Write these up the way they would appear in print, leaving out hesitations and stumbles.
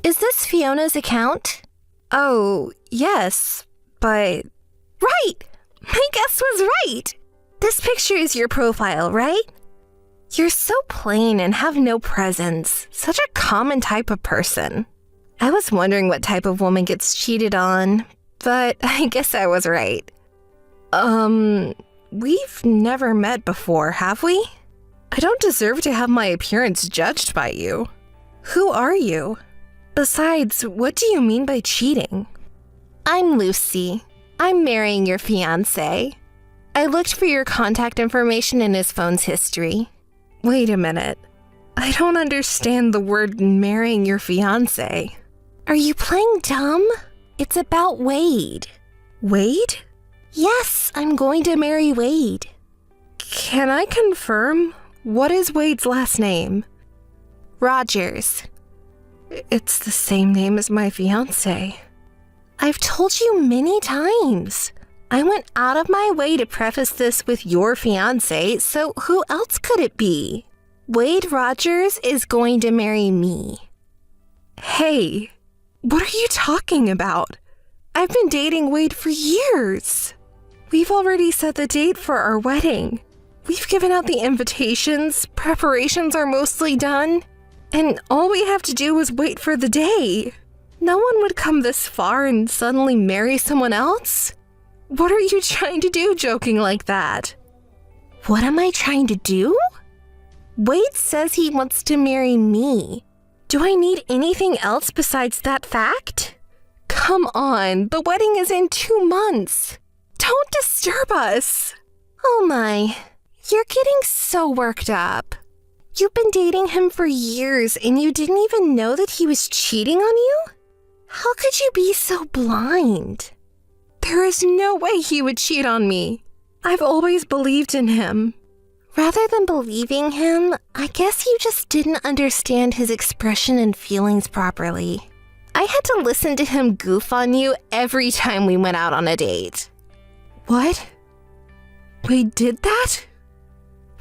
Is this Fiona's account? Oh, yes, but... Right! My guess was right! This picture is your profile, right? You're so plain and have no presence. Such a common type of person. I was wondering what type of woman gets cheated on, but I guess I was right. We've never met before, have we? I don't deserve to have my appearance judged by you. Who are you? Besides, what do you mean by cheating? I'm Lucy. I'm marrying your fiancé. I looked for your contact information in his phone's history. Wait a minute. I don't understand the word marrying your fiancé. Are you playing dumb? It's about Wade. Wade? Yes, I'm going to marry Wade. Can I confirm? What is Wade's last name? Rogers. It's the same name as my fiancé. I've told you many times. I went out of my way to preface this with your fiancé, so who else could it be? Wade Rogers is going to marry me. Hey, what are you talking about? I've been dating Wade for years. We've already set the date for our wedding. We've given out the invitations, preparations are mostly done, and all we have to do is wait for the day. No one would come this far and suddenly marry someone else. What are you trying to do joking like that? What am I trying to do? Wade says he wants to marry me. Do I need anything else besides that fact? Come on, the wedding is in 2 months. Don't disturb us. Oh my, you're getting so worked up. You've been dating him for years and you didn't even know that he was cheating on you? How could you be so blind? There is no way he would cheat on me. I've always believed in him. Rather than believing him, I guess you just didn't understand his expression and feelings properly. I had to listen to him goof on you every time we went out on a date. What? Wade did that?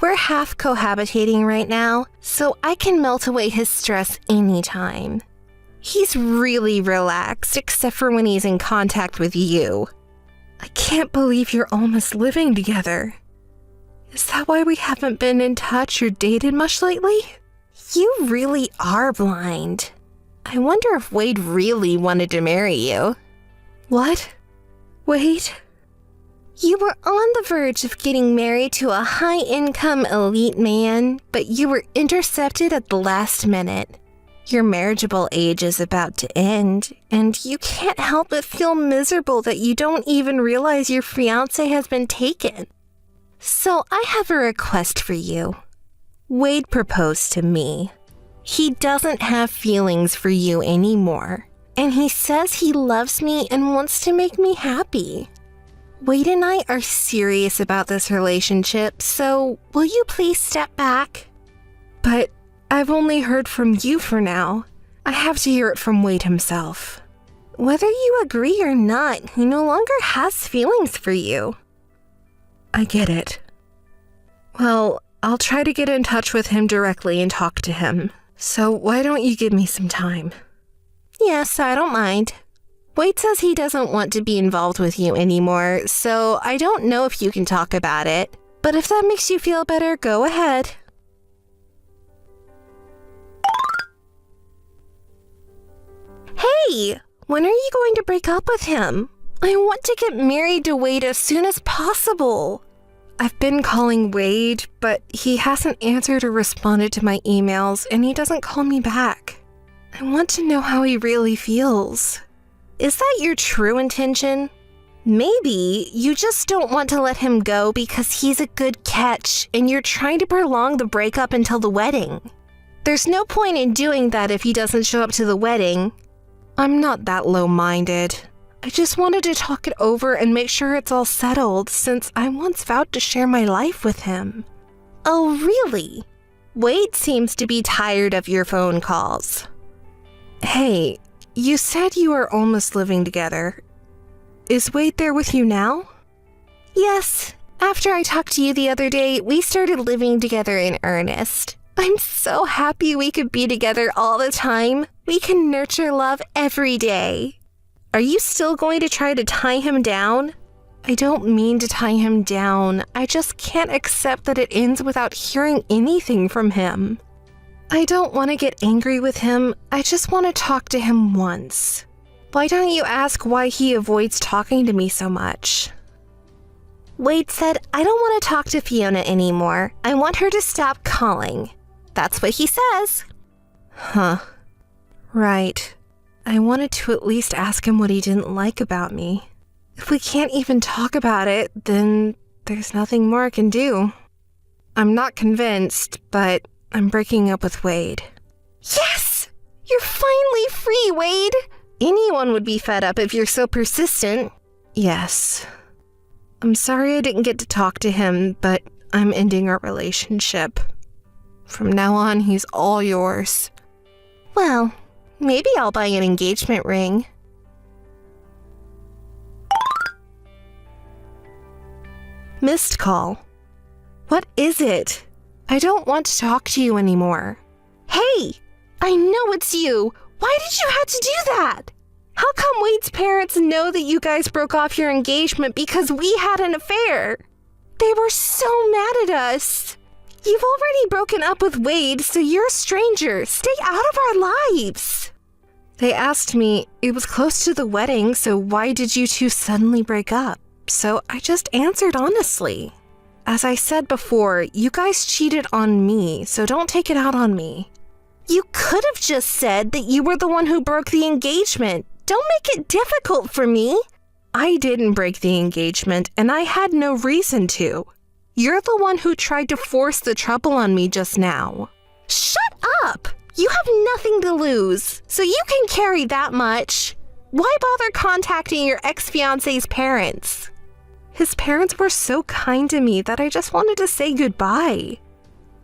We're half cohabitating right now, so I can melt away his stress anytime. He's really relaxed, except for when he's in contact with you. I can't believe you're almost living together. Is that why we haven't been in touch or dated much lately? You really are blind. I wonder if Wade really wanted to marry you. What? Wade? You were on the verge of getting married to a high-income elite man, but you were intercepted at the last minute. Your marriageable age is about to end, and you can't help but feel miserable that you don't even realize your fiancé has been taken. So I have a request for you. Wade proposed to me. He doesn't have feelings for you anymore, and he says he loves me and wants to make me happy. Wade and I are serious about this relationship, so will you please step back? But I've only heard from you for now. I have to hear it from Wade himself. Whether you agree or not, he no longer has feelings for you. I get it. Well, I'll try to get in touch with him directly and talk to him. So why don't you give me some time? Yes, I don't mind. Wade says he doesn't want to be involved with you anymore, so I don't know if you can talk about it. But if that makes you feel better, go ahead. Hey, when are you going to break up with him? I want to get married to Wade as soon as possible. I've been calling Wade, but he hasn't answered or responded to my emails, and he doesn't call me back. I want to know how he really feels. Is that your true intention? Maybe you just don't want to let him go because he's a good catch, and you're trying to prolong the breakup until the wedding. There's no point in doing that if he doesn't show up to the wedding. I'm not that low-minded. I just wanted to talk it over and make sure it's all settled since I once vowed to share my life with him. Oh, really? Wade seems to be tired of your phone calls. Hey, you said you are almost living together. Is Wade there with you now? Yes. After I talked to you the other day, we started living together in earnest. I'm so happy we could be together all the time. We can nurture love every day. Are you still going to try to tie him down? I don't mean to tie him down. I just can't accept that it ends without hearing anything from him. I don't want to get angry with him. I just want to talk to him once. Why don't you ask why he avoids talking to me so much? Wade said, I don't want to talk to Fiona anymore. I want her to stop calling. That's what he says. Huh. Right. I wanted to at least ask him what he didn't like about me. If we can't even talk about it, then there's nothing more I can do. I'm not convinced, but I'm breaking up with Wade. Yes! You're finally free, Wade! Anyone would be fed up if you're so persistent. Yes. I'm sorry I didn't get to talk to him, but I'm ending our relationship. From now on, he's all yours. Well, maybe I'll buy an engagement ring. Missed call. What is it? I don't want to talk to you anymore. Hey! I know it's you! Why did you have to do that? How come Wade's parents know that you guys broke off your engagement because we had an affair? They were so mad at us. You've already broken up with Wade, so you're a stranger. Stay out of our lives. They asked me, it was close to the wedding, so why did you two suddenly break up? So I just answered honestly. As I said before, you guys cheated on me, so don't take it out on me. You could have just said that you were the one who broke the engagement. Don't make it difficult for me. I didn't break the engagement, and I had no reason to. You're the one who tried to force the trouble on me just now. Shut up! You have nothing to lose, so you can carry that much. Why bother contacting your ex-fiancé's parents? His parents were so kind to me that I just wanted to say goodbye.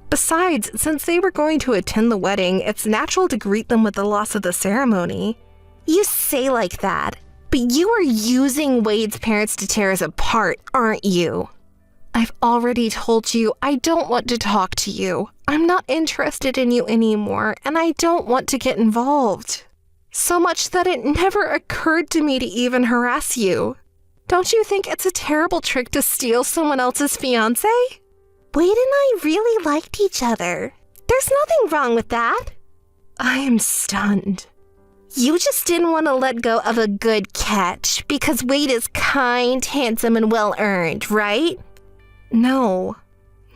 Besides, since they were going to attend the wedding, it's natural to greet them with the loss of the ceremony. You say like that, but you are using Wade's parents to tear us apart, aren't you? I've already told you I don't want to talk to you. I'm not interested in you anymore, and I don't want to get involved. So much that it never occurred to me to even harass you. Don't you think it's a terrible trick to steal someone else's fiancé? Wade and I really liked each other. There's nothing wrong with that. I am stunned. You just didn't want to let go of a good catch because Wade is kind, handsome, and well-earned, right? No.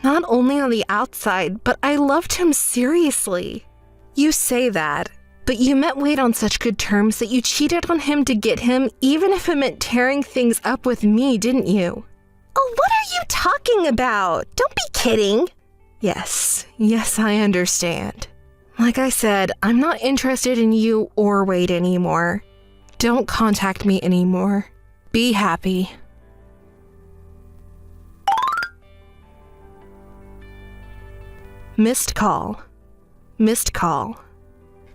Not only on the outside, but I loved him seriously. You say that, but you met Wade on such good terms that you cheated on him to get him, even if it meant tearing things up with me, didn't you? Oh, what are you talking about? Don't be kidding. Yes, I understand. Like I said, I'm not interested in you or Wade anymore. Don't contact me anymore. Be happy. Missed call. Missed call.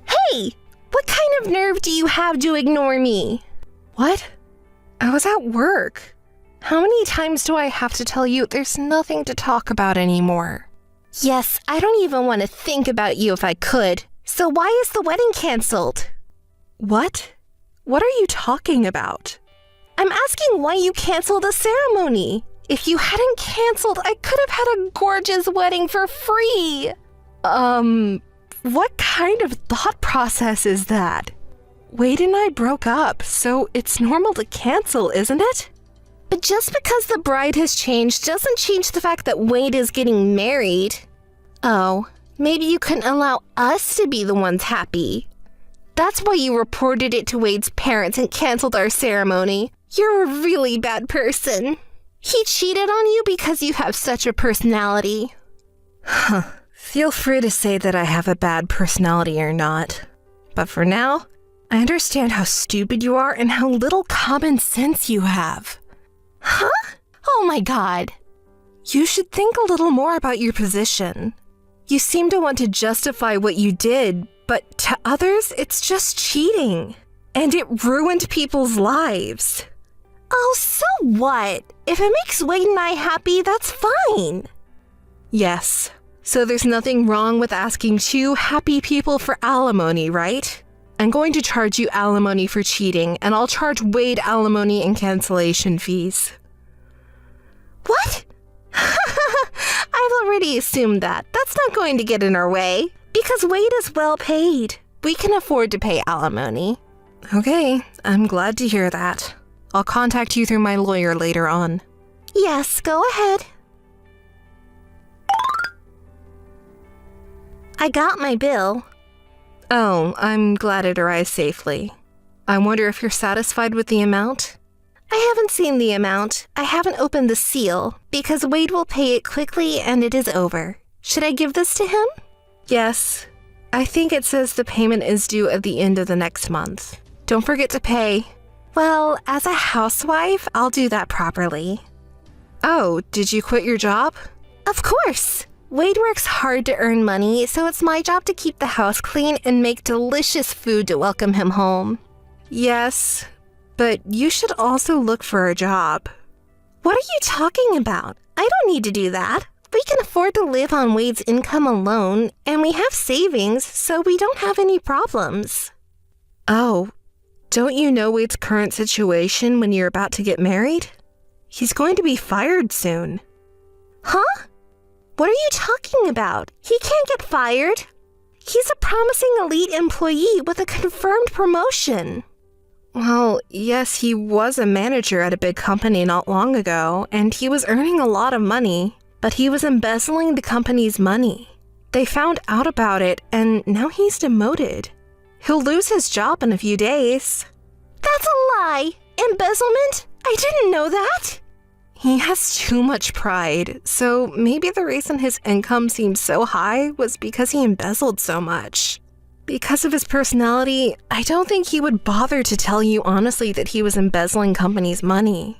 Hey! What kind of nerve do you have to ignore me? What? I was at work. How many times do I have to tell you there's nothing to talk about anymore? Yes, I don't even want to think about you if I could. So why is the wedding canceled? What? What are you talking about? I'm asking why you canceled the ceremony. If you hadn't canceled, I could have had a gorgeous wedding for free. What kind of thought process is that? Wade and I broke up, so it's normal to cancel, isn't it? But just because the bride has changed doesn't change the fact that Wade is getting married. Oh, maybe you couldn't allow us to be the ones happy. That's why you reported it to Wade's parents and canceled our ceremony. You're a really bad person. He cheated on you because you have such a personality. Huh. Feel free to say that I have a bad personality or not. But for now, I understand how stupid you are and how little common sense you have. Huh? Oh my God. You should think a little more about your position. You seem to want to justify what you did, but to others, it's just cheating. And it ruined people's lives. Oh, so what? If it makes Wade and I happy, that's fine. Yes, So there's nothing wrong with asking two happy people for alimony, right? I'm going to charge you alimony for cheating, and I'll charge Wade alimony and cancellation fees. What? I've already assumed that. That's not going to get in our way. Because Wade is well paid. We can afford to pay alimony. Okay, I'm glad to hear that. I'll contact you through my lawyer later on. Yes, go ahead. I got my bill. Oh, I'm glad it arrived safely. I wonder if you're satisfied with the amount? I haven't seen the amount. I haven't opened the seal, because Wade will pay it quickly and it is over. Should I give this to him? Yes. I think it says the payment is due at the end of the next month. Don't forget to pay. Well, as a housewife, I'll do that properly. Oh, did you quit your job? Of course! Wade works hard to earn money, so it's my job to keep the house clean and make delicious food to welcome him home. Yes, but you should also look for a job. What are you talking about? I don't need to do that. We can afford to live on Wade's income alone, and we have savings, so we don't have any problems. Oh, don't you know Wade's current situation when you're about to get married? He's going to be fired soon. Huh? What are you talking about? He can't get fired. He's a promising elite employee with a confirmed promotion. Well, yes, he was a manager at a big company not long ago, and he was earning a lot of money, but he was embezzling the company's money. They found out about it, and now he's demoted. He'll lose his job in a few days. That's a lie! Embezzlement? I didn't know that! He has too much pride, so maybe the reason his income seemed so high was because he embezzled so much. Because of his personality, I don't think he would bother to tell you honestly that he was embezzling company's money.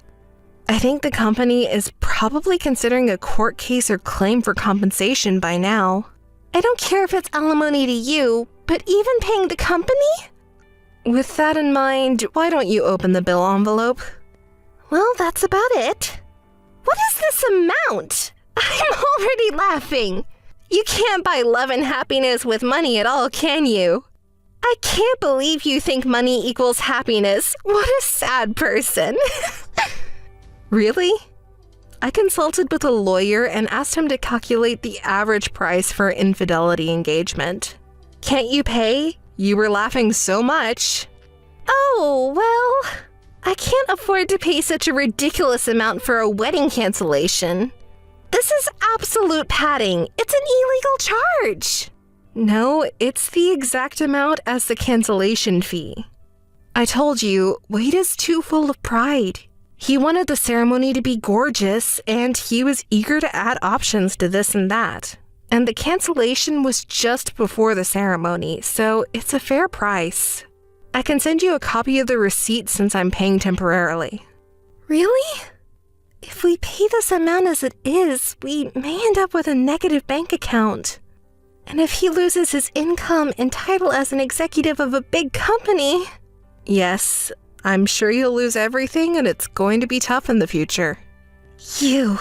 I think the company is probably considering a court case or claim for compensation by now. I don't care if it's alimony to you, but even paying the company? With that in mind, why don't you open the bill envelope? Well, that's about it. What is this amount? I'm already laughing. You can't buy love and happiness with money at all, can you? I can't believe you think money equals happiness. What a sad person. Really? I consulted with a lawyer and asked him to calculate the average price for an infidelity engagement. Can't you pay? You were laughing so much. Oh, well, I can't afford to pay such a ridiculous amount for a wedding cancellation. This is absolute padding. It's an illegal charge. No, it's the exact amount as the cancellation fee. I told you, Wade is too full of pride. He wanted the ceremony to be gorgeous, and he was eager to add options to this and that. And the cancellation was just before the ceremony, so it's a fair price. I can send you a copy of the receipt since I'm paying temporarily. Really? If we pay this amount as it is, we may end up with a negative bank account. And if he loses his income and title as an executive of a big company... Yes, I'm sure you'll lose everything and it's going to be tough in the future. You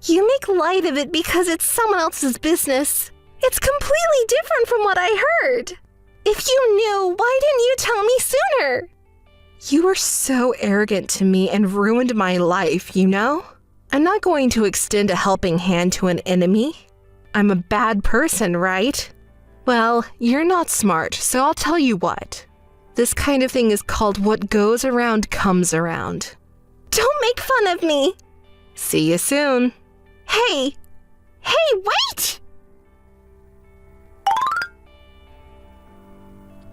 make light of it because it's someone else's business. It's completely different from what I heard. If you knew, why didn't you tell me sooner? You were so arrogant to me and ruined my life, you know? I'm not going to extend a helping hand to an enemy. I'm a bad person, right? Well, you're not smart, so I'll tell you what. This kind of thing is called what goes around comes around. Don't make fun of me. See you soon. Hey, wait!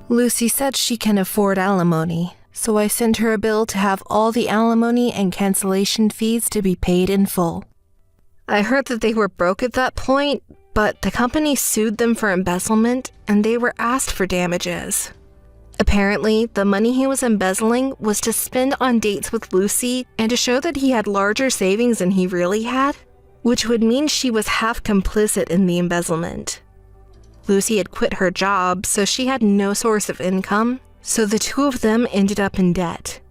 Lucy said she can afford alimony, so I sent her a bill to have all the alimony and cancellation fees to be paid in full. I heard that they were broke at that point, but the company sued them for embezzlement and they were asked for damages. Apparently, the money he was embezzling was to spend on dates with Lucy and to show that he had larger savings than he really had, which would mean she was half complicit in the embezzlement. Lucy had quit her job, so she had no source of income, so the two of them ended up in debt.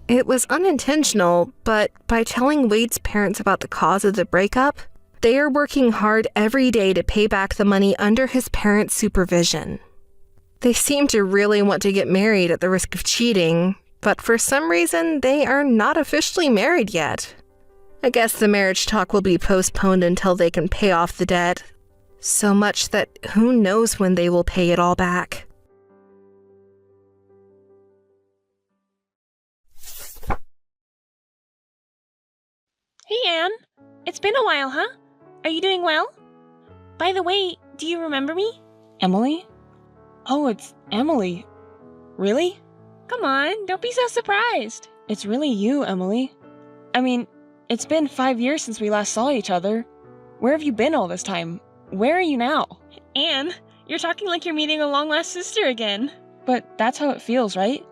It was unintentional, but by telling Wade's parents about the cause of the breakup, They are working hard every day to pay back the money under his parents' supervision. They seem to really want to get married at the risk of cheating, but for some reason, they are not officially married yet. I guess the marriage talk will be postponed until they can pay off the debt. So much that who knows when they will pay it all back. Hey, Anne. It's been a while, huh? Are you doing well? By the way, do you remember me? Emily? Oh, it's Emily. Really? Come on, don't be so surprised. It's really you, Emily. I mean, it's been 5 years since we last saw each other. Where have you been all this time? Where are you now? Anne, you're talking like you're meeting a long-lost sister again. But that's how it feels, right?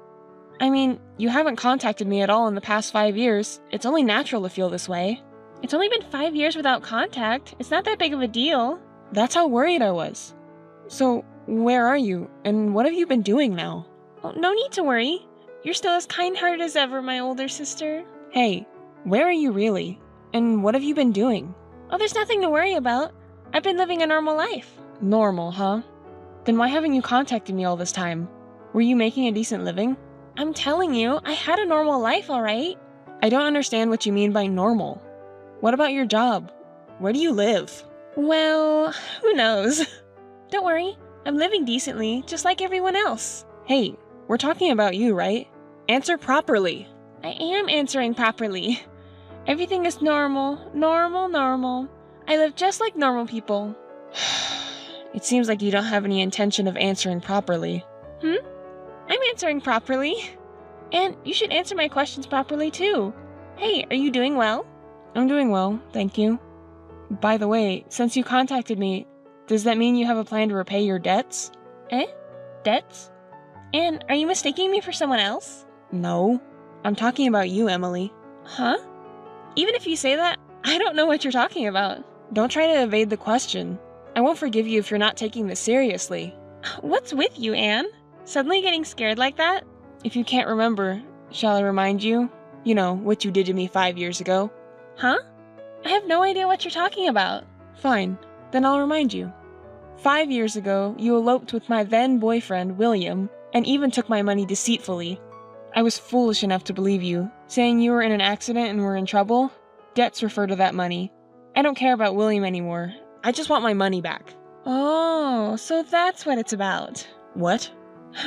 I mean, you haven't contacted me at all in the past 5 years. It's only natural to feel this way. It's only been 5 years without contact. It's not that big of a deal. That's how worried I was. So, where are you, and what have you been doing now? Well, no need to worry. You're still as kind-hearted as ever, my older sister. Hey, where are you really? And what have you been doing? Oh, there's nothing to worry about. I've been living a normal life. Normal, huh? Then why haven't you contacted me all this time? Were you making a decent living? I'm telling you, I had a normal life, all right? I don't understand what you mean by normal. What about your job? Where do you live? Well, who knows? Don't worry, I'm living decently, just like everyone else. Hey, we're talking about you, right? Answer properly. I am answering properly. Everything is normal, normal. I live just like normal people. It seems like you don't have any intention of answering properly. I'm answering properly. And you should answer my questions properly too. Hey, are you doing well? I'm doing well, thank you. By the way, since you contacted me, does that mean you have a plan to repay your debts? Debts? And are you mistaking me for someone else? No. I'm talking about you, Emily. Huh? Even if you say that, I don't know what you're talking about. Don't try to evade the question. I won't forgive you if you're not taking this seriously. What's with you, Anne? Suddenly getting scared like that? If you can't remember, shall I remind you? You know, what you did to me 5 years ago. Huh? I have no idea what you're talking about. Fine, then I'll remind you. 5 years ago, you eloped with my then boyfriend, William, and even took my money deceitfully. I was foolish enough to believe you, saying you were in an accident and were in trouble. Debts refer to that money. I don't care about William anymore. I just want my money back. Oh, so that's what it's about. What?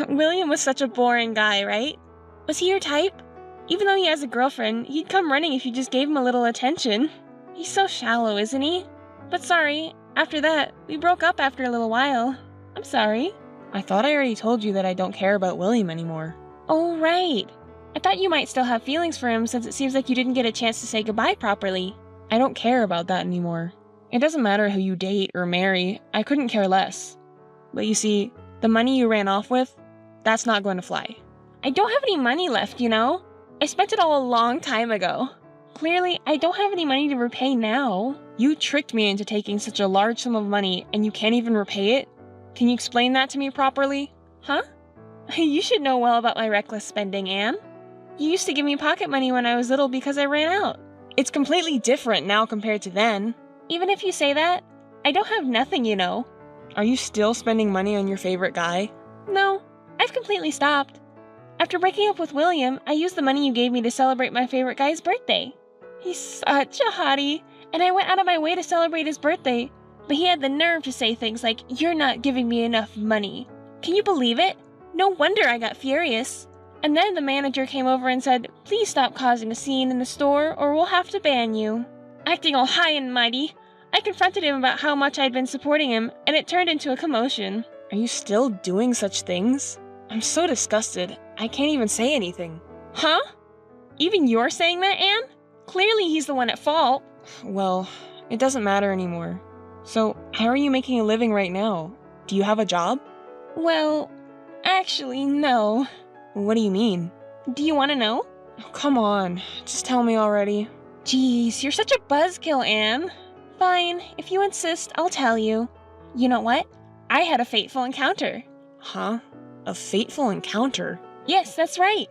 William was such a boring guy, right? Was he your type? Even though he has a girlfriend, he'd come running if you just gave him a little attention. He's so shallow, isn't he? But sorry, after that, we broke up after a little while. I'm sorry. I thought I already told you that I don't care about William anymore. Oh, right. I thought you might still have feelings for him since it seems like you didn't get a chance to say goodbye properly. I don't care about that anymore. It doesn't matter who you date or marry, I couldn't care less. But you see, the money you ran off with, that's not going to fly. I don't have any money left, you know? I spent it all a long time ago. Clearly, I don't have any money to repay now. You tricked me into taking such a large sum of money and you can't even repay it? Can you explain that to me properly? Huh? You should know well about my reckless spending, Anne. You used to give me pocket money when I was little because I ran out. It's completely different now compared to then. Even if you say that, I don't have nothing, you know. Are you still spending money on your favorite guy? No, I've completely stopped. After breaking up with William, I used the money you gave me to celebrate my favorite guy's birthday. He's such a hottie, and I went out of my way to celebrate his birthday, but he had the nerve to say things like, "You're not giving me enough money." Can you believe it? No wonder I got furious. And then the manager came over and said, "Please stop causing a scene in the store or we'll have to ban you." Acting all high and mighty, I confronted him about how much I'd been supporting him, and it turned into a commotion. Are you still doing such things? I'm so disgusted. I can't even say anything. Huh? Even you're saying that, Anne? Clearly he's the one at fault. Well, it doesn't matter anymore. So, how are you making a living right now? Do you have a job? Well, actually, no. What do you mean? Do you want to know? Oh, come on, just tell me already. Jeez, you're such a buzzkill, Anne. Fine, if you insist, I'll tell you. You know what? I had a fateful encounter. Huh? A fateful encounter? Yes, that's right.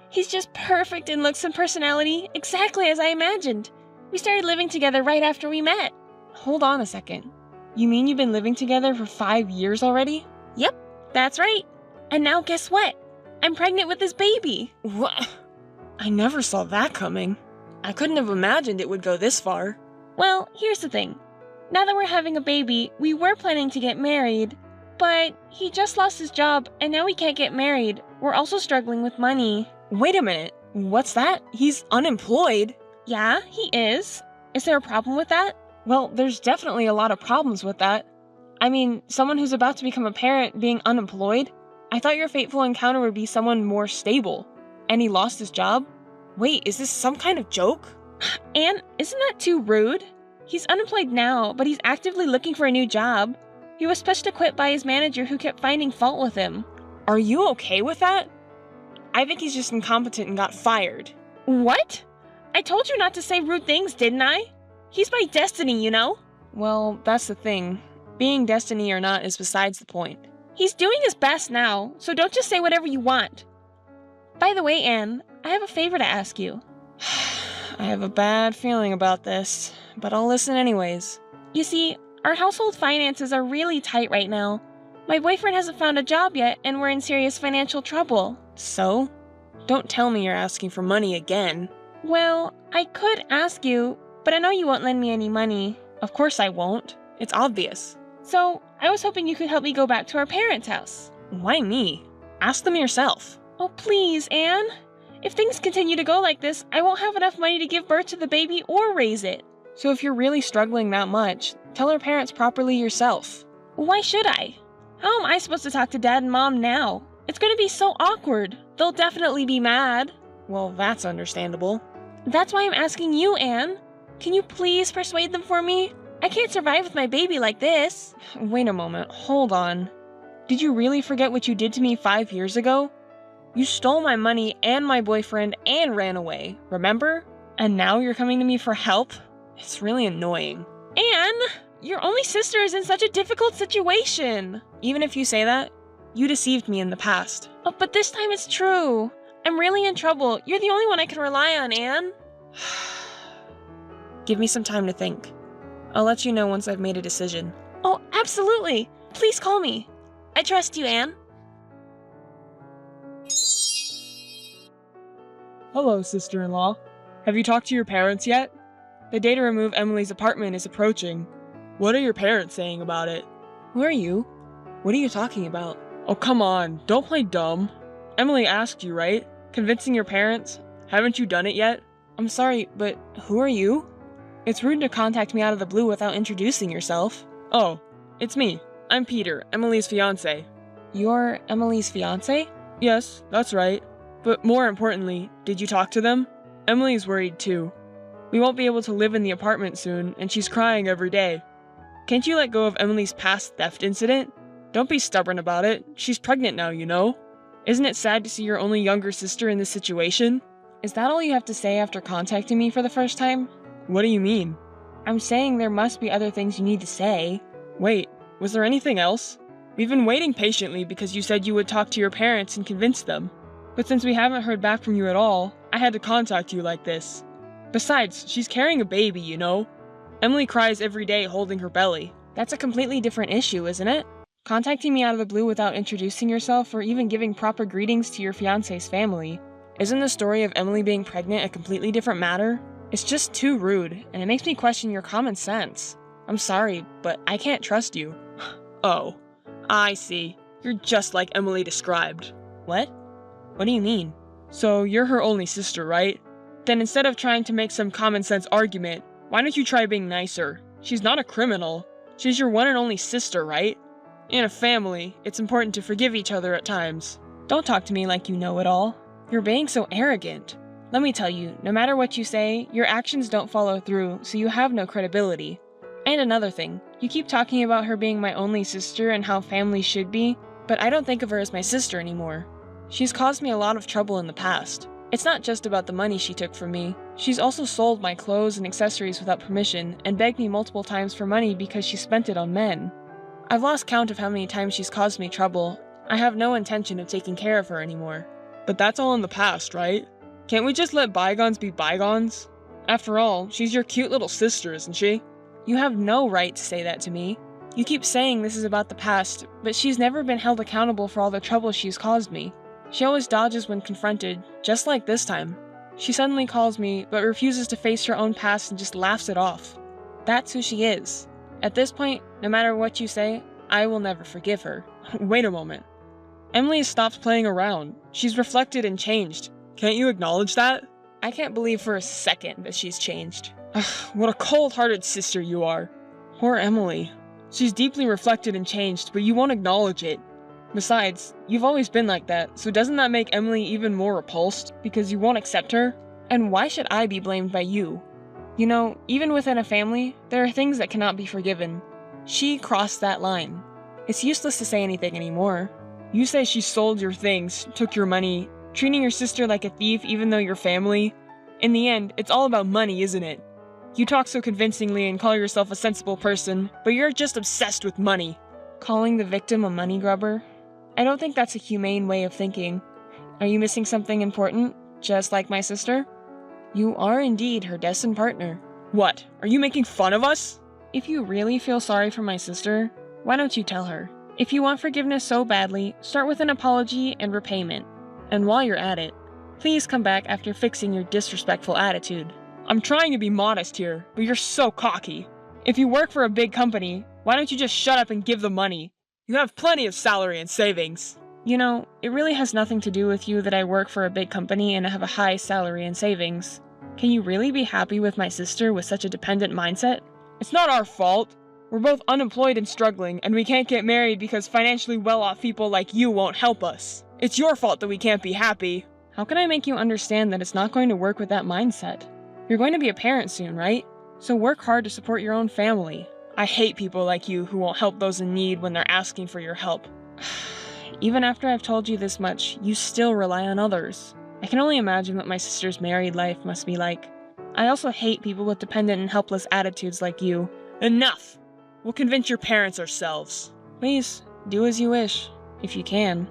He's just perfect in looks and personality, exactly as I imagined. We started living together right after we met. hold on a second. You mean you've been living together for 5 years already? Yep, that's right. And now guess what? I'm pregnant with this baby. What? I never saw that coming. I couldn't have imagined it would go this far. Well, here's the thing. Now that we're having a baby, we were planning to get married, but he just lost his job and now we can't get married. We're also struggling with money. Wait a minute. What's that? He's unemployed? Yeah, he is. Is there a problem with that? Well, there's definitely a lot of problems with that. I mean, someone who's about to become a parent being unemployed? I thought your fateful encounter would be someone more stable. And he lost his job? Wait, is this some kind of joke? Anne, isn't that too rude? He's unemployed now, but he's actively looking for a new job. He was pushed to quit by his manager who kept finding fault with him. Are you okay with that? I think he's just incompetent and got fired. What? I told you not to say rude things, didn't I? He's my destiny, you know? Well, that's the thing. Being destiny or not is besides the point. He's doing his best now, so don't just say whatever you want. By the way, Anne, I have a favor to ask you. I have a bad feeling about this, but I'll listen anyways. You see, our household finances are really tight right now. My boyfriend hasn't found a job yet, and we're in serious financial trouble. So? Don't tell me you're asking for money again. Well, I could ask you, but I know you won't lend me any money. Of course I won't. It's obvious. So, I was hoping you could help me go back to our parents' house. Why me? Ask them yourself. Oh, please, Anne. If things continue to go like this, I won't have enough money to give birth to the baby or raise it. So if you're really struggling that much, tell our parents properly yourself. Why should I? How am I supposed to talk to Dad and Mom now? It's going to be so awkward. They'll definitely be mad. Well, that's understandable. That's why I'm asking you, Anne. Can you please persuade them for me? I can't survive with my baby like this. Wait a moment, hold on. Did you really forget what you did to me 5 years ago? You stole my money and my boyfriend and ran away, remember? And now you're coming to me for help? It's really annoying. Anne, your only sister is in such a difficult situation. Even if you say that, you deceived me in the past. Oh, but this time it's true. I'm really in trouble. You're the only one I can rely on, Anne. Give me some time to think. I'll let you know once I've made a decision. Oh, absolutely. Please call me. I trust you, Anne. Hello, sister-in-law. Have you talked to your parents yet? The day to remove Emily's apartment is approaching. What are your parents saying about it? Who are you? What are you talking about? Oh, come on. Don't play dumb. Emily asked you, right? Convincing your parents? Haven't you done it yet? I'm sorry, but who are you? It's rude to contact me out of the blue without introducing yourself. Oh, it's me. I'm Peter, Emily's fiancé. You're Emily's fiancé? Yes, that's right. But more importantly, did you talk to them? Emily's worried too. We won't be able to live in the apartment soon, and she's crying every day. Can't you let go of Emily's past theft incident? Don't be stubborn about it. She's pregnant now, you know? Isn't it sad to see your only younger sister in this situation? Is that all you have to say after contacting me for the first time? What do you mean? I'm saying there must be other things you need to say. Wait, was there anything else? We've been waiting patiently because you said you would talk to your parents and convince them. But since we haven't heard back from you at all, I had to contact you like this. Besides, she's carrying a baby, you know? Emily cries every day holding her belly. That's a completely different issue, isn't it? Contacting me out of the blue without introducing yourself or even giving proper greetings to your fiancé's family. Isn't the story of Emily being pregnant a completely different matter? It's just too rude, and it makes me question your common sense. I'm sorry, but I can't trust you. Oh, I see. You're just like Emily described. What? What do you mean? So you're her only sister, right? Then instead of trying to make some common sense argument, why don't you try being nicer? She's not a criminal. She's your one and only sister, right? In a family, it's important to forgive each other at times. Don't talk to me like you know it all. You're being so arrogant. Let me tell you, no matter what you say, your actions don't follow through, so you have no credibility. And another thing, you keep talking about her being my only sister and how family should be, but I don't think of her as my sister anymore. She's caused me a lot of trouble in the past. It's not just about the money she took from me. She's also sold my clothes and accessories without permission and begged me multiple times for money because she spent it on men. I've lost count of how many times she's caused me trouble. I have no intention of taking care of her anymore. But that's all in the past, right? Can't we just let bygones be bygones? After all, she's your cute little sister, isn't she? You have no right to say that to me. You keep saying this is about the past, but she's never been held accountable for all the trouble she's caused me. She always dodges when confronted, just like this time. She suddenly calls me, but refuses to face her own past and just laughs it off. That's who she is. At this point, no matter what you say, I will never forgive her. Wait a moment. Emily has stopped playing around. She's reflected and changed. Can't you acknowledge that? I can't believe for a second that she's changed. What a cold-hearted sister you are. Poor Emily. She's deeply reflected and changed, but you won't acknowledge it. Besides, you've always been like that, so doesn't that make Emily even more repulsed because you won't accept her? And why should I be blamed by you? You know, even within a family, there are things that cannot be forgiven. She crossed that line. It's useless to say anything anymore. You say she sold your things, took your money, treating your sister like a thief even though you're family. In the end, it's all about money, isn't it? You talk so convincingly and call yourself a sensible person, but you're just obsessed with money. Calling the victim a money grubber? I don't think that's a humane way of thinking. Are you missing something important, just like my sister? You are indeed her destined partner. What? Are you making fun of us? If you really feel sorry for my sister, why don't you tell her? If you want forgiveness so badly, start with an apology and repayment. And while you're at it, please come back after fixing your disrespectful attitude. I'm trying to be modest here, but you're so cocky. If you work for a big company, why don't you just shut up and give the money? You have plenty of salary and savings. You know, it really has nothing to do with you that I work for a big company and have a high salary and savings. Can you really be happy with my sister with such a dependent mindset? It's not our fault. We're both unemployed and struggling, and we can't get married because financially well-off people like you won't help us. It's your fault that we can't be happy. How can I make you understand that it's not going to work with that mindset? You're going to be a parent soon, right? So work hard to support your own family. I hate people like you who won't help those in need when they're asking for your help. Even after I've told you this much, you still rely on others. I can only imagine what my sister's married life must be like. I also hate people with dependent and helpless attitudes like you. Enough! We'll convince your parents ourselves. Please, do as you wish, if you can.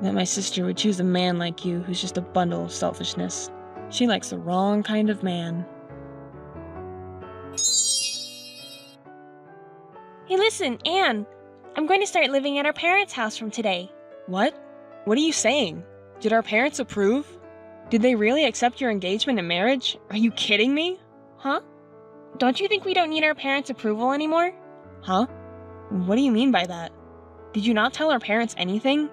That my sister would choose a man like you who's just a bundle of selfishness. She likes the wrong kind of man. Hey listen, Anne! I'm going to start living at our parents' house from today. What? What are you saying? Did our parents approve? Did they really accept your engagement and marriage? Are you kidding me? Huh? Don't you think we don't need our parents' approval anymore? Huh? What do you mean by that? Did you not tell our parents anything?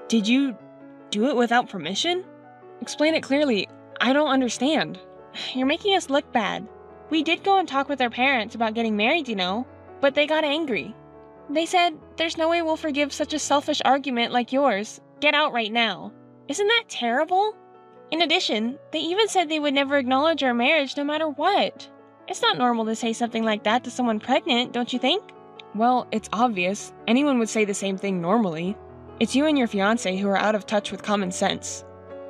Did you do it without permission? Explain it clearly. I don't understand. You're making us look bad. We did go and talk with our parents about getting married, you know, but they got angry. They said, there's no way we'll forgive such a selfish argument like yours. Get out right now. Isn't that terrible? In addition, they even said they would never acknowledge our marriage no matter what. It's not normal to say something like that to someone pregnant, don't you think? Well, it's obvious. Anyone would say the same thing normally. It's you and your fiancé who are out of touch with common sense.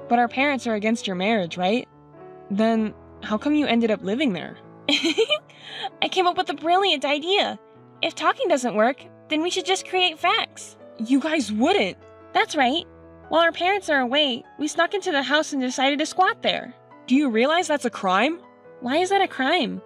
But our parents are against your marriage, right? Then, how come you ended up living there? I came up with a brilliant idea. If talking doesn't work, then we should just create facts. You guys wouldn't. That's right. While our parents are away, we snuck into the house and decided to squat there. Do you realize that's a crime? Why is that a crime?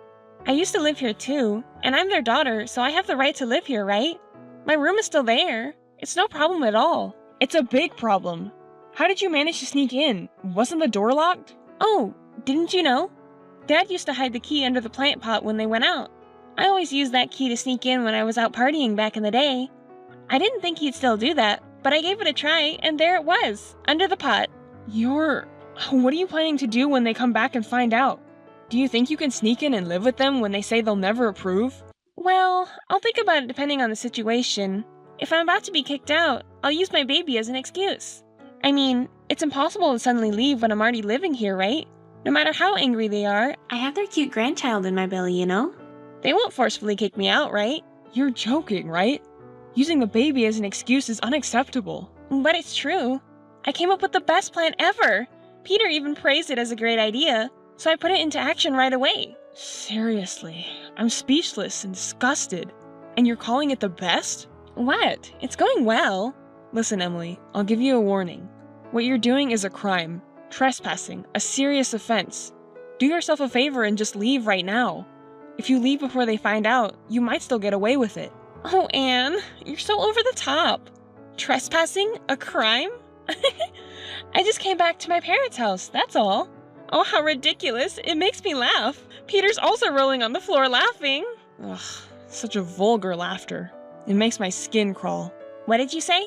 I used to live here too, and I'm their daughter, so I have the right to live here, right? My room is still there. It's no problem at all. It's a big problem. How did you manage to sneak in? Wasn't the door locked? Oh, didn't you know? Dad used to hide the key under the plant pot when they went out. I always used that key to sneak in when I was out partying back in the day. I didn't think he'd still do that, but I gave it a try, and there it was, under the pot. What are you planning to do when they come back and find out? Do you think you can sneak in and live with them when they say they'll never approve? Well, I'll think about it depending on the situation. If I'm about to be kicked out, I'll use my baby as an excuse. I mean, it's impossible to suddenly leave when I'm already living here, right? No matter how angry they are, I have their cute grandchild in my belly, you know? They won't forcefully kick me out, right? You're joking, right? Using the baby as an excuse is unacceptable. But it's true. I came up with the best plan ever. Peter even praised it as a great idea, so I put it into action right away. Seriously, I'm speechless and disgusted. And you're calling it the best? What? It's going well. Listen, Emily, I'll give you a warning. What you're doing is a crime. Trespassing, a serious offense. Do yourself a favor and just leave right now. If you leave before they find out, you might still get away with it. Oh, Anne, you're so over the top. Trespassing? A crime? I just came back to my parents' house, that's all. Oh, how ridiculous. It makes me laugh. Peter's also rolling on the floor laughing. Ugh, such a vulgar laughter. It makes my skin crawl. What did you say?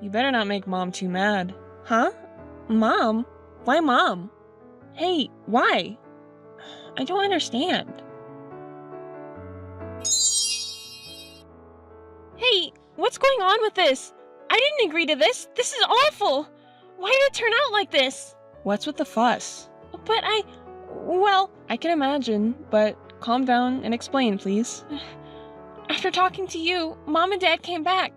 You better not make Mom too mad. Huh? Mom? Why Mom? Hey, why? I don't understand. Hey, what's going on with this? I didn't agree to this. This is awful. Why did it turn out like this? What's with the fuss? But well, I can imagine, but calm down and explain, please. After talking to you, Mom and Dad came back.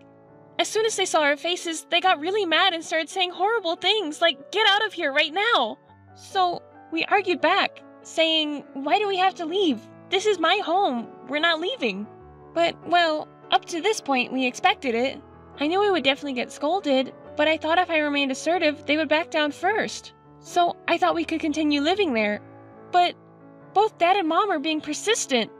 As soon as they saw our faces, they got really mad and started saying horrible things like, "Get out of here right now!" So we argued back, saying, "Why do we have to leave? This is my home. We're not leaving." But, well, up to this point, we expected it. I knew I would definitely get scolded, but I thought if I remained assertive, they would back down first. So I thought we could continue living there. But both Dad and Mom are being persistent.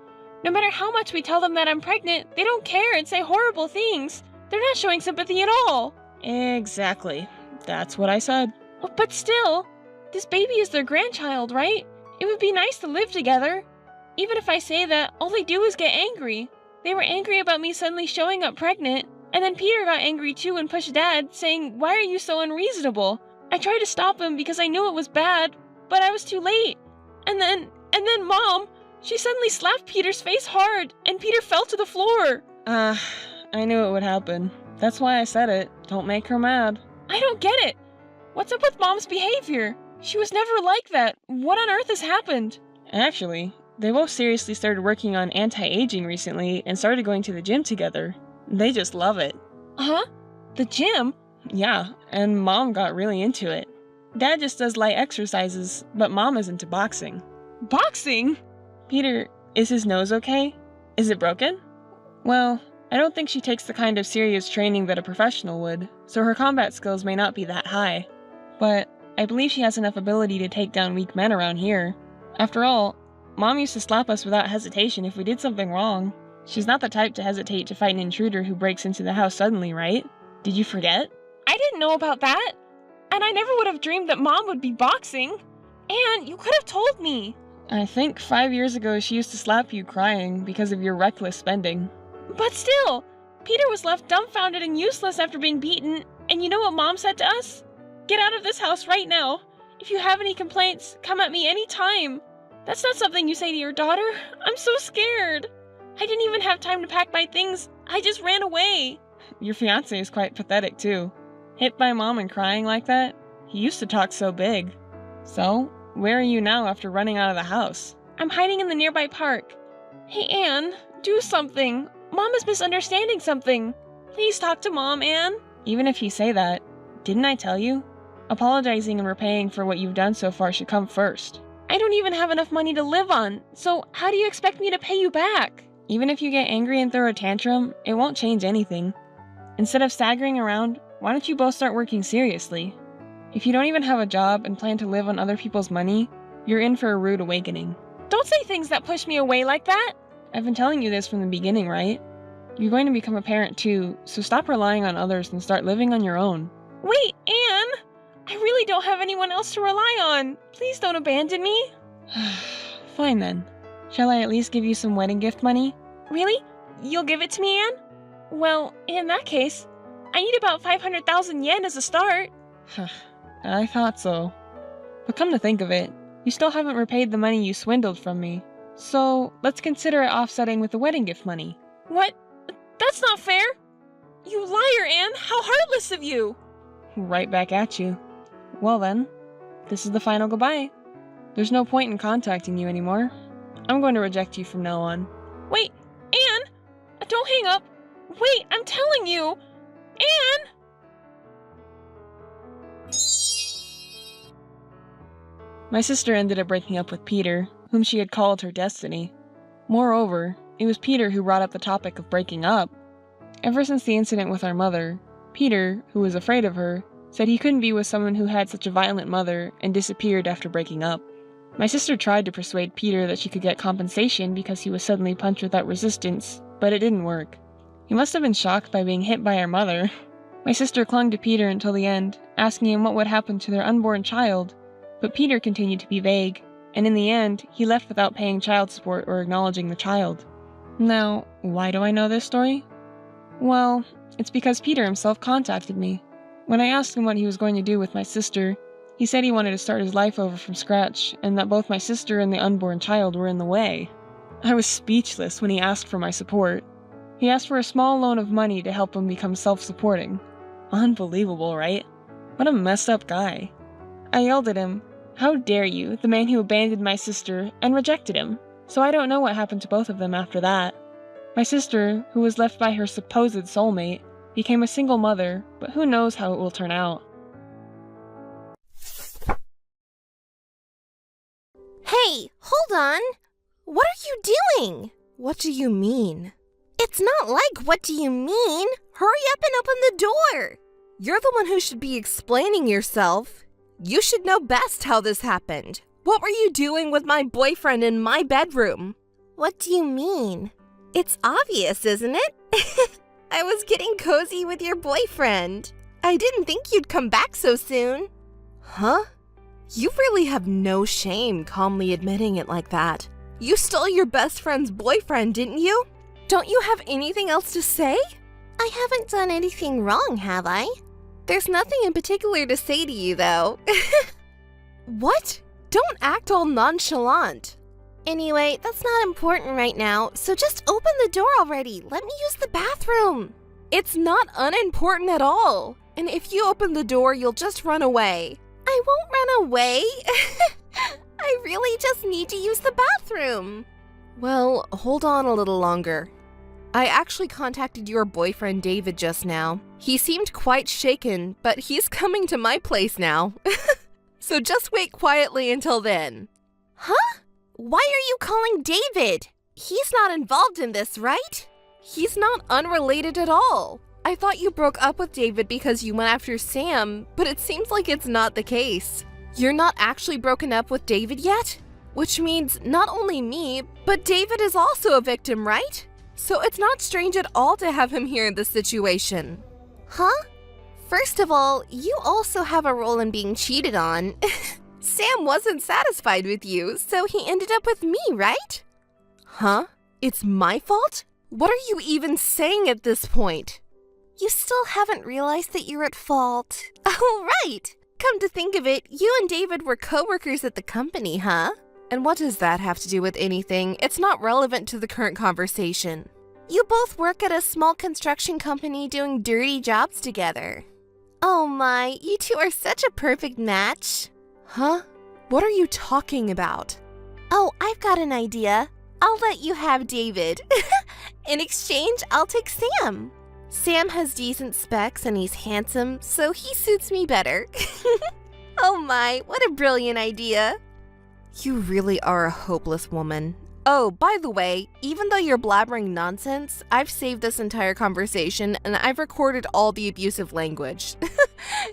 No matter how much we tell them that I'm pregnant, they don't care and say horrible things. They're not showing sympathy at all. Exactly. That's what I said. But still, this baby is their grandchild, right? It would be nice to live together. Even if I say that, all they do is get angry. They were angry about me suddenly showing up pregnant, and then Peter got angry too and pushed Dad, saying, "Why are you so unreasonable?" I tried to stop him because I knew it was bad, but I was too late. And then Mom, she suddenly slapped Peter's face hard, and Peter fell to the floor. I knew it would happen. That's why I said it. Don't make her mad. I don't get it. What's up with Mom's behavior? She was never like that. What on earth has happened? Actually, they both seriously started working on anti-aging recently and started going to the gym together. They just love it. Huh? The gym? Yeah, and Mom got really into it. Dad just does light exercises, but Mom is into boxing. Boxing? Peter, is his nose okay? Is it broken? Well, I don't think she takes the kind of serious training that a professional would, so her combat skills may not be that high. But I believe she has enough ability to take down weak men around here. After all, Mom used to slap us without hesitation if we did something wrong. She's not the type to hesitate to fight an intruder who breaks into the house suddenly, right? Did you forget? I didn't know about that. And I never would have dreamed that Mom would be boxing. And you could have told me. I think 5 years ago she used to slap you crying because of your reckless spending. But still, Peter was left dumbfounded and useless after being beaten, and you know what Mom said to us? "Get out of this house right now. If you have any complaints, come at me any time." That's not something you say to your daughter. I'm so scared. I didn't even have time to pack my things. I just ran away. Your fiancé is quite pathetic too. Hit by Mom and crying like that? He used to talk so big. So, where are you now after running out of the house? I'm hiding in the nearby park. Hey, Anne, do something. Mom is misunderstanding something. Please talk to Mom, Anne. Even if you say that, didn't I tell you? Apologizing and repaying for what you've done so far should come first. I don't even have enough money to live on, so how do you expect me to pay you back? Even if you get angry and throw a tantrum, it won't change anything. Instead of staggering around, why don't you both start working seriously? If you don't even have a job and plan to live on other people's money, you're in for a rude awakening. Don't say things that push me away like that! I've been telling you this from the beginning, right? You're going to become a parent too, so stop relying on others and start living on your own. Wait, Anne! I really don't have anyone else to rely on. Please don't abandon me. Fine then. Shall I at least give you some wedding gift money? Really? You'll give it to me, Anne? Well, in that case, I need about 500,000 yen as a start. I thought so. But come to think of it, you still haven't repaid the money you swindled from me. So, let's consider it offsetting with the wedding gift money. What? That's not fair! You liar, Anne! How heartless of you! Right back at you. Well then, this is the final goodbye. There's no point in contacting you anymore. I'm going to reject you from now on. Wait, Anne! Don't hang up! Wait, I'm telling you! Anne! My sister ended up breaking up with Peter, whom she had called her destiny. Moreover, it was Peter who brought up the topic of breaking up. Ever since the incident with our mother, Peter, who was afraid of her, said he couldn't be with someone who had such a violent mother and disappeared after breaking up. My sister tried to persuade Peter that she could get compensation because he was suddenly punched without resistance, but it didn't work. He must have been shocked by being hit by her mother. My sister clung to Peter until the end, asking him what would happen to their unborn child, but Peter continued to be vague, and in the end, he left without paying child support or acknowledging the child. Now, why do I know this story? Well, it's because Peter himself contacted me. When I asked him what he was going to do with my sister, he said he wanted to start his life over from scratch, and that both my sister and the unborn child were in the way. I was speechless when he asked for my support. He asked for a small loan of money to help him become self-supporting. Unbelievable, right? What a messed up guy. I yelled at him, "How dare you, the man who abandoned my sister," and rejected him. So I don't know what happened to both of them after that. My sister, who was left by her supposed soulmate, became a single mother, but who knows how it will turn out. Hey, hold on. What are you doing? What do you mean? It's not like, what do you mean? Hurry up and open the door. You're the one who should be explaining yourself. You should know best how this happened. What were you doing with my boyfriend in my bedroom? What do you mean? It's obvious, isn't it? I was getting cozy with your boyfriend. I didn't think you'd come back so soon. Huh? You really have no shame calmly admitting it like that. You stole your best friend's boyfriend, didn't you? Don't you have anything else to say? I haven't done anything wrong, have I? There's nothing in particular to say to you, though. What? Don't act all nonchalant. Anyway, that's not important right now, so just open the door already. Let me use the bathroom. It's not unimportant at all. And if you open the door, you'll just run away. I won't run away. I really just need to use the bathroom. Well, hold on a little longer. I actually contacted your boyfriend David just now. He seemed quite shaken, but he's coming to my place now. So just wait quietly until then. Huh? Why are you calling David? He's not involved in this, right? He's not unrelated at all. I thought you broke up with David because you went after Sam, but it seems like it's not the case. You're not actually broken up with David yet? Which means not only me, but David is also a victim, right? So it's not strange at all to have him here in this situation. Huh? First of all, you also have a role in being cheated on. Sam wasn't satisfied with you, so he ended up with me, right? Huh? It's my fault? What are you even saying at this point? You still haven't realized that you're at fault. Oh, right! Come to think of it, you and David were co-workers at the company, huh? And what does that have to do with anything? It's not relevant to the current conversation. You both work at a small construction company doing dirty jobs together. Oh my, you two are such a perfect match. Huh? What are you talking about? Oh, I've got an idea. I'll let you have David. In exchange, I'll take Sam. Sam has decent specs and he's handsome, so he suits me better. Oh my, what a brilliant idea. You really are a hopeless woman. Oh, by the way, even though you're blabbering nonsense, I've saved this entire conversation and I've recorded all the abusive language.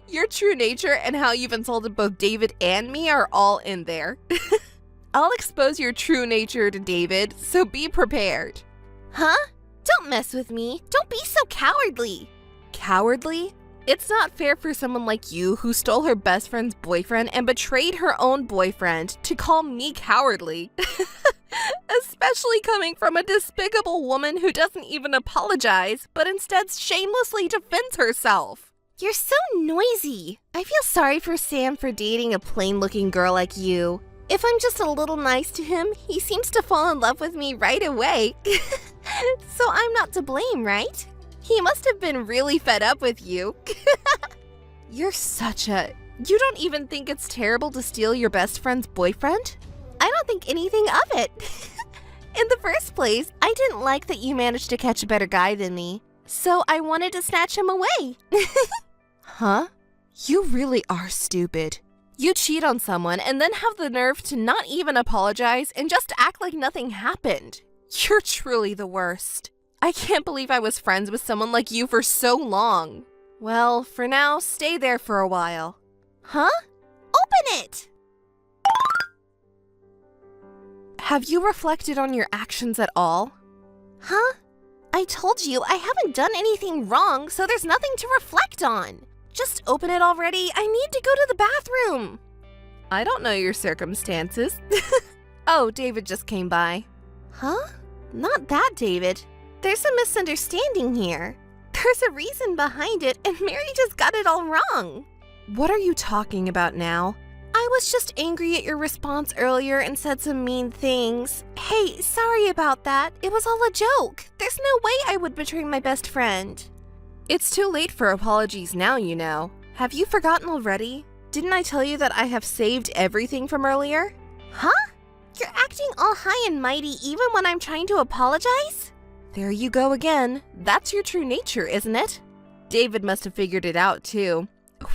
Your true nature and how you've insulted both David and me are all in there. I'll expose your true nature to David, so be prepared. Huh? Don't mess with me. Don't be so cowardly. Cowardly? It's not fair for someone like you who stole her best friend's boyfriend and betrayed her own boyfriend to call me cowardly. Especially coming from a despicable woman who doesn't even apologize, but instead shamelessly defends herself. You're so noisy. I feel sorry for Sam for dating a plain-looking girl like you. If I'm just a little nice to him, he seems to fall in love with me right away. So I'm not to blame, right? He must have been really fed up with you. You're such a... You don't even think it's terrible to steal your best friend's boyfriend? I don't think anything of it. In the first place, I didn't like that you managed to catch a better guy than me, so I wanted to snatch him away. Huh? You really are stupid. You cheat on someone and then have the nerve to not even apologize and just act like nothing happened. You're truly the worst. I can't believe I was friends with someone like you for so long. Well, for now, stay there for a while. Huh? Open it! Have you reflected on your actions at all? Huh? I told you I haven't done anything wrong, so there's nothing to reflect on. Just open it already. I need to go to the bathroom. I don't know your circumstances. Oh, David just came by. Huh? Not that, David. There's a misunderstanding here. There's a reason behind it, and Mary just got it all wrong. What are you talking about now? I was just angry at your response earlier and said some mean things. Hey, sorry about that. It was all a joke. There's no way I would betray my best friend. It's too late for apologies now, you know. Have you forgotten already? Didn't I tell you that I have saved everything from earlier? Huh? You're acting all high and mighty even when I'm trying to apologize? There you go again. That's your true nature, isn't it? David must have figured it out, too.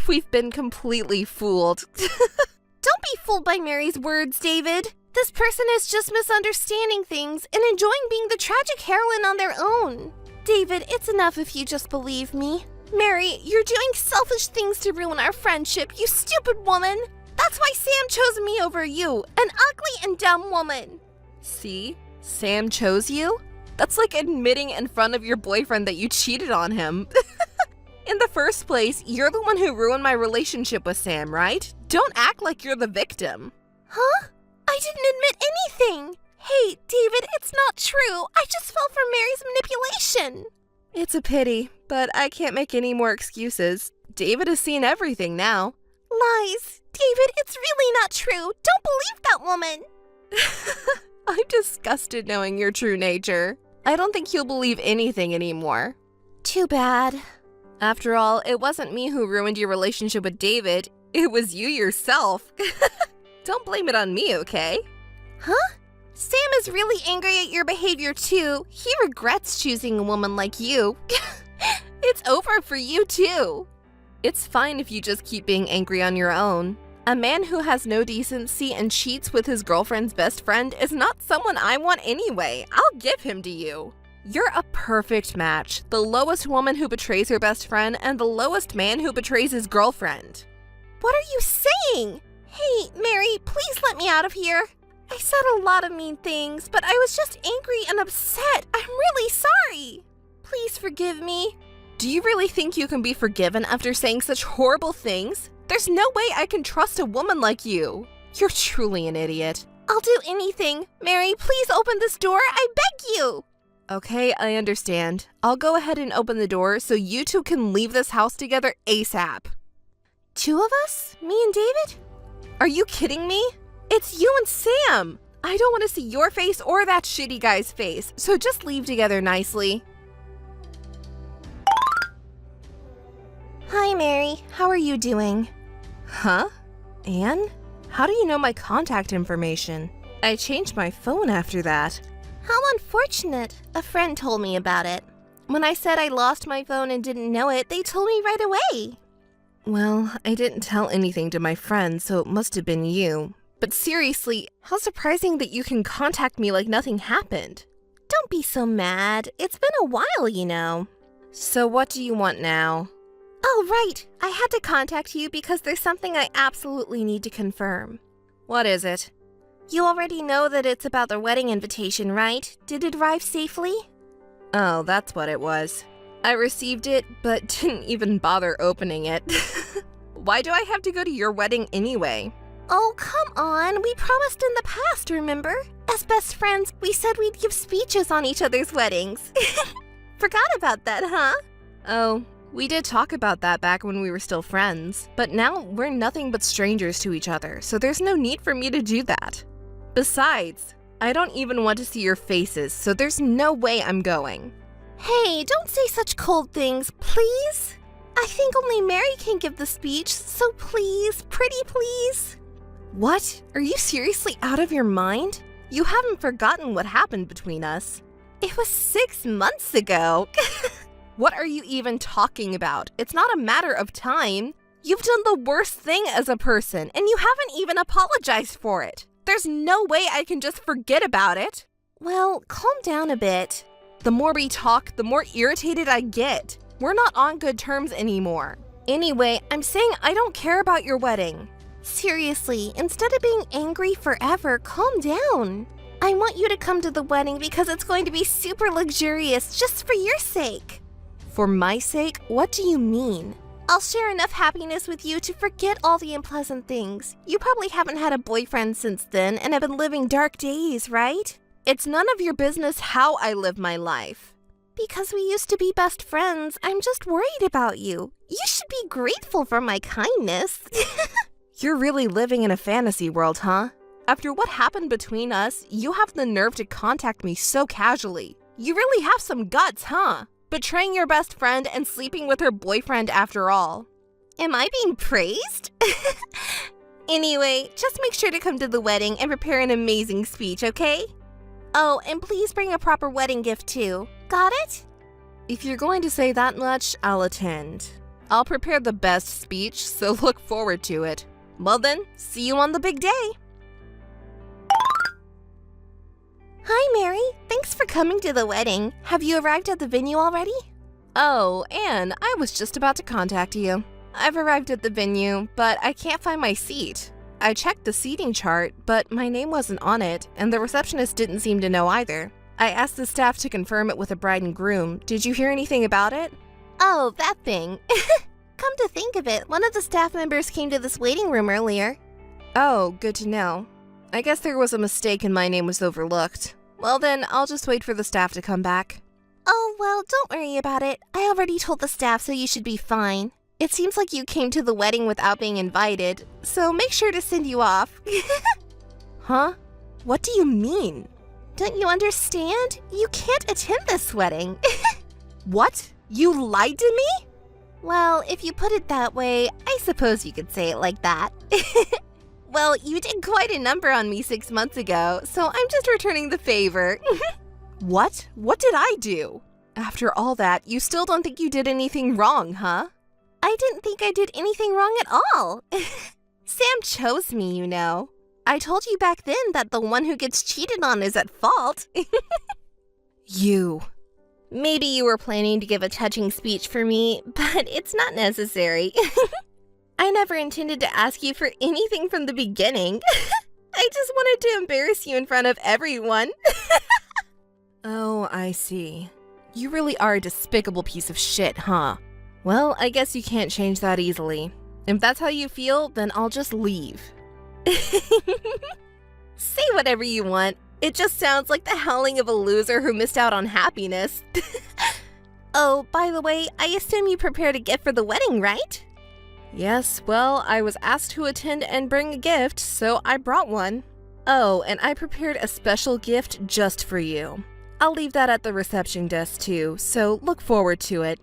We've been completely fooled. Don't be fooled by Mary's words, David. This person is just misunderstanding things and enjoying being the tragic heroine on their own. David, it's enough if you just believe me. Mary, you're doing selfish things to ruin our friendship, you stupid woman. That's why Sam chose me over you, an ugly and dumb woman. See? Sam chose you? That's like admitting in front of your boyfriend that you cheated on him. In the first place, you're the one who ruined my relationship with Sam, right? Don't act like you're the victim. Huh? I didn't admit anything. Hey, David, it's not true. I just fell for Mary's manipulation. It's a pity, but I can't make any more excuses. David has seen everything now. Lies. David, it's really not true. Don't believe that woman. I'm disgusted knowing your true nature. I don't think you'll believe anything anymore. Too bad. After all, it wasn't me who ruined your relationship with David. It was you yourself. Don't blame it on me, okay? Huh? Sam is really angry at your behavior too. He regrets choosing a woman like you. It's over for you too. It's fine if you just keep being angry on your own. A man who has no decency and cheats with his girlfriend's best friend is not someone I want anyway. I'll give him to you. You're a perfect match. The lowest woman who betrays her best friend and the lowest man who betrays his girlfriend. What are you saying? Hey, Mary, please let me out of here. I said a lot of mean things, but I was just angry and upset. I'm really sorry. Please forgive me. Do you really think you can be forgiven after saying such horrible things? There's no way I can trust a woman like you. You're truly an idiot. I'll do anything. Mary, please open this door. I beg you. Okay, I understand. I'll go ahead and open the door so you two can leave this house together ASAP. 2 of us? Me and David? Are you kidding me? It's you and Sam. I don't want to see your face or that shitty guy's face, so just leave together nicely. Hi, Mary. How are you doing? Huh? Anne? How do you know my contact information? I changed my phone after that. How unfortunate. A friend told me about it. When I said I lost my phone and didn't know it, they told me right away. Well, I didn't tell anything to my friend, so it must have been you. But seriously, how surprising that you can contact me like nothing happened. Don't be so mad. It's been a while, you know. So what do you want now? Oh, right. I had to contact you because there's something I absolutely need to confirm. What is it? You already know that it's about the wedding invitation, right? Did it arrive safely? Oh, that's what it was. I received it, but didn't even bother opening it. Why do I have to go to your wedding anyway? Oh, come on. We promised in the past, remember? As best friends, we said we'd give speeches on each other's weddings. Forgot about that, huh? Oh, we did talk about that back when we were still friends, but now we're nothing but strangers to each other, so there's no need for me to do that. Besides, I don't even want to see your faces, so there's no way I'm going. Hey, don't say such cold things, please. I think only Mary can give the speech, so please, pretty please. What? Are you seriously out of your mind? You haven't forgotten what happened between us. It was 6 months ago. What are you even talking about? It's not a matter of time. You've done the worst thing as a person, and you haven't even apologized for it. There's no way I can just forget about it. Well, calm down a bit. The more we talk, the more irritated I get. We're not on good terms anymore. Anyway, I'm saying I don't care about your wedding. Seriously, instead of being angry forever, calm down. I want you to come to the wedding because it's going to be super luxurious just for your sake. For my sake? What do you mean? I'll share enough happiness with you to forget all the unpleasant things. You probably haven't had a boyfriend since then and have been living dark days, right? It's none of your business how I live my life. Because we used to be best friends, I'm just worried about you. You should be grateful for my kindness. You're really living in a fantasy world, huh? After what happened between us, you have the nerve to contact me so casually. You really have some guts, huh? Betraying your best friend and sleeping with her boyfriend after all. Am I being praised? Anyway, just make sure to come to the wedding and prepare an amazing speech, okay? Oh, and please bring a proper wedding gift too. Got it? If you're going to say that much, I'll attend. I'll prepare the best speech, so look forward to it. Well then, see you on the big day. Hi, Mary. Thanks for coming to the wedding. Have you arrived at the venue already? Oh, Anne, I was just about to contact you. I've arrived at the venue, but I can't find my seat. I checked the seating chart, but my name wasn't on it, and the receptionist didn't seem to know either. I asked the staff to confirm it with the bride and groom. Did you hear anything about it? Oh, that thing. Come to think of it, one of the staff members came to this waiting room earlier. Oh, good to know. I guess there was a mistake and my name was overlooked. Well then, I'll just wait for the staff to come back. Oh, well, don't worry about it. I already told the staff, so you should be fine. It seems like you came to the wedding without being invited, so make sure to send you off. Huh? What do you mean? Don't you understand? You can't attend this wedding. What? You lied to me? Well, if you put it that way, I suppose you could say it like that. Well, you did quite a number on me 6 months ago, so I'm just returning the favor. What? What did I do? After all that, you still don't think you did anything wrong, huh? I didn't think I did anything wrong at all. Sam chose me, you know. I told you back then that the one who gets cheated on is at fault. You. Maybe you were planning to give a touching speech for me, but it's not necessary. I never intended to ask you for anything from the beginning. I just wanted to embarrass you in front of everyone. Oh, I see. You really are a despicable piece of shit, huh? Well, I guess you can't change that easily. If that's how you feel, then I'll just leave. Say whatever you want. It just sounds like the howling of a loser who missed out on happiness. Oh, by the way, I assume you prepared a gift for the wedding, right? Yes, well, I was asked to attend and bring a gift, so I brought one. Oh, and I prepared a special gift just for you. I'll leave that at the reception desk too, so look forward to it.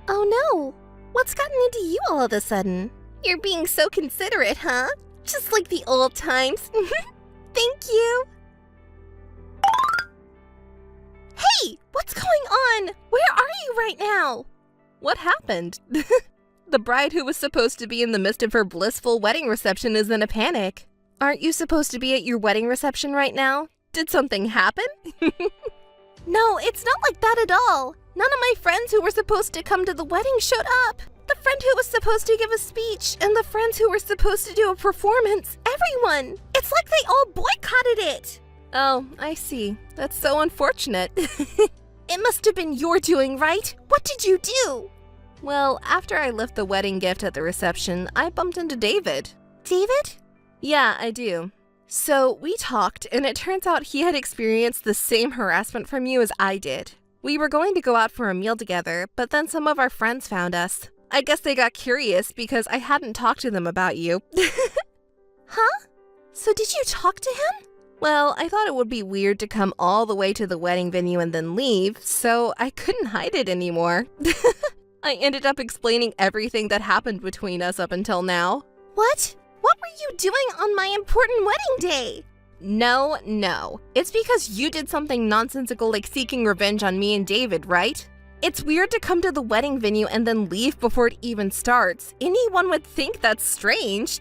Oh no! What's gotten into you all of a sudden? You're being so considerate, huh? Just like the old times. Thank you! Hey! What's going on? Where are you right now? What happened? The bride who was supposed to be in the midst of her blissful wedding reception is in a panic. Aren't you supposed to be at your wedding reception right now? Did something happen? No, it's not like that at all. None of my friends who were supposed to come to the wedding showed up. The friend who was supposed to give a speech and the friends who were supposed to do a performance. Everyone. It's like they all boycotted it. Oh, I see. That's so unfortunate. It must have been your doing, right? What did you do? Well, after I left the wedding gift at the reception, I bumped into David. David? Yeah, I do. So we talked, and it turns out he had experienced the same harassment from you as I did. We were going to go out for a meal together, but then some of our friends found us. I guess they got curious because I hadn't talked to them about you. Huh? So did you talk to him? Well, I thought it would be weird to come all the way to the wedding venue and then leave, so I couldn't hide it anymore. I ended up explaining everything that happened between us up until now. What? What were you doing on my important wedding day? No. It's because you did something nonsensical like seeking revenge on me and David, right? It's weird to come to the wedding venue and then leave before it even starts. Anyone would think that's strange.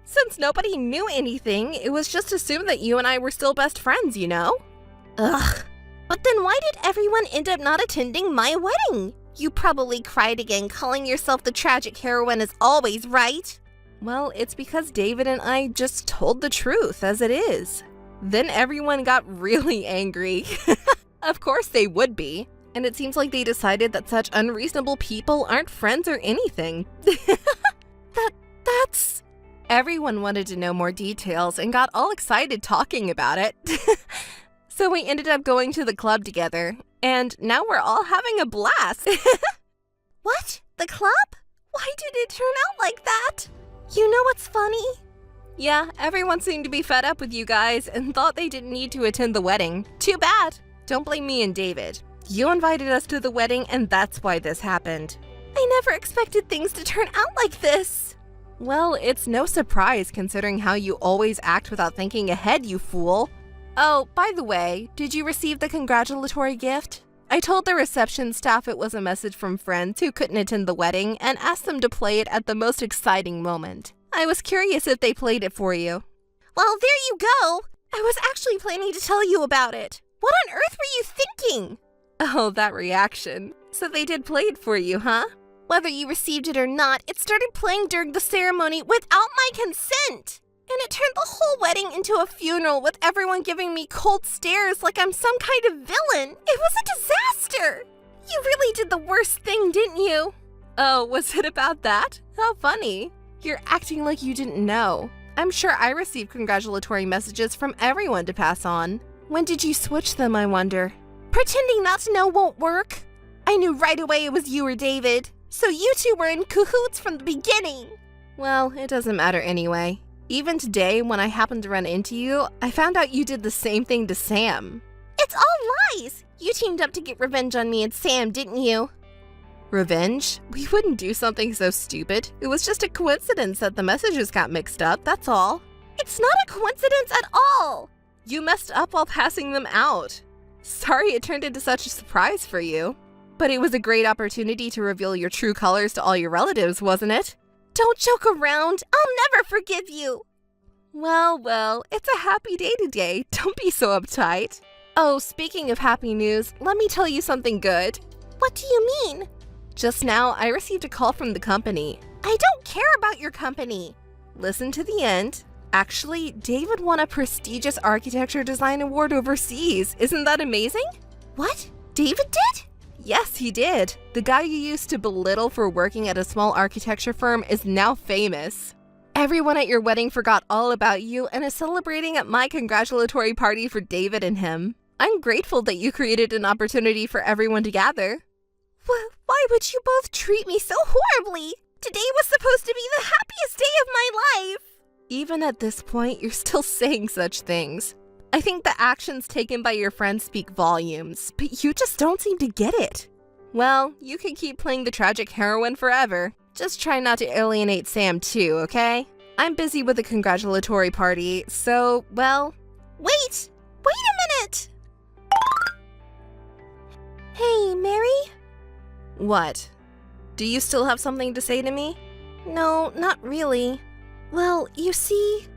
Since nobody knew anything, it was just assumed that you and I were still best friends, you know? Ugh. But then why did everyone end up not attending my wedding? You probably cried again, calling yourself the tragic heroine as always, right? Well, it's because David and I just told the truth as it is. Then everyone got really angry. Of course they would be. And it seems like they decided that such unreasonable people aren't friends or anything. That's... Everyone wanted to know more details and got all excited talking about it. So we ended up going to the club together, and now we're all having a blast. What? The club? Why did it turn out like that? You know what's funny? Yeah, everyone seemed to be fed up with you guys and thought they didn't need to attend the wedding. Too bad. Don't blame me and David. You invited us to the wedding, and that's why this happened. I never expected things to turn out like this. Well, it's no surprise considering how you always act without thinking ahead, you fool. Oh, by the way, did you receive the congratulatory gift? I told the reception staff it was a message from friends who couldn't attend the wedding and asked them to play it at the most exciting moment. I was curious if they played it for you. Well, there you go. I was actually planning to tell you about it. What on earth were you thinking? Oh, that reaction. So they did play it for you, huh? Whether you received it or not, it started playing during the ceremony without my consent. And it turned the whole wedding into a funeral with everyone giving me cold stares like I'm some kind of villain. It was a disaster. You really did the worst thing, didn't you? Oh, was it about that? How funny. You're acting like you didn't know. I'm sure I received congratulatory messages from everyone to pass on. When did you switch them, I wonder? Pretending not to know won't work. I knew right away it was you or David. So you two were in cahoots from the beginning. Well, it doesn't matter anyway. Even today, when I happened to run into you, I found out you did the same thing to Sam. It's all lies! You teamed up to get revenge on me and Sam, didn't you? Revenge? We wouldn't do something so stupid. It was just a coincidence that the messages got mixed up, that's all. It's not a coincidence at all! You messed up while passing them out. Sorry it turned into such a surprise for you. But it was a great opportunity to reveal your true colors to all your relatives, wasn't it? Don't joke around. I'll never forgive you. Well, it's a happy day today. Don't be so uptight. Oh, speaking of happy news, let me tell you something good. What do you mean? Just now, I received a call from the company. I don't care about your company. Listen to the end. Actually, David won a prestigious architecture design award overseas. Isn't that amazing? What? David did? Yes, he did. The guy you used to belittle for working at a small architecture firm is now famous. Everyone at your wedding forgot all about you and is celebrating at my congratulatory party for David and him. I'm grateful that you created an opportunity for everyone to gather. Why would you both treat me so horribly? Today was supposed to be the happiest day of my life. Even at this point, you're still saying such things. I think the actions taken by your friends speak volumes, but you just don't seem to get it. Well, you can keep playing the tragic heroine forever. Just try not to alienate Sam too, okay? I'm busy with a congratulatory party, so, well... Wait a minute! Hey, Mary? What? Do you still have something to say to me? No, not really. Well, you see,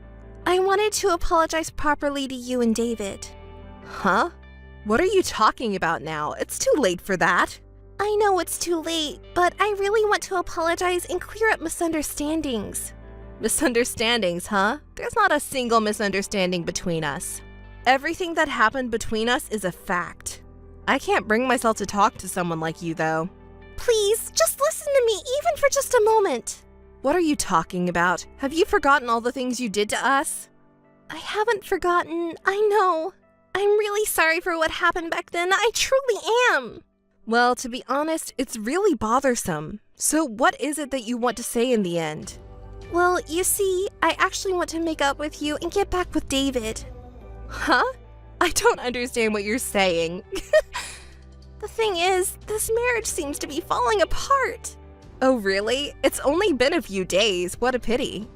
I wanted to apologize properly to you and David. Huh? What are you talking about now? It's too late for that. I know it's too late, but I really want to apologize and clear up misunderstandings. Misunderstandings, huh? There's not a single misunderstanding between us. Everything that happened between us is a fact. I can't bring myself to talk to someone like you, though. Please, just listen to me, even for just a moment. What are you talking about? Have you forgotten all the things you did to us? I haven't forgotten, I know. I'm really sorry for what happened back then, I truly am. Well, to be honest, it's really bothersome. So what is it that you want to say in the end? Well, you see, I actually want to make up with you and get back with David. Huh? I don't understand what you're saying. The thing is, this marriage seems to be falling apart. Oh, really? It's only been a few days. What a pity.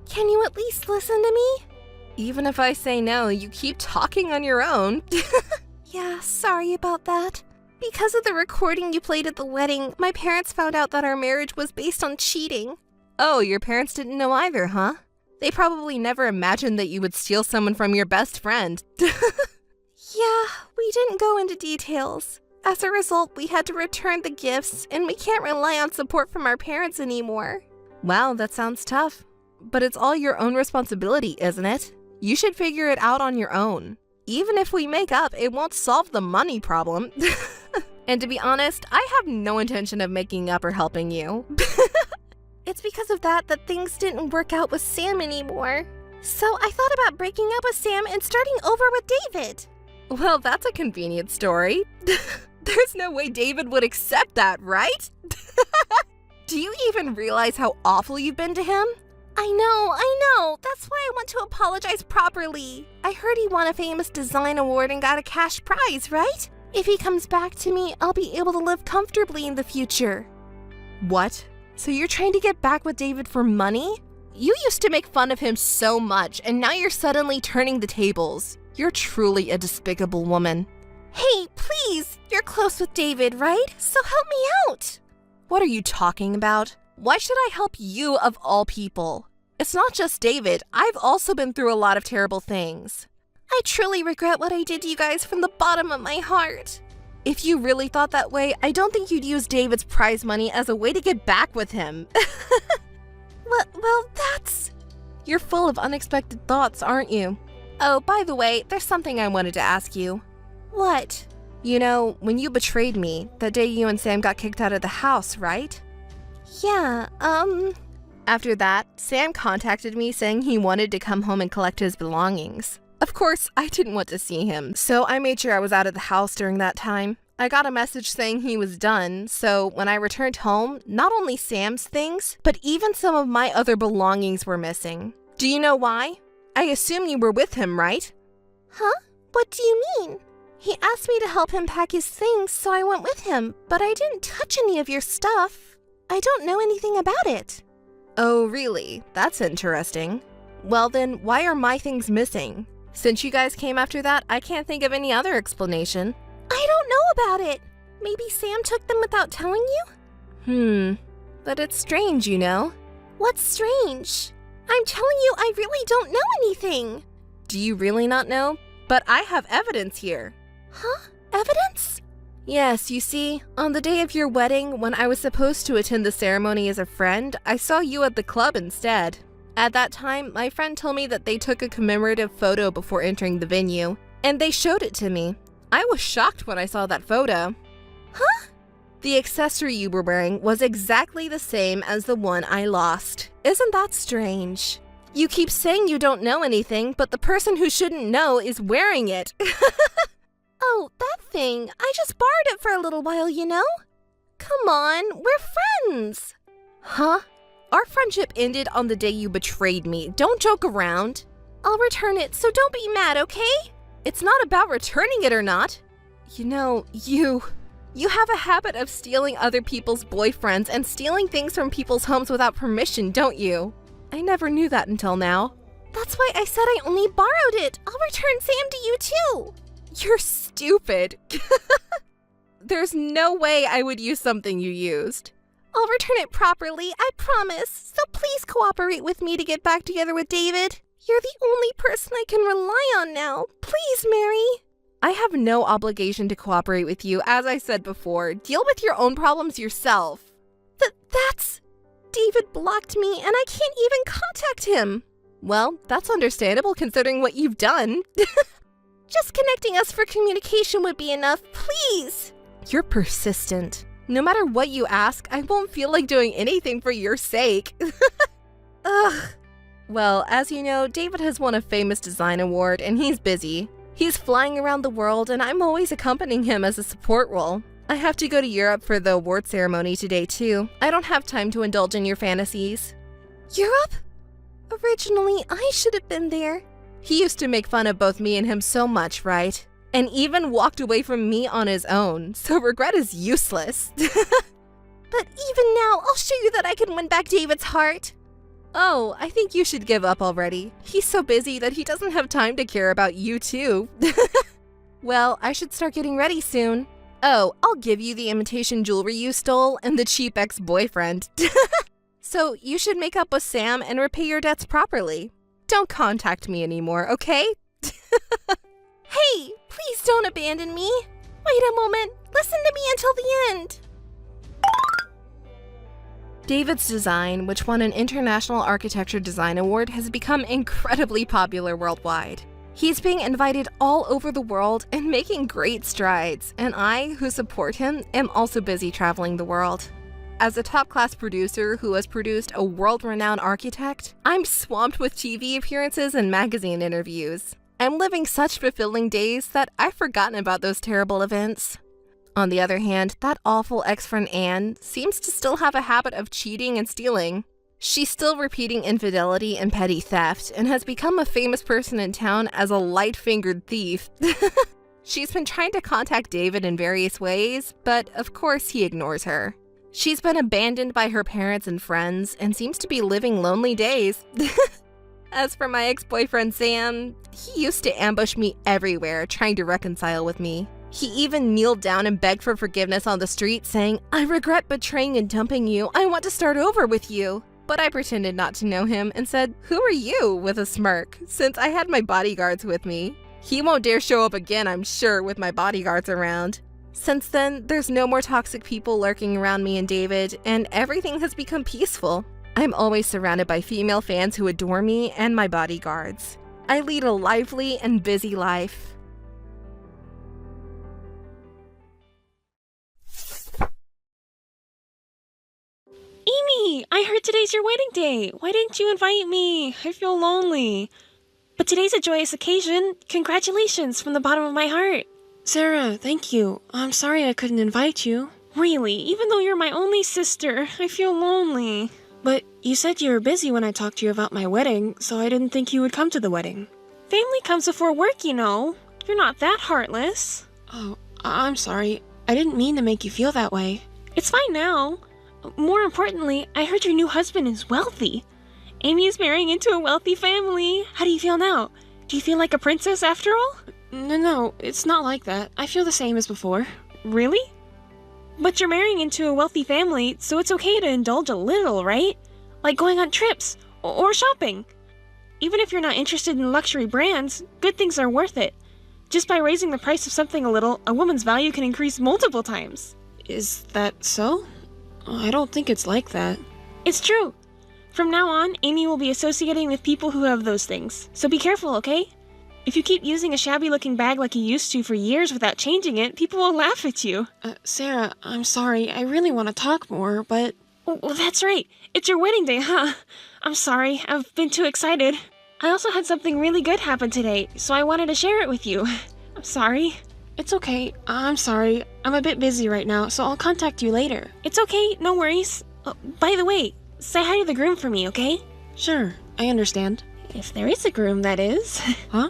Can you at least listen to me? Even if I say no, you keep talking on your own. Yeah, sorry about that. Because of the recording you played at the wedding, my parents found out that our marriage was based on cheating. Oh, your parents didn't know either, huh? They probably never imagined that you would steal someone from your best friend. Yeah, we didn't go into details. As a result, we had to return the gifts, and we can't rely on support from our parents anymore. Wow, that sounds tough. But it's all your own responsibility, isn't it? You should figure it out on your own. Even if we make up, it won't solve the money problem. And to be honest, I have no intention of making up or helping you. It's because of that things didn't work out with Sam anymore. So I thought about breaking up with Sam and starting over with David. Well, that's a convenient story. There's no way David would accept that, right? Do you even realize how awful you've been to him? I know. That's why I want to apologize properly. I heard he won a famous design award and got a cash prize, right? If he comes back to me, I'll be able to live comfortably in the future. What? So you're trying to get back with David for money? You used to make fun of him so much, and now you're suddenly turning the tables. You're truly a despicable woman. Hey, please! You're close with David, right? So help me out! What are you talking about? Why should I help you of all people? It's not just David. I've also been through a lot of terrible things. I truly regret what I did to you guys from the bottom of my heart. If you really thought that way, I don't think you'd use David's prize money as a way to get back with him. Well, that's... You're full of unexpected thoughts, aren't you? Oh, by the way, there's something I wanted to ask you. What? You know, when you betrayed me, that day you and Sam got kicked out of the house, right? Yeah, After that, Sam contacted me saying he wanted to come home and collect his belongings. Of course, I didn't want to see him, so I made sure I was out of the house during that time. I got a message saying he was done, so when I returned home, not only Sam's things, but even some of my other belongings were missing. Do you know why? I assume you were with him, right? Huh? What do you mean? He asked me to help him pack his things, so I went with him, but I didn't touch any of your stuff. I don't know anything about it. Oh, really? That's interesting. Well then, why are my things missing? Since you guys came after that, I can't think of any other explanation. I don't know about it. Maybe Sam took them without telling you? But it's strange, you know? What's strange? I'm telling you, I really don't know anything. Do you really not know? But I have evidence here. Huh? Evidence? Yes, you see, on the day of your wedding, when I was supposed to attend the ceremony as a friend, I saw you at the club instead. At that time, my friend told me that they took a commemorative photo before entering the venue, and they showed it to me. I was shocked when I saw that photo. Huh? The accessory you were wearing was exactly the same as the one I lost. Isn't that strange? You keep saying you don't know anything, but the person who shouldn't know is wearing it. Oh, that thing. I just borrowed it for a little while, you know? Come on, we're friends. Huh? Our friendship ended on the day you betrayed me. Don't joke around. I'll return it, so don't be mad, okay? It's not about returning it or not. You know, you have a habit of stealing other people's boyfriends and stealing things from people's homes without permission, don't you? I never knew that until now. That's why I said I only borrowed it. I'll return Sam to you too. You're stupid. There's no way I would use something you used. I'll return it properly, I promise. So please cooperate with me to get back together with David. You're the only person I can rely on now. Please, Mary. I have no obligation to cooperate with you, as I said before. Deal with your own problems yourself. That's... David blocked me and I can't even contact him. Well, that's understandable considering what you've done. Just connecting us for communication would be enough, please. You're persistent. No matter what you ask, I won't feel like doing anything for your sake. Ugh. Well, as you know, David has won a famous design award and he's busy. He's flying around the world and I'm always accompanying him as a support role. I have to go to Europe for the award ceremony today too. I don't have time to indulge in your fantasies. Europe? Originally, I should have been there. He used to make fun of both me and him so much, right? And even walked away from me on his own, so regret is useless. But even now, I'll show you that I can win back David's heart. Oh, I think you should give up already. He's so busy that he doesn't have time to care about you too. Well, I should start getting ready soon. Oh, I'll give you the imitation jewelry you stole and the cheap ex-boyfriend. So you should make up with Sam and repay your debts properly. Don't contact me anymore, okay? Hey, please don't abandon me. Wait a moment. Listen to me until the end. David's design, which won an International Architecture Design Award, has become incredibly popular worldwide. He's being invited all over the world and making great strides, and I, who support him, am also busy traveling the world. As a top-class producer who has produced a world-renowned architect, I'm swamped with TV appearances and magazine interviews. I'm living such fulfilling days that I've forgotten about those terrible events. On the other hand, that awful ex-friend Anne seems to still have a habit of cheating and stealing. She's still repeating infidelity and petty theft, and has become a famous person in town as a light-fingered thief. She's been trying to contact David in various ways, but of course he ignores her. She's been abandoned by her parents and friends, and seems to be living lonely days. As for my ex-boyfriend Sam, he used to ambush me everywhere, trying to reconcile with me. He even kneeled down and begged for forgiveness on the street, saying, "I regret betraying and dumping you. I want to start over with you." But I pretended not to know him and said, "Who are you?" with a smirk, since I had my bodyguards with me. He won't dare show up again, I'm sure, with my bodyguards around. Since then, there's no more toxic people lurking around me and David, and everything has become peaceful. I'm always surrounded by female fans who adore me and my bodyguards. I lead a lively and busy life. Amy, I heard today's your wedding day. Why didn't you invite me? I feel lonely. But today's a joyous occasion. Congratulations from the bottom of my heart. Sarah, thank you. I'm sorry I couldn't invite you. Really, even though you're my only sister, I feel lonely. But you said you were busy when I talked to you about my wedding, so I didn't think you would come to the wedding. Family comes before work, you know. You're not that heartless. Oh, I'm sorry. I didn't mean to make you feel that way. It's fine now. More importantly, I heard your new husband is wealthy. Amy is marrying into a wealthy family. How do you feel now? Do you feel like a princess after all? No, it's not like that. I feel the same as before. Really? But you're marrying into a wealthy family, so it's okay to indulge a little, right? Like going on trips or shopping. Even if you're not interested in luxury brands, good things are worth it. Just by raising the price of something a little, a woman's value can increase multiple times. Is that so? I don't think it's like that. It's true. From now on, Amy will be associating with people who have those things. So be careful, okay? If you keep using a shabby-looking bag like you used to for years without changing it, people will laugh at you. Sarah, I'm sorry. I really want to talk more, but... Well, that's right. It's your wedding day, huh? I'm sorry. I've been too excited. I also had something really good happen today, so I wanted to share it with you. I'm sorry. It's okay. I'm sorry. I'm a bit busy right now, so I'll contact you later. It's okay. No worries. By the way, say hi to the groom for me, okay? Sure. I understand. If there is a groom, that is. Huh?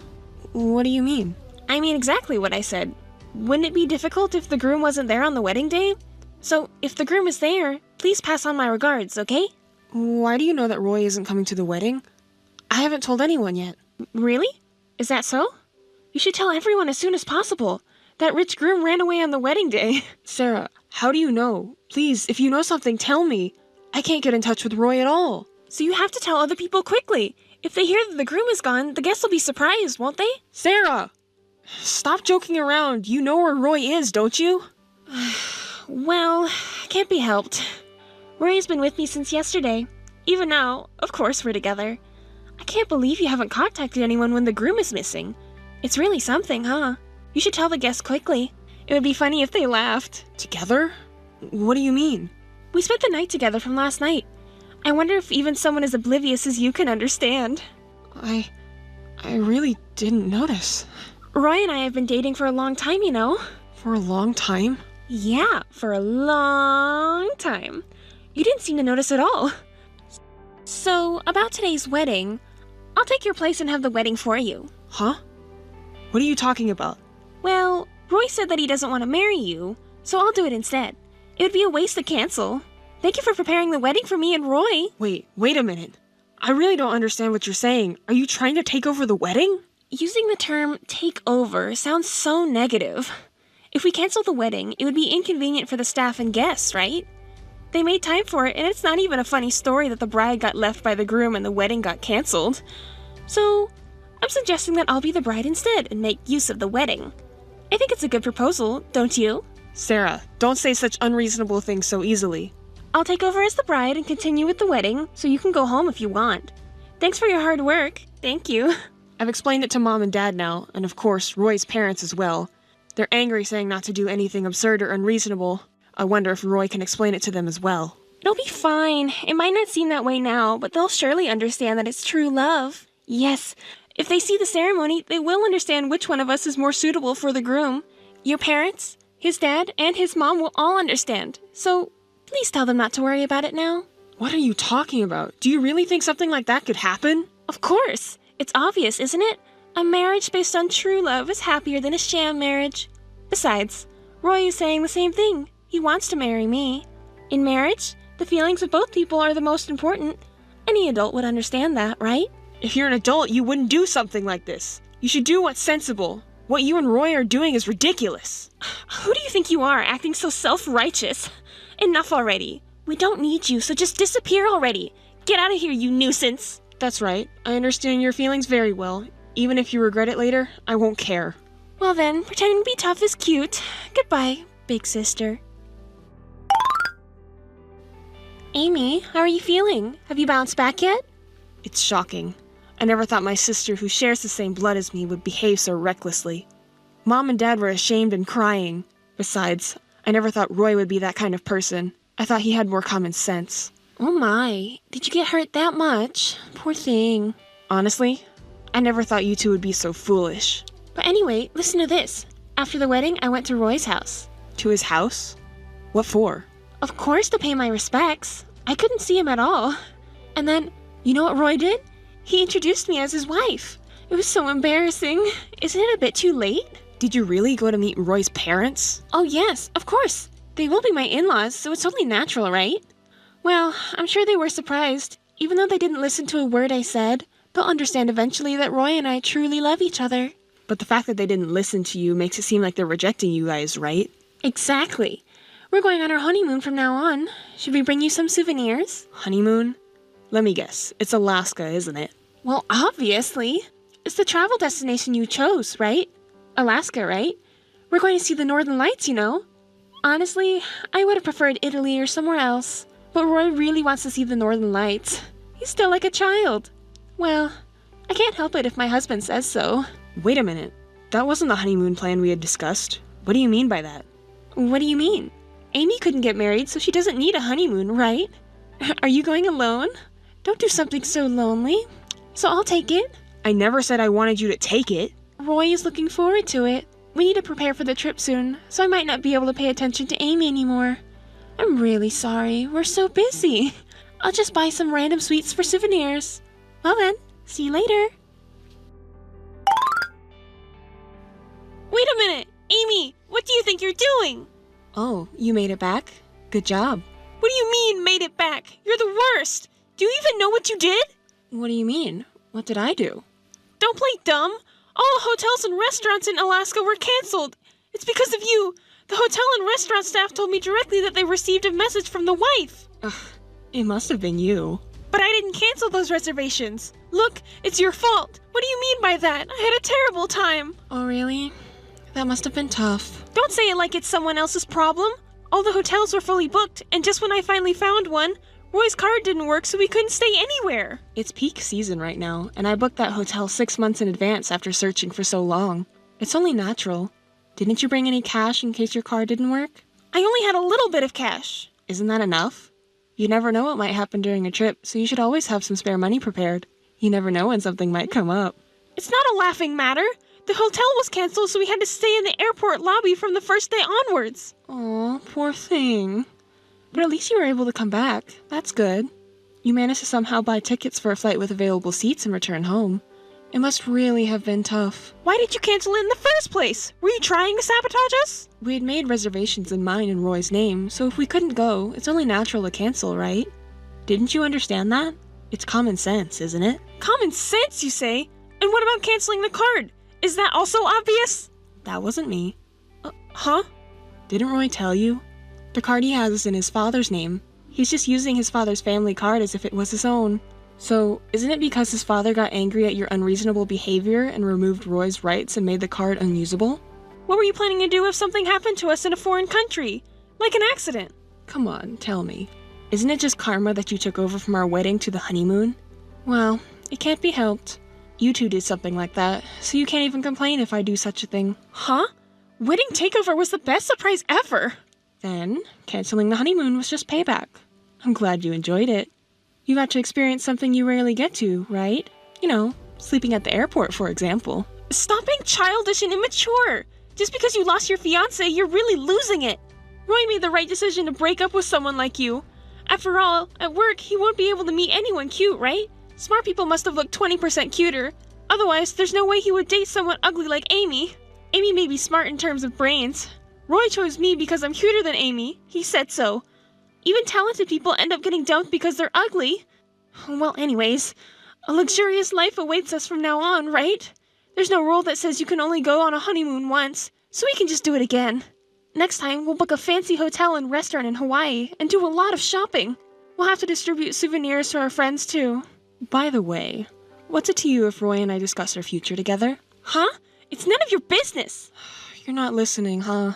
What do you mean? I mean exactly what I said. Wouldn't it be difficult if the groom wasn't there on the wedding day? So, if the groom is there, please pass on my regards, okay? Why do you know that Roy isn't coming to the wedding? I haven't told anyone yet. Really? Is that so? You should tell everyone as soon as possible. That rich groom ran away on the wedding day. Sarah, how do you know? Please, if you know something, tell me. I can't get in touch with Roy at all. So you have to tell other people quickly. If they hear that the groom is gone, the guests will be surprised, won't they? Sarah! Stop joking around. You know where Roy is, don't you? Well, can't be helped. Roy's been with me since yesterday. Even now, of course we're together. I can't believe you haven't contacted anyone when the groom is missing. It's really something, huh? You should tell the guests quickly. It would be funny if they laughed. Together? What do you mean? We spent the night together from last night. I wonder if even someone as oblivious as you can understand. I really didn't notice. Roy and I have been dating for a long time, you know. For a long time? Yeah, for a long time. You didn't seem to notice at all. So, about today's wedding, I'll take your place and have the wedding for you. Huh? What are you talking about? Well, Roy said that he doesn't want to marry you, so I'll do it instead. It would be a waste to cancel. Thank you for preparing the wedding for me and Roy. Wait a minute. I really don't understand what you're saying. Are you trying to take over the wedding? Using the term take over sounds so negative. If we cancel the wedding, it would be inconvenient for the staff and guests, right? They made time for it, and it's not even a funny story that the bride got left by the groom and the wedding got canceled. So, I'm suggesting that I'll be the bride instead and make use of the wedding. I think it's a good proposal, don't you? Sarah, don't say such unreasonable things so easily. I'll take over as the bride and continue with the wedding, so you can go home if you want. Thanks for your hard work. Thank you. I've explained it to Mom and Dad now, and of course, Roy's parents as well. They're angry saying not to do anything absurd or unreasonable. I wonder if Roy can explain it to them as well. It'll be fine. It might not seem that way now, but they'll surely understand that it's true love. Yes, if they see the ceremony, they will understand which one of us is more suitable for the groom. Your parents, his dad, and his mom will all understand. So, please tell them not to worry about it now. What are you talking about? Do you really think something like that could happen? Of course. It's obvious, isn't it? A marriage based on true love is happier than a sham marriage. Besides, Roy is saying the same thing. He wants to marry me. In marriage, the feelings of both people are the most important. Any adult would understand that, right? If you're an adult, you wouldn't do something like this. You should do what's sensible. What you and Roy are doing is ridiculous. Who do you think you are, acting so self-righteous? Enough already. We don't need you, so just disappear already. Get out of here, you nuisance. That's right. I understand your feelings very well. Even if you regret it later, I won't care. Well then, pretending to be tough is cute. Goodbye, big sister. Amy, how are you feeling? Have you bounced back yet? It's shocking. I never thought my sister, who shares the same blood as me, would behave so recklessly. Mom and Dad were ashamed and crying. Besides, I never thought Roy would be that kind of person. I thought he had more common sense. Oh my, did you get hurt that much? Poor thing. Honestly, I never thought you two would be so foolish. But anyway, listen to this. After the wedding, I went to Roy's house. To his house? What for? Of course, to pay my respects. I couldn't see him at all. And then, you know what Roy did? He introduced me as his wife. It was so embarrassing. Isn't it a bit too late? Did you really go to meet Roy's parents? Oh yes, of course. They will be my in-laws, so it's only natural, right? Well, I'm sure they were surprised. Even though they didn't listen to a word I said, they'll understand eventually that Roy and I truly love each other. But the fact that they didn't listen to you makes it seem like they're rejecting you guys, right? Exactly. We're going on our honeymoon from now on. Should we bring you some souvenirs? Honeymoon? Let me guess. It's Alaska, isn't it? Well, obviously. It's the travel destination you chose, right? Alaska, right? We're going to see the Northern Lights, you know. Honestly, I would have preferred Italy or somewhere else. But Roy really wants to see the Northern Lights. He's still like a child. Well, I can't help it if my husband says so. Wait a minute. That wasn't the honeymoon plan we had discussed. What do you mean by that? What do you mean? Amy couldn't get married, so she doesn't need a honeymoon, right? Are you going alone? Don't do something so lonely. So I'll take it. I never said I wanted you to take it. Roy is looking forward to it. We need to prepare for the trip soon, so I might not be able to pay attention to Amy anymore. I'm really sorry. We're so busy. I'll just buy some random sweets for souvenirs. Well then, see you later. Wait a minute! Amy, what do you think you're doing? Oh, you made it back? Good job. What do you mean, made it back? You're the worst! Do you even know what you did? What do you mean? What did I do? Don't play dumb! All the hotels and restaurants in Alaska were canceled. It's because of you. The hotel and restaurant staff told me directly that they received a message from the wife. Ugh, it must have been you. But I didn't cancel those reservations. Look, it's your fault. What do you mean by that? I had a terrible time. Oh, really? That must have been tough. Don't say it like it's someone else's problem. All the hotels were fully booked, and just when I finally found one, Roy's card didn't work, so we couldn't stay anywhere. It's peak season right now, and I booked that hotel 6 months in advance after searching for so long. It's only natural. Didn't you bring any cash in case your card didn't work? I only had a little bit of cash. Isn't that enough? You never know what might happen during a trip, so you should always have some spare money prepared. You never know when something might come up. It's not a laughing matter. The hotel was canceled, so we had to stay in the airport lobby from the first day onwards. Aw, poor thing. But at least you were able to come back. That's good. You managed to somehow buy tickets for a flight with available seats and return home. It must really have been tough. Why did you cancel it in the first place? Were you trying to sabotage us? We had made reservations in mine and Roy's name, so if we couldn't go, it's only natural to cancel, right? Didn't you understand that? It's common sense, isn't it? Common sense, you say? And what about canceling the card? Is that also obvious? That wasn't me. Huh? Didn't Roy tell you? The card he has is in his father's name. He's just using his father's family card as if it was his own. So, isn't it because his father got angry at your unreasonable behavior and removed Roy's rights and made the card unusable? What were you planning to do if something happened to us in a foreign country? Like an accident? Come on, tell me. Isn't it just karma that you took over from our wedding to the honeymoon? Well, it can't be helped. You two did something like that, so you can't even complain if I do such a thing. Huh? Wedding takeover was the best surprise ever! Then, canceling the honeymoon was just payback. I'm glad you enjoyed it. You got to experience something you rarely get to, right? You know, sleeping at the airport, for example. Stop being childish and immature! Just because you lost your fiancé, you're really losing it! Roy made the right decision to break up with someone like you. After all, at work, he won't be able to meet anyone cute, right? Smart people must have looked 20% cuter. Otherwise, there's no way he would date someone ugly like Amy. Amy may be smart in terms of brains. Roy chose me because I'm cuter than Amy. He said so. Even talented people end up getting dumped because they're ugly. Well, anyways, a luxurious life awaits us from now on, right? There's no rule that says you can only go on a honeymoon once, so we can just do it again. Next time, we'll book a fancy hotel and restaurant in Hawaii and do a lot of shopping. We'll have to distribute souvenirs to our friends, too. By the way, what's it to you if Roy and I discuss our future together? Huh? It's none of your business! You're not listening, huh?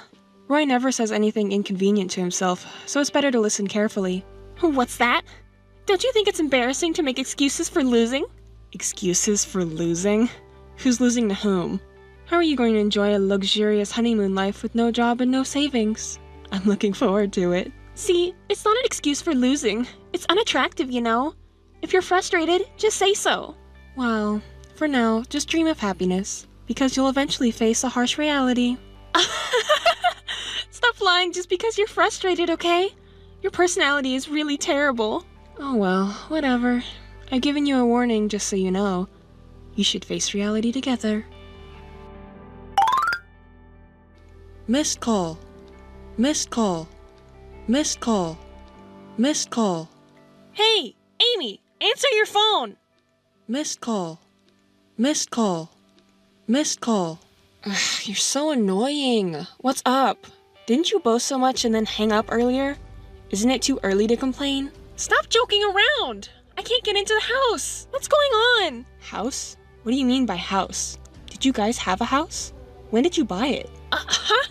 Roy never says anything inconvenient to himself, so it's better to listen carefully. What's that? Don't you think it's embarrassing to make excuses for losing? Excuses for losing? Who's losing to whom? How are you going to enjoy a luxurious honeymoon life with no job and no savings? I'm looking forward to it. See, it's not an excuse for losing. It's unattractive, you know. If you're frustrated, just say so. Well, for now, just dream of happiness, because you'll eventually face a harsh reality. Stop lying just because you're frustrated, okay? Your personality is really terrible. Oh well, whatever. I've given you a warning just so you know. You should face reality together. Missed call. Missed call. Missed call. Missed call. Hey, Amy, answer your phone! Missed call. Missed call. Missed call. Ugh, you're so annoying. What's up? Didn't you boast so much and then hang up earlier? Isn't it too early to complain? Stop joking around! I can't get into the house! What's going on? House? What do you mean by house? Did you guys have a house? When did you buy it? Huh?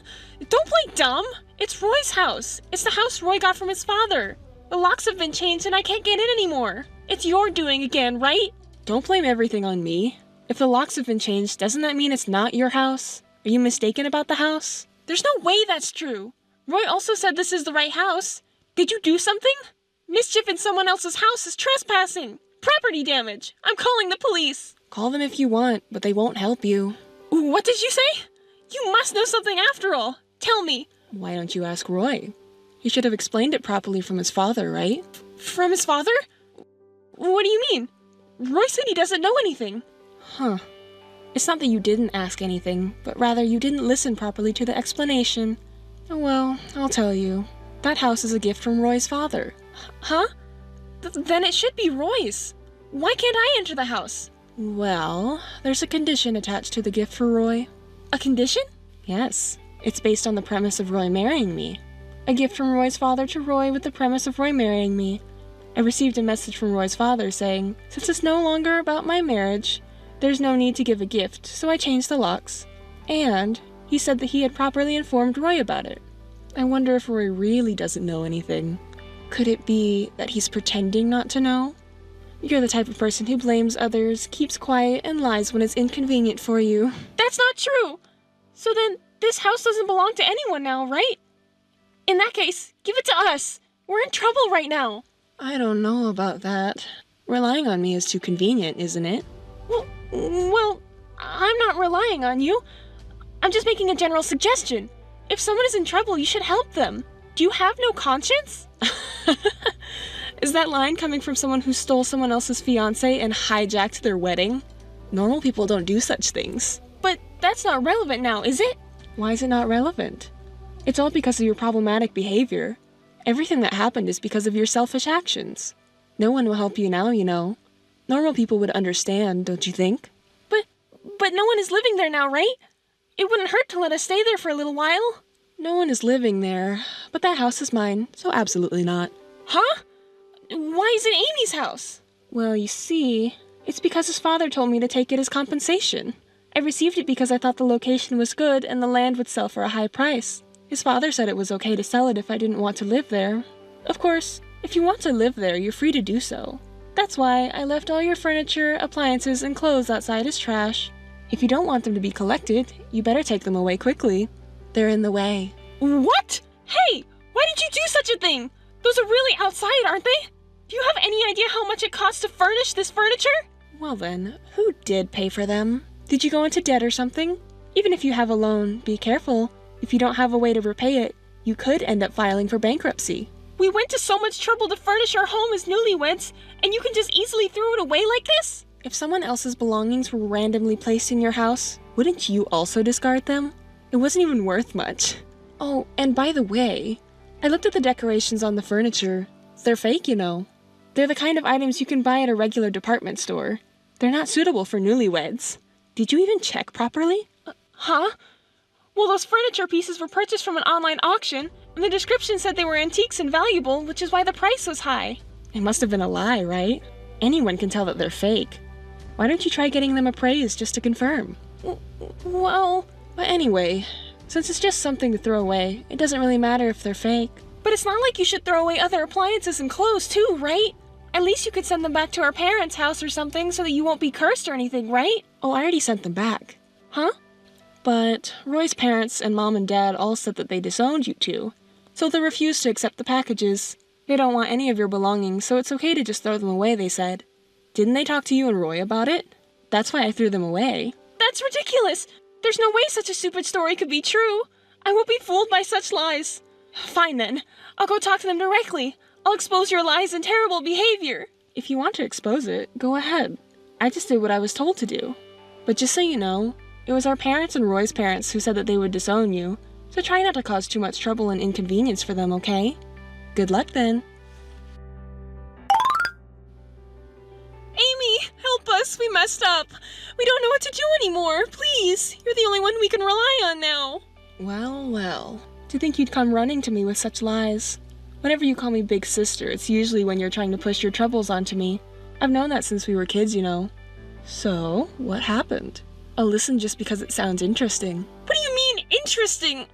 Don't play dumb! It's Roy's house. It's the house Roy got from his father. The locks have been changed and I can't get in anymore. It's your doing again, right? Don't blame everything on me. If the locks have been changed, doesn't that mean it's not your house? Are you mistaken about the house? There's no way that's true. Roy also said this is the right house. Did you do something? Mischief in someone else's house is trespassing. Property damage. I'm calling the police. Call them if you want, but they won't help you. What did you say? You must know something after all. Tell me. Why don't you ask Roy? He should have explained it properly from his father, right? From his father? What do you mean? Roy said he doesn't know anything. Huh. It's not that you didn't ask anything, but rather you didn't listen properly to the explanation. Oh well, I'll tell you. That house is a gift from Roy's father. Huh? Then it should be Roy's. Why can't I enter the house? Well, there's a condition attached to the gift for Roy. A condition? Yes. It's based on the premise of Roy marrying me. A gift from Roy's father to Roy with the premise of Roy marrying me. I received a message from Roy's father saying, since it's no longer about my marriage, there's no need to give a gift, so I changed the locks. And he said that he had properly informed Roy about it. I wonder if Roy really doesn't know anything. Could it be that he's pretending not to know? You're the type of person who blames others, keeps quiet, and lies when it's inconvenient for you. That's not true! So then, this house doesn't belong to anyone now, right? In that case, give it to us! We're in trouble right now! I don't know about that. Relying on me is too convenient, isn't it? Well, I'm not relying on you. I'm just making a general suggestion. If someone is in trouble, you should help them. Do you have no conscience? Is that line coming from someone who stole someone else's fiancé and hijacked their wedding? Normal people don't do such things. But that's not relevant now, is it? Why is it not relevant? It's all because of your problematic behavior. Everything that happened is because of your selfish actions. No one will help you now, you know. Normal people would understand, don't you think? But no one is living there now, right? It wouldn't hurt to let us stay there for a little while. No one is living there, but that house is mine, so absolutely not. Huh? Why is it Amy's house? Well, you see, it's because his father told me to take it as compensation. I received it because I thought the location was good and the land would sell for a high price. His father said it was okay to sell it if I didn't want to live there. Of course, If you want to live there, you're free to do so. That's why I left all your furniture, appliances, and clothes outside as trash. If you don't want them to be collected, you better take them away quickly. They're in the way. What? Hey, why did you do such a thing? Those are really outside, aren't they? Do you have any idea how much it costs to furnish this furniture? Well then, who did pay for them? Did you go into debt or something? Even if you have a loan, be careful. If you don't have a way to repay it, you could end up filing for bankruptcy. We went to so much trouble to furnish our home as newlyweds, and you can just easily throw it away like this? If someone else's belongings were randomly placed in your house, wouldn't you also discard them? It wasn't even worth much. Oh, and by the way, I looked at the decorations on the furniture. They're fake, you know. They're the kind of items you can buy at a regular department store. They're not suitable for newlyweds. Did you even check properly? Huh? Well, those furniture pieces were purchased from an online auction, and the description said they were antiques and valuable, which is why the price was high. It must have been a lie, right? Anyone can tell that they're fake. Why don't you try getting them appraised just to confirm? Well... But anyway, since it's just something to throw away, it doesn't really matter if they're fake. But it's not like you should throw away other appliances and clothes too, right? At least you could send them back to our parents' house or something so that you won't be cursed or anything, right? Oh, I already sent them back. Huh? But Roy's parents and mom and dad all said that they disowned you two, so they refused to accept the packages. They don't want any of your belongings, so it's okay to just throw them away, they said. Didn't they talk to you and Roy about it? That's why I threw them away. That's ridiculous! There's no way such a stupid story could be true. I won't be fooled by such lies. Fine then. I'll go talk to them directly. I'll expose your lies and terrible behavior. If you want to expose it, go ahead. I just did what I was told to do. But just so you know, it was our parents and Roy's parents who said that they would disown you, so try not to cause too much trouble and inconvenience for them, okay? Good luck then. Amy, help us. We messed up. We don't know what to do anymore. Please. You're the only one we can rely on now. Well, well. To think you'd come running to me with such lies. Whenever you call me big sister, it's usually when you're trying to push your troubles onto me. I've known that since we were kids, you know. So, what happened? I'll listen just because it sounds interesting. What do you mean, interesting?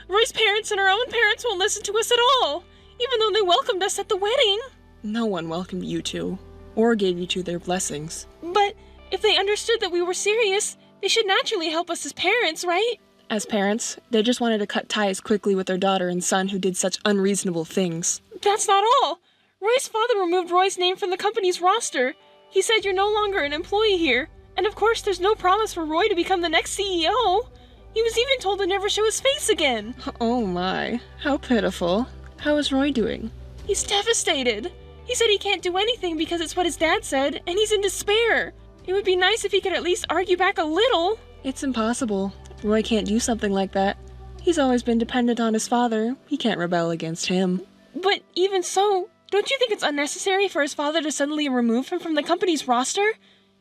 Roy's parents and our own parents won't listen to us at all, even though they welcomed us at the wedding. No one welcomed you two, or gave you two their blessings. But if they understood that we were serious, they should naturally help us as parents, right? As parents, they just wanted to cut ties quickly with their daughter and son who did such unreasonable things. That's not all. Roy's father removed Roy's name from the company's roster. He said you're no longer an employee here. And of course, there's no promise for Roy to become the next CEO. He was even told to never show his face again. Oh my, how pitiful. How is Roy doing? He's devastated. He said he can't do anything because it's what his dad said, and he's in despair. It would be nice if he could at least argue back a little. It's impossible. Roy can't do something like that. He's always been dependent on his father. He can't rebel against him. But even so, don't you think it's unnecessary for his father to suddenly remove him from the company's roster?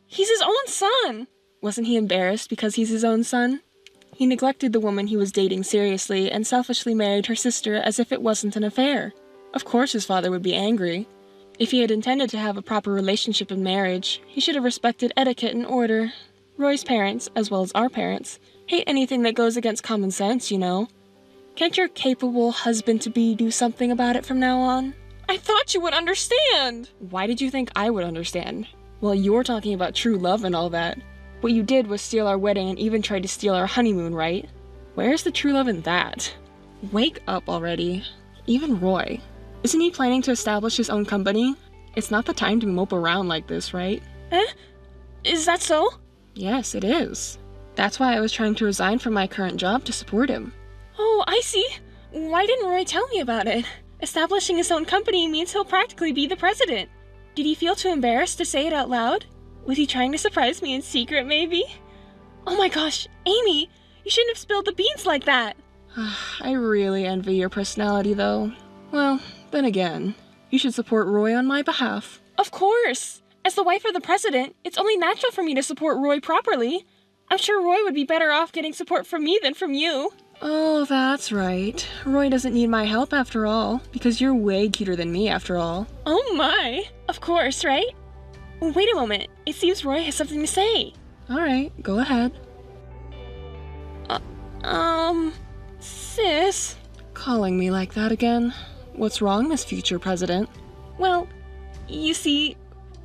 He's his own son. Wasn't he embarrassed because he's his own son? He neglected the woman he was dating seriously and selfishly married her sister as if it wasn't an affair. Of course his father would be angry. If he had intended to have a proper relationship in marriage, he should have respected etiquette and order. Roy's parents, as well as our parents, hate anything that goes against common sense, you know. Can't your capable husband-to-be do something about it from now on? I thought you would understand. Why did you think I would understand? Well, you're talking about true love and all that. What you did was steal our wedding and even tried to steal our honeymoon, right? Where's the true love in that? Wake up already. Even Roy. Isn't he planning to establish his own company? It's not the time to mope around like this, right? Is that so? Yes, it is. That's why I was trying to resign from my current job to support him. Oh, I see. Why didn't Roy tell me about it? Establishing his own company means he'll practically be the president. Did he feel too embarrassed to say it out loud? Was he trying to surprise me in secret, maybe? Oh my gosh, Amy, you shouldn't have spilled the beans like that. I really envy your personality, though. Well, then again, you should support Roy on my behalf. Of course. As the wife of the president, it's only natural for me to support Roy properly. I'm sure Roy would be better off getting support from me than from you. Oh, that's right. Roy doesn't need my help after all, because you're way cuter than me after all. Oh my. Of course, right? Wait a moment. It seems Roy has something to say. Alright, go ahead. Sis? Calling me like that again? What's wrong, Miss Future President? Well, you see,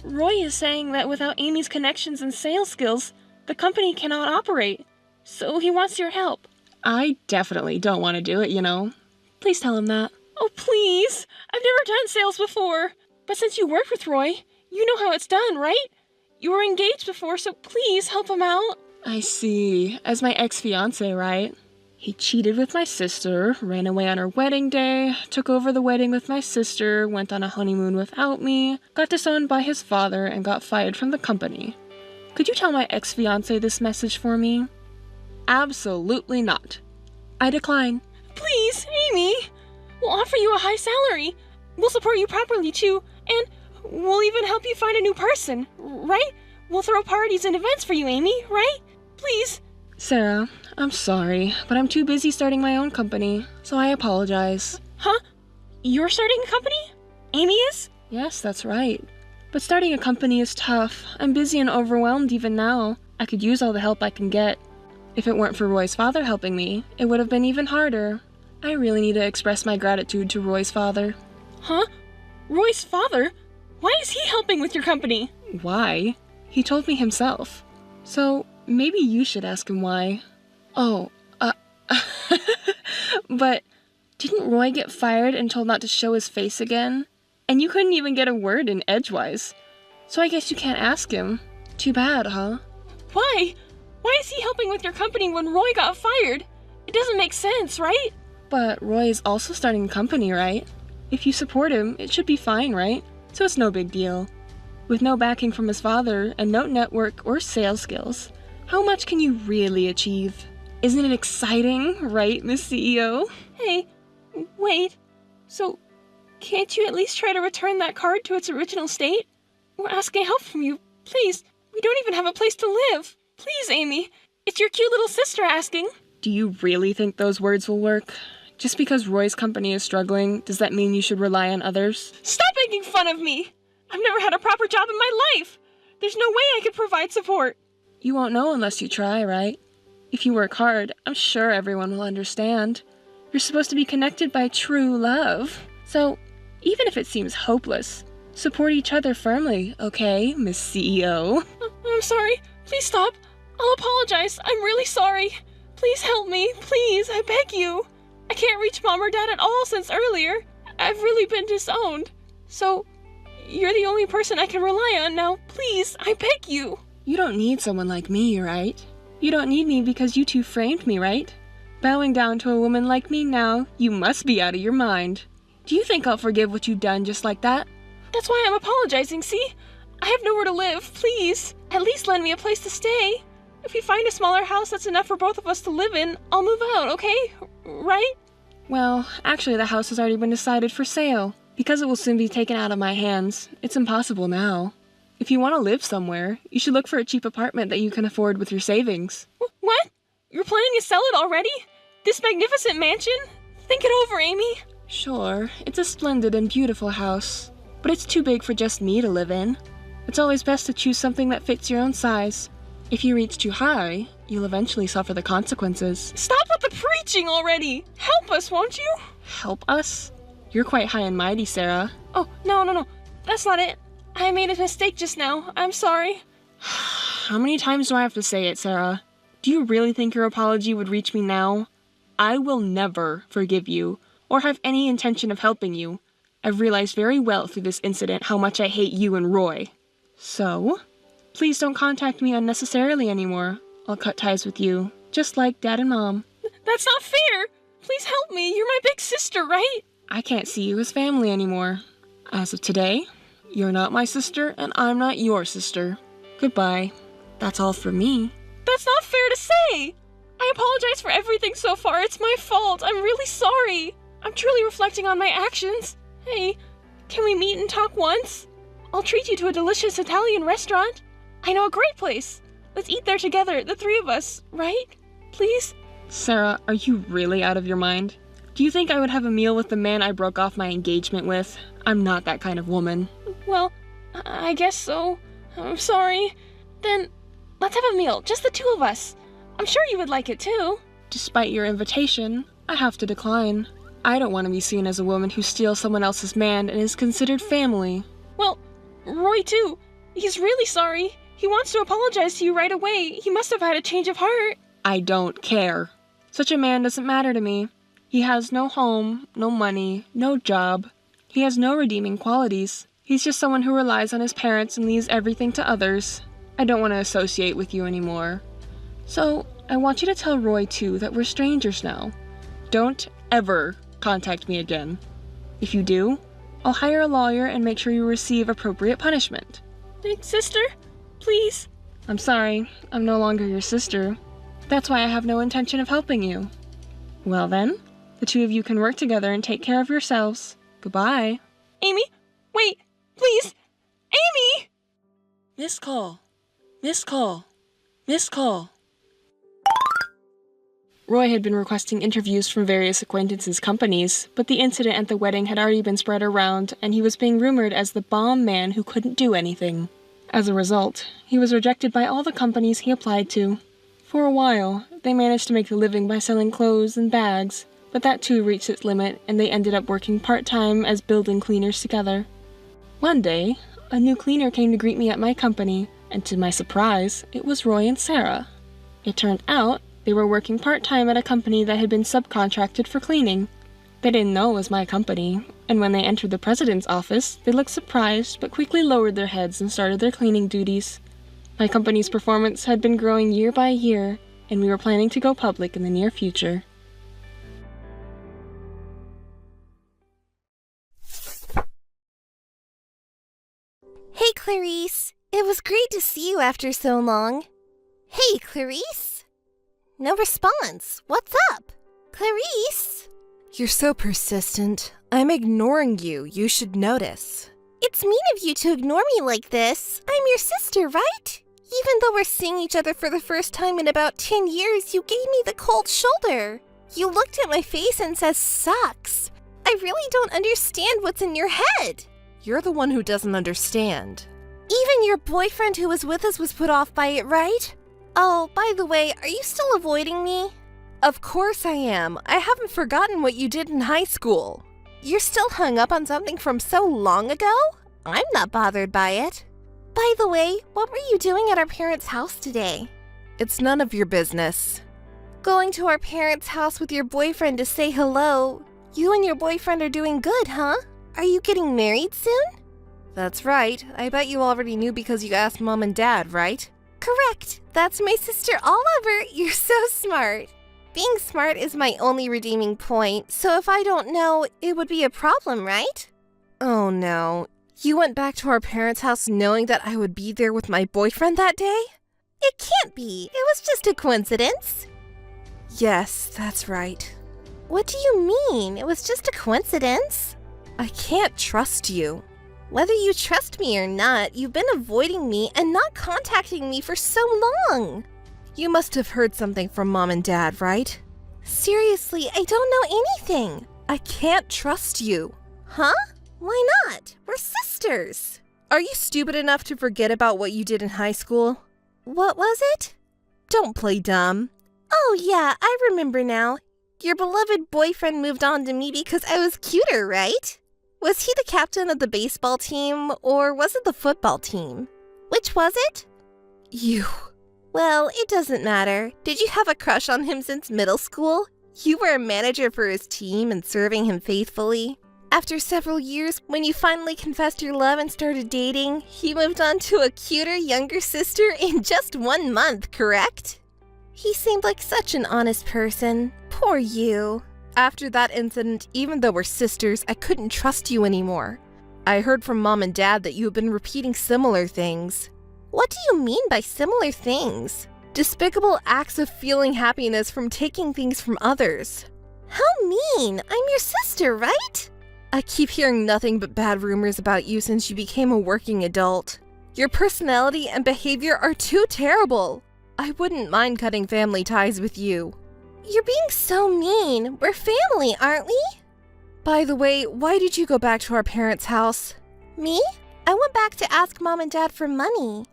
Roy is saying that without Amy's connections and sales skills, the company cannot operate. So he wants your help. I definitely don't want to do it, you know. Please tell him that. Oh, please! I've never done sales before. But since you worked with Roy, you know how it's done, right? You were engaged before, so please help him out. I see. As my ex-fiancé, right? He cheated with my sister, ran away on our wedding day, took over the wedding with my sister, went on a honeymoon without me, got disowned by his father, and got fired from the company. Could you tell my ex-fiancé this message for me? Absolutely not. I decline. Please, Amy! We'll offer you a high salary. We'll support you properly, too, and we'll even help you find a new person, right? We'll throw parties and events for you, Amy, right? Please. Sarah, I'm sorry, but I'm too busy starting my own company, so I apologize. Huh? You're starting a company? Amy is? Yes, that's right. But starting a company is tough. I'm busy and overwhelmed even now. I could use all the help I can get. If it weren't for Roy's father helping me, it would have been even harder. I really need to express my gratitude to Roy's father. Huh? Roy's father? Why is he helping with your company? Why? He told me himself. So, maybe you should ask him why. Oh, but didn't Roy get fired and told not to show his face again? And you couldn't even get a word in edgewise. So I guess you can't ask him. Too bad, huh? Why? Why is he helping with your company when Roy got fired? It doesn't make sense, right? But Roy is also starting a company, right? If you support him, it should be fine, right? So it's no big deal. With no backing from his father and no network or sales skills, how much can you really achieve? Isn't it exciting, right, Miss CEO? Hey, wait. So, can't you at least try to return that card to its original state? We're asking help from you. Please, we don't even have a place to live. Please, Amy. It's your cute little sister asking. Do you really think those words will work? Just because Roy's company is struggling, does that mean you should rely on others? Stop making fun of me! I've never had a proper job in my life! There's no way I could provide support. You won't know unless you try, right? If you work hard, I'm sure everyone will understand. You're supposed to be connected by true love. So, even if it seems hopeless, support each other firmly, okay, Miss CEO? I'm sorry. Please stop. I'll apologize. I'm really sorry. Please help me. Please, I beg you. I can't reach Mom or Dad at all since earlier. I've really been disowned. So, you're the only person I can rely on now. Please, I beg you. You don't need someone like me, right? You don't need me because you two framed me, right? Bowing down to a woman like me now, you must be out of your mind. Do you think I'll forgive what you've done just like that? That's why I'm apologizing, see? I have nowhere to live, please. At least lend me a place to stay. If we find a smaller house that's enough for both of us to live in, I'll move out, okay? Right? Well, actually the house has already been decided for sale. Because it will soon be taken out of my hands, it's impossible now. If you want to live somewhere, you should look for a cheap apartment that you can afford with your savings. What? You're planning to sell it already? This magnificent mansion? Think it over, Amy. Sure, it's a splendid and beautiful house, but it's too big for just me to live in. It's always best to choose something that fits your own size. If you reach too high, you'll eventually suffer the consequences. Stop with the preaching already! Help us, won't you? Help us? You're quite high and mighty, Sarah. Oh, no. That's not it. I made a mistake just now. I'm sorry. How many times do I have to say it, Sarah? Do you really think your apology would reach me now? I will never forgive you, or have any intention of helping you. I've realized very well through this incident how much I hate you and Roy. So, please don't contact me unnecessarily anymore. I'll cut ties with you, just like Dad and Mom. That's not fair! Please help me, you're my big sister, right? I can't see you as family anymore. As of today, you're not my sister, and I'm not your sister. Goodbye. That's all for me. That's not fair to say! I apologize for everything so far, it's my fault, I'm really sorry. I'm truly reflecting on my actions. Hey, can we meet and talk once? I'll treat you to a delicious Italian restaurant. I know a great place. Let's eat there together, the three of us, right? Please? Sarah, are you really out of your mind? Do you think I would have a meal with the man I broke off my engagement with? I'm not that kind of woman. Well, I guess so. I'm sorry. Then, let's have a meal, just the two of us. I'm sure you would like it too. Despite your invitation, I have to decline. I don't want to be seen as a woman who steals someone else's man and is considered family. Well, Roy too. He's really sorry. He wants to apologize to you right away. He must have had a change of heart. I don't care. Such a man doesn't matter to me. He has no home, no money, no job. He has no redeeming qualities. He's just someone who relies on his parents and leaves everything to others. I don't want to associate with you anymore. So, I want you to tell Roy too that we're strangers now. Don't ever contact me again. If you do, I'll hire a lawyer and make sure you receive appropriate punishment. Big sister, please. I'm sorry, I'm no longer your sister. That's why I have no intention of helping you. Well then, the two of you can work together and take care of yourselves. Goodbye. Amy, wait, please. Amy! Missed call. Missed call. Missed call. Roy had been requesting interviews from various acquaintances' companies, but the incident at the wedding had already been spread around, and he was being rumored as the bomb man who couldn't do anything. As a result, he was rejected by all the companies he applied to. For a while, they managed to make a living by selling clothes and bags, but that too reached its limit, and they ended up working part-time as building cleaners together. One day, a new cleaner came to greet me at my company, and to my surprise, it was Roy and Sarah. It turned out they were working part-time at a company that had been subcontracted for cleaning. They didn't know it was my company, and when they entered the president's office, they looked surprised but quickly lowered their heads and started their cleaning duties. My company's performance had been growing year by year, and we were planning to go public in the near future. Hey, Clarice. It was great to see you after so long. Hey, Clarice. No response. What's up? Clarice? You're so persistent. I'm ignoring you. You should notice. It's mean of you to ignore me like this. I'm your sister, right? Even though we're seeing each other for the first time in about 10 years, you gave me the cold shoulder. You looked at my face and said, "Sucks." I really don't understand what's in your head. You're the one who doesn't understand. Even your boyfriend who was with us was put off by it, right? Oh, by the way, are you still avoiding me? Of course I am. I haven't forgotten what you did in high school. You're still hung up on something from so long ago? I'm not bothered by it. By the way, what were you doing at our parents' house today? It's none of your business. Going to our parents' house with your boyfriend to say hello. You and your boyfriend are doing good, huh? Are you getting married soon? That's right. I bet you already knew because you asked Mom and Dad, right? Correct. That's my sister Oliver. You're so smart. Being smart is my only redeeming point, so if I don't know, it would be a problem, right? Oh no. You went back to our parents' house knowing that I would be there with my boyfriend that day? It can't be. It was just a coincidence. Yes, that's right. What do you mean? It was just a coincidence? I can't trust you. Whether you trust me or not, you've been avoiding me and not contacting me for so long. You must have heard something from Mom and Dad, right? Seriously, I don't know anything. I can't trust you. Huh? Why not? We're sisters. Are you stupid enough to forget about what you did in high school? What was it? Don't play dumb. Oh yeah, I remember now. Your beloved boyfriend moved on to me because I was cuter, right? Was he the captain of the baseball team, or was it the football team? Which was it? You. Well, it doesn't matter. Did you have a crush on him since middle school? You were a manager for his team and serving him faithfully. After several years, when you finally confessed your love and started dating, he moved on to a cuter younger sister in just 1 month, correct? He seemed like such an honest person. Poor you. After that incident, even though we're sisters, I couldn't trust you anymore. I heard from Mom and Dad that you have been repeating similar things. What do you mean by similar things? Despicable acts of feeling happiness from taking things from others. How mean! I'm your sister, right? I keep hearing nothing but bad rumors about you since you became a working adult. Your personality and behavior are too terrible. I wouldn't mind cutting family ties with you. You're being so mean. We're family, aren't we? By the way, why did you go back to our parents' house? Me? I went back to ask Mom and Dad for money.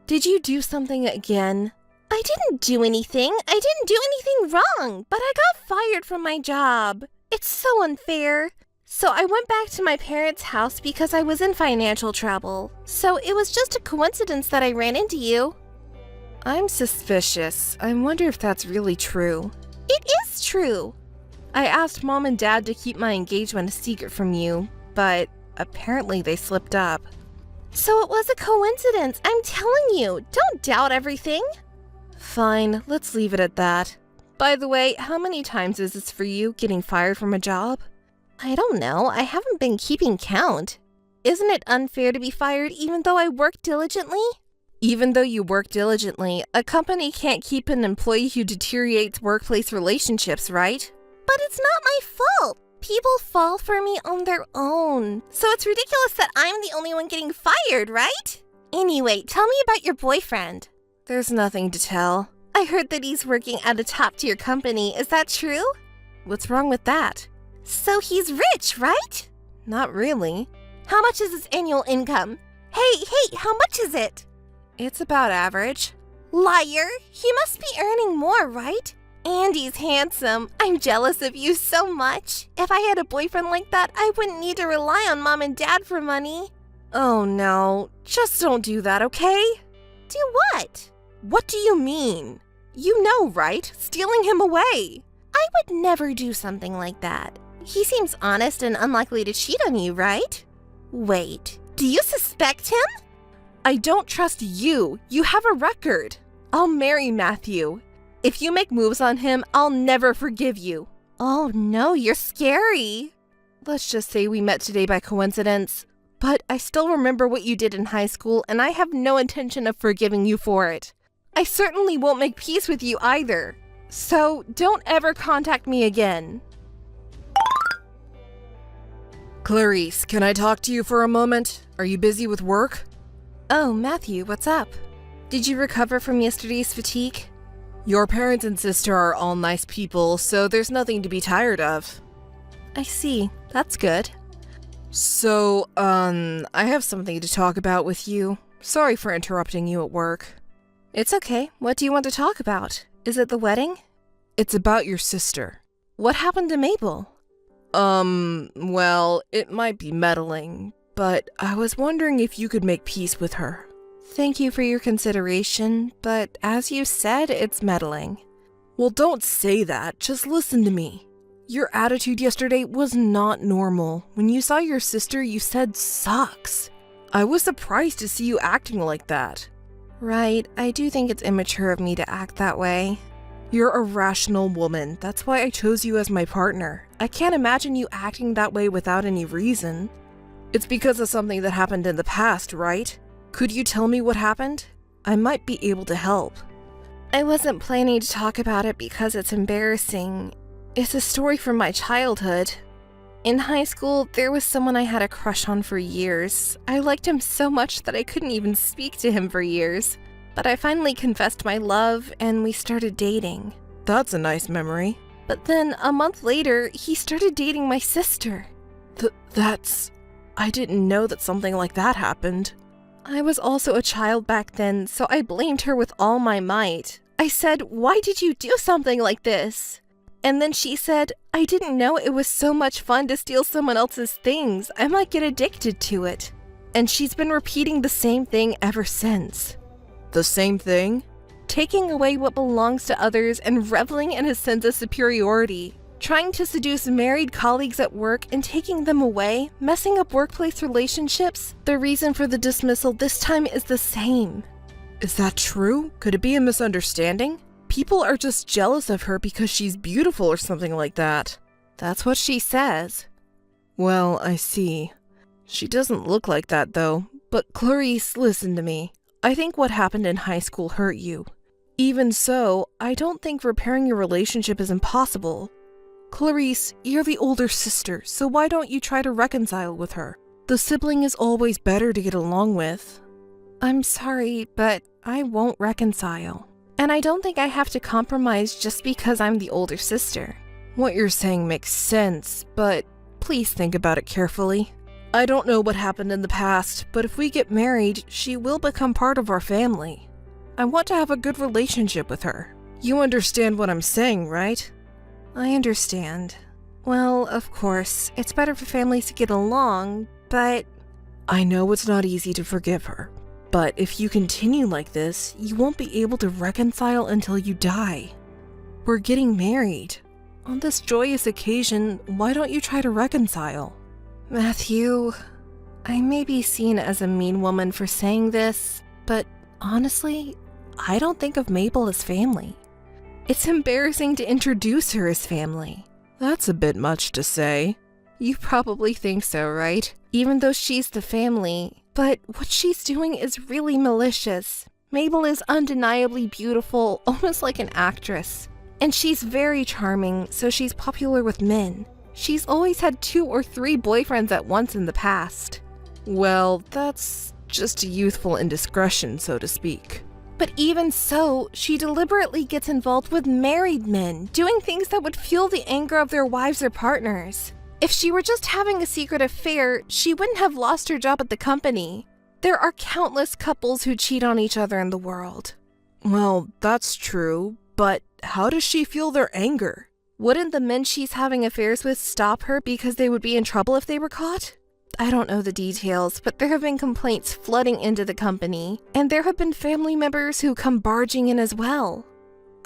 Did you do something again? I didn't do anything. I didn't do anything wrong, but I got fired from my job. It's so unfair. So I went back to my parents' house because I was in financial trouble. So it was just a coincidence that I ran into you. I'm suspicious. I wonder if that's really true. It is true. I asked Mom and Dad to keep my engagement a secret from you, but apparently they slipped up. So it was a coincidence. I'm telling you, don't doubt everything. Fine, let's leave it at that. By the way, how many times is this for you, getting fired from a job? I don't know. I haven't been keeping count. Isn't it unfair to be fired even though I work diligently? Even though you work diligently, a company can't keep an employee who deteriorates workplace relationships, right? But it's not my fault. People fall for me on their own. So it's ridiculous that I'm the only one getting fired, right? Anyway, tell me about your boyfriend. There's nothing to tell. I heard that he's working at a top-tier company. Is that true? What's wrong with that? So he's rich, right? Not really. How much is his annual income? Hey, how much is it? It's about average. Liar! He must be earning more, right? And he's handsome. I'm jealous of you so much. If I had a boyfriend like that, I wouldn't need to rely on Mom and Dad for money. Oh no, just don't do that, okay? Do what? What do you mean? You know, right? Stealing him away. I would never do something like that. He seems honest and unlikely to cheat on you, right? Wait, do you suspect him? I don't trust you. You have a record. I'll marry Matthew. If you make moves on him, I'll never forgive you. Oh no, you're scary. Let's just say we met today by coincidence, but I still remember what you did in high school and I have no intention of forgiving you for it. I certainly won't make peace with you either. So don't ever contact me again. Clarice, can I talk to you for a moment? Are you busy with work? Oh, Matthew, what's up? Did you recover from yesterday's fatigue? Your parents and sister are all nice people, so there's nothing to be tired of. I see. That's good. So, I have something to talk about with you. Sorry for interrupting you at work. It's okay. What do you want to talk about? Is it the wedding? It's about your sister. What happened to Mabel? Well, it might be meddling, but I was wondering if you could make peace with her. Thank you for your consideration, but as you said, it's meddling. Well, don't say that. Just listen to me. Your attitude yesterday was not normal. When you saw your sister, you said sucks. I was surprised to see you acting like that. Right, I do think it's immature of me to act that way. You're a rational woman. That's why I chose you as my partner. I can't imagine you acting that way without any reason. It's because of something that happened in the past, right? Could you tell me what happened? I might be able to help. I wasn't planning to talk about it because it's embarrassing. It's a story from my childhood. In high school, there was someone I had a crush on for years. I liked him so much that I couldn't even speak to him for years. But I finally confessed my love, and we started dating. That's a nice memory. But then, a month later, he started dating my sister. I didn't know that something like that happened. I was also a child back then, so I blamed her with all my might. I said, "Why did you do something like this?" And then she said, "I didn't know it was so much fun to steal someone else's things. I might get addicted to it." And she's been repeating the same thing ever since. The same thing? Taking away what belongs to others and reveling in a sense of superiority. Trying to seduce married colleagues at work and taking them away, messing up workplace relationships. The reason for the dismissal this time is the same. Is that true? Could it be a misunderstanding? People are just jealous of her because she's beautiful or something like that. That's what she says. Well, I see. She doesn't look like that though. But Clarice, listen to me. I think what happened in high school hurt you. Even so, I don't think repairing your relationship is impossible. Clarice, you're the older sister, so why don't you try to reconcile with her? The sibling is always better to get along with. I'm sorry, but I won't reconcile. And I don't think I have to compromise just because I'm the older sister. What you're saying makes sense, but please think about it carefully. I don't know what happened in the past, but if we get married, she will become part of our family. I want to have a good relationship with her. You understand what I'm saying, right? I understand. Well, of course, it's better for families to get along, but... I know it's not easy to forgive her, but if you continue like this, you won't be able to reconcile until you die. We're getting married. On this joyous occasion, why don't you try to reconcile? Matthew, I may be seen as a mean woman for saying this, but honestly, I don't think of Mabel as family. It's embarrassing to introduce her as family. That's a bit much to say. You probably think so, right? Even though she's the family. But what she's doing is really malicious. Mabel is undeniably beautiful, almost like an actress. And she's very charming, so she's popular with men. She's always had 2 or 3 boyfriends at once in the past. Well, that's just a youthful indiscretion, so to speak. But even so, she deliberately gets involved with married men, doing things that would fuel the anger of their wives or partners. If she were just having a secret affair, she wouldn't have lost her job at the company. There are countless couples who cheat on each other in the world. Well, that's true, but how does she feel their anger? Wouldn't the men she's having affairs with stop her because they would be in trouble if they were caught? I don't know the details, but there have been complaints flooding into the company, and there have been family members who come barging in as well.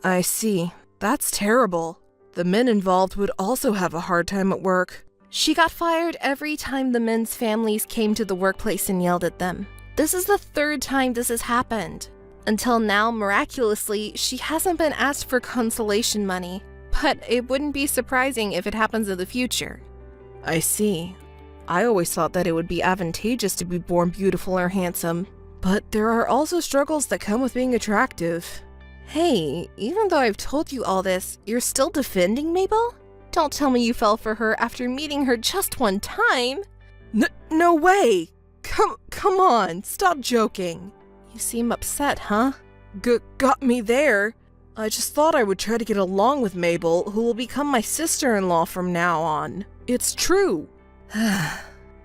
I see. That's terrible. The men involved would also have a hard time at work. She got fired every time the men's families came to the workplace and yelled at them. This is the 3rd time this has happened. Until now, miraculously, she hasn't been asked for consolation money, but it wouldn't be surprising if it happens in the future. I see. I always thought that it would be advantageous to be born beautiful or handsome, but there are also struggles that come with being attractive. Hey, even though I've told you all this, you're still defending Mabel? Don't tell me you fell for her after meeting her just one time. No way! Come on, stop joking. You seem upset, huh? Got me there. I just thought I would try to get along with Mabel, who will become my sister-in-law from now on. It's true.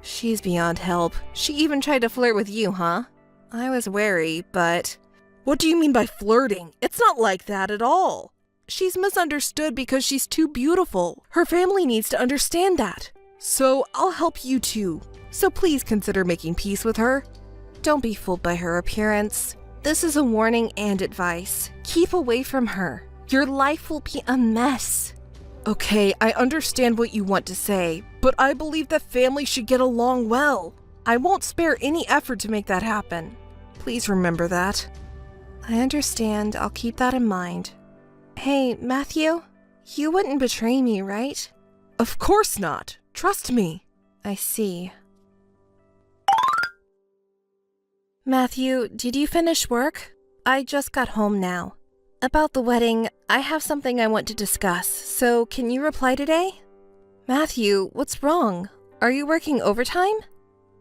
She's beyond help. She even tried to flirt with you, huh? I was wary, but... What do you mean by flirting? It's not like that at all. She's misunderstood because she's too beautiful. Her family needs to understand that. So I'll help you too. So please consider making peace with her. Don't be fooled by her appearance. This is a warning and advice. Keep away from her. Your life will be a mess. Okay, I understand what you want to say, but I believe that families should get along well. I won't spare any effort to make that happen. Please remember that. I understand. I'll keep that in mind. Hey, Matthew, you wouldn't betray me, right? Of course not. Trust me. I see. Matthew, did you finish work? I just got home now. About the wedding, I have something I want to discuss, so can you reply today? Matthew, what's wrong? Are you working overtime?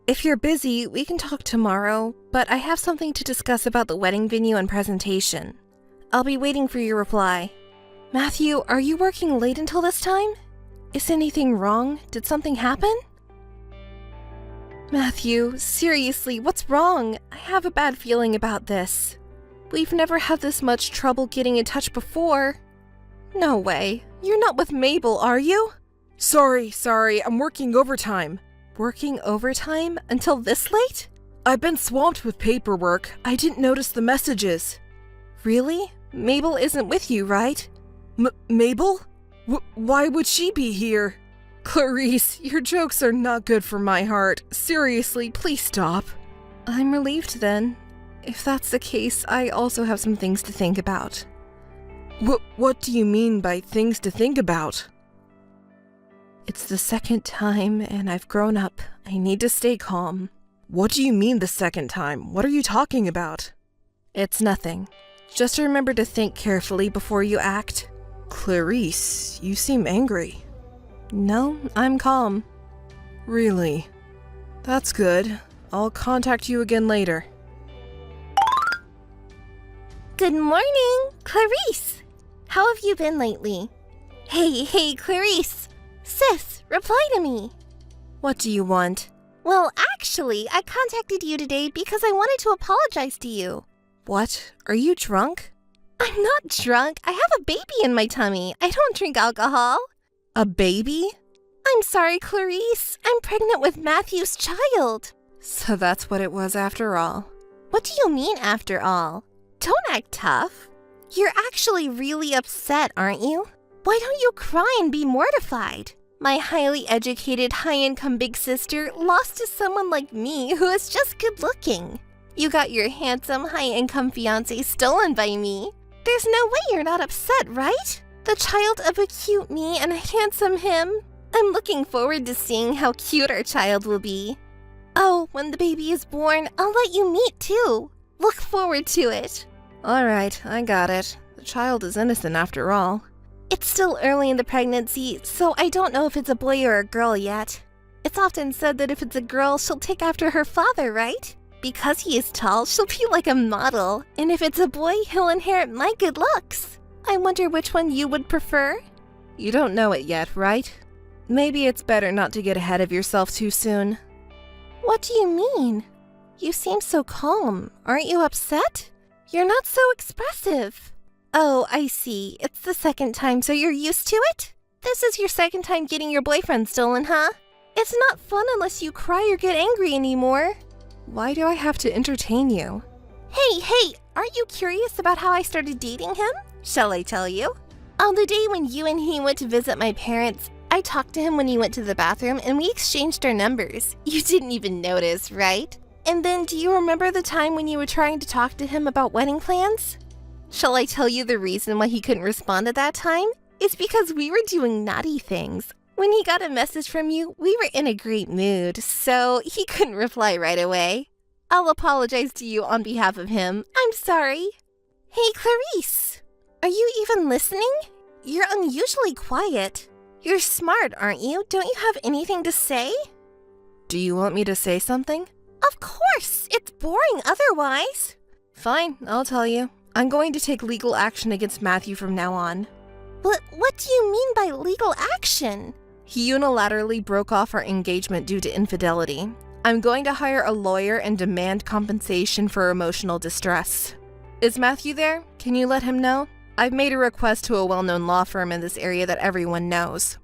If you're busy, we can talk tomorrow, but I have something to discuss about the wedding venue and presentation. I'll be waiting for your reply. Matthew, are you working late until this time? Is anything wrong? Did something happen? Matthew, seriously, what's wrong? I have a bad feeling about this. We've never had this much trouble getting in touch before. No way. You're not with Mabel, are you? Sorry, I'm working overtime. Working overtime? Until this late? I've been swamped with paperwork. I didn't notice the messages. Really? Mabel isn't with you, right? Mabel? Why would she be here? Clarice, your jokes are not good for my heart. Seriously, please stop. I'm relieved then. If that's the case, I also have some things to think about. What do you mean by things to think about? It's the 2nd time, and I've grown up. I need to stay calm. What do you mean the 2nd time? What are you talking about? It's nothing. Just remember to think carefully before you act. Clarice, you seem angry. No, I'm calm. Really? That's good. I'll contact you again later. Good morning, Clarice. How have you been lately? Hey, Clarice. Sis, reply to me. What do you want? Well, actually, I contacted you today because I wanted to apologize to you. What? Are you drunk? I'm not drunk. I have a baby in my tummy. I don't drink alcohol. A baby? I'm sorry, Clarice. I'm pregnant with Matthew's child. So that's what it was after all. What do you mean, after all? Don't act tough. You're actually really upset, aren't you? Why don't you cry and be mortified? My highly educated, high-income big sister lost to someone like me who is just good-looking. You got your handsome, high-income fiancé stolen by me. There's no way you're not upset, right? The child of a cute me and a handsome him. I'm looking forward to seeing how cute our child will be. Oh, when the baby is born, I'll let you meet too. Look forward to it. All right, I got it. The child is innocent after all. It's still early in the pregnancy, so I don't know if it's a boy or a girl yet. It's often said that if it's a girl, she'll take after her father, right? Because he is tall, she'll be like a model. And if it's a boy, he'll inherit my good looks. I wonder which one you would prefer? You don't know it yet, right? Maybe it's better not to get ahead of yourself too soon. What do you mean? You seem so calm. Aren't you upset? You're not so expressive. Oh, I see. It's the second time, so you're used to it? This is your second time getting your boyfriend stolen, huh? It's not fun unless you cry or get angry anymore. Why do I have to entertain you? Hey, aren't you curious about how I started dating him? Shall I tell you? On the day when you and he went to visit my parents, I talked to him when he went to the bathroom and we exchanged our numbers. You didn't even notice, right? And then do you remember the time when you were trying to talk to him about wedding plans? Shall I tell you the reason why he couldn't respond at that time? It's because we were doing naughty things. When he got a message from you, we were in a great mood, so he couldn't reply right away. I'll apologize to you on behalf of him. I'm sorry. Hey, Clarice. Are you even listening? You're unusually quiet. You're smart, aren't you? Don't you have anything to say? Do you want me to say something? Of course! It's boring otherwise. Fine, I'll tell you. I'm going to take legal action against Matthew from now on. What do you mean by legal action? He unilaterally broke off our engagement due to infidelity. I'm going to hire a lawyer and demand compensation for emotional distress. Is Matthew there? Can you let him know? I've made a request to a well-known law firm in this area that everyone knows.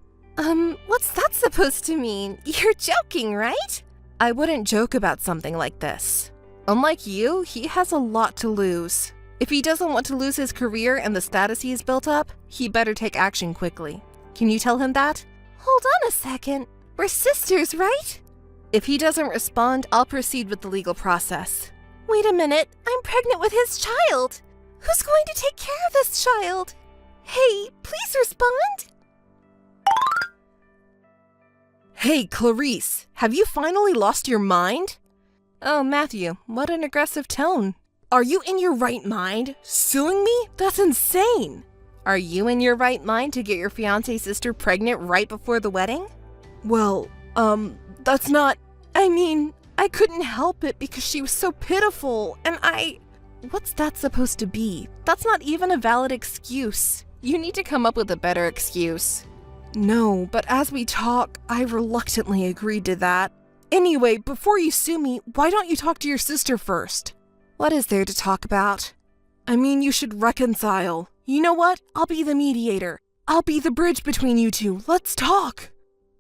What's that supposed to mean? You're joking, right? I wouldn't joke about something like this. Unlike you, he has a lot to lose. If he doesn't want to lose his career and the status he's built up, he better take action quickly. Can you tell him that? Hold on a second. We're sisters, right? If he doesn't respond, I'll proceed with the legal process. Wait a minute. I'm pregnant with his child. Who's going to take care of this child? Hey, please respond. Hey, Clarice, have you finally lost your mind? Oh, Matthew, what an aggressive tone. Are you in your right mind? Suing me? That's insane. Are you in your right mind to get your fiancé's sister pregnant right before the wedding? Well, that's not... I couldn't help it because she was so pitiful, and What's that supposed to be? That's not even a valid excuse. You need to come up with a better excuse. No, but as we talk, I reluctantly agreed to that. Anyway, before you sue me, why don't you talk to your sister first? What is there to talk about? You should reconcile. You know what? I'll be the mediator. I'll be the bridge between you two. Let's talk.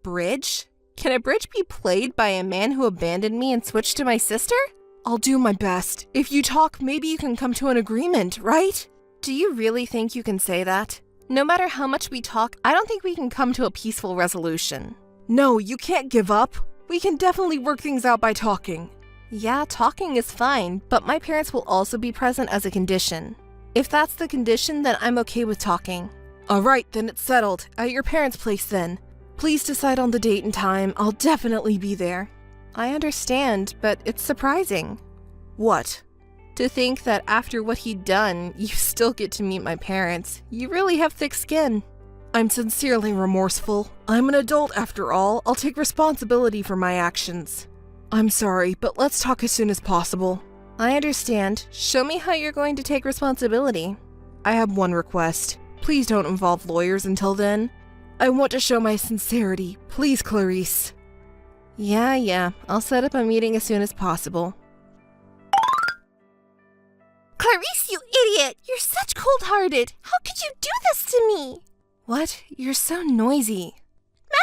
Bridge? Can a bridge be played by a man who abandoned me and switched to my sister? I'll do my best. If you talk, maybe you can come to an agreement, right? Do you really think you can say that? No matter how much we talk, I don't think we can come to a peaceful resolution. No, you can't give up. We can definitely work things out by talking. Yeah, talking is fine, but my parents will also be present as a condition. If that's the condition, then I'm okay with talking. Alright, then it's settled. At your parents' place then. Please decide on the date and time. I'll definitely be there. I understand, but it's surprising. What? To think that after what he'd done, you still get to meet my parents. You really have thick skin. I'm sincerely remorseful. I'm an adult after all. I'll take responsibility for my actions. I'm sorry, but let's talk as soon as possible. I understand. Show me how you're going to take responsibility. I have one request. Please don't involve lawyers until then. I want to show my sincerity. Please, Clarice. Yeah. I'll set up a meeting as soon as possible. Clarice, you idiot! You're such cold-hearted! How could you do this to me? What? You're so noisy.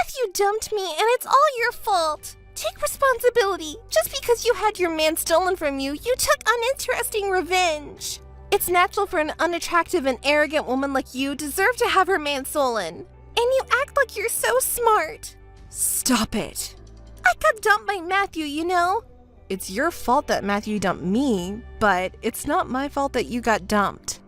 Matthew dumped me, and it's all your fault. Take responsibility. Just because you had your man stolen from you, you took uninteresting revenge. It's natural for an unattractive and arrogant woman like you deserve to have her man stolen. And you act like you're so smart. Stop it. I got dumped by Matthew, you know. It's your fault that Matthew dumped me, but it's not my fault that you got dumped.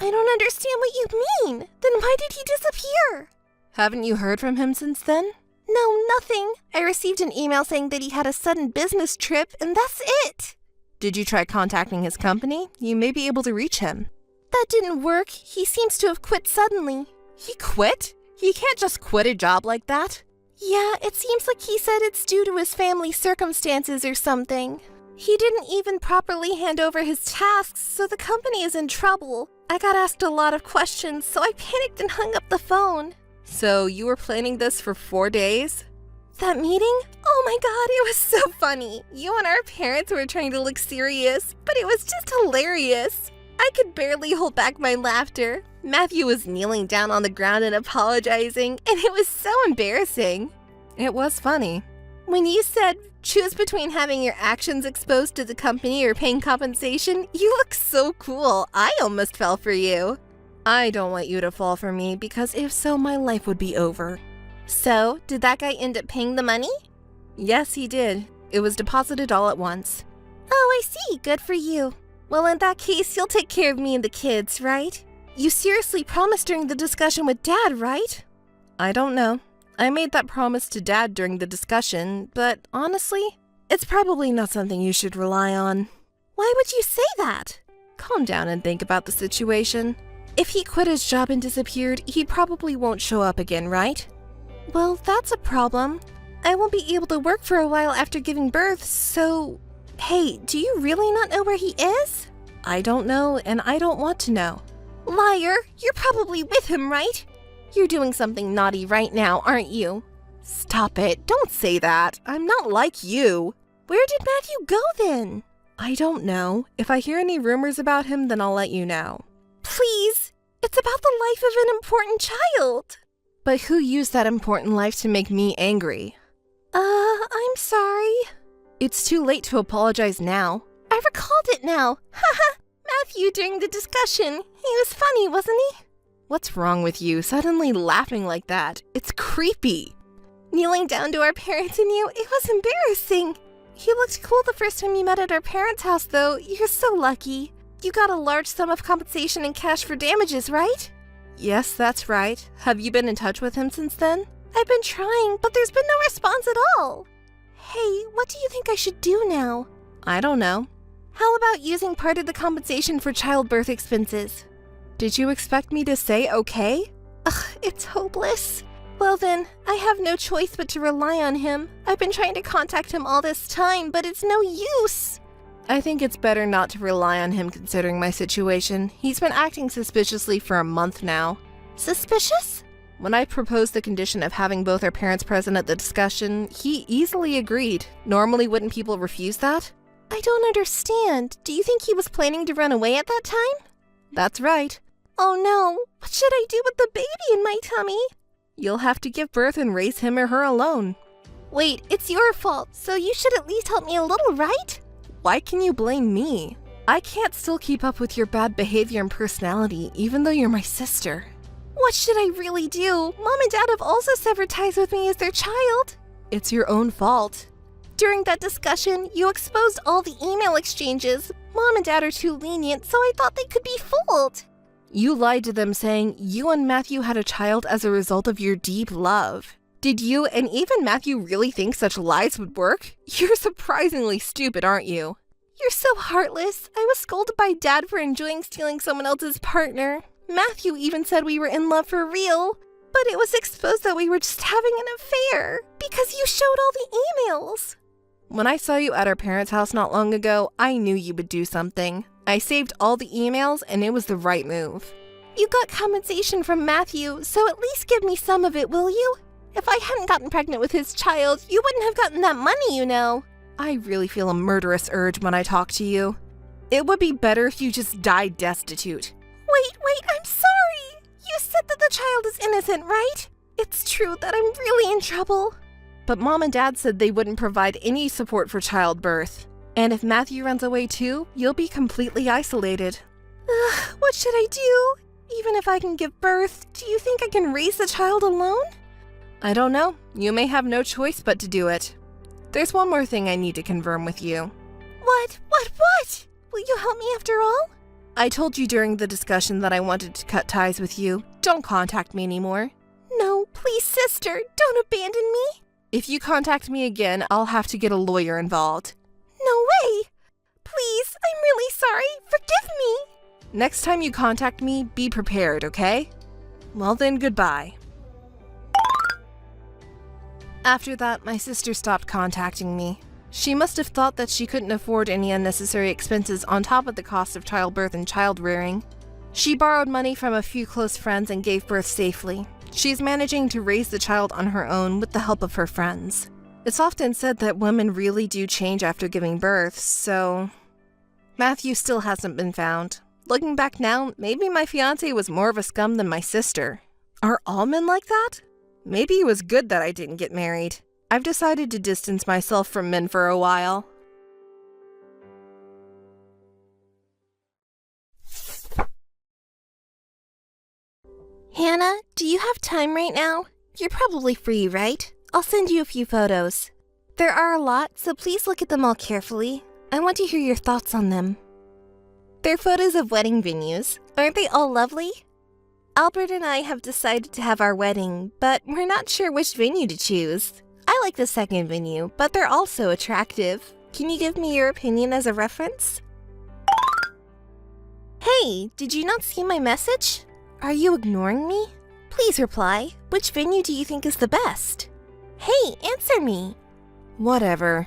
I don't understand what you mean. Then why did he disappear? Haven't you heard from him since then? No, nothing. I received an email saying that he had a sudden business trip, and that's it. Did you try contacting his company? You may be able to reach him. That didn't work. He seems to have quit suddenly. He quit? He can't just quit a job like that. Yeah, it seems like he said it's due to his family circumstances or something. He didn't even properly hand over his tasks, so the company is in trouble. I got asked a lot of questions, so I panicked and hung up the phone. So you were planning this for 4 days? That meeting? Oh my god, it was so funny. You and our parents were trying to look serious, but it was just hilarious. I could barely hold back my laughter. Matthew was kneeling down on the ground and apologizing, and it was so embarrassing. It was funny. When you said, choose between having your actions exposed to the company or paying compensation, you look so cool. I almost fell for you. I don't want you to fall for me, because if so, my life would be over. So, did that guy end up paying the money? Yes, he did. It was deposited all at once. Oh, I see. Good for you. Well, in that case, you'll take care of me and the kids, right? You seriously promised during the discussion with Dad, right? I don't know. I made that promise to Dad during the discussion, but honestly, it's probably not something you should rely on. Why would you say that? Calm down and think about the situation. If he quit his job and disappeared, he probably won't show up again, right? Well, that's a problem. I won't be able to work for a while after giving birth, so... Hey, do you really not know where he is? I don't know, and I don't want to know. Liar! You're probably with him, right? You're doing something naughty right now, aren't you? Stop it. Don't say that. I'm not like you. Where did Matthew go then? I don't know. If I hear any rumors about him, then I'll let you know. Please! It's about the life of an important child! But who used that important life to make me angry? I'm sorry. It's too late to apologize now. I recalled it now. Haha! Matthew during the discussion. He was funny, wasn't he? What's wrong with you? Suddenly laughing like that. It's creepy. Kneeling down to our parents and you, it was embarrassing. He looked cool the first time you met at our parents' house, though. You're so lucky. You got a large sum of compensation in cash for damages, right? Yes, that's right. Have you been in touch with him since then? I've been trying, but there's been no response at all. Hey, what do you think I should do now? I don't know. How about using part of the compensation for childbirth expenses? Did you expect me to say okay? Ugh, it's hopeless. Well then, I have no choice but to rely on him. I've been trying to contact him all this time, but it's no use. I think it's better not to rely on him considering my situation. He's been acting suspiciously for a month now. Suspicious? When I proposed the condition of having both our parents present at the discussion, he easily agreed. Normally, wouldn't people refuse that? I don't understand. Do you think he was planning to run away at that time? That's right. Oh no, what should I do with the baby in my tummy? You'll have to give birth and raise him or her alone. Wait, it's your fault, so you should at least help me a little, right? Why can you blame me? I can't still keep up with your bad behavior and personality, even though you're my sister. What should I really do? Mom and Dad have also severed ties with me as their child. It's your own fault. During that discussion, you exposed all the email exchanges. Mom and Dad are too lenient, so I thought they could be fooled. You lied to them saying you and Matthew had a child as a result of your deep love. Did you and even Matthew really think such lies would work? You're surprisingly stupid, aren't you? You're so heartless. I was scolded by Dad for enjoying stealing someone else's partner. Matthew even said we were in love for real. But it was exposed that we were just having an affair because you showed all the emails. When I saw you at our parents' house not long ago, I knew you would do something. I saved all the emails and it was the right move. You got compensation from Matthew, so at least give me some of it, will you? If I hadn't gotten pregnant with his child, you wouldn't have gotten that money, you know. I really feel a murderous urge when I talk to you. It would be better if you just died destitute. Wait, I'm sorry! You said that the child is innocent, right? It's true that I'm really in trouble. But Mom and Dad said they wouldn't provide any support for childbirth. And if Matthew runs away too, you'll be completely isolated. What should I do? Even if I can give birth, do you think I can raise the child alone? I don't know. You may have no choice but to do it. There's one more thing I need to confirm with you. What? Will you help me after all? I told you during the discussion that I wanted to cut ties with you. Don't contact me anymore. No, please, sister, don't abandon me. If you contact me again, I'll have to get a lawyer involved. No way! Please, I'm really sorry. Forgive me. Next time you contact me, be prepared, okay? Well then, goodbye. After that, my sister stopped contacting me. She must have thought that she couldn't afford any unnecessary expenses on top of the cost of childbirth and child-rearing. She borrowed money from a few close friends and gave birth safely. She's managing to raise the child on her own with the help of her friends. It's often said that women really do change after giving birth, so... Matthew still hasn't been found. Looking back now, maybe my fiancé was more of a scum than my sister. Are all men like that? Maybe it was good that I didn't get married. I've decided to distance myself from men for a while. Hannah, do you have time right now? You're probably free, right? I'll send you a few photos. There are a lot, so please look at them all carefully. I want to hear your thoughts on them. They're photos of wedding venues. Aren't they all lovely? Albert and I have decided to have our wedding, but we're not sure which venue to choose. I like the second venue, but they're also attractive. Can you give me your opinion as a reference? Hey, did you not see my message? Are you ignoring me? Please reply. Which venue do you think is the best? Hey, answer me. Whatever.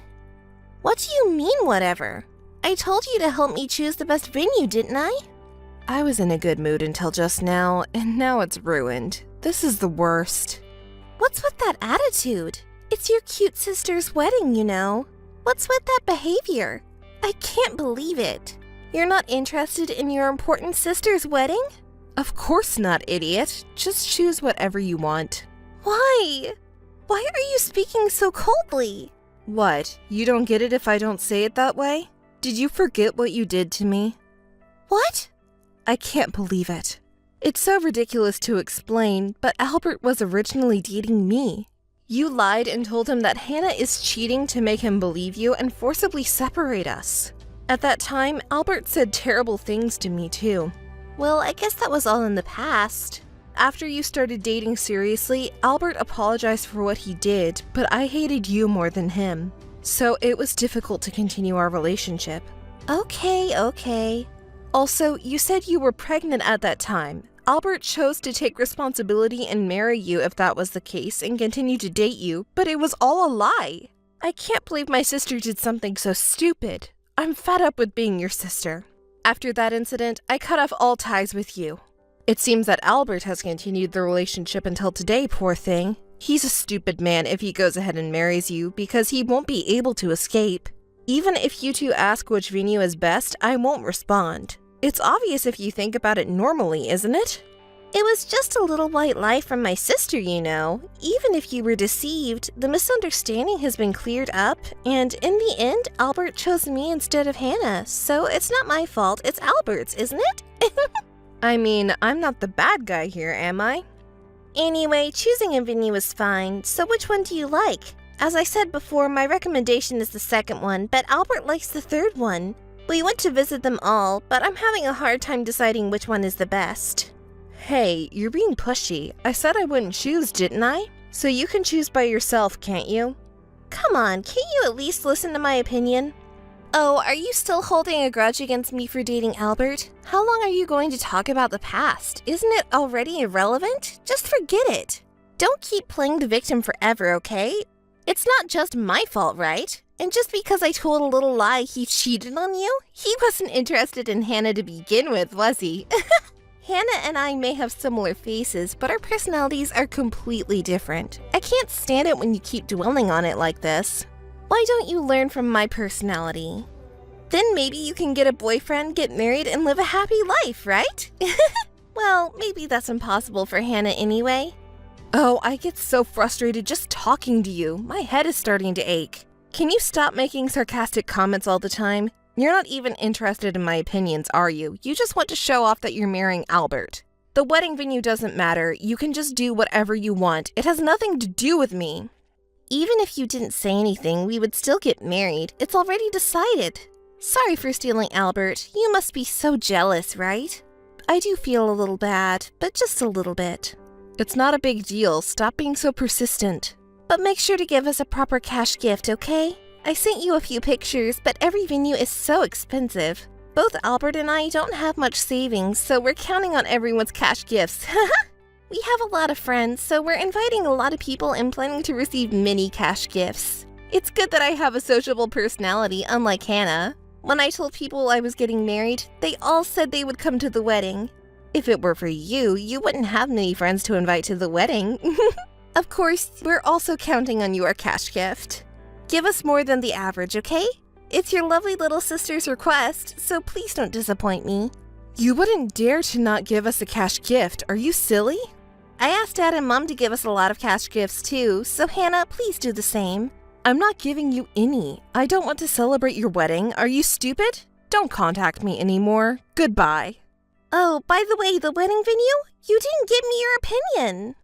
What do you mean, whatever? I told you to help me choose the best venue, didn't I? I was in a good mood until just now, and now it's ruined. This is the worst. What's with that attitude? It's your cute sister's wedding, you know. What's with that behavior? I can't believe it. You're not interested in your important sister's wedding? Of course not, idiot. Just choose whatever you want. Why? Why are you speaking so coldly? What? You don't get it if I don't say it that way? Did you forget what you did to me? What? I can't believe it. It's so ridiculous to explain, but Albert was originally dating me. You lied and told him that Hannah is cheating to make him believe you and forcibly separate us. At that time, Albert said terrible things to me too. Well, I guess that was all in the past. After you started dating seriously, Albert apologized for what he did, but I hated you more than him. So it was difficult to continue our relationship. Okay. Also, you said you were pregnant at that time. Albert chose to take responsibility and marry you if that was the case and continue to date you, but it was all a lie. I can't believe my sister did something so stupid. I'm fed up with being your sister. After that incident, I cut off all ties with you. It seems that Albert has continued the relationship until today, poor thing. He's a stupid man if he goes ahead and marries you because he won't be able to escape. Even if you two ask which venue is best, I won't respond. It's obvious if you think about it normally, isn't it? It was just a little white lie from my sister, you know. Even if you were deceived, the misunderstanding has been cleared up, and in the end, Albert chose me instead of Hannah, so it's not my fault, it's Albert's, isn't it? I mean, I'm not the bad guy here, am I? Anyway, choosing a venue is fine, so which one do you like? As I said before, my recommendation is the second one, but Albert likes the third one. We went to visit them all, but I'm having a hard time deciding which one is the best. Hey, you're being pushy. I said I wouldn't choose, didn't I? So you can choose by yourself, can't you? Come on, can't you at least listen to my opinion? Oh, are you still holding a grudge against me for dating Albert? How long are you going to talk about the past? Isn't it already irrelevant? Just forget it. Don't keep playing the victim forever, okay? It's not just my fault, right? And just because I told a little lie he cheated on you, he wasn't interested in Hannah to begin with, was he? Hannah and I may have similar faces, but our personalities are completely different. I can't stand it when you keep dwelling on it like this. Why don't you learn from my personality? Then maybe you can get a boyfriend, get married, and live a happy life, right? Well, maybe that's impossible for Hannah anyway. Oh, I get so frustrated just talking to you. My head is starting to ache. Can you stop making sarcastic comments all the time? You're not even interested in my opinions, are you? You just want to show off that you're marrying Albert. The wedding venue doesn't matter. You can just do whatever you want. It has nothing to do with me. Even if you didn't say anything, we would still get married. It's already decided. Sorry for stealing Albert. You must be so jealous, right? I do feel a little bad, but just a little bit. It's not a big deal. Stop being so persistent. But make sure to give us a proper cash gift, okay? I sent you a few pictures, but every venue is so expensive. Both Albert and I don't have much savings, so we're counting on everyone's cash gifts. We have a lot of friends, so we're inviting a lot of people and planning to receive mini cash gifts. It's good that I have a sociable personality, unlike Hannah. When I told people I was getting married, they all said they would come to the wedding. If it were for you, you wouldn't have many friends to invite to the wedding. Of course, we're also counting on your cash gift. Give us more than the average, okay? It's your lovely little sister's request, so please don't disappoint me. You wouldn't dare to not give us a cash gift. Are you silly? I asked Dad and Mom to give us a lot of cash gifts too, so Hannah, please do the same. I'm not giving you any. I don't want to celebrate your wedding. Are you stupid? Don't contact me anymore. Goodbye. Oh, by the way, the wedding venue? You didn't give me your opinion.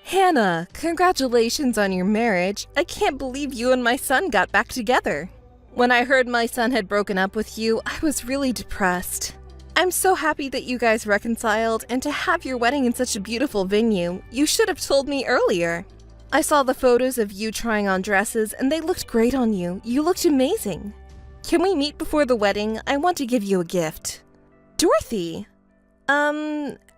Hannah, congratulations on your marriage. I can't believe you and my son got back together. When I heard my son had broken up with you, I was really depressed. I'm so happy that you guys reconciled, and to have your wedding in such a beautiful venue. You should have told me earlier. I saw the photos of you trying on dresses, and they looked great on you. You looked amazing. Can we meet before the wedding? I want to give you a gift. Dorothy!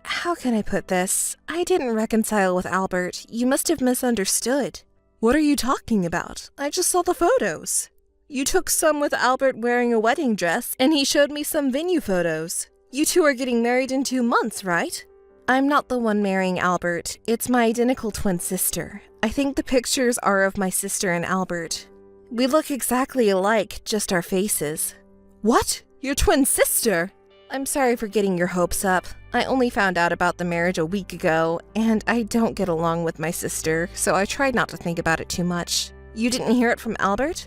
How can I put this? I didn't reconcile with Albert. You must have misunderstood. What are you talking about? I just saw the photos. You took some with Albert wearing a wedding dress, and he showed me some venue photos. You two are getting married in 2 months, right? I'm not the one marrying Albert. It's my identical twin sister. I think the pictures are of my sister and Albert. We look exactly alike, just our faces. What? Your twin sister? I'm sorry for getting your hopes up. I only found out about the marriage a week ago, and I don't get along with my sister, so I tried not to think about it too much. You didn't hear it from Albert?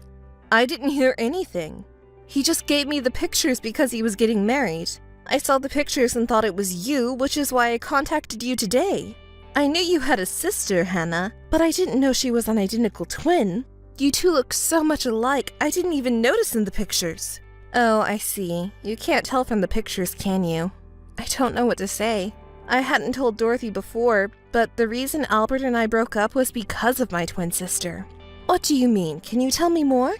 I didn't hear anything. He just gave me the pictures because he was getting married. I saw the pictures and thought it was you, which is why I contacted you today. I knew you had a sister, Hannah, but I didn't know she was an identical twin. You two look so much alike, I didn't even notice in the pictures. Oh, I see. You can't tell from the pictures, can you? I don't know what to say. I hadn't told Dorothy before, but the reason Albert and I broke up was because of my twin sister. What do you mean? Can you tell me more?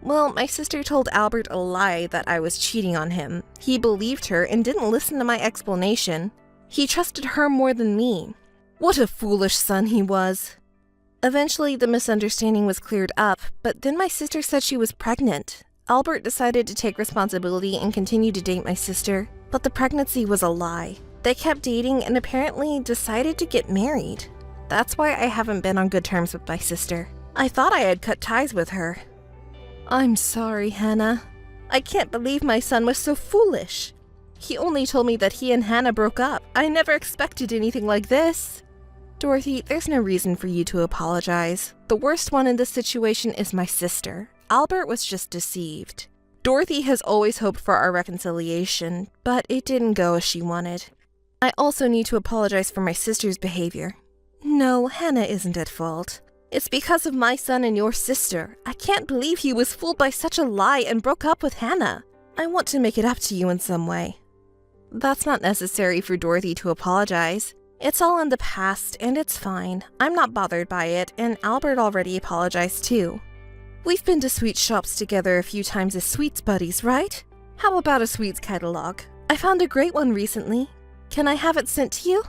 Well, my sister told Albert a lie that I was cheating on him. He believed her and didn't listen to my explanation. He trusted her more than me. What a foolish son he was. Eventually, the misunderstanding was cleared up, but then my sister said she was pregnant. Albert decided to take responsibility and continue to date my sister, but the pregnancy was a lie. They kept dating and apparently decided to get married. That's why I haven't been on good terms with my sister. I thought I had cut ties with her. I'm sorry, Hannah. I can't believe my son was so foolish. He only told me that he and Hannah broke up. I never expected anything like this. Dorothy, there's no reason for you to apologize. The worst one in this situation is my sister. Albert was just deceived. Dorothy has always hoped for our reconciliation, but it didn't go as she wanted. I also need to apologize for my sister's behavior. No, Hannah isn't at fault. It's because of my son and your sister. I can't believe he was fooled by such a lie and broke up with Hannah. I want to make it up to you in some way. That's not necessary for Dorothy to apologize. It's all in the past, and it's fine. I'm not bothered by it, and Albert already apologized too. We've been to sweet shops together a few times as sweets buddies, right? How about a sweets catalog? I found a great one recently. Can I have it sent to you?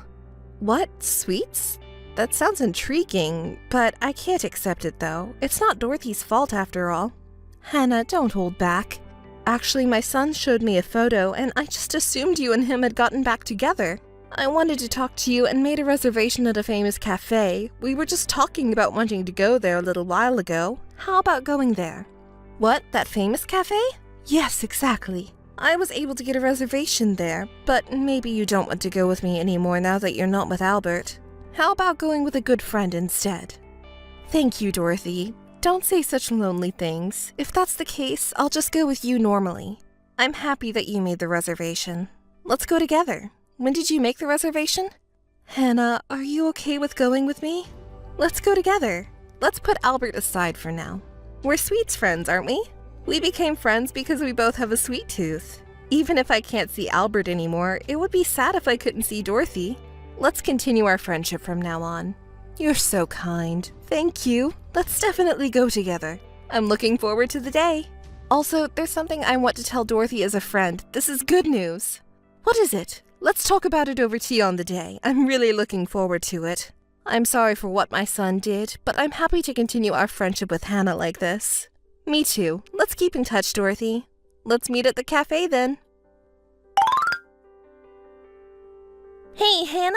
What? Sweets? That sounds intriguing, but I can't accept it though. It's not Dorothy's fault after all. Hannah, don't hold back. Actually, my son showed me a photo, and I just assumed you and him had gotten back together. I wanted to talk to you and made a reservation at a famous cafe. We were just talking about wanting to go there a little while ago. How about going there? What, that famous cafe? Yes, exactly. I was able to get a reservation there, but maybe you don't want to go with me anymore now that you're not with Albert. How about going with a good friend instead? Thank you, Dorothy. Don't say such lonely things. If that's the case, I'll just go with you normally. I'm happy that you made the reservation. Let's go together. When did you make the reservation? Hannah, are you okay with going with me? Let's go together. Let's put Albert aside for now. We're sweets friends, aren't we? We became friends because we both have a sweet tooth. Even if I can't see Albert anymore, it would be sad if I couldn't see Dorothy. Let's continue our friendship from now on. You're so kind. Thank you. Let's definitely go together. I'm looking forward to the day. Also, there's something I want to tell Dorothy as a friend. This is good news. What is it? Let's talk about it over tea on the day. I'm really looking forward to it. I'm sorry for what my son did, but I'm happy to continue our friendship with Hannah like this. Me too. Let's keep in touch, Dorothy. Let's meet at the cafe then. Hey, Hannah?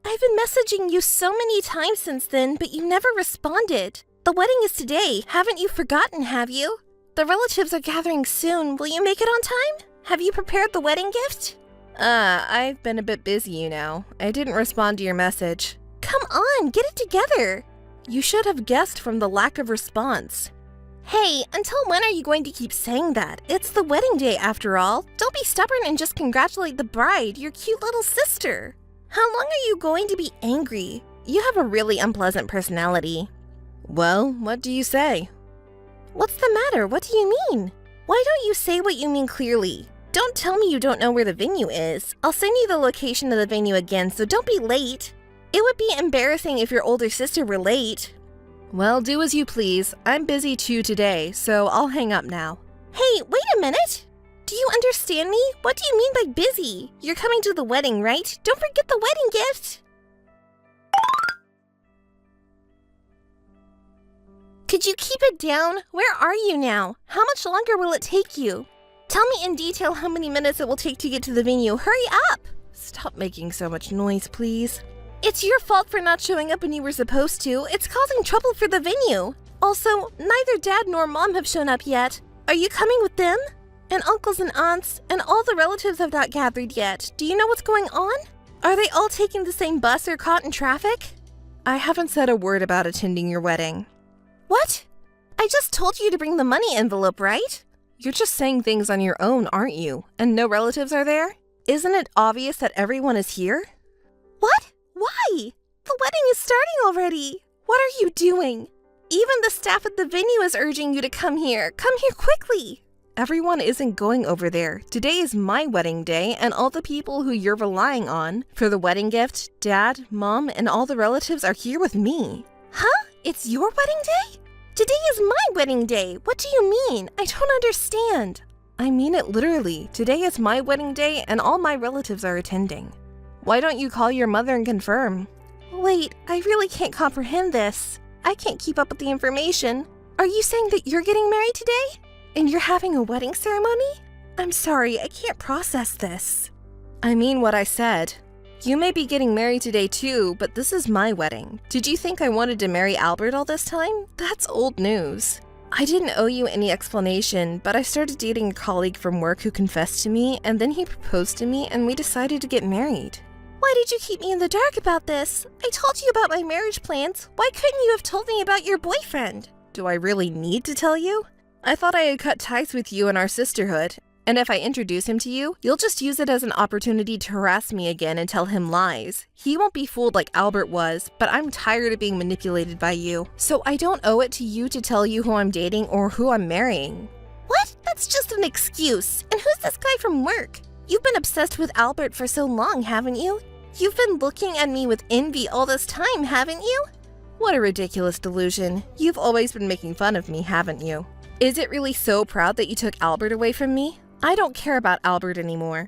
I've been messaging you so many times since then, but you never responded. The wedding is today. Haven't you forgotten, have you? The relatives are gathering soon. Will you make it on time? Have you prepared the wedding gift? I've been a bit busy, you know. I didn't respond to your message. Come on, get it together. You should have guessed from the lack of response. Hey, until when are you going to keep saying that? It's the wedding day after all. Don't be stubborn and just congratulate the bride, your cute little sister. How long are you going to be angry? You have a really unpleasant personality. Well, what do you say? What's the matter? What do you mean? Why don't you say what you mean clearly? Don't tell me you don't know where the venue is. I'll send you the location of the venue again, so don't be late. It would be embarrassing if your older sister were late. Well, do as you please. I'm busy too today, so I'll hang up now. Hey, wait a minute! Do you understand me? What do you mean by busy? You're coming to the wedding, right? Don't forget the wedding gift! Could you keep it down? Where are you now? How much longer will it take you? Tell me in detail how many minutes it will take to get to the venue. Hurry up! Stop making so much noise, please. It's your fault for not showing up when you were supposed to. It's causing trouble for the venue. Also, neither Dad nor Mom have shown up yet. Are you coming with them? And uncles and aunts, and all the relatives have not gathered yet. Do you know what's going on? Are they all taking the same bus or caught in traffic? I haven't said a word about attending your wedding. What? I just told you to bring the money envelope, right? You're just saying things on your own, aren't you? And no relatives are there? Isn't it obvious that everyone is here? What? Why? The wedding is starting already. What are you doing? Even the staff at the venue is urging you to come here. Come here quickly. Everyone isn't going over there. Today is my wedding day, and all the people who you're relying on for the wedding gift, Dad, Mom, and all the relatives are here with me. Huh? It's your wedding day? Today is my wedding day. What do you mean? I don't understand. I mean it literally. Today is my wedding day, and all my relatives are attending. Why don't you call your mother and confirm? Wait, I really can't comprehend this. I can't keep up with the information. Are you saying that you're getting married today? And you're having a wedding ceremony? I'm sorry, I can't process this. I mean what I said. You may be getting married today too, but this is my wedding. Did you think I wanted to marry Albert all this time? That's old news. I didn't owe you any explanation, but I started dating a colleague from work who confessed to me, and then he proposed to me, and we decided to get married. Why did you keep me in the dark about this? I told you about my marriage plans. Why couldn't you have told me about your boyfriend? Do I really need to tell you? I thought I had cut ties with you and our sisterhood, and if I introduce him to you, you'll just use it as an opportunity to harass me again and tell him lies. He won't be fooled like Albert was, but I'm tired of being manipulated by you, so I don't owe it to you to tell you who I'm dating or who I'm marrying. What? That's just an excuse. And who's this guy from work? You've been obsessed with Albert for so long, haven't you? You've been looking at me with envy all this time, haven't you? What a ridiculous delusion. You've always been making fun of me, haven't you? Is it really so proud that you took Albert away from me? I don't care about Albert anymore. And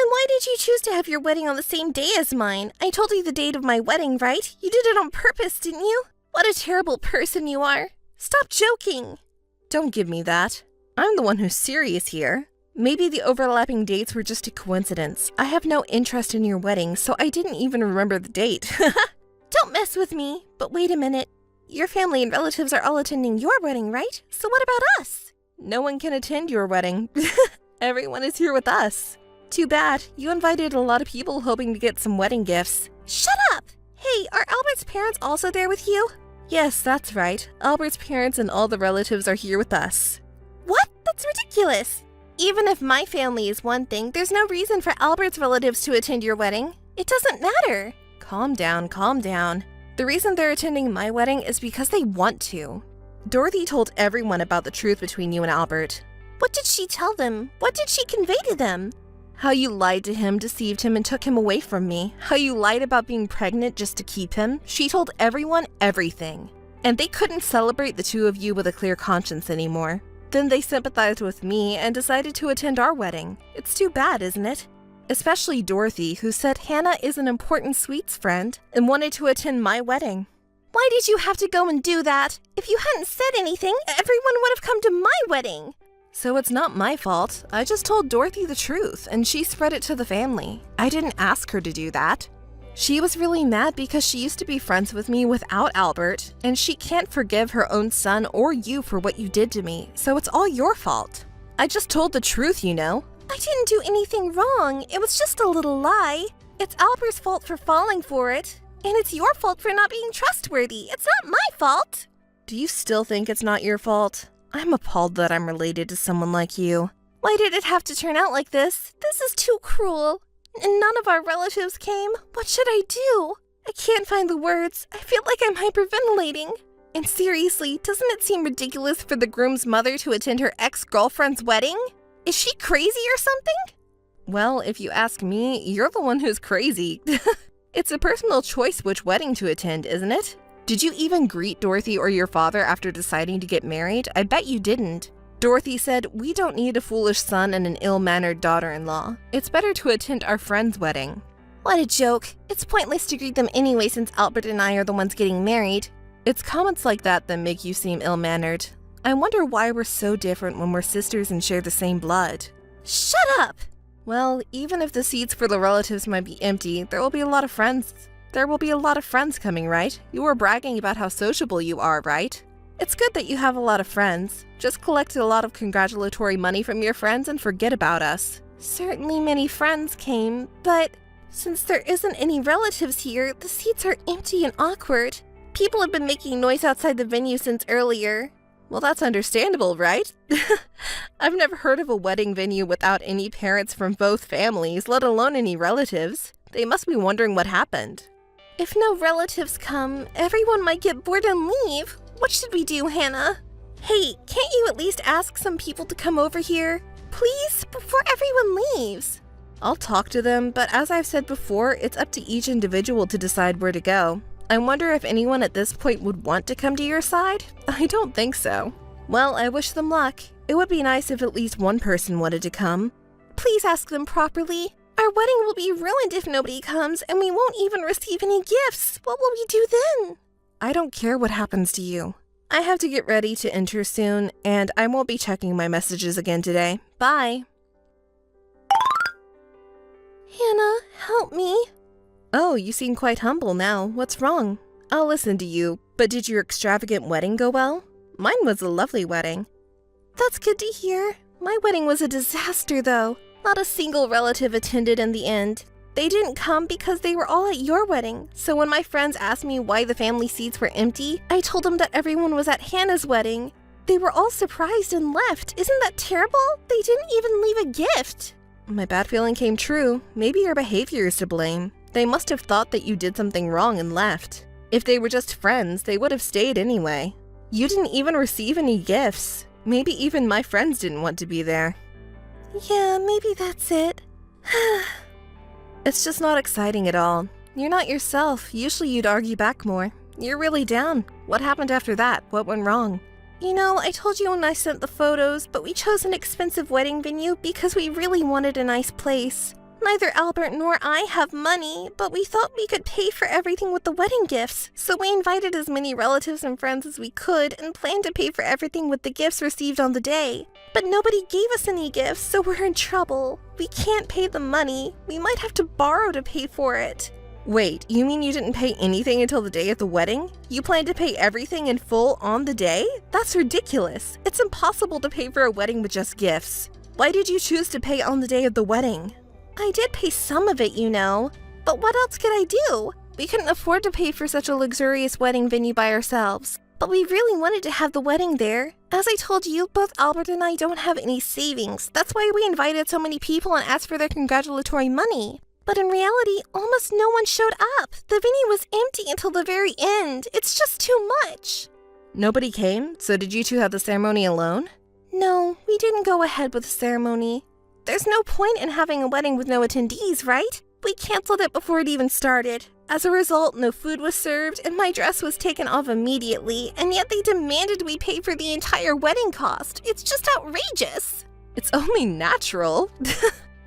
why did you choose to have your wedding on the same day as mine? I told you the date of my wedding, right? You did it on purpose, didn't you? What a terrible person you are. Stop joking. Don't give me that. I'm the one who's serious here. Maybe the overlapping dates were just a coincidence. I have no interest in your wedding, so I didn't even remember the date. Don't mess with me. But wait a minute. Your family and relatives are all attending your wedding, right? So what about us? No one can attend your wedding. Everyone is here with us. Too bad, you invited a lot of people hoping to get some wedding gifts. Shut up! Hey, are Albert's parents also there with you? Yes, that's right. Albert's parents and all the relatives are here with us. What? That's ridiculous! Even if my family is one thing, there's no reason for Albert's relatives to attend your wedding. It doesn't matter. Calm down, calm down. The reason they're attending my wedding is because they want to. Dorothy told everyone about the truth between you and Albert. What did she tell them? What did she convey to them? How you lied to him, deceived him, and took him away from me. How you lied about being pregnant just to keep him. She told everyone everything. And they couldn't celebrate the two of you with a clear conscience anymore. Then they sympathized with me and decided to attend our wedding. It's too bad, isn't it? Especially Dorothy, who said Hannah is an important sweets friend and wanted to attend my wedding. Why did you have to go and do that? If you hadn't said anything, everyone would have come to my wedding. So it's not my fault. I just told Dorothy the truth, and she spread it to the family. I didn't ask her to do that. She was really mad because she used to be friends with me without Albert, and she can't forgive her own son or you for what you did to me, so it's all your fault. I just told the truth, you know. I didn't do anything wrong. It was just a little lie. It's Albert's fault for falling for it, and it's your fault for not being trustworthy. It's not my fault. Do you still think it's not your fault? I'm appalled that I'm related to someone like you. Why did it have to turn out like this? This is too cruel. And none of our relatives came. What should I do? I can't find the words. I feel like I'm hyperventilating. And seriously, doesn't it seem ridiculous for the groom's mother to attend her ex-girlfriend's wedding? Is she crazy or something? Well, if you ask me, you're the one who's crazy. It's a personal choice which wedding to attend, isn't it? Did you even greet Dorothy or your father after deciding to get married? I bet you didn't. Dorothy said, "We don't need a foolish son and an ill-mannered daughter-in-law. It's better to attend our friend's wedding." What a joke. It's pointless to greet them anyway since Albert and I are the ones getting married. It's comments like that that make you seem ill-mannered. I wonder why we're so different when we're sisters and share the same blood. Shut up! Well, even if the seats for the relatives might be empty, there will be a lot of friends. There will be a lot of friends coming, right? You were bragging about how sociable you are, right? It's good that you have a lot of friends. Just collect a lot of congratulatory money from your friends and forget about us. Certainly many friends came, but since there isn't any relatives here, the seats are empty and awkward. People have been making noise outside the venue since earlier. Well, that's understandable, right? I've never heard of a wedding venue without any parents from both families, let alone any relatives. They must be wondering what happened. If no relatives come, everyone might get bored and leave. What should we do, Hannah? Hey, can't you at least ask some people to come over here? Please, before everyone leaves. I'll talk to them, but as I've said before, it's up to each individual to decide where to go. I wonder if anyone at this point would want to come to your side? I don't think so. Well, I wish them luck. It would be nice if at least one person wanted to come. Please ask them properly. Our wedding will be ruined if nobody comes, and we won't even receive any gifts. What will we do then? I don't care what happens to you. I have to get ready to enter soon, and I won't be checking my messages again today. Bye. Hannah, help me. Oh, you seem quite humble now. What's wrong? I'll listen to you, but did your extravagant wedding go well? Mine was a lovely wedding. That's good to hear. My wedding was a disaster, though. Not a single relative attended in the end. They didn't come because they were all at your wedding. So when my friends asked me why the family seats were empty, I told them that everyone was at Hannah's wedding. They were all surprised and left. Isn't that terrible? They didn't even leave a gift. My bad feeling came true. Maybe your behavior is to blame. They must have thought that you did something wrong and left. If they were just friends, they would have stayed anyway. You didn't even receive any gifts. Maybe even my friends didn't want to be there. Yeah, maybe that's it. It's just not exciting at all. You're not yourself. Usually you'd argue back more. You're really down. What happened after that? What went wrong? You know, I told you when I sent the photos, but we chose an expensive wedding venue because we really wanted a nice place. Neither Albert nor I have money, but we thought we could pay for everything with the wedding gifts. So we invited as many relatives and friends as we could and planned to pay for everything with the gifts received on the day. But nobody gave us any gifts, so we're in trouble. We can't pay the money. We might have to borrow to pay for it. Wait, you mean you didn't pay anything until the day of the wedding? You planned to pay everything in full on the day? That's ridiculous. It's impossible to pay for a wedding with just gifts. Why did you choose to pay on the day of the wedding? I did pay some of it, you know. But what else could I do? We couldn't afford to pay for such a luxurious wedding venue by ourselves. But we really wanted to have the wedding there. As I told you, both Albert and I don't have any savings. That's why we invited so many people and asked for their congratulatory money. But in reality, almost no one showed up. The venue was empty until the very end. It's just too much. Nobody came? So did you two have the ceremony alone? No, we didn't go ahead with the ceremony. There's no point in having a wedding with no attendees, right? We canceled it before it even started. As a result, no food was served, and my dress was taken off immediately, and yet they demanded we pay for the entire wedding cost. It's just outrageous. It's only natural.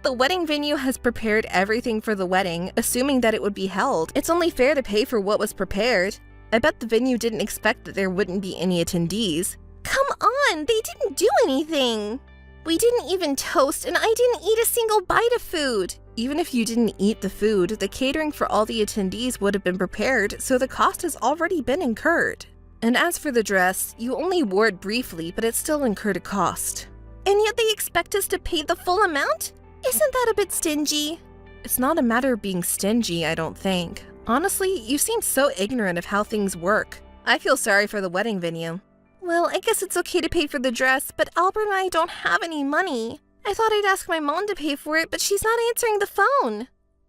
The wedding venue has prepared everything for the wedding, assuming that it would be held. It's only fair to pay for what was prepared. I bet the venue didn't expect that there wouldn't be any attendees. Come on, they didn't do anything. We didn't even toast, and I didn't eat a single bite of food. Even if you didn't eat the food, the catering for all the attendees would have been prepared, so the cost has already been incurred. And as for the dress, you only wore it briefly, but it still incurred a cost. And yet they expect us to pay the full amount? Isn't that a bit stingy? It's not a matter of being stingy, I don't think. Honestly, you seem so ignorant of how things work. I feel sorry for the wedding venue. Well, I guess it's okay to pay for the dress, but Albert and I don't have any money. I thought I'd ask my mom to pay for it, but she's not answering the phone.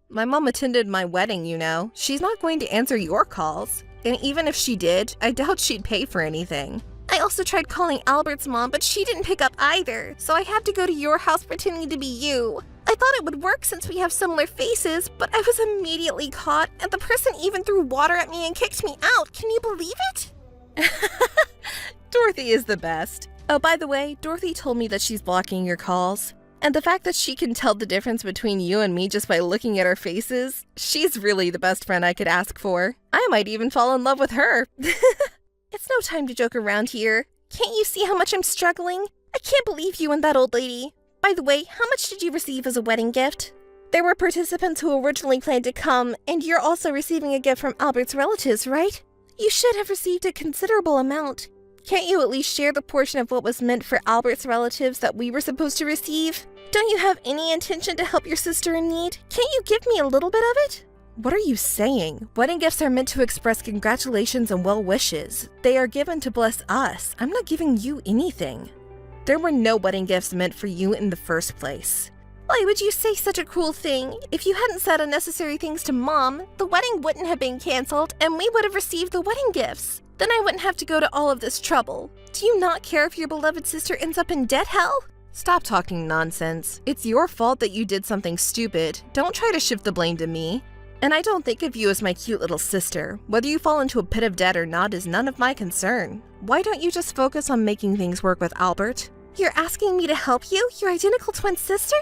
My mom attended my wedding, you know. She's not going to answer your calls. And even if she did, I doubt she'd pay for anything. I also tried calling Albert's mom, but she didn't pick up either, so I had to go to your house pretending to be you. I thought it would work since we have similar faces, but I was immediately caught, and the person even threw water at me and kicked me out. Can you believe it? Dorothy is the best. Oh, by the way, Dorothy told me that she's blocking your calls. And the fact that she can tell the difference between you and me just by looking at our faces, she's really the best friend I could ask for. I might even fall in love with her. It's no time to joke around here. Can't you see how much I'm struggling? I can't believe you and that old lady. By the way, how much did you receive as a wedding gift? There were participants who originally planned to come, and you're also receiving a gift from Albert's relatives, right? You should have received a considerable amount. Can't you at least share the portion of what was meant for Albert's relatives that we were supposed to receive? Don't you have any intention to help your sister in need? Can't you give me a little bit of it? What are you saying? Wedding gifts are meant to express congratulations and well wishes. They are given to bless us. I'm not giving you anything. There were no wedding gifts meant for you in the first place. Why would you say such a cruel thing? If you hadn't said unnecessary things to Mom, the wedding wouldn't have been canceled and we would have received the wedding gifts. Then I wouldn't have to go to all of this trouble. Do you not care if your beloved sister ends up in debt hell? Stop talking nonsense. It's your fault that you did something stupid. Don't try to shift the blame to me. And I don't think of you as my cute little sister. Whether you fall into a pit of debt or not is none of my concern. Why don't you just focus on making things work with Albert? You're asking me to help you? Your identical twin sister?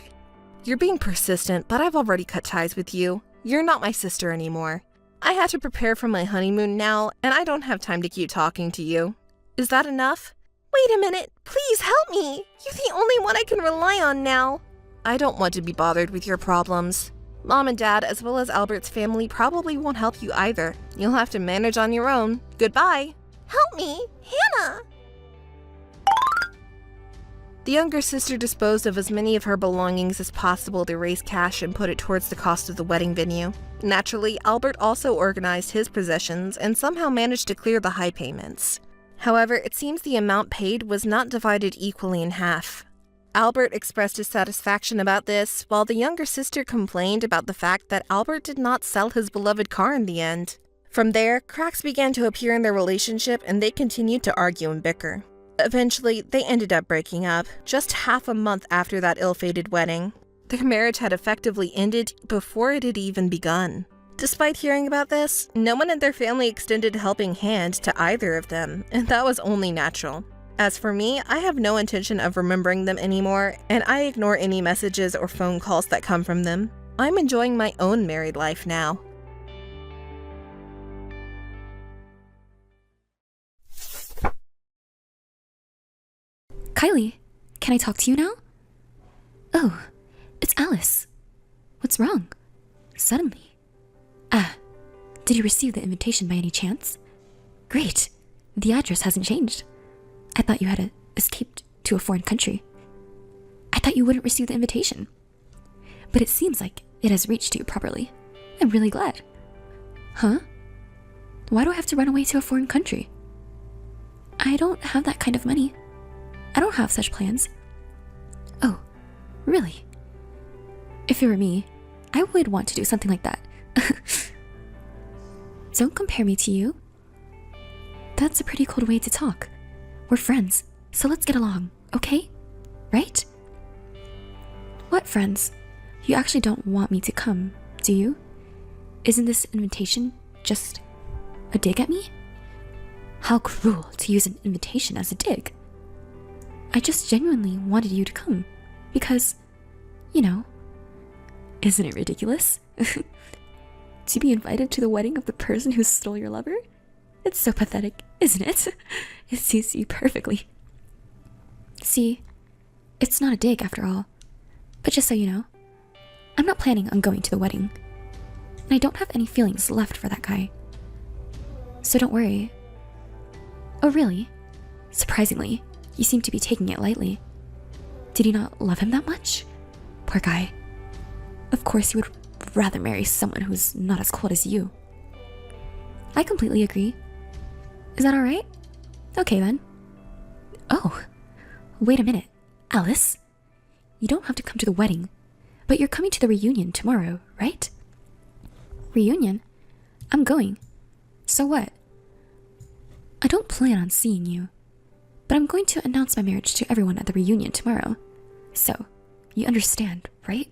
You're being persistent, but I've already cut ties with you. You're not my sister anymore. I had to prepare for my honeymoon now, and I don't have time to keep talking to you. Is that enough? Wait a minute. Please help me. You're the only one I can rely on now. I don't want to be bothered with your problems. Mom and Dad, as well as Albert's family, probably won't help you either. You'll have to manage on your own. Goodbye. Help me, Hannah. The younger sister disposed of as many of her belongings as possible to raise cash and put it towards the cost of the wedding venue. Naturally, Albert also organized his possessions and somehow managed to clear the high payments. However, it seems the amount paid was not divided equally in half. Albert expressed his satisfaction about this, while the younger sister complained about the fact that Albert did not sell his beloved car in the end. From there, cracks began to appear in their relationship and they continued to argue and bicker. Eventually, they ended up breaking up, just half a month after that ill-fated wedding. Their marriage had effectively ended before it had even begun. Despite hearing about this, no one in their family extended a helping hand to either of them, and that was only natural. As for me, I have no intention of remembering them anymore, and I ignore any messages or phone calls that come from them. I'm enjoying my own married life now. Kylie, can I talk to you now? Oh, it's Alice. What's wrong? Suddenly. Did you receive the invitation by any chance? Great. The address hasn't changed. I thought you had escaped to a foreign country. I that you wouldn't receive the invitation. But it seems like it has reached you properly. I'm really glad. Huh? Why do I have to run away to a foreign country? I don't have that kind of money. I don't have such plans. Oh, really? If it were me, I would want to do something like that. Don't compare me to you. That's a pretty cold way to talk. We're friends, so let's get along, okay? Right? What friends? You actually don't want me to come, do you? Isn't this invitation just a dig at me? How cruel to use an invitation as a dig. I just genuinely wanted you to come because, you know, isn't it ridiculous? To be invited to the wedding of the person who stole your lover? It's so pathetic, isn't it? It suits you perfectly. See, it's not a dig after all. But just so you know, I'm not planning on going to the wedding. And I don't have any feelings left for that guy. So don't worry. Oh really? Surprisingly, you seem to be taking it lightly. Did you not love him that much? Poor guy. Of course you would rather marry someone who's not as cold as you. I completely agree. Is that alright? Okay then. Oh, wait a minute, Alice. You don't have to come to the wedding, but you're coming to the reunion tomorrow, right? Reunion? I'm going. So what? I don't plan on seeing you, but I'm going to announce my marriage to everyone at the reunion tomorrow. So, you understand, right?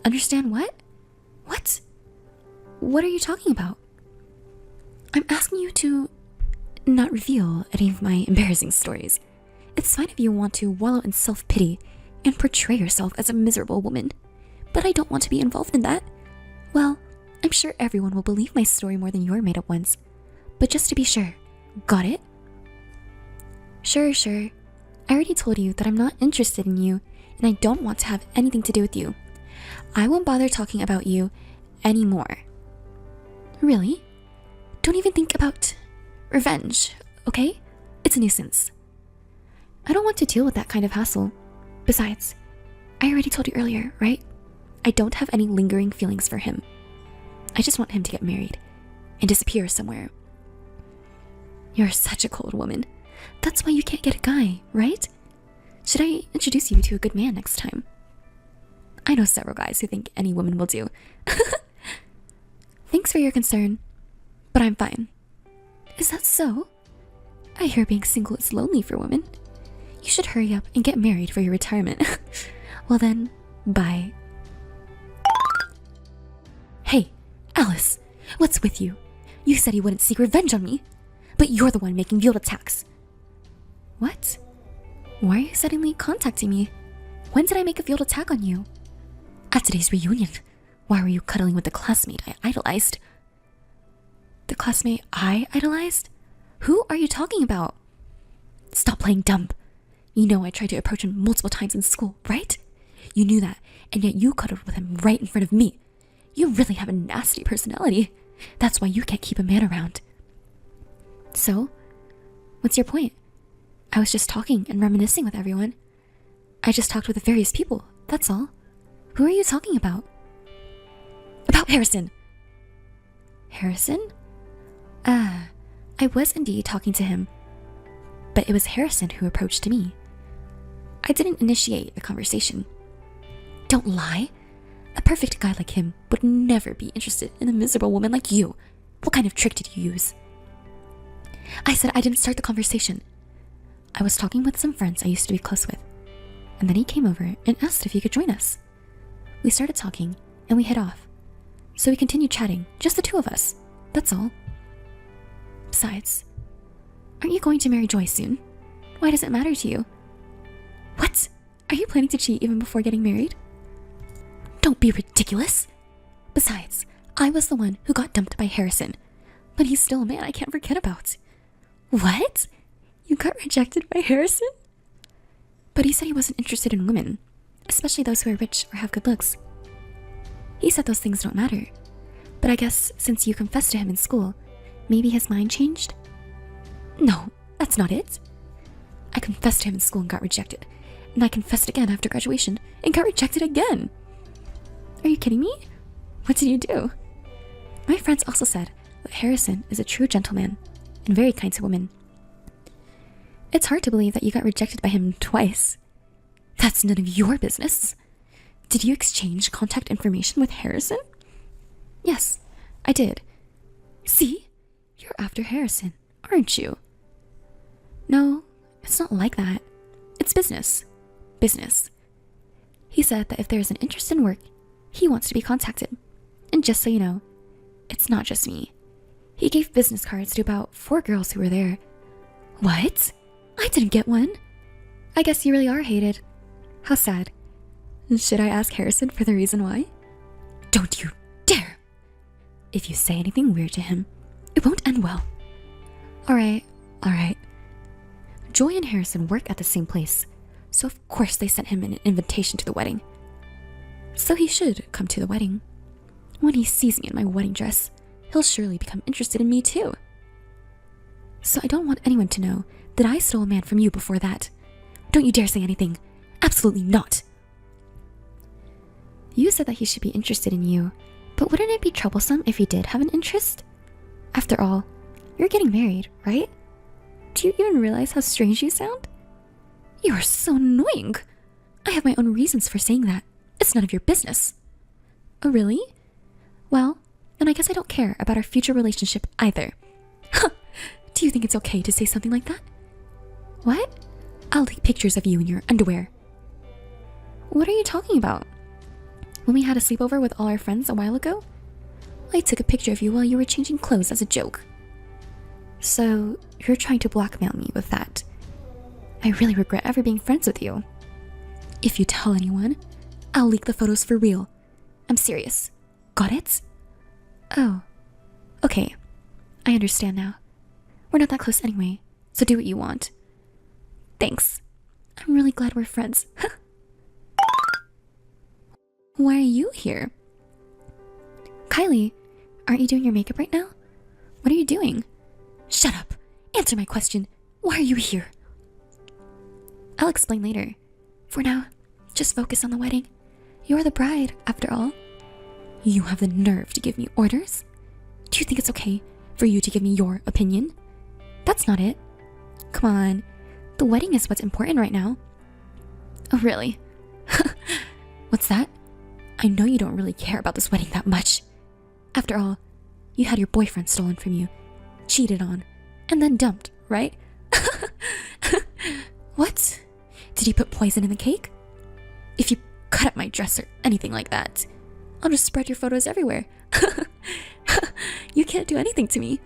Understand what? What? What are you talking about? I'm asking you to not reveal any of my embarrassing stories. It's fine if you want to wallow in self-pity and portray yourself as a miserable woman, but I don't want to be involved in that. Well, I'm sure everyone will believe my story more than your made-up ones. But just to be sure, got it? Sure. I already told you that I'm not interested in you, and I don't want to have anything to do with you. I won't bother talking about you anymore. Really? Don't even think about revenge, okay? It's a nuisance. I don't want to deal with that kind of hassle. Besides, I already told you earlier, right? I don't have any lingering feelings for him. I just want him to get married and disappear somewhere. You're such a cold woman. That's why you can't get a guy, right? Should I introduce you to a good man next time? I know several guys who think any woman will do. Thanks for your concern, but I'm fine. Is that so? I hear being single is lonely for women. You should hurry up and get married for your retirement. Well then, bye. Hey, Alice, what's with you? You said you wouldn't seek revenge on me, but you're the one making veiled attacks. What? Why are you suddenly contacting me? When did I make a veiled attack on you? At today's reunion, why were you cuddling with the classmate I idolized? The classmate I idolized? Who are you talking about? Stop playing dumb. You know I tried to approach him multiple times in school, right? You knew that, and yet you cuddled with him right in front of me. You really have a nasty personality. That's why you can't keep a man around. So, what's your point? I was just talking and reminiscing with everyone. I just talked with the various people, that's all. Who are you talking about? About Harrison. Harrison? I was indeed talking to him. But it was Harrison who approached me. I didn't initiate the conversation. Don't lie. A perfect guy like him would never be interested in a miserable woman like you. What kind of trick did you use? I said I didn't start the conversation. I was talking with some friends I used to be close with, and then he came over and asked if he could join us. We started talking, and we hit off. So we continued chatting, just the two of us. That's all. Besides, aren't you going to marry Joy soon? Why does it matter to you? What? Are you planning to cheat even before getting married? Don't be ridiculous. Besides, I was the one who got dumped by Harrison, but he's still a man I can't forget about. What? You got rejected by Harrison? But he said he wasn't interested in women, especially those who are rich or have good looks. He said those things don't matter, but I guess since you confessed to him in school, maybe his mind changed? No, that's not it. I confessed to him in school and got rejected, and I confessed again after graduation and got rejected again. Are you kidding me? What did you do? My friends also said that Harrison is a true gentleman and very kind to women. It's hard to believe that you got rejected by him twice. That's none of your business. Did you exchange contact information with Harrison? Yes, I did. See? You're after Harrison, aren't you? No, it's not like that. It's business. Business. He said that if there is an interest in work, he wants to be contacted. And just so you know, it's not just me. He gave business cards to about 4 girls who were there. What? I didn't get one. I guess you really are hated. How sad. Should I ask Harrison for the reason why? Don't you dare! If you say anything weird to him, it won't end well. Alright. Joy and Harrison work at the same place, so of course they sent him an invitation to the wedding. So he should come to the wedding. When he sees me in my wedding dress, he'll surely become interested in me too. So I don't want anyone to know that I stole a man from you before that. Don't you dare say anything. Absolutely not. You said that he should be interested in you, but wouldn't it be troublesome if he did have an interest? After all, you're getting married, right? Do you even realize how strange you sound? You are so annoying. I have my own reasons for saying that. It's none of your business. Oh, really? Well, then I guess I don't care about our future relationship either. Huh. Do you think it's okay to say something like that? What? I'll take pictures of you in your underwear. What are you talking about? When we had a sleepover with all our friends a while ago, I took a picture of you while you were changing clothes as a joke. So, you're trying to blackmail me with that. I really regret ever being friends with you. If you tell anyone, I'll leak the photos for real. I'm serious. Got it? Oh. Okay. I understand now. We're not that close anyway, so do what you want. Thanks. I'm really glad we're friends. Why are you here? Kylie, aren't you doing your makeup right now? What are you doing? Shut up. Answer my question. Why are you here? I'll explain later. For now, just focus on the wedding. You're the bride, after all. You have the nerve to give me orders? Do you think it's okay for you to give me your opinion? That's not it. Come on. The wedding is what's important right now. Oh, really? What's that? I know you don't really care about this wedding that much. After all, you had your boyfriend stolen from you, cheated on, and then dumped, right? What? Did he put poison in the cake? If you cut up my dress or anything like that, I'll just spread your photos everywhere. You can't do anything to me,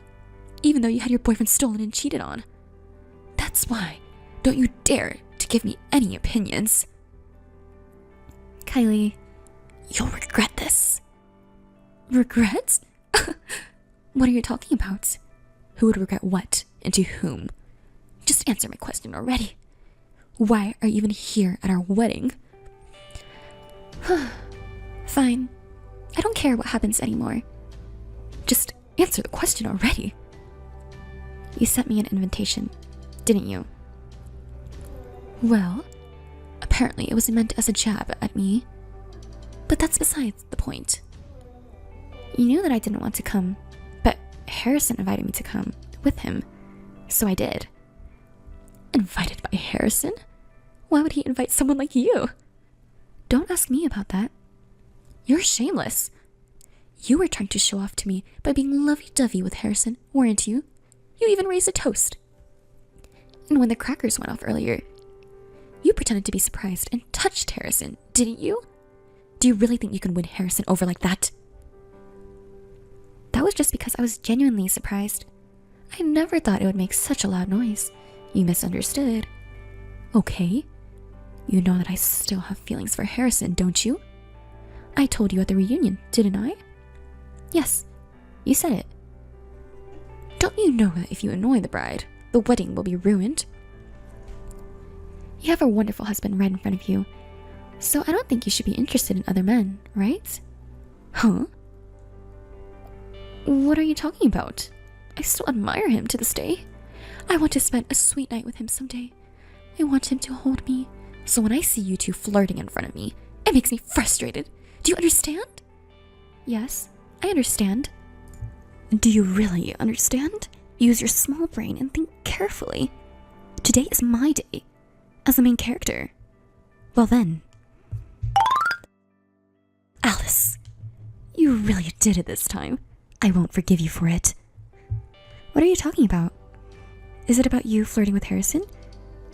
even though you had your boyfriend stolen and cheated on. That's why. Don't you dare to give me any opinions. Kylie, you'll regret this. Regret? What are you talking about? Who would regret what and to whom? Just answer my question already. Why are you even here at our wedding? Fine. I don't care what happens anymore. Just answer the question already. You sent me an invitation, didn't you? Well, apparently it was meant as a jab at me. But that's besides the point. You knew that I didn't want to come, but Harrison invited me to come with him, so I did. Invited by Harrison? Why would he invite someone like you? Don't ask me about that. You're shameless. You were trying to show off to me by being lovey-dovey with Harrison, weren't you? You even raised a toast. And when the crackers went off earlier, you pretended to be surprised and touched Harrison, didn't you? Do you really think you can win Harrison over like that? That was just because I was genuinely surprised. I never thought it would make such a loud noise. You misunderstood. Okay. You know that I still have feelings for Harrison, don't you? I told you at the reunion, didn't I? Yes, you said it. Don't you know that if you annoy the bride, the wedding will be ruined? You have a wonderful husband right in front of you, so I don't think you should be interested in other men, right? Huh? What are you talking about? I still admire him to this day. I want to spend a sweet night with him someday. I want him to hold me, So when I see you two flirting in front of me, it makes me frustrated. Do you understand? Yes, I understand. Do you really understand? Use your small brain and think carefully. Today is my day, as the main character. Well then. Alice, you really did it this time. I won't forgive you for it. What are you talking about? Is it about you flirting with Harrison?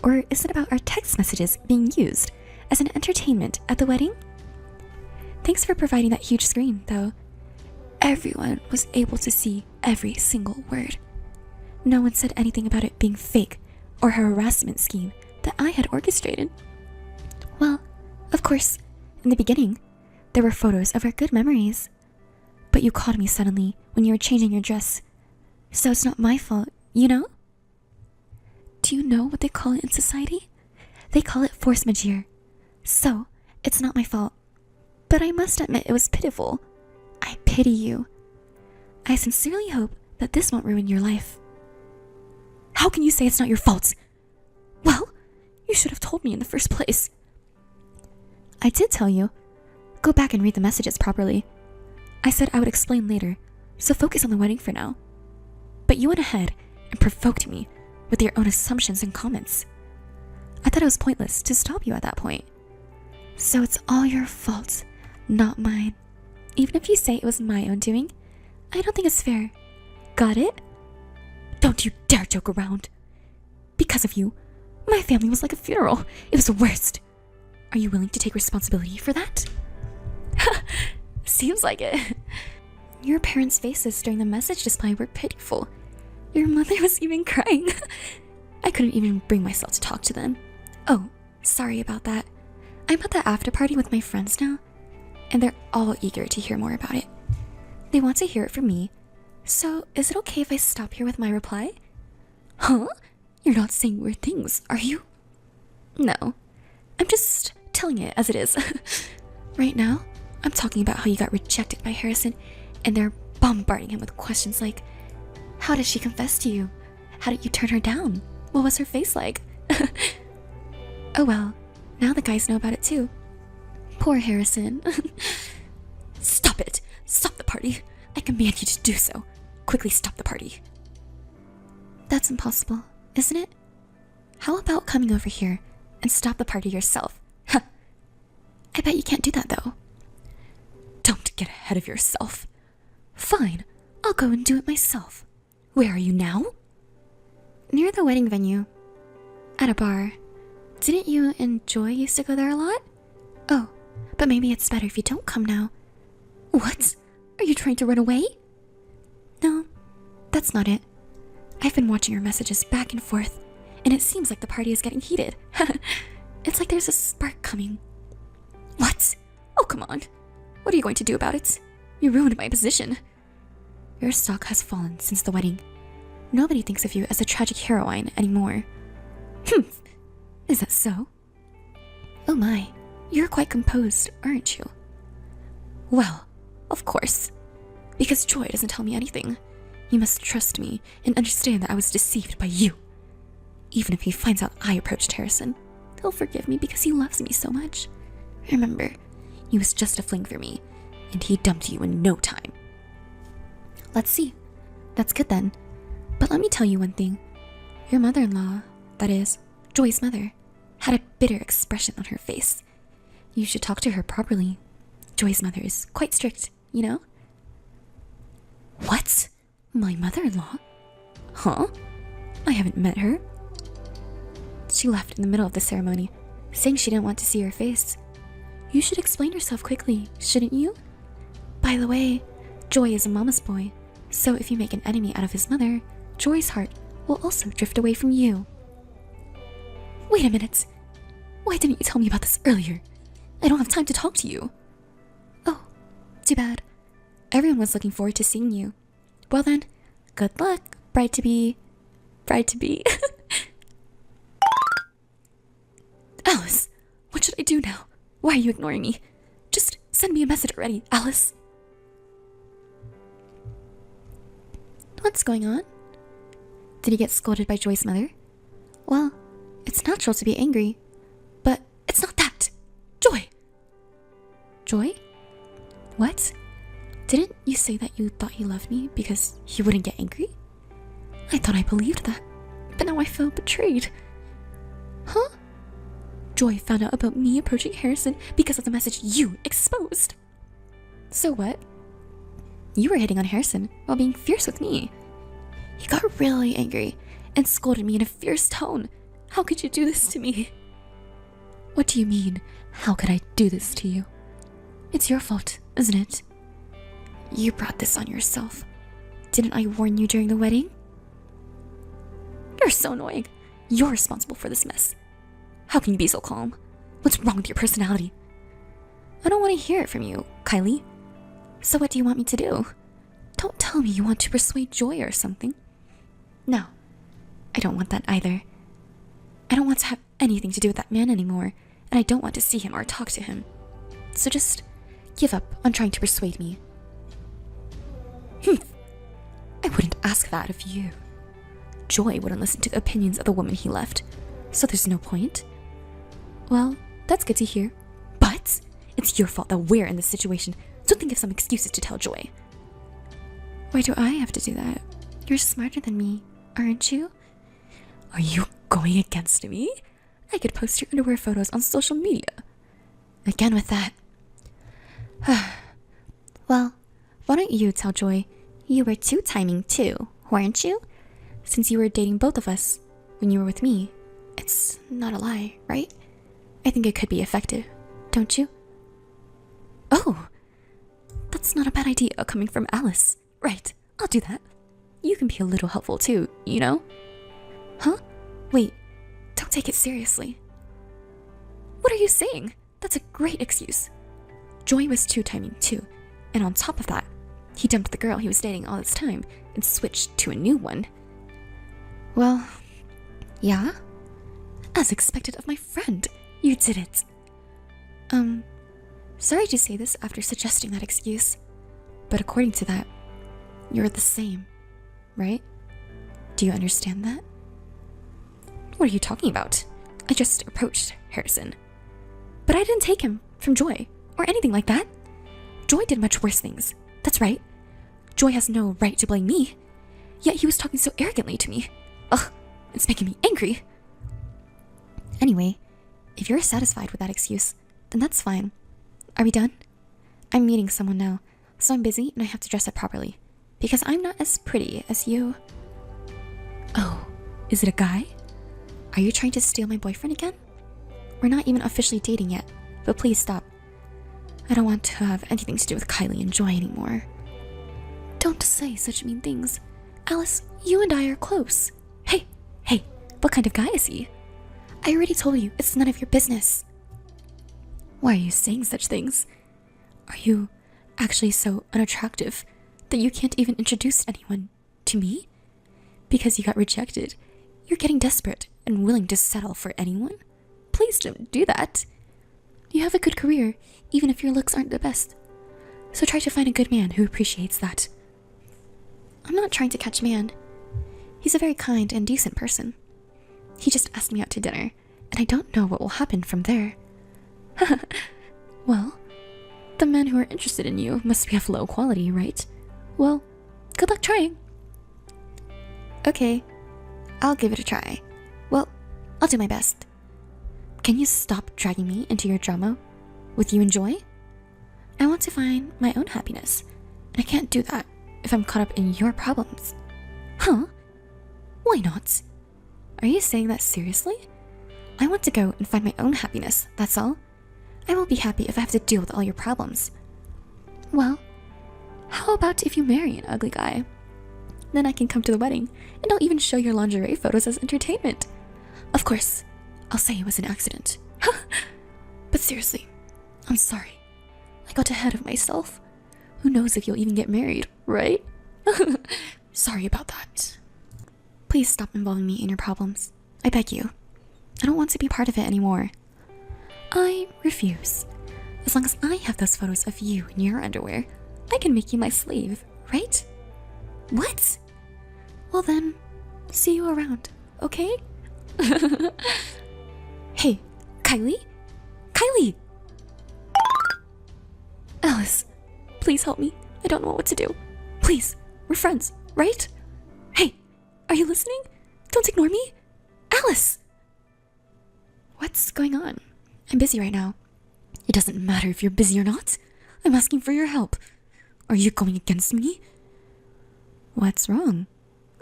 Or is it about our text messages being used as an entertainment at the wedding? Thanks for providing that huge screen, though. Everyone was able to see every single word. No one said anything about it being fake or a harassment scheme that I had orchestrated. Well, of course, in the beginning, there were photos of our good memories. But you called me suddenly when you were changing your dress. So it's not my fault, you know? Do you know what they call it in society? They call it force majeure. So, it's not my fault. But I must admit it was pitiful. I pity you. I sincerely hope that this won't ruin your life. How can you say it's not your fault? Well, you should have told me in the first place. I did tell you. Go back and read the messages properly. I said I would explain later, so focus on the wedding for now. But you went ahead and provoked me with your own assumptions and comments. I thought it was pointless to stop you at that point. So it's all your fault, not mine. Even if you say it was my own doing, I don't think it's fair. Got it? Don't you dare joke around. Because of you, my family was like a funeral. It was the worst. Are you willing to take responsibility for that? Seems like it. Your parents' faces during the message display were pitiful. Your mother was even crying. I couldn't even bring myself to talk to them. Oh, sorry about that. I'm at the after party with my friends now, and they're all eager to hear more about it. They want to hear it from me. So, is it okay if I stop here with my reply? Huh? You're not saying weird things, are you? No. I'm just telling it as it is. Right now, I'm talking about how you got rejected by Harrison, and they're bombarding him with questions like, how did she confess to you? How did you turn her down? What was her face like? Oh well, now the guys know about it too. Poor Harrison. Stop it! Stop the party! I command you to do so. Quickly stop the party. That's impossible, isn't it? How about coming over here and stop the party yourself? Huh. I bet you can't do that though. Don't get ahead of yourself. Fine, I'll go and do it myself. Where are you now? Near the wedding venue. At a bar. Didn't you and Joy used to go there a lot? Oh, but maybe it's better if you don't come now. What? Are you trying to run away? No, that's not it. I've been watching your messages back and forth, and it seems like the party is getting heated. It's like there's a spark coming. What? Oh, come on. What are you going to do about it? You ruined my position. Your stock has fallen since the wedding. Nobody thinks of you as a tragic heroine anymore. Is that so? Oh my, you're quite composed, aren't you? Well, of course. Because Joy doesn't tell me anything. You must trust me and understand that I was deceived by you. Even if he finds out I approached Harrison, he'll forgive me because he loves me so much. Remember, he was just a fling for me, and he dumped you in no time. Let's see. That's good then. But let me tell you one thing. Your mother-in-law, that is, Joy's mother, had a bitter expression on her face. You should talk to her properly. Joy's mother is quite strict, you know? What? My mother-in-law? Huh? I haven't met her. She left in the middle of the ceremony, saying she didn't want to see her face. You should explain yourself quickly, shouldn't you? By the way, Joy is a mama's boy, so if you make an enemy out of his mother, Joy's heart will also drift away from you. Wait a minute. Why didn't you tell me about this earlier? I don't have time to talk to you. Oh, too bad. Everyone was looking forward to seeing you. Well then, good luck, bride-to-be. Bride-to-be. Alice, what should I do now? Why are you ignoring me? Just send me a message already, Alice. What's going on? Did he get scolded by Joy's mother? Well, it's natural to be angry, but Joy? What? Didn't you say that you thought he loved me because he wouldn't get angry? I thought I believed that, but now I feel betrayed. Huh? Joy found out about me approaching Harrison because of the message you exposed. So what? You were hitting on Harrison while being fierce with me. He got really angry and scolded me in a fierce tone. How could you do this to me? What do you mean, how could I do this to you? It's your fault, isn't it? You brought this on yourself. Didn't I warn you during the wedding? You're so annoying. You're responsible for this mess. How can you be so calm? What's wrong with your personality? I don't want to hear it from you, Kylie. So what do you want me to do? Don't tell me you want to persuade Joy or something. No, I don't want that either. I don't want to have anything to do with that man anymore, and I don't want to see him or talk to him. So just give up on trying to persuade me. I wouldn't ask that of you. Joy wouldn't listen to the opinions of the woman he left, so there's no point. Well, that's good to hear. But it's your fault that we're in this situation, so think of some excuses to tell Joy. Why do I have to do that? You're smarter than me, aren't you? Are you going against me? I could post your underwear photos on social media. Again with that. Well, why don't you tell Joy you were two-timing too, weren't you? Since you were dating both of us when you were with me, it's not a lie, right? I think it could be effective, don't you? Oh, that's not a bad idea coming from Alice. Right, I'll do that. You can be a little helpful too, you know? Huh? Wait, don't take it seriously. What are you saying? That's a great excuse. Joy was two-timing too, and on top of that, he dumped the girl he was dating all this time and switched to a new one. Well, yeah? As expected of my friend, you did it. Sorry to say this after suggesting that excuse, but according to that, you're the same, right? Do you understand that? What are you talking about? I just approached Harrison. But I didn't take him from Joy, or anything like that. Joy did much worse things. That's right. Joy has no right to blame me. Yet he was talking so arrogantly to me. Ugh, it's making me angry. Anyway, if you're satisfied with that excuse, then that's fine. Are we done? I'm meeting someone now, so I'm busy and I have to dress up properly. Because I'm not as pretty as you. Oh, is it a guy? Are you trying to steal my boyfriend again? We're not even officially dating yet, but please stop. I don't want to have anything to do with Kylie and Joy anymore. Don't say such mean things. Alice, you and I are close. Hey, what kind of guy is he? I already told you, it's none of your business. Why are you saying such things? Are you actually so unattractive that you can't even introduce anyone to me? Because you got rejected, you're getting desperate and willing to settle for anyone? Please don't do that. You have a good career, even if your looks aren't the best. So try to find a good man who appreciates that. I'm not trying to catch man. He's a very kind and decent person. He just asked me out to dinner, and I don't know what will happen from there. Well, the men who are interested in you must be of low quality, right? Well, good luck trying. Okay, I'll give it a try. Well, I'll do my best. Can you stop dragging me into your drama with you and Joy? I want to find my own happiness, and I can't do that if I'm caught up in your problems. Huh? Why not? Are you saying that seriously? I want to go and find my own happiness, that's all. I won't be happy if I have to deal with all your problems. Well, how about if you marry an ugly guy? Then I can come to the wedding, and I'll even show your lingerie photos as entertainment. Of course, I'll say it was an accident. But seriously, I'm sorry. I got ahead of myself. Who knows if you'll even get married, right? Sorry about that. Please stop involving me in your problems. I beg you. I don't want to be part of it anymore. I refuse. As long as I have those photos of you in your underwear, I can make you my slave, right? What? Well then, see you around, okay? Hey, Kylie? Kylie! Alice, please help me. I don't know what to do. Please, we're friends, right? Hey, are you listening? Don't ignore me. Alice! What's going on? I'm busy right now. It doesn't matter if you're busy or not. I'm asking for your help. Are you going against me? What's wrong?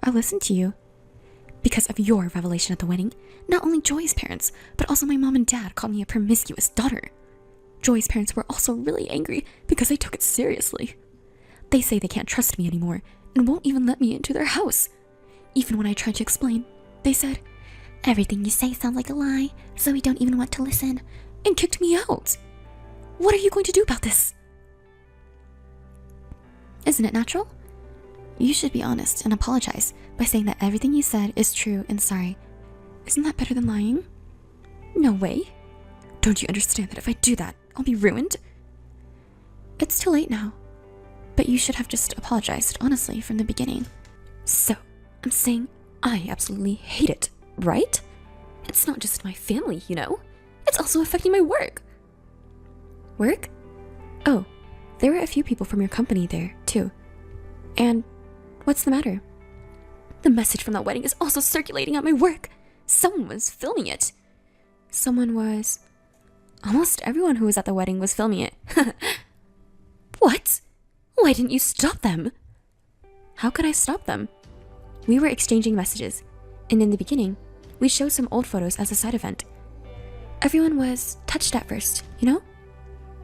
I'll listen to you. Because of your revelation at the wedding, not only Joy's parents, but also my mom and dad called me a promiscuous daughter. Joy's parents were also really angry because I took it seriously. They say they can't trust me anymore and won't even let me into their house. Even when I tried to explain, they said, "Everything you say sounds like a lie, so we don't even want to listen," and kicked me out. What are you going to do about this? Isn't it natural? You should be honest and apologize by saying that everything you said is true and sorry. Isn't that better than lying? No way. Don't you understand that if I do that, I'll be ruined? It's too late now. But you should have just apologized, honestly, from the beginning. So, I'm saying I absolutely hate it, right? It's not just my family, you know? It's also affecting my work. Work? Oh, there were a few people from your company there, too. And what's the matter? The message from that wedding is also circulating at my work. Someone was filming it. Someone was... Almost everyone who was at the wedding was filming it. What? Why didn't you stop them? How could I stop them? We were exchanging messages, and in the beginning, we showed some old photos as a side event. Everyone was touched at first, you know?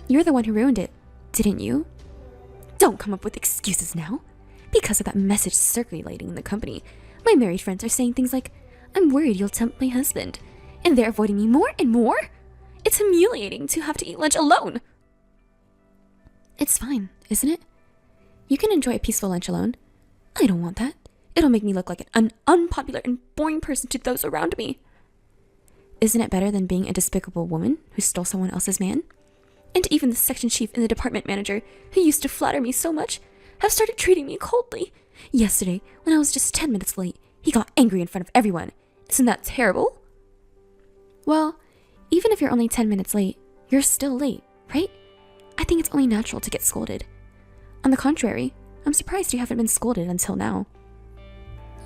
You're the one who ruined it, didn't you? Don't come up with excuses now. Because of that message circulating in the company, my married friends are saying things like, "I'm worried you'll tempt my husband," and they're avoiding me more and more. It's humiliating to have to eat lunch alone. It's fine, isn't it? You can enjoy a peaceful lunch alone. I don't want that. It'll make me look like an unpopular and boring person to those around me. Isn't it better than being a despicable woman who stole someone else's man? And even the section chief and the department manager, who used to flatter me so much, have started treating me coldly. Yesterday, when I was just 10 minutes late, he got angry in front of everyone. Isn't that terrible? Well, even if you're only 10 minutes late, you're still late, right? I think it's only natural to get scolded. On the contrary, I'm surprised you haven't been scolded until now.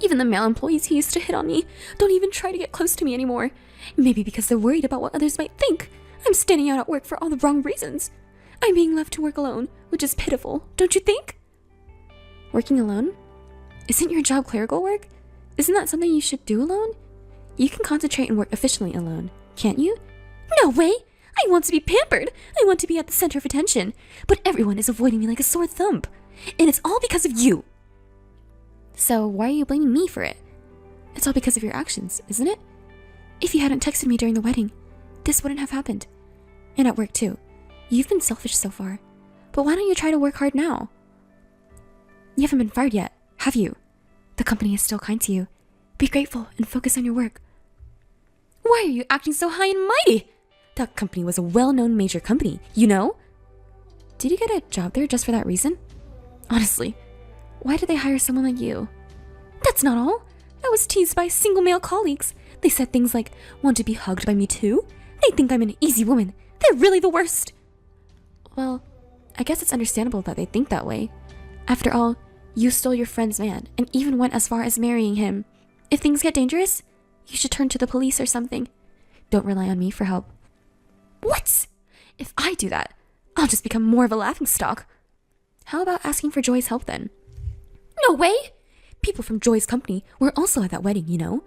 Even the male employees who used to hit on me don't even try to get close to me anymore. Maybe because they're worried about what others might think. I'm standing out at work for all the wrong reasons. I'm being left to work alone, which is pitiful, don't you think? Working alone? Isn't your job clerical work? Isn't that something you should do alone? You can concentrate and work efficiently alone, can't you? No way! I want to be pampered! I want to be at the center of attention. But everyone is avoiding me like a sore thumb. And it's all because of you! So why are you blaming me for it? It's all because of your actions, isn't it? If you hadn't texted me during the wedding, this wouldn't have happened. And at work too. You've been selfish so far. But why don't you try to work hard now? You haven't been fired yet, have you? The company is still kind to you. Be grateful and focus on your work. Why are you acting so high and mighty? That company was a well-known major company, you know? Did you get a job there just for that reason? Honestly, why did they hire someone like you? That's not all. I was teased by single male colleagues. They said things like, "Want to be hugged by me too?" They think I'm an easy woman. They're really the worst. Well, I guess it's understandable that they think that way. After all, you stole your friend's man and even went as far as marrying him. If things get dangerous, you should turn to the police or something. Don't rely on me for help. What? If I do that, I'll just become more of a laughingstock. How about asking for Joy's help then? No way! People from Joy's company were also at that wedding, you know?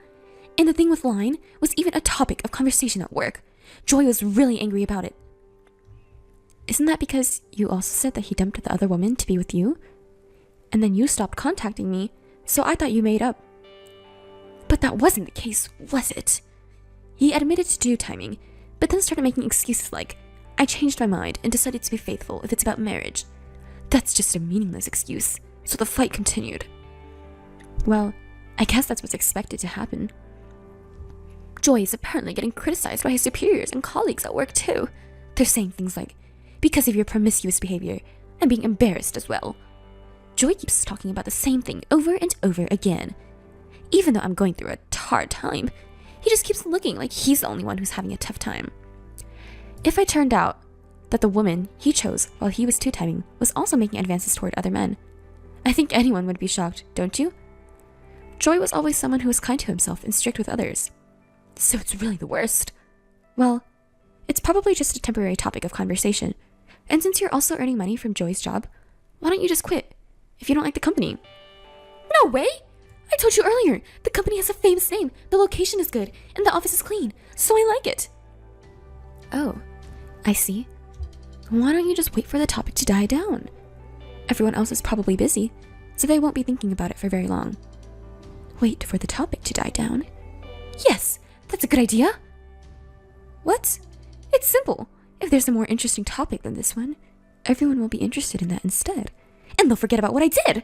And the thing with lying was even a topic of conversation at work. Joy was really angry about it. Isn't that because you also said that he dumped the other woman to be with you? And then you stopped contacting me, so I thought you made up. But that wasn't the case, was it? He admitted to do timing, but then started making excuses like, "I changed my mind and decided to be faithful if it's about marriage." That's just a meaningless excuse, so the fight continued. Well, I guess that's what's expected to happen. Joy is apparently getting criticized by his superiors and colleagues at work too. They're saying things like, "Because of your promiscuous behavior, I'm being embarrassed as well." Joy keeps talking about the same thing over and over again. Even though I'm going through a hard time, he just keeps looking like he's the only one who's having a tough time. If I turned out, that the woman he chose while he was two-timing was also making advances toward other men. I think anyone would be shocked, don't you? Joy was always someone who was kind to himself and strict with others. So it's really the worst. Well, it's probably just a temporary topic of conversation. And since you're also earning money from Joy's job, why don't you just quit if you don't like the company? No way! I told you earlier, the company has a famous name, the location is good, and the office is clean, so I like it. Oh, I see. Why don't you just wait for the topic to die down? Everyone else is probably busy, so they won't be thinking about it for very long. Wait for the topic to die down? Yes, that's a good idea. What? It's simple. If there's a more interesting topic than this one, everyone will be interested in that instead, and they'll forget about what I did.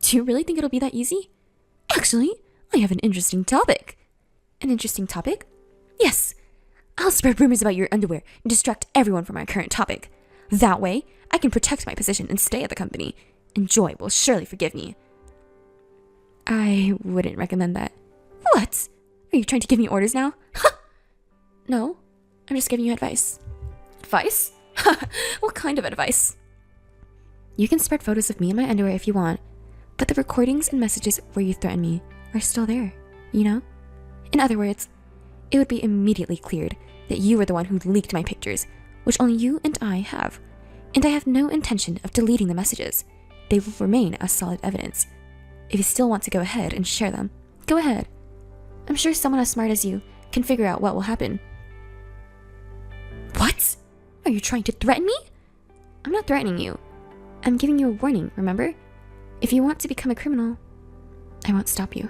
Do you really think it'll be that easy? Actually, I have an interesting topic. An interesting topic? Yes. I'll spread rumors about your underwear and distract everyone from our current topic. That way, I can protect my position and stay at the company, and Joy will surely forgive me. I wouldn't recommend that. What? Are you trying to give me orders now? No, I'm just giving you advice. Advice? What kind of advice? You can spread photos of me in my underwear if you want, but the recordings and messages where you threaten me are still there, you know? In other words, it would be immediately cleared that you were the one who leaked my pictures, which only you and I have, and I have no intention of deleting the messages. They will remain as solid evidence. If you still want to go ahead and share them, go ahead. I'm sure someone as smart as you can figure out what will happen. What? Are you trying to threaten me? I'm not threatening you. I'm giving you a warning, remember? If you want to become a criminal, I won't stop you.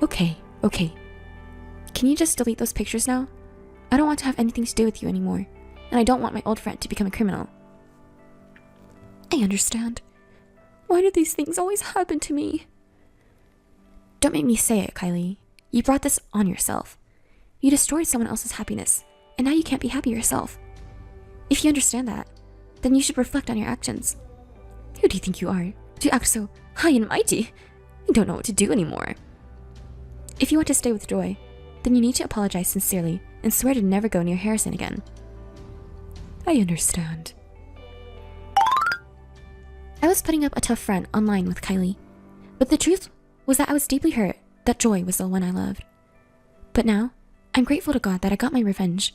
Okay. Can you just delete those pictures now? I don't want to have anything to do with you anymore, and I don't want my old friend to become a criminal. I understand. Why do these things always happen to me? Don't make me say it, Kylie. You brought this on yourself. You destroyed someone else's happiness, and now you can't be happy yourself. If you understand that, then you should reflect on your actions. Who do you think you are, to act so high and mighty? You don't know what to do anymore. If you want to stay with Joy, then you need to apologize sincerely and swear to never go near Harrison again. I understand. I was putting up a tough front online with Kylie, but the truth was that I was deeply hurt that Joy was the one I loved. But now, I'm grateful to God that I got my revenge,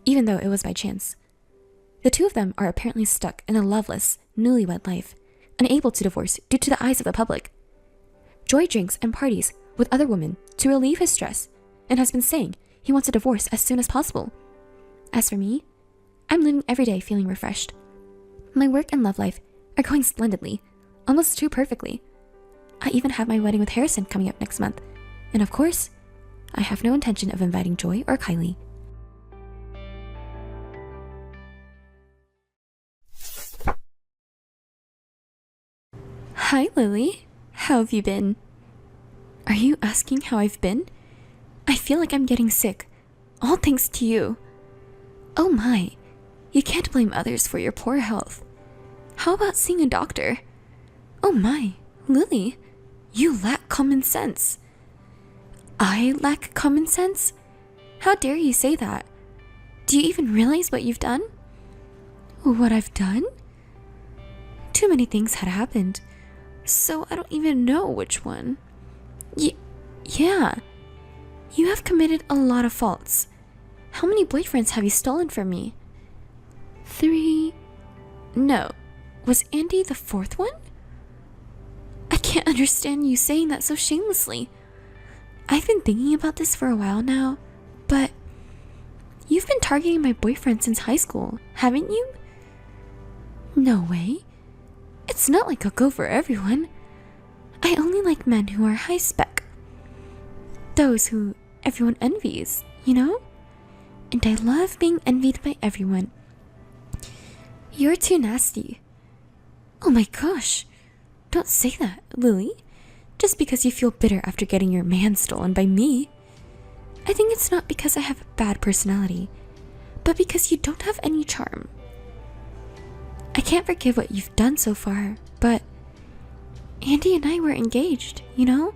even though it was by chance. The two of them are apparently stuck in a loveless, newlywed life, unable to divorce due to the eyes of the public. Joy drinks and parties with other women to relieve his stress and has been saying he wants a divorce as soon as possible. As for me, I'm living every day feeling refreshed. My work and love life are going splendidly, almost too perfectly. I even have my wedding with Harrison coming up next month, and of course, I have no intention of inviting Joy or Kylie. Hi, Lily. How have you been? Are you asking how I've been? I feel like I'm getting sick, all thanks to you. Oh my, you can't blame others for your poor health. How about seeing a doctor? Oh my, Lily, you lack common sense. I lack common sense? How dare you say that? Do you even realize what you've done? What I've done? Too many things had happened, so I don't even know which one. Yeah. You have committed a lot of faults. How many boyfriends have you stolen from me? 3? No. Was Andy the 4th one? I can't understand you saying that so shamelessly. I've been thinking about this for a while now, but you've been targeting my boyfriend since high school, haven't you? No way. It's not like I'll go for everyone. I only like men who are high spec. Those who everyone envies, you know? And I love being envied by everyone. You're too nasty. Oh my gosh. Don't say that, Lily. Just because you feel bitter after getting your man stolen by me. I think it's not because I have a bad personality, but because you don't have any charm. I can't forgive what you've done so far, but Andy and I were engaged, you know?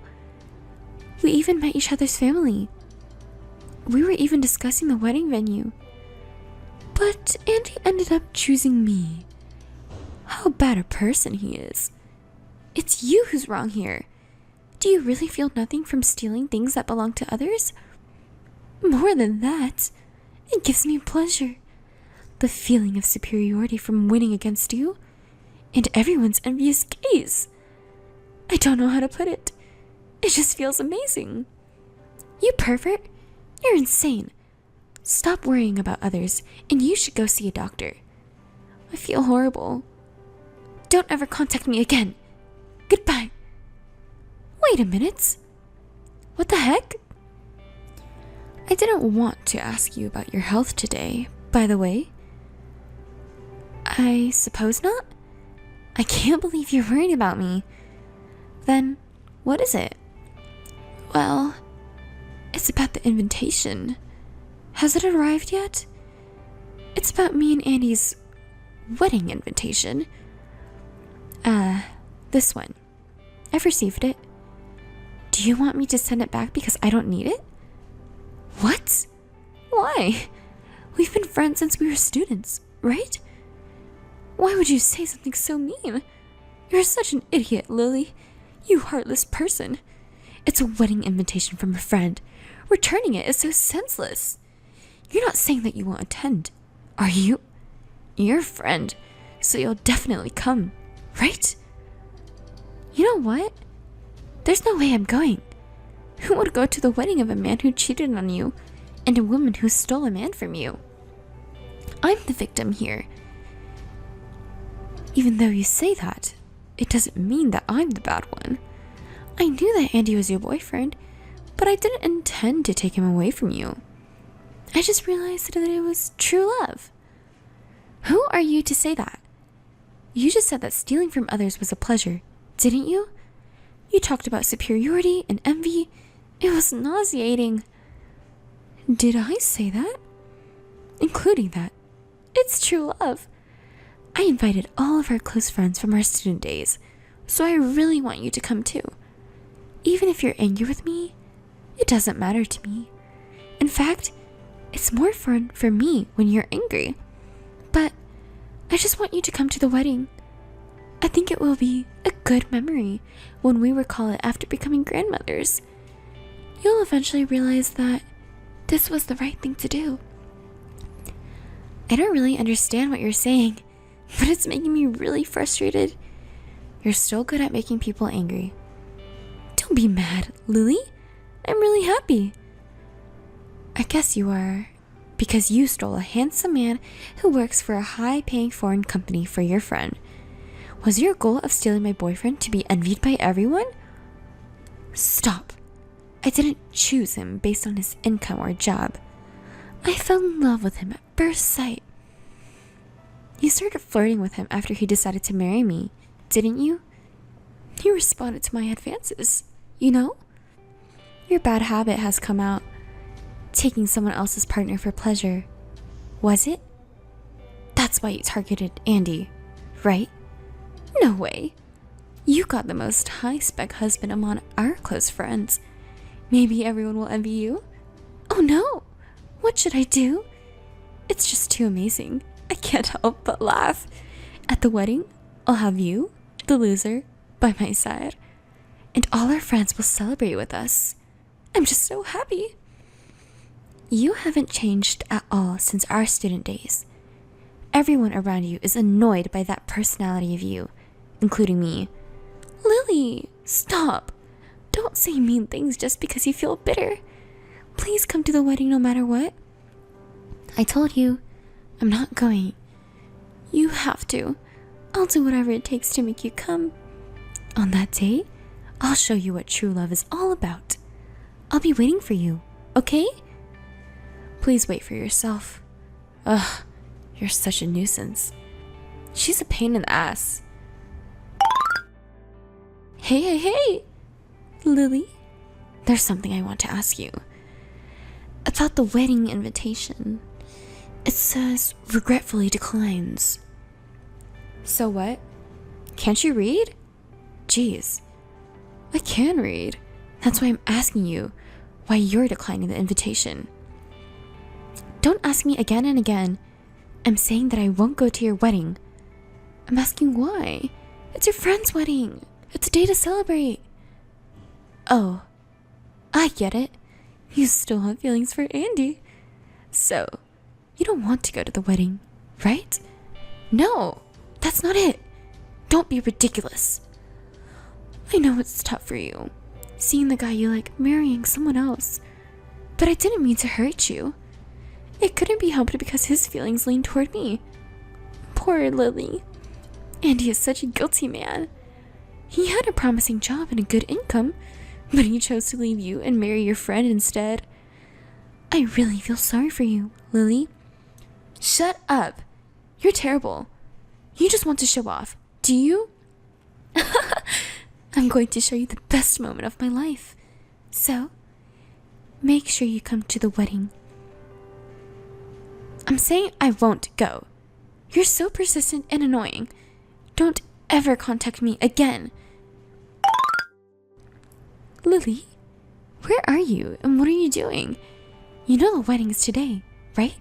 We even met each other's family. We were even discussing the wedding venue. But Andy ended up choosing me. How bad a person he is. It's you who's wrong here. Do you really feel nothing from stealing things that belong to others? More than that, it gives me pleasure. The feeling of superiority from winning against you, and everyone's envious gaze. I don't know how to put it. It just feels amazing. You pervert, you're insane. Stop worrying about others, and you should go see a doctor. I feel horrible. Don't ever contact me again. Goodbye. Wait a minute. What the heck? I didn't want to ask you about your health today, by the way. I suppose not? I can't believe you're worried about me. Then, what is it? Well, it's about the invitation. Has it arrived yet? It's about me and Andy's wedding invitation. This one. I've received it. Do you want me to send it back because I don't need it? What? Why? We've been friends since we were students, right? Why would you say something so mean? You're such an idiot, Lily. You heartless person. It's a wedding invitation from a friend. Returning it is so senseless. You're not saying that you won't attend, are you? You're a friend, so you'll definitely come, right? You know what? There's no way I'm going. Who would go to the wedding of a man who cheated on you and a woman who stole a man from you? I'm the victim here. Even though you say that, it doesn't mean that I'm the bad one. I knew that Andy was your boyfriend, but I didn't intend to take him away from you. I just realized that it was true love. Who are you to say that? You just said that stealing from others was a pleasure, didn't you? You talked about superiority and envy. It was nauseating. Did I say that? Including that. It's true love. I invited all of our close friends from our student days, so I really want you to come too. Even if you're angry with me, it doesn't matter to me. In fact, it's more fun for me when you're angry. But I just want you to come to the wedding. I think it will be a good memory when we recall it after becoming grandmothers. You'll eventually realize that this was the right thing to do. I don't really understand what you're saying, but it's making me really frustrated. You're so good at making people angry. Don't be mad, Lily. I'm really happy. I guess you are, because you stole a handsome man who works for a high-paying foreign company for your friend. Was your goal of stealing my boyfriend to be envied by everyone? Stop. I didn't choose him based on his income or job. I fell in love with him at first sight. You started flirting with him after he decided to marry me, didn't you? You responded to my advances, you know? Your bad habit has come out. Taking someone else's partner for pleasure. Was it? That's why you targeted Andy, right? No way. You got the most high-spec husband among our close friends. Maybe everyone will envy you? Oh no! What should I do? It's just too amazing. I can't help but laugh. At the wedding, I'll have you, the loser, by my side. And all our friends will celebrate with us. I'm just so happy. You haven't changed at all since our student days. Everyone around you is annoyed by that personality of you, including me. Lily, stop. Don't say mean things just because you feel bitter. Please come to the wedding no matter what. I told you, I'm not going. You have to. I'll do whatever it takes to make you come. On that day, I'll show you what true love is all about. I'll be waiting for you, okay? Please wait for yourself. Ugh, you're such a nuisance. She's a pain in the ass. Hey! Lily, there's something I want to ask you. About the wedding invitation. It says, regretfully declines. So what? Can't you read? Jeez. I can read. That's why I'm asking you why you're declining the invitation. Don't ask me again and again. I'm saying that I won't go to your wedding. I'm asking why. It's your friend's wedding. It's a day to celebrate. Oh, I get it. You still have feelings for Andy. So, you don't want to go to the wedding, right? No, that's not it. Don't be ridiculous. I know it's tough for you, seeing the guy you like marrying someone else. But I didn't mean to hurt you. It couldn't be helped because his feelings leaned toward me. Poor Lily. Andy is such a guilty man. He had a promising job and a good income, but he chose to leave you and marry your friend instead. I really feel sorry for you, Lily. Shut up. You're terrible. You just want to show off, do you? I'm going to show you the best moment of my life. So, make sure you come to the wedding. I'm saying I won't go. You're so persistent and annoying. Don't ever contact me again. Lily, where are you and what are you doing? You know the wedding is today, right?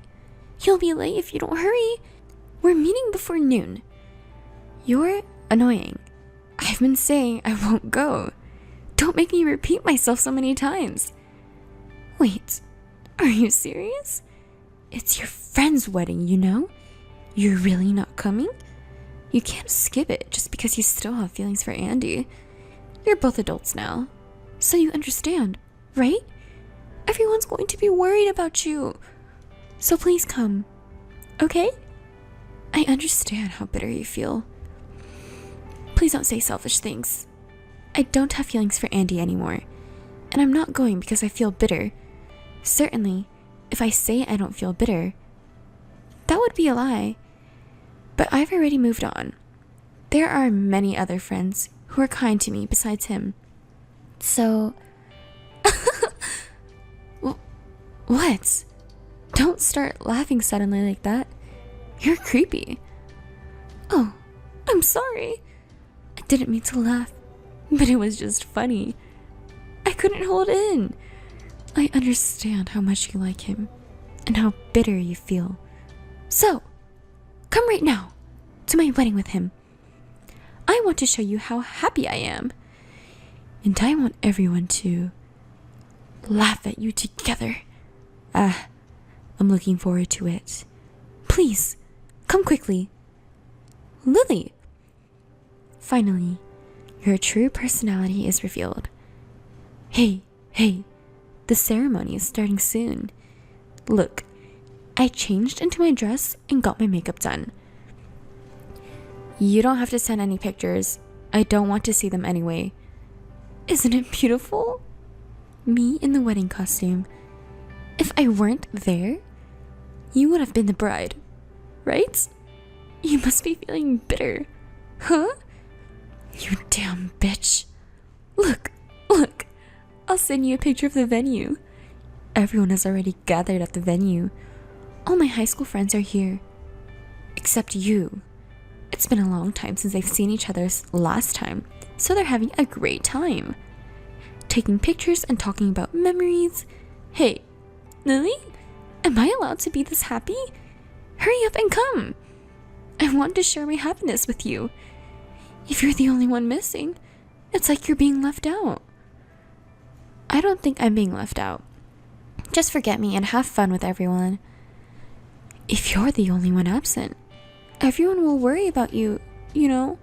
You'll be late if you don't hurry. We're meeting before noon. You're annoying. I've been saying I won't go. Don't make me repeat myself so many times. Wait, are you serious? It's your friend's wedding, you know? You're really not coming? You can't skip it just because you still have feelings for Andy. You're both adults now, so you understand, right? Everyone's going to be worried about you. So please come, okay? I understand how bitter you feel. Please don't say selfish things. I don't have feelings for Andy anymore, and I'm not going because I feel bitter. Certainly, if I say I don't feel bitter, that would be a lie. But I've already moved on. There are many other friends who are kind to me besides him. So... What? Don't start laughing suddenly like that. You're creepy. Oh, I'm sorry. I didn't mean to laugh, but it was just funny. I couldn't hold in. I understand how much you like him and how bitter you feel. So, come right now to my wedding with him. I want to show you how happy I am. And I want everyone to laugh at you together. I'm looking forward to it. Please, come quickly. Lily. Finally, your true personality is revealed. Hey, the ceremony is starting soon. Look, I changed into my dress and got my makeup done. You don't have to send any pictures. I don't want to see them anyway. Isn't it beautiful? Me in the wedding costume. If I weren't there, you would have been the bride, right? You must be feeling bitter, huh? You damn bitch. Look, I'll send you a picture of the venue. Everyone is already gathered at the venue. All my high school friends are here. Except you. It's been a long time since they've seen each other last time, so they're having a great time. Taking pictures and talking about memories. Hey, Lily? Am I allowed to be this happy? Hurry up and come. I want to share my happiness with you. If you're the only one missing, it's like you're being left out. I don't think I'm being left out. Just forget me and have fun with everyone. If you're the only one absent, everyone will worry about you, you know?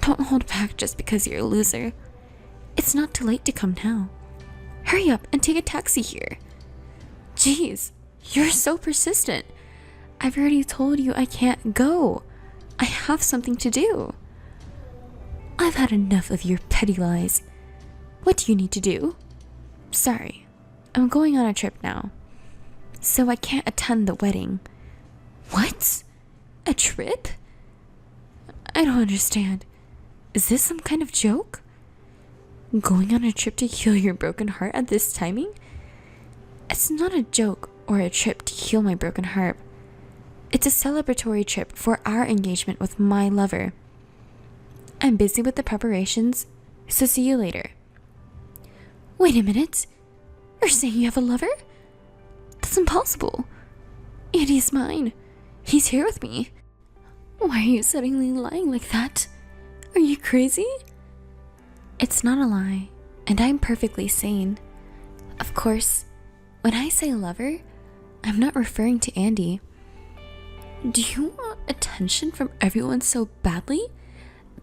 Don't hold back just because you're a loser. It's not too late to come now. Hurry up and take a taxi here. Jeez, you're so persistent. I've already told you I can't go. I have something to do. I've had enough of your petty lies. What do you need to do? Sorry, I'm going on a trip now, so I can't attend the wedding. What? A trip? I don't understand. Is this some kind of joke? Going on a trip to heal your broken heart at this timing? It's not a joke or a trip to heal my broken heart. It's a celebratory trip for our engagement with my lover. I'm busy with the preparations, so see you later. Wait a minute. You're saying you have a lover? That's impossible. Andy is mine. He's here with me. Why are you suddenly lying like that? Are you crazy? It's not a lie, and I'm perfectly sane. Of course, when I say lover, I'm not referring to Andy. Do you want attention from everyone so badly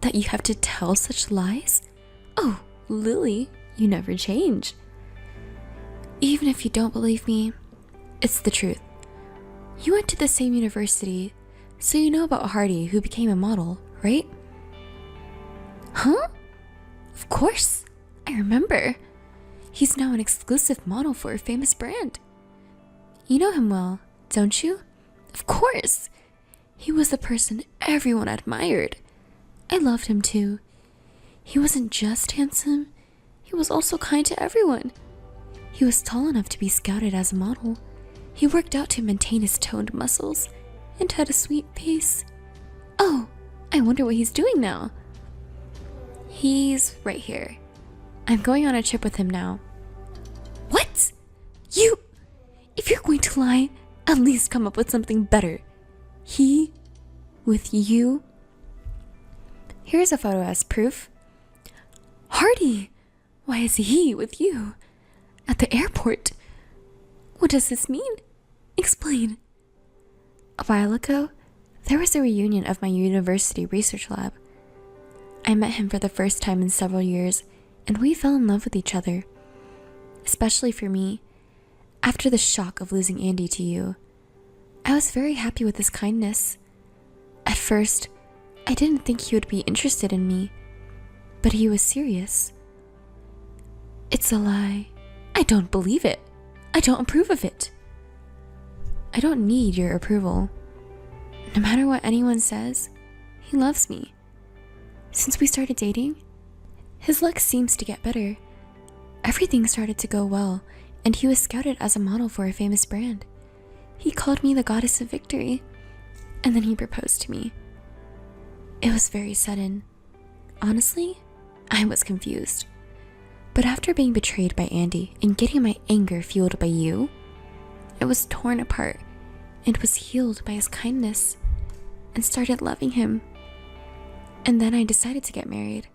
that you have to tell such lies? Oh, Lily, you never change. Even if you don't believe me, it's the truth. You went to the same university, so you know about Hardy, who became a model, right? Huh? Of course, I remember. He's now an exclusive model for a famous brand. You know him well, don't you? Of course. He was the person everyone admired. I loved him too. He wasn't just handsome, he was also kind to everyone. He was tall enough to be scouted as a model. He worked out to maintain his toned muscles and had a sweet face. Oh, I wonder what he's doing now. He's right here. I'm going on a trip with him now. What? If you're going to lie, at least come up with something better. He with you? Here's a photo as proof. Hardy! Why is he with you? At the airport? What does this mean? Explain. A while ago, there was a reunion of my university research lab. I met him for the first time in several years, and we fell in love with each other. Especially for me, after the shock of losing Andy to you. I was very happy with his kindness. At first, I didn't think he would be interested in me, but he was serious. It's a lie. I don't believe it. I don't approve of it. I don't need your approval. No matter what anyone says, he loves me. Since we started dating, his luck seems to get better. Everything started to go well, and he was scouted as a model for a famous brand. He called me the goddess of victory, and then he proposed to me. It was very sudden. Honestly, I was confused. But after being betrayed by Andy and getting my anger fueled by you, it was torn apart and was healed by his kindness and started loving him. And then I decided to get married.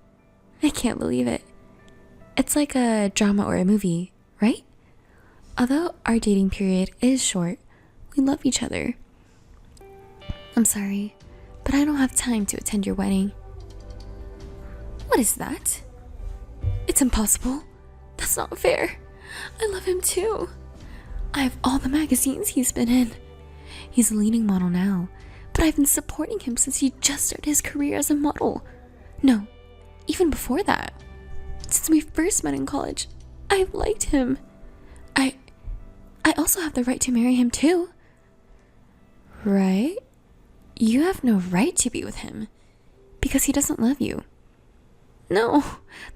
I can't believe it. It's like a drama or a movie, right? Although our dating period is short, we love each other. I'm sorry, but I don't have time to attend your wedding. What is that? It's impossible. That's not fair. I love him too. I have all the magazines he's been in. He's a leading model now, but I've been supporting him since he just started his career as a model. No, even before that. Since we first met in college, I've liked him. I also have the right to marry him too. Right? You have no right to be with him because he doesn't love you. No,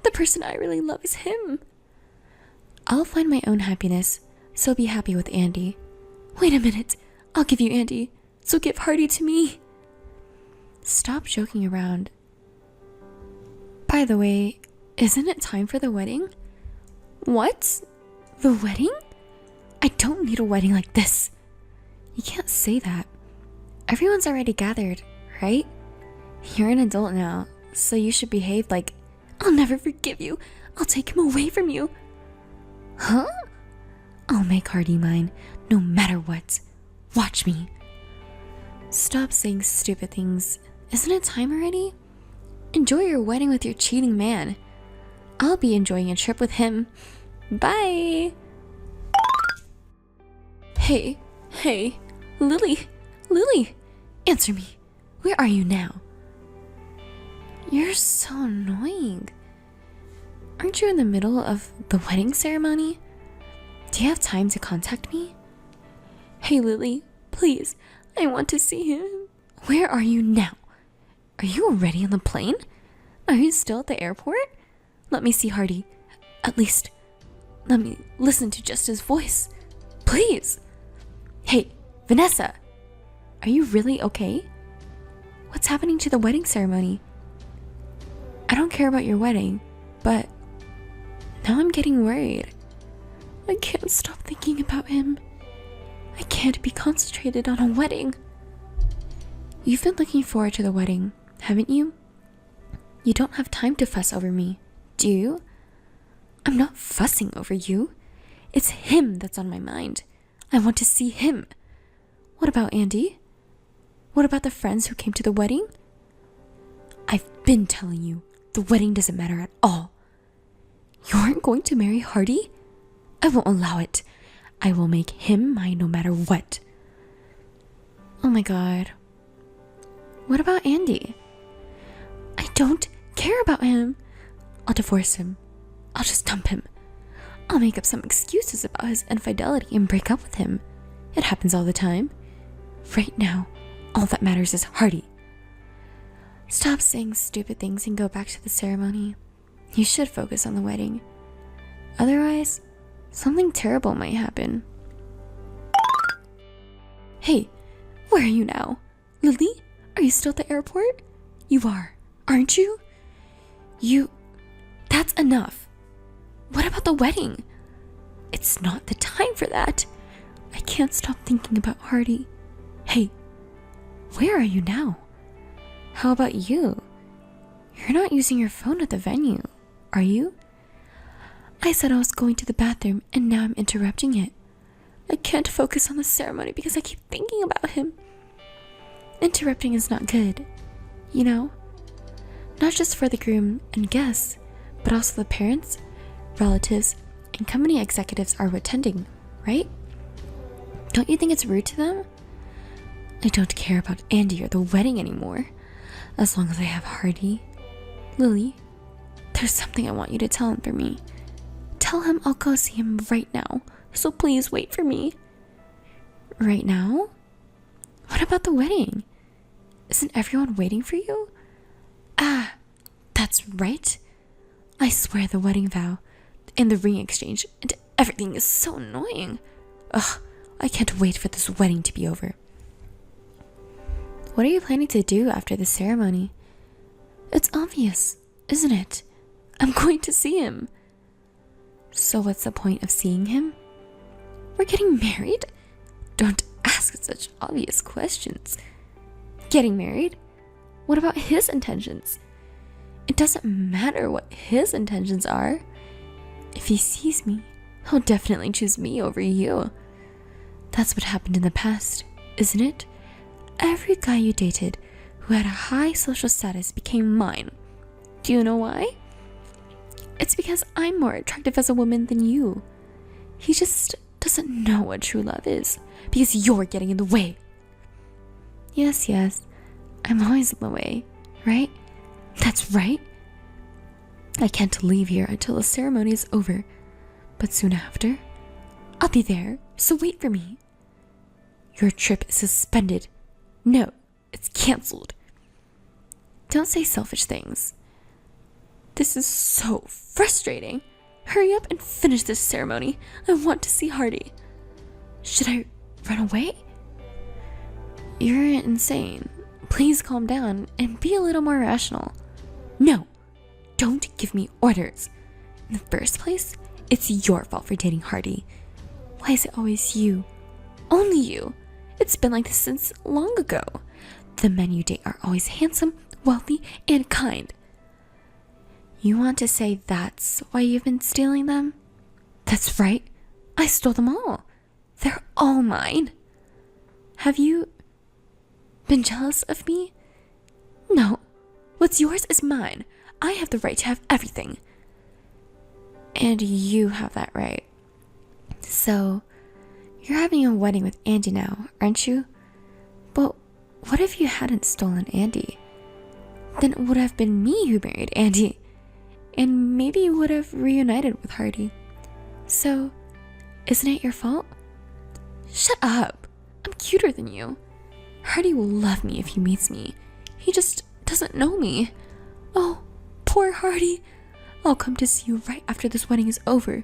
the person I really love is him. I'll find my own happiness, so be happy with Andy. Wait a minute, I'll give you Andy, so give Hardy to me. Stop joking around. By the way, isn't it time for the wedding? What? The wedding? I don't need a wedding like this. You can't say that. Everyone's already gathered, right? You're an adult now, so you should behave like, I'll never forgive you. I'll take him away from you. Huh? I'll make Hardy mine, no matter what. Watch me. Stop saying stupid things. Isn't it time already? Enjoy your wedding with your cheating man. I'll be enjoying a trip with him. Bye. Hey, Lily, answer me. Where are you now? You're so annoying. Aren't you in the middle of the wedding ceremony? Do you have time to contact me? Hey, Lily, please, I want to see him. Where are you now? Are you already on the plane? Are you still at the airport? Let me see Hardy. At least, let me listen to just his voice. Please. Hey, Vanessa, are you really okay? What's happening to the wedding ceremony? I don't care about your wedding, but now I'm getting worried. I can't stop thinking about him. I can't be concentrated on a wedding. You've been looking forward to the wedding, haven't you? You don't have time to fuss over me, do you? I'm not fussing over you. It's him that's on my mind. I want to see him. What about Andy? What about the friends who came to the wedding? I've been telling you, the wedding doesn't matter at all. You aren't going to marry Hardy? I won't allow it. I will make him mine no matter what. Oh my god. What about Andy? I don't care about him. I'll divorce him. I'll just dump him. I'll make up some excuses about his infidelity and break up with him. It happens all the time. Right now, all that matters is Hardy. Stop saying stupid things and go back to the ceremony. You should focus on the wedding. Otherwise, something terrible might happen. Hey, where are you now? Lily, are you still at the airport? You are, aren't you? That's enough. What about the wedding? It's not the time for that. I can't stop thinking about Hardy. Hey, where are you now? How about you? You're not using your phone at the venue, are you? I said I was going to the bathroom and now I'm interrupting it. I can't focus on the ceremony because I keep thinking about him. Interrupting is not good, you know? Not just for the groom and guests, but also the parents, relatives, and company executives are attending, right? Don't you think it's rude to them? I don't care about Andy or the wedding anymore, as long as I have Hardy. Lily, there's something I want you to tell him for me. Tell him I'll go see him right now, so please wait for me. Right now? What about the wedding? Isn't everyone waiting for you? Ah, that's right. I swear the wedding vow and the ring exchange and everything is so annoying. Ugh, I can't wait for this wedding to be over. What are you planning to do after the ceremony? It's obvious, isn't it? I'm going to see him. So what's the point of seeing him? We're getting married? Don't ask such obvious questions. Getting married? What about his intentions? It doesn't matter what his intentions are. If he sees me, he'll definitely choose me over you. That's what happened in the past, isn't it? Every guy you dated who had a high social status became mine. Do you know why? It's because I'm more attractive as a woman than you. He just doesn't know what true love is because you're getting in the way. Yes, I'm always in the way, right? That's right. I can't leave here until the ceremony is over, but soon after, I'll be there, so wait for me. Your trip is suspended. No, it's cancelled. Don't say selfish things. This is so frustrating. Hurry up and finish this ceremony. I want to see Hardy. Should I run away? You're insane. Please calm down and be a little more rational. No, don't give me orders. In the first place, it's your fault for dating Hardy. Why is it always you? Only you. It's been like this since long ago. The men you date are always handsome, wealthy, and kind. You want to say that's why you've been stealing them? That's right. I stole them all. They're all mine. Have you been jealous of me? No. What's yours is mine. I have the right to have everything. And you have that right. So, you're having a wedding with Andy now, aren't you? But what if you hadn't stolen Andy? Then it would have been me who married Andy. And maybe you would have reunited with Hardy. So, isn't it your fault? Shut up. I'm cuter than you. Hardy will love me if he meets me. He just doesn't know me. Oh, poor Hardy. I'll come to see you right after this wedding is over.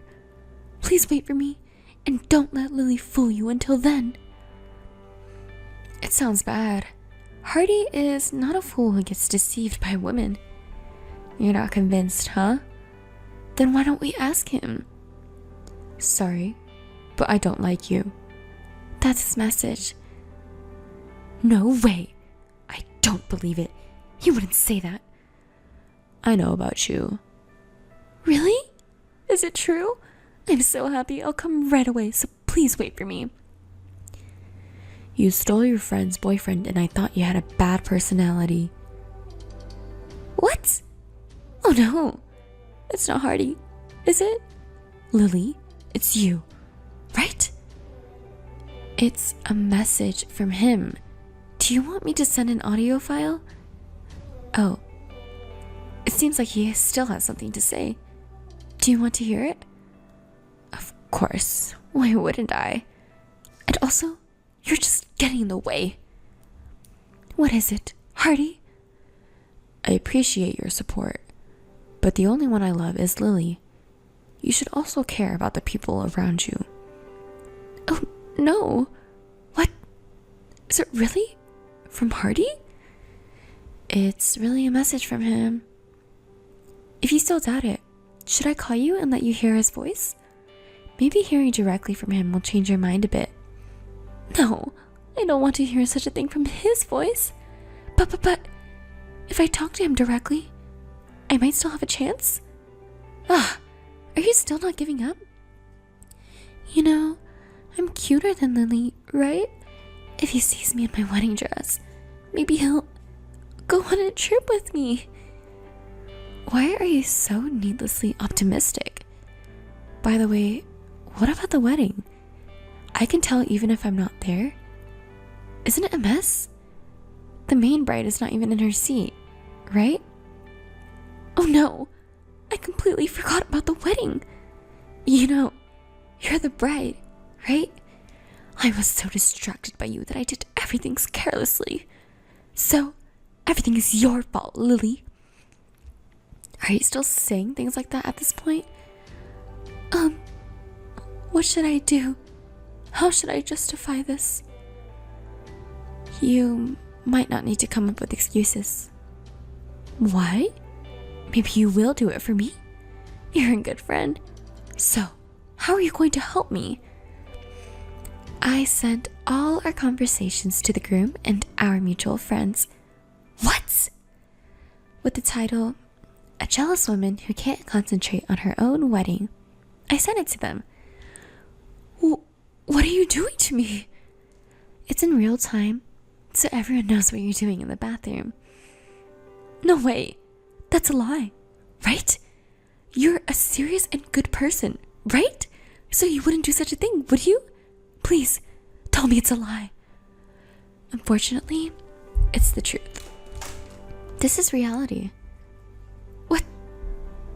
Please wait for me, and don't let Lily fool you until then. It sounds bad. Hardy is not a fool who gets deceived by women. You're not convinced, huh? Then why don't we ask him? Sorry, but I don't like you. That's his message. No way. I don't believe it. You wouldn't say that. I know about you. Really? Is it true? I'm so happy. I'll come right away, so please wait for me. You stole your friend's boyfriend and I thought you had a bad personality. What? Oh no. It's not Hardy, is it? Lily, it's you, right? It's a message from him. Do you want me to send an audio file? Oh. It seems like he still has something to say. Do you want to hear it? Of course. Why wouldn't I? And also, you're just getting in the way. What is it, Hardy? I appreciate your support, but the only one I love is Lily. You should also care about the people around you. Oh, no. What? Is it really? From Hardy? It's really a message from him. If you still doubt it, should I call you and let you hear his voice? Maybe hearing directly from him will change your mind a bit. No, I don't want to hear such a thing from his voice. But, if I talk to him directly, I might still have a chance? Ah, are you still not giving up? You know, I'm cuter than Lily, right? If he sees me in my wedding dress, maybe he'll go on a trip with me. Why are you so needlessly optimistic? By the way, what about the wedding? I can tell even if I'm not there. Isn't it a mess? The main bride is not even in her seat, right? Oh no, I completely forgot about the wedding. You know, you're the bride, right? I was so distracted by you that I did everything carelessly. So, everything is your fault, Lily. Are you still saying things like that at this point? What should I do? How should I justify this? You might not need to come up with excuses. Why? Maybe you will do it for me. You're a good friend. So, how are you going to help me? I sent all our conversations to the groom and our mutual friends. What? With the title, A Jealous Woman Who Can't Concentrate on Her Own Wedding. I sent it to them. What are you doing to me? It's in real time, so everyone knows what you're doing in the bathroom. No way. That's a lie, right? You're a serious and good person, right? So you wouldn't do such a thing, would you? Please, tell me it's a lie. Unfortunately, it's the truth. This is reality. What?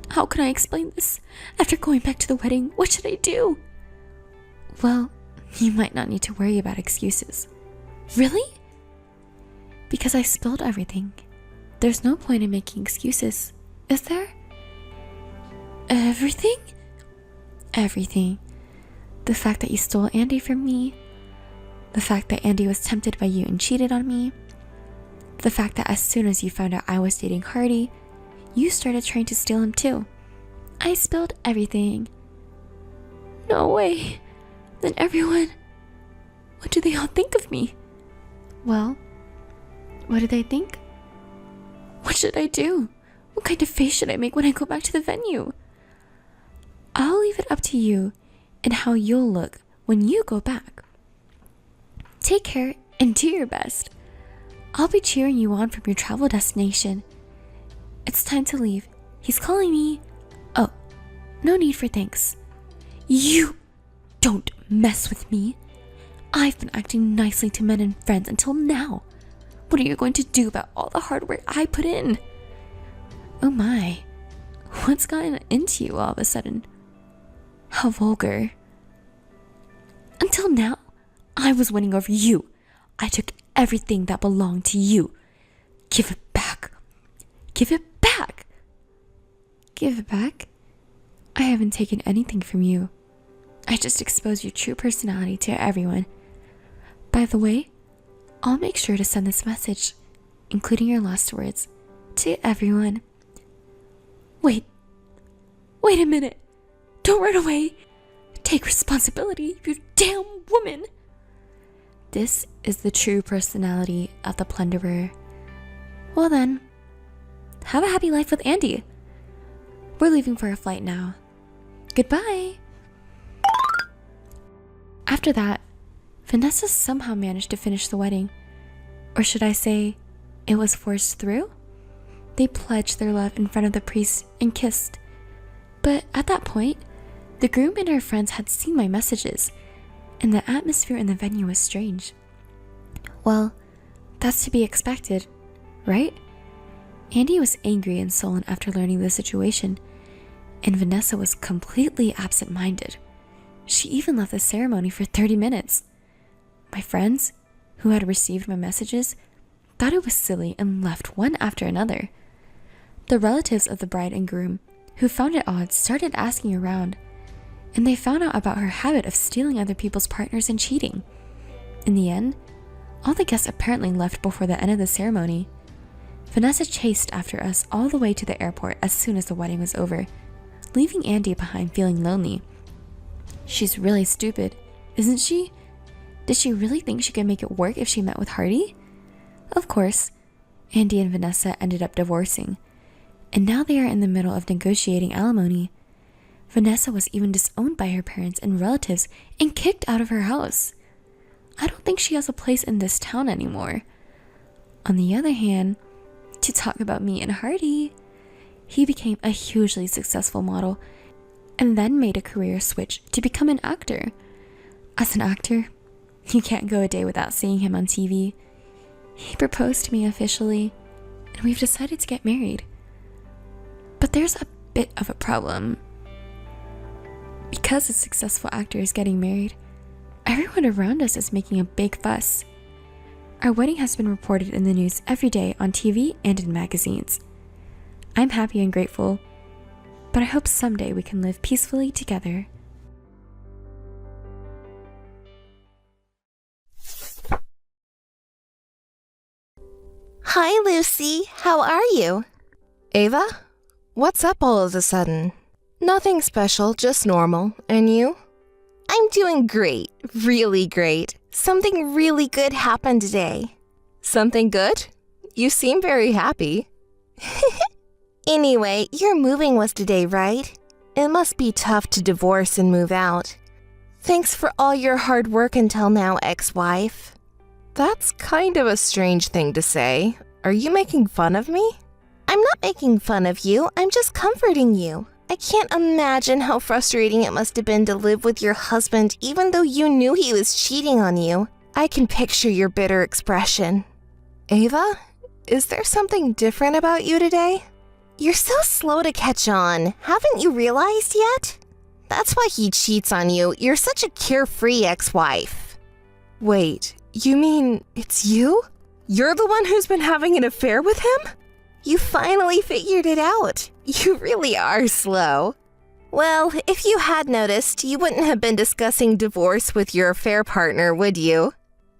How can I explain this? After going back to the wedding, what should I do? Well, you might not need to worry about excuses. Really? Because I spilled everything. There's no point in making excuses, is there? Everything? Everything. The fact that you stole Andy from me. The fact that Andy was tempted by you and cheated on me. The fact that as soon as you found out I was dating Hardy, you started trying to steal him too. I spilled everything. No way. Then everyone... What do they all think of me? Well, what do they think? What should I do? What kind of face should I make when I go back to the venue? I'll leave it up to you and how you'll look when you go back. Take care and do your best. I'll be cheering you on from your travel destination. It's time to leave. He's calling me. Oh, no need for thanks. You don't mess with me. I've been acting nicely to men and friends until now. What are you going to do about all the hard work I put in? Oh my, what's gotten into you all of a sudden? How vulgar. Until now, I was winning over you. I took everything that belonged to you. Give it back. Give it back. Give it back? I haven't taken anything from you. I just exposed your true personality to everyone. By the way, I'll make sure to send this message, including your last words, to everyone. Wait a minute. Don't run away. Take responsibility, you damn woman. This is the true personality of the plunderer. Well then, have a happy life with Andy. We're leaving for a flight now. Goodbye. After that, Vanessa somehow managed to finish the wedding. Or should I say, it was forced through? They pledged their love in front of the priest and kissed. But at that point, the groom and her friends had seen my messages, and the atmosphere in the venue was strange. Well, that's to be expected, right? Andy was angry and sullen after learning the situation, and Vanessa was completely absent-minded. She even left the ceremony for 30 minutes. My friends, who had received my messages, thought it was silly and left one after another. The relatives of the bride and groom, who found it odd, started asking around, and they found out about her habit of stealing other people's partners and cheating. In the end, all the guests apparently left before the end of the ceremony. Vanessa chased after us all the way to the airport as soon as the wedding was over, leaving Andy behind feeling lonely. She's really stupid, isn't she? Did she really think she could make it work if she met with Hardy? Of course, Andy and Vanessa ended up divorcing, and now they are in the middle of negotiating alimony. Vanessa was even disowned by her parents and relatives and kicked out of her house. I don't think she has a place in this town anymore. On the other hand, to talk about me and Hardy, he became a hugely successful model and then made a career switch to become an actor. As an actor, you can't go a day without seeing him on TV. He proposed to me officially, and we've decided to get married. But there's a bit of a problem. Because a successful actor is getting married, everyone around us is making a big fuss. Our wedding has been reported in the news every day on TV and in magazines. I'm happy and grateful, but I hope someday we can live peacefully together. Hi, Lucy. How are you? Ava? What's up all of a sudden? Nothing special, just normal. And you? I'm doing great. Really great. Something really good happened today. Something good? You seem very happy. Anyway, your moving was today, right? It must be tough to divorce and move out. Thanks for all your hard work until now, ex-wife. That's kind of a strange thing to say. Are you making fun of me? I'm not making fun of you. I'm just comforting you. I can't imagine how frustrating it must have been to live with your husband even though you knew he was cheating on you. I can picture your bitter expression. Ava, is there something different about you today? You're so slow to catch on. Haven't you realized yet? That's why he cheats on you. You're such a carefree ex-wife. Wait, you mean it's you? You're the one who's been having an affair with him? You finally figured it out. You really are slow. Well, if you had noticed, you wouldn't have been discussing divorce with your affair partner, would you?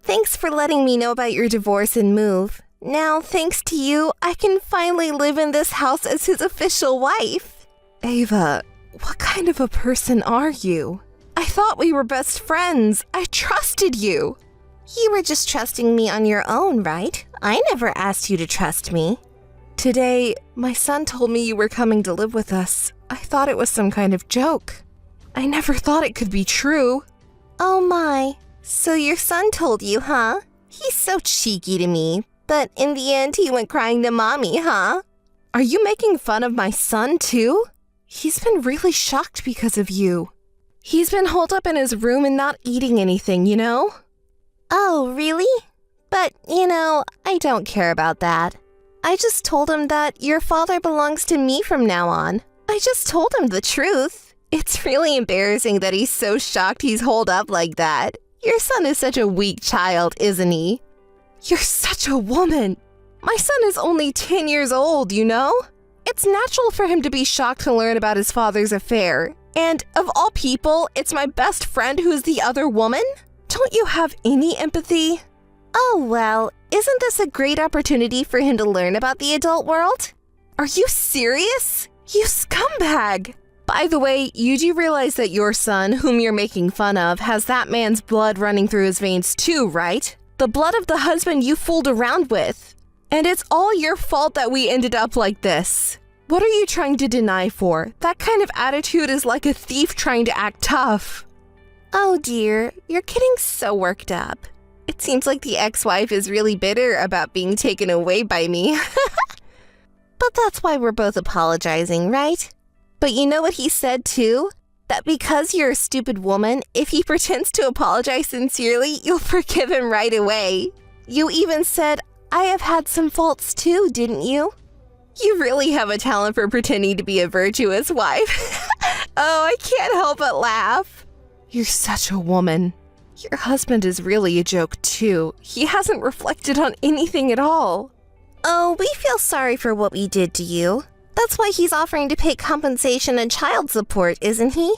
Thanks for letting me know about your divorce and move. Now, thanks to you, I can finally live in this house as his official wife. Ava, what kind of a person are you? I thought we were best friends. I trusted you. You were just trusting me on your own, right? I never asked you to trust me. Today, my son told me you were coming to live with us. I thought it was some kind of joke. I never thought it could be true. Oh my, so your son told you, huh? He's so cheeky to me, but in the end he went crying to mommy, huh? Are you making fun of my son too? He's been really shocked because of you. He's been holed up in his room and not eating anything, you know? Oh, really? But, I don't care about that. I just told him that your father belongs to me from now on. I just told him the truth. It's really embarrassing that he's so shocked he's holed up like that. Your son is such a weak child, isn't he? You're such a woman. My son is only 10 years old, you know? It's natural for him to be shocked to learn about his father's affair. And of all people, it's my best friend who's the other woman? Don't you have any empathy? Oh, well, isn't this a great opportunity for him to learn about the adult world? Are you serious? You scumbag! By the way, you do realize that your son, whom you're making fun of, has that man's blood running through his veins too, right? The blood of the husband you fooled around with. And it's all your fault that we ended up like this. What are you trying to deny for? That kind of attitude is like a thief trying to act tough. Oh dear, you're getting so worked up. It seems like the ex-wife is really bitter about being taken away by me. But that's why we're both apologizing, right? But you know what he said too? That because you're a stupid woman, if he pretends to apologize sincerely, you'll forgive him right away. You even said, I have had some faults too, didn't you? You really have a talent for pretending to be a virtuous wife. Oh, I can't help but laugh. You're such a woman. Your husband is really a joke too. He hasn't reflected on anything at all. Oh, we feel sorry for what we did to you. That's why he's offering to pay compensation and child support, isn't he?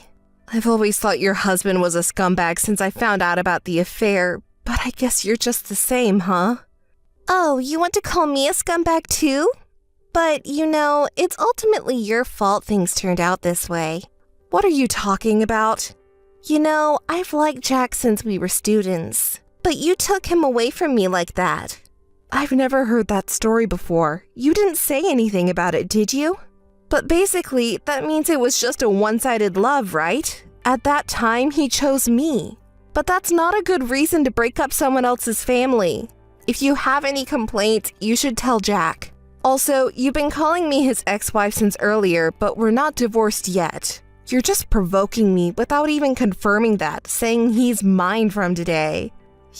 I've always thought your husband was a scumbag since I found out about the affair, but I guess you're just the same, huh? Oh, you want to call me a scumbag too? But, you know, it's ultimately your fault things turned out this way. What are you talking about? You know, I've liked Jack since we were students, but you took him away from me like that. I've never heard that story before. You didn't say anything about it, did you? But basically, that means it was just a one-sided love, right? At that time, he chose me. But that's not a good reason to break up someone else's family. If you have any complaints, you should tell Jack. Also, you've been calling me his ex-wife since earlier, but we're not divorced yet. You're just provoking me without even confirming that, saying he's mine from today.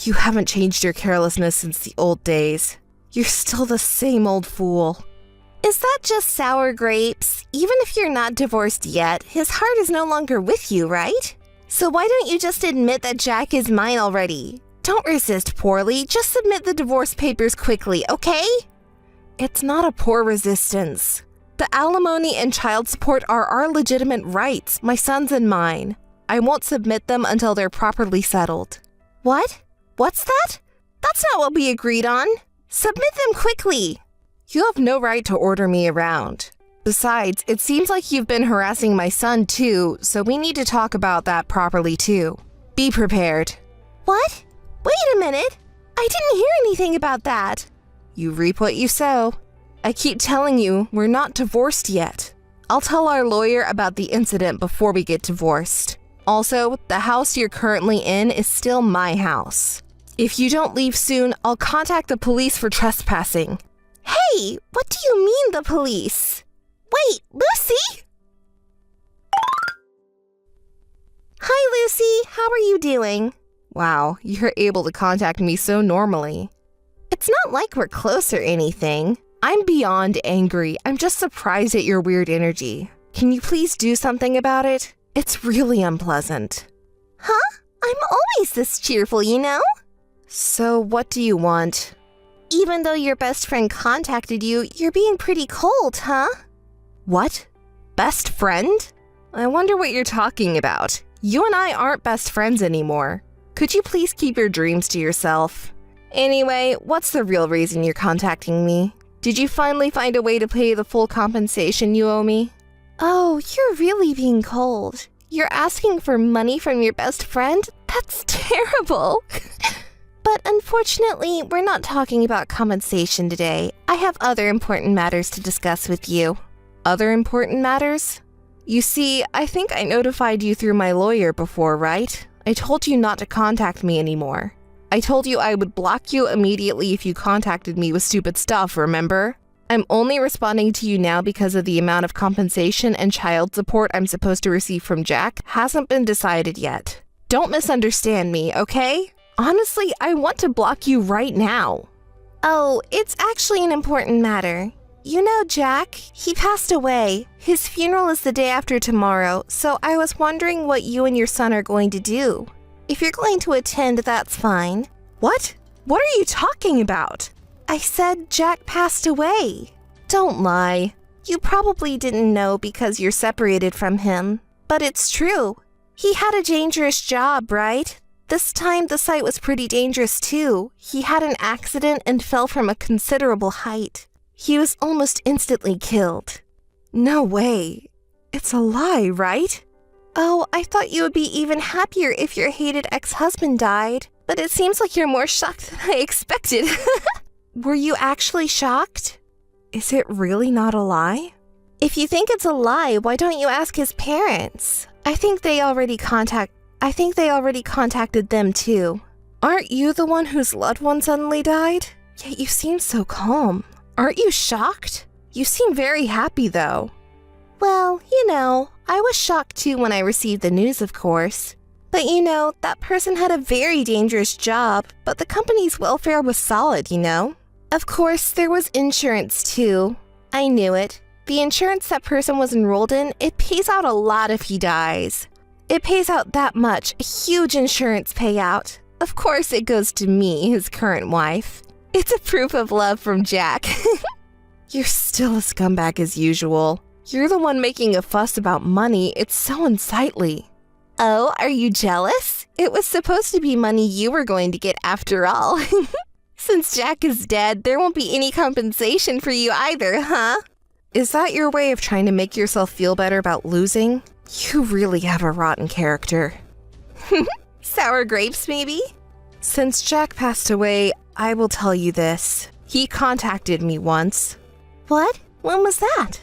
You haven't changed your carelessness since the old days. You're still the same old fool. Is that just sour grapes? Even if you're not divorced yet, his heart is no longer with you, right? So why don't you just admit that Jack is mine already? Don't resist poorly, just submit the divorce papers quickly, okay? It's not a poor resistance. The alimony and child support are our legitimate rights, my son's and mine. I won't submit them until they're properly settled. What? What's that? That's not what we agreed on. Submit them quickly. You have no right to order me around. Besides, it seems like you've been harassing my son too, so we need to talk about that properly too. Be prepared. What? Wait a minute. I didn't hear anything about that. You reap what you sow. I keep telling you, we're not divorced yet. I'll tell our lawyer about the incident before we get divorced. Also, the house you're currently in is still my house. If you don't leave soon, I'll contact the police for trespassing. Hey, what do you mean the police? Wait, Lucy? Hi, Lucy. How are you doing? Wow, you're able to contact me so normally. It's not like we're close or anything. I'm beyond angry. I'm just surprised at your weird energy. Can you please do something about it? It's really unpleasant. Huh? I'm always this cheerful, you know? So what do you want? Even though your best friend contacted you, you're being pretty cold, huh? What? Best friend? I wonder what you're talking about. You and I aren't best friends anymore. Could you please keep your dreams to yourself? Anyway, what's the real reason you're contacting me? Did you finally find a way to pay the full compensation you owe me? Oh, you're really being cold. You're asking for money from your best friend? That's terrible. But unfortunately, we're not talking about compensation today. I have other important matters to discuss with you. Other important matters? You see, I think I notified you through my lawyer before, right? I told you not to contact me anymore. I told you I would block you immediately if you contacted me with stupid stuff, remember? I'm only responding to you now because of the amount of compensation and child support I'm supposed to receive from Jack hasn't been decided yet. Don't misunderstand me, okay? Honestly, I want to block you right now. Oh, it's actually an important matter. You know Jack, he passed away. His funeral is the day after tomorrow, so I was wondering what you and your son are going to do. If you're going to attend, that's fine. What? What are you talking about? I said Jack passed away. Don't lie. You probably didn't know because you're separated from him, but it's true. He had a dangerous job, right? This time the site was pretty dangerous too. He had an accident and fell from a considerable height. He was almost instantly killed. No way. It's a lie, right? Oh, I thought you would be even happier if your hated ex-husband died, but it seems like you're more shocked than I expected. Were you actually shocked? Is it really not a lie? If you think it's a lie, why don't you ask his parents? I think they already contacted them too. Aren't you the one whose loved one suddenly died? Yet you seem so calm. Aren't you shocked? You seem very happy though. Well, I was shocked too when I received the news, of course. But that person had a very dangerous job, but the company's welfare was solid, Of course, there was insurance too. I knew it. The insurance that person was enrolled in, it pays out a lot if he dies. It pays out that much, a huge insurance payout. Of course, it goes to me, his current wife. It's a proof of love from Jack. You're still a scumbag as usual. You're the one making a fuss about money. It's so unsightly. Oh, are you jealous? It was supposed to be money you were going to get after all. Since Jack is dead, there won't be any compensation for you either, huh? Is that your way of trying to make yourself feel better about losing? You really have a rotten character. Sour grapes, maybe? Since Jack passed away, I will tell you this. He contacted me once. What? When was that?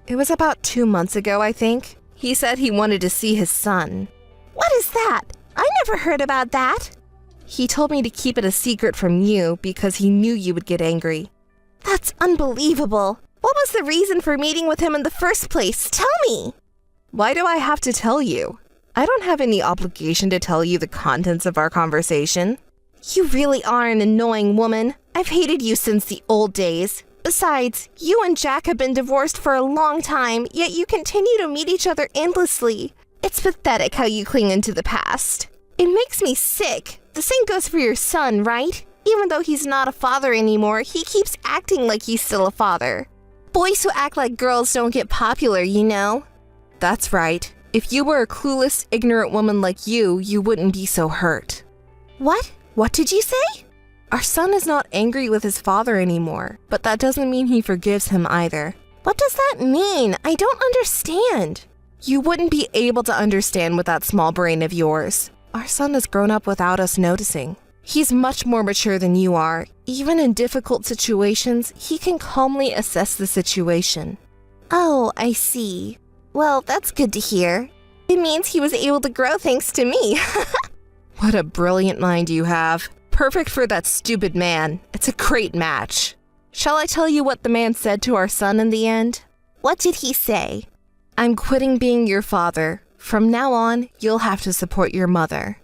It was about 2 months ago, I think. He said he wanted to see his son. What is that? I never heard about that. He told me to keep it a secret from you because he knew you would get angry. That's unbelievable. What was the reason for meeting with him in the first place? Tell me. Why do I have to tell you? I don't have any obligation to tell you the contents of our conversation. You really are an annoying woman. I've hated you since the old days. Besides, you and Jack have been divorced for a long time, yet you continue to meet each other endlessly. It's pathetic how you cling into the past. It makes me sick. The same goes for your son, right? Even though he's not a father anymore, he keeps acting like he's still a father. Boys who act like girls don't get popular, That's right. If you were a clueless, ignorant woman like you wouldn't be so hurt. What? What did you say? Our son is not angry with his father anymore, but that doesn't mean he forgives him either. What does that mean? I don't understand. You wouldn't be able to understand with that small brain of yours. Our son has grown up without us noticing. He's much more mature than you are. Even in difficult situations, he can calmly assess the situation. Oh, I see. Well, that's good to hear. It means he was able to grow thanks to me. What a brilliant mind you have. Perfect for that stupid man. It's a great match. Shall I tell you what the man said to our son in the end? What did he say? I'm quitting being your father. From now on, you'll have to support your mother.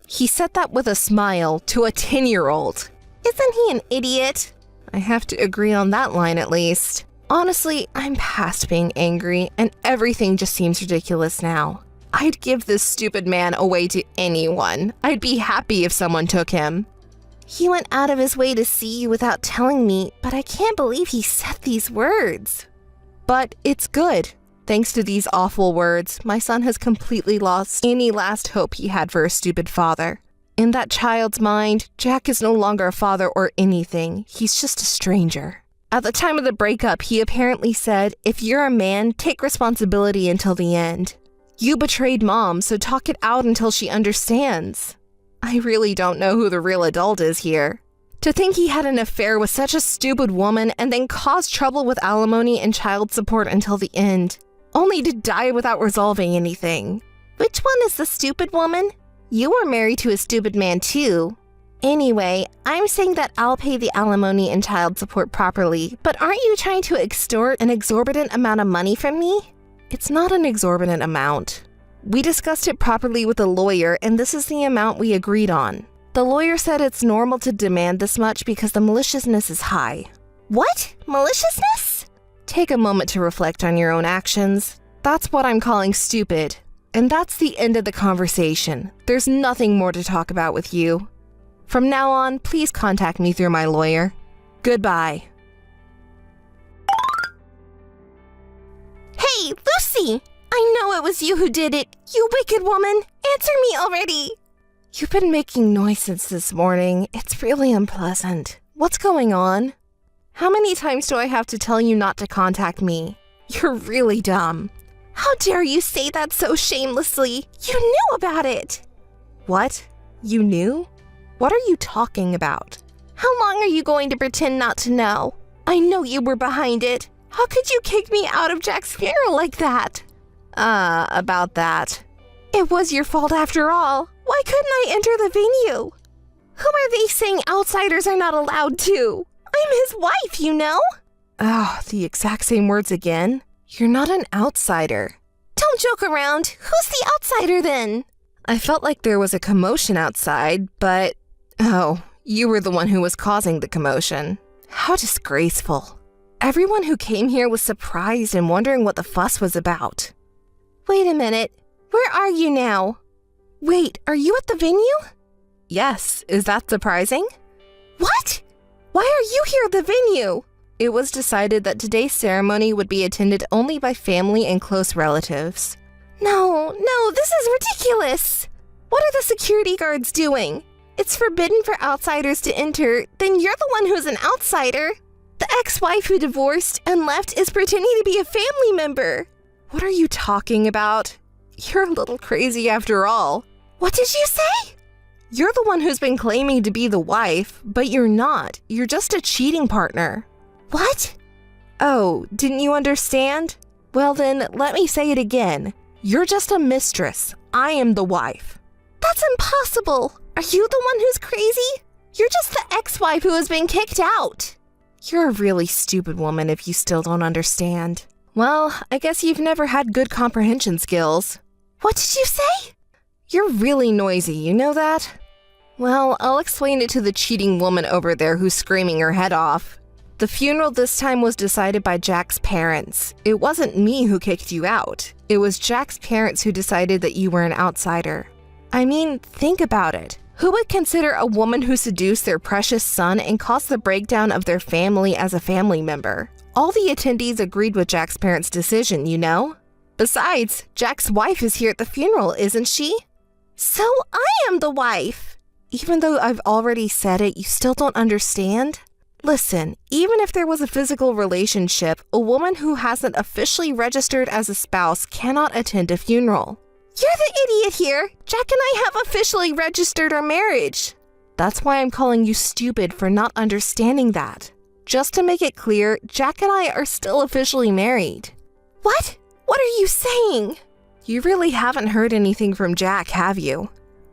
He said that with a smile to a 10-year-old. Isn't he an idiot? I have to agree on that line at least. Honestly, I'm past being angry, and everything just seems ridiculous now. I'd give this stupid man away to anyone. I'd be happy if someone took him. He went out of his way to see you without telling me, but I can't believe he said these words. But it's good. Thanks to these awful words, my son has completely lost any last hope he had for a stupid father. In that child's mind, Jack is no longer a father or anything. He's just a stranger. At the time of the breakup, he apparently said, if you're a man, take responsibility until the end. You betrayed Mom, so talk it out until she understands. I really don't know who the real adult is here. To think he had an affair with such a stupid woman and then caused trouble with alimony and child support until the end, only to die without resolving anything. Which one is the stupid woman? You were married to a stupid man too. Anyway, I'm saying that I'll pay the alimony and child support properly, but aren't you trying to extort an exorbitant amount of money from me? It's not an exorbitant amount. We discussed it properly with a lawyer, and this is the amount we agreed on. The lawyer said it's normal to demand this much because the maliciousness is high. What? Maliciousness? Take a moment to reflect on your own actions. That's what I'm calling stupid. And that's the end of the conversation. There's nothing more to talk about with you. From now on, please contact me through my lawyer. Goodbye. Hey, Lucy! I know it was you who did it. You wicked woman. Answer me already. You've been making noise since this morning. It's really unpleasant. What's going on? How many times do I have to tell you not to contact me? You're really dumb. How dare you say that so shamelessly? You knew about it. What? You knew? What are you talking about? How long are you going to pretend not to know? I know you were behind it. How could you kick me out of Jack's funeral like that? About that. It was your fault after all. Why couldn't I enter the venue? Who are they saying outsiders are not allowed to? I'm his wife, you know? Oh, the exact same words again. You're not an outsider. Don't joke around. Who's the outsider then? I felt like there was a commotion outside, but... Oh, you were the one who was causing the commotion. How disgraceful. Everyone who came here was surprised and wondering what the fuss was about. Wait a minute. Where are you now? Wait, are you at the venue? Yes, is that surprising? What? Why are you here at the venue? It was decided that today's ceremony would be attended only by family and close relatives. No, this is ridiculous. What are the security guards doing? It's forbidden for outsiders to enter, then you're the one who's an outsider. The ex-wife who divorced and left is pretending to be a family member. What are you talking about? You're a little crazy after all. What did you say? You're the one who's been claiming to be the wife, but you're not. You're just a cheating partner. What? Oh, didn't you understand? Well then, let me say it again. You're just a mistress. I am the wife. That's impossible. Are you the one who's crazy? You're just the ex-wife who has been kicked out. You're a really stupid woman if you still don't understand. Well, I guess you've never had good comprehension skills. What did you say? You're really noisy, you know that? Well, I'll explain it to the cheating woman over there who's screaming her head off. The funeral this time was decided by Jack's parents. It wasn't me who kicked you out. It was Jack's parents who decided that you were an outsider. I mean, think about it. Who would consider a woman who seduced their precious son and caused the breakdown of their family as a family member? All the attendees agreed with Jack's parents' decision, you know? Besides, Jack's wife is here at the funeral, isn't she? So I am the wife. Even though I've already said it, you still don't understand? Listen, even if there was a physical relationship, a woman who hasn't officially registered as a spouse cannot attend a funeral. You're the idiot here. Jack and I have officially registered our marriage. That's why I'm calling you stupid for not understanding that. Just to make it clear, Jack and I are still officially married. What? What are you saying? You really haven't heard anything from Jack, have you?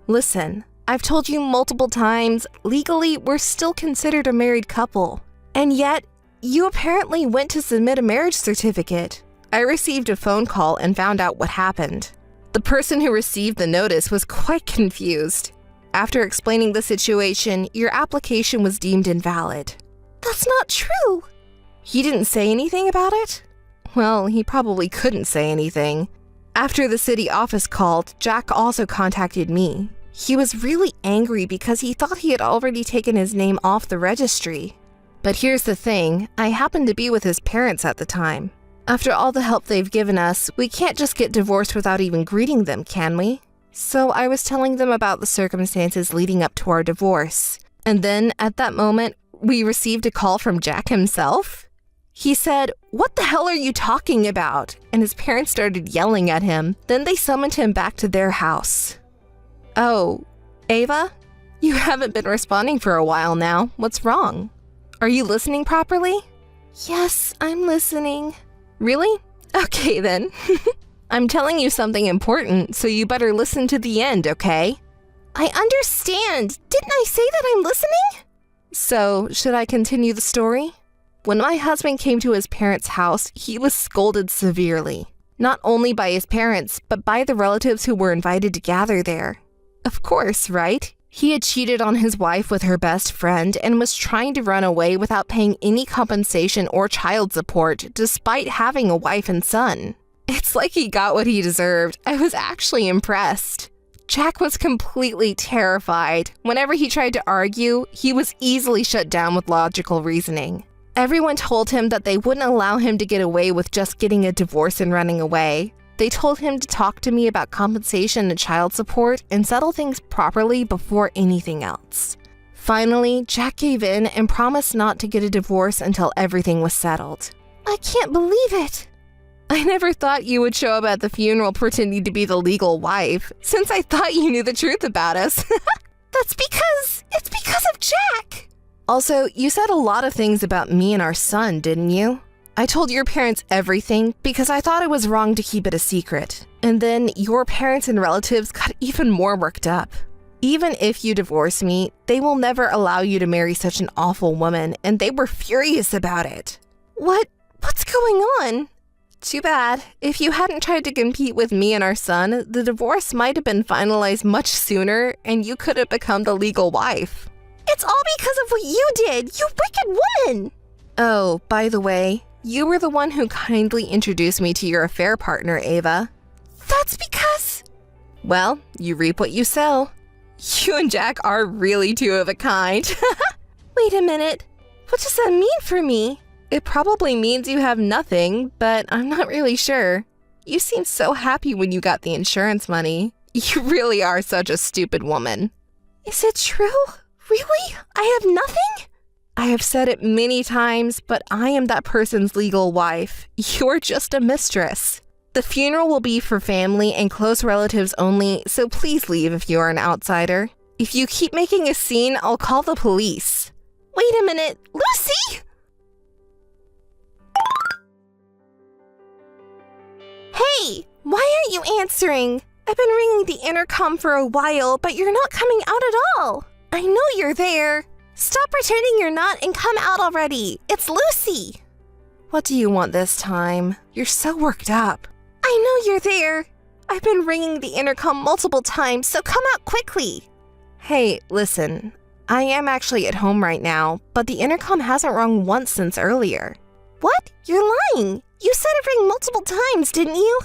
Listen, I've told you multiple times, legally, we're still considered a married couple. And yet, you apparently went to submit a marriage certificate. I received a phone call and found out what happened. The person who received the notice was quite confused. After explaining the situation, your application was deemed invalid. That's not true. He didn't say anything about it? Well, he probably couldn't say anything. After the city office called, Jack also contacted me. He was really angry because he thought he had already taken his name off the registry. But here's the thing, I happened to be with his parents at the time. After all the help they've given us, we can't just get divorced without even greeting them, can we? So I was telling them about the circumstances leading up to our divorce. And then, at that moment, we received a call from Jack himself. He said, "What the hell are you talking about?" And his parents started yelling at him. Then they summoned him back to their house. Oh, Ava? You haven't been responding for a while now. What's wrong? Are you listening properly? Yes, I'm listening. Really? Okay then. I'm telling you something important, so you better listen to the end, okay? I understand. Didn't I say that I'm listening? So, should I continue the story? When my husband came to his parents' house, he was scolded severely. Not only by his parents, but by the relatives who were invited to gather there. Of course, right? He had cheated on his wife with her best friend and was trying to run away without paying any compensation or child support, despite having a wife and son. It's like he got what he deserved. I was actually impressed. Jack was completely terrified. Whenever he tried to argue, he was easily shut down with logical reasoning. Everyone told him that they wouldn't allow him to get away with just getting a divorce and running away. They told him to talk to me about compensation and child support and settle things properly before anything else. Finally, Jack gave in and promised not to get a divorce until everything was settled. I can't believe it. I never thought you would show up at the funeral pretending to be the legal wife, since I thought you knew the truth about us. It's because of Jack. Also, you said a lot of things about me and our son, didn't you? I told your parents everything because I thought it was wrong to keep it a secret. And then your parents and relatives got even more worked up. Even if you divorce me, they will never allow you to marry such an awful woman, and they were furious about it. What's going on? Too bad. If you hadn't tried to compete with me and our son, the divorce might have been finalized much sooner, and you could have become the legal wife. It's all because of what you did, you wicked woman! Oh, by the way, you were the one who kindly introduced me to your affair partner, Ava. That's because... Well, you reap what you sow. You and Jack are really two of a kind. Wait a minute. What does that mean for me? It probably means you have nothing, but I'm not really sure. You seemed so happy when you got the insurance money. You really are such a stupid woman. Is it true? Really? I have nothing? I have said it many times, but I am that person's legal wife. You're just a mistress. The funeral will be for family and close relatives only, so please leave if you are an outsider. If you keep making a scene, I'll call the police. Wait a minute, Lucy! Hey, why aren't you answering? I've been ringing the intercom for a while, but you're not coming out at all. I know you're there. Stop pretending you're not and come out already. It's Lucy. What do you want this time? You're so worked up. I know you're there. I've been ringing the intercom multiple times, so come out quickly. Hey, listen. I am actually at home right now, but the intercom hasn't rung once since earlier. What? You're lying. You said it rang multiple times, didn't you?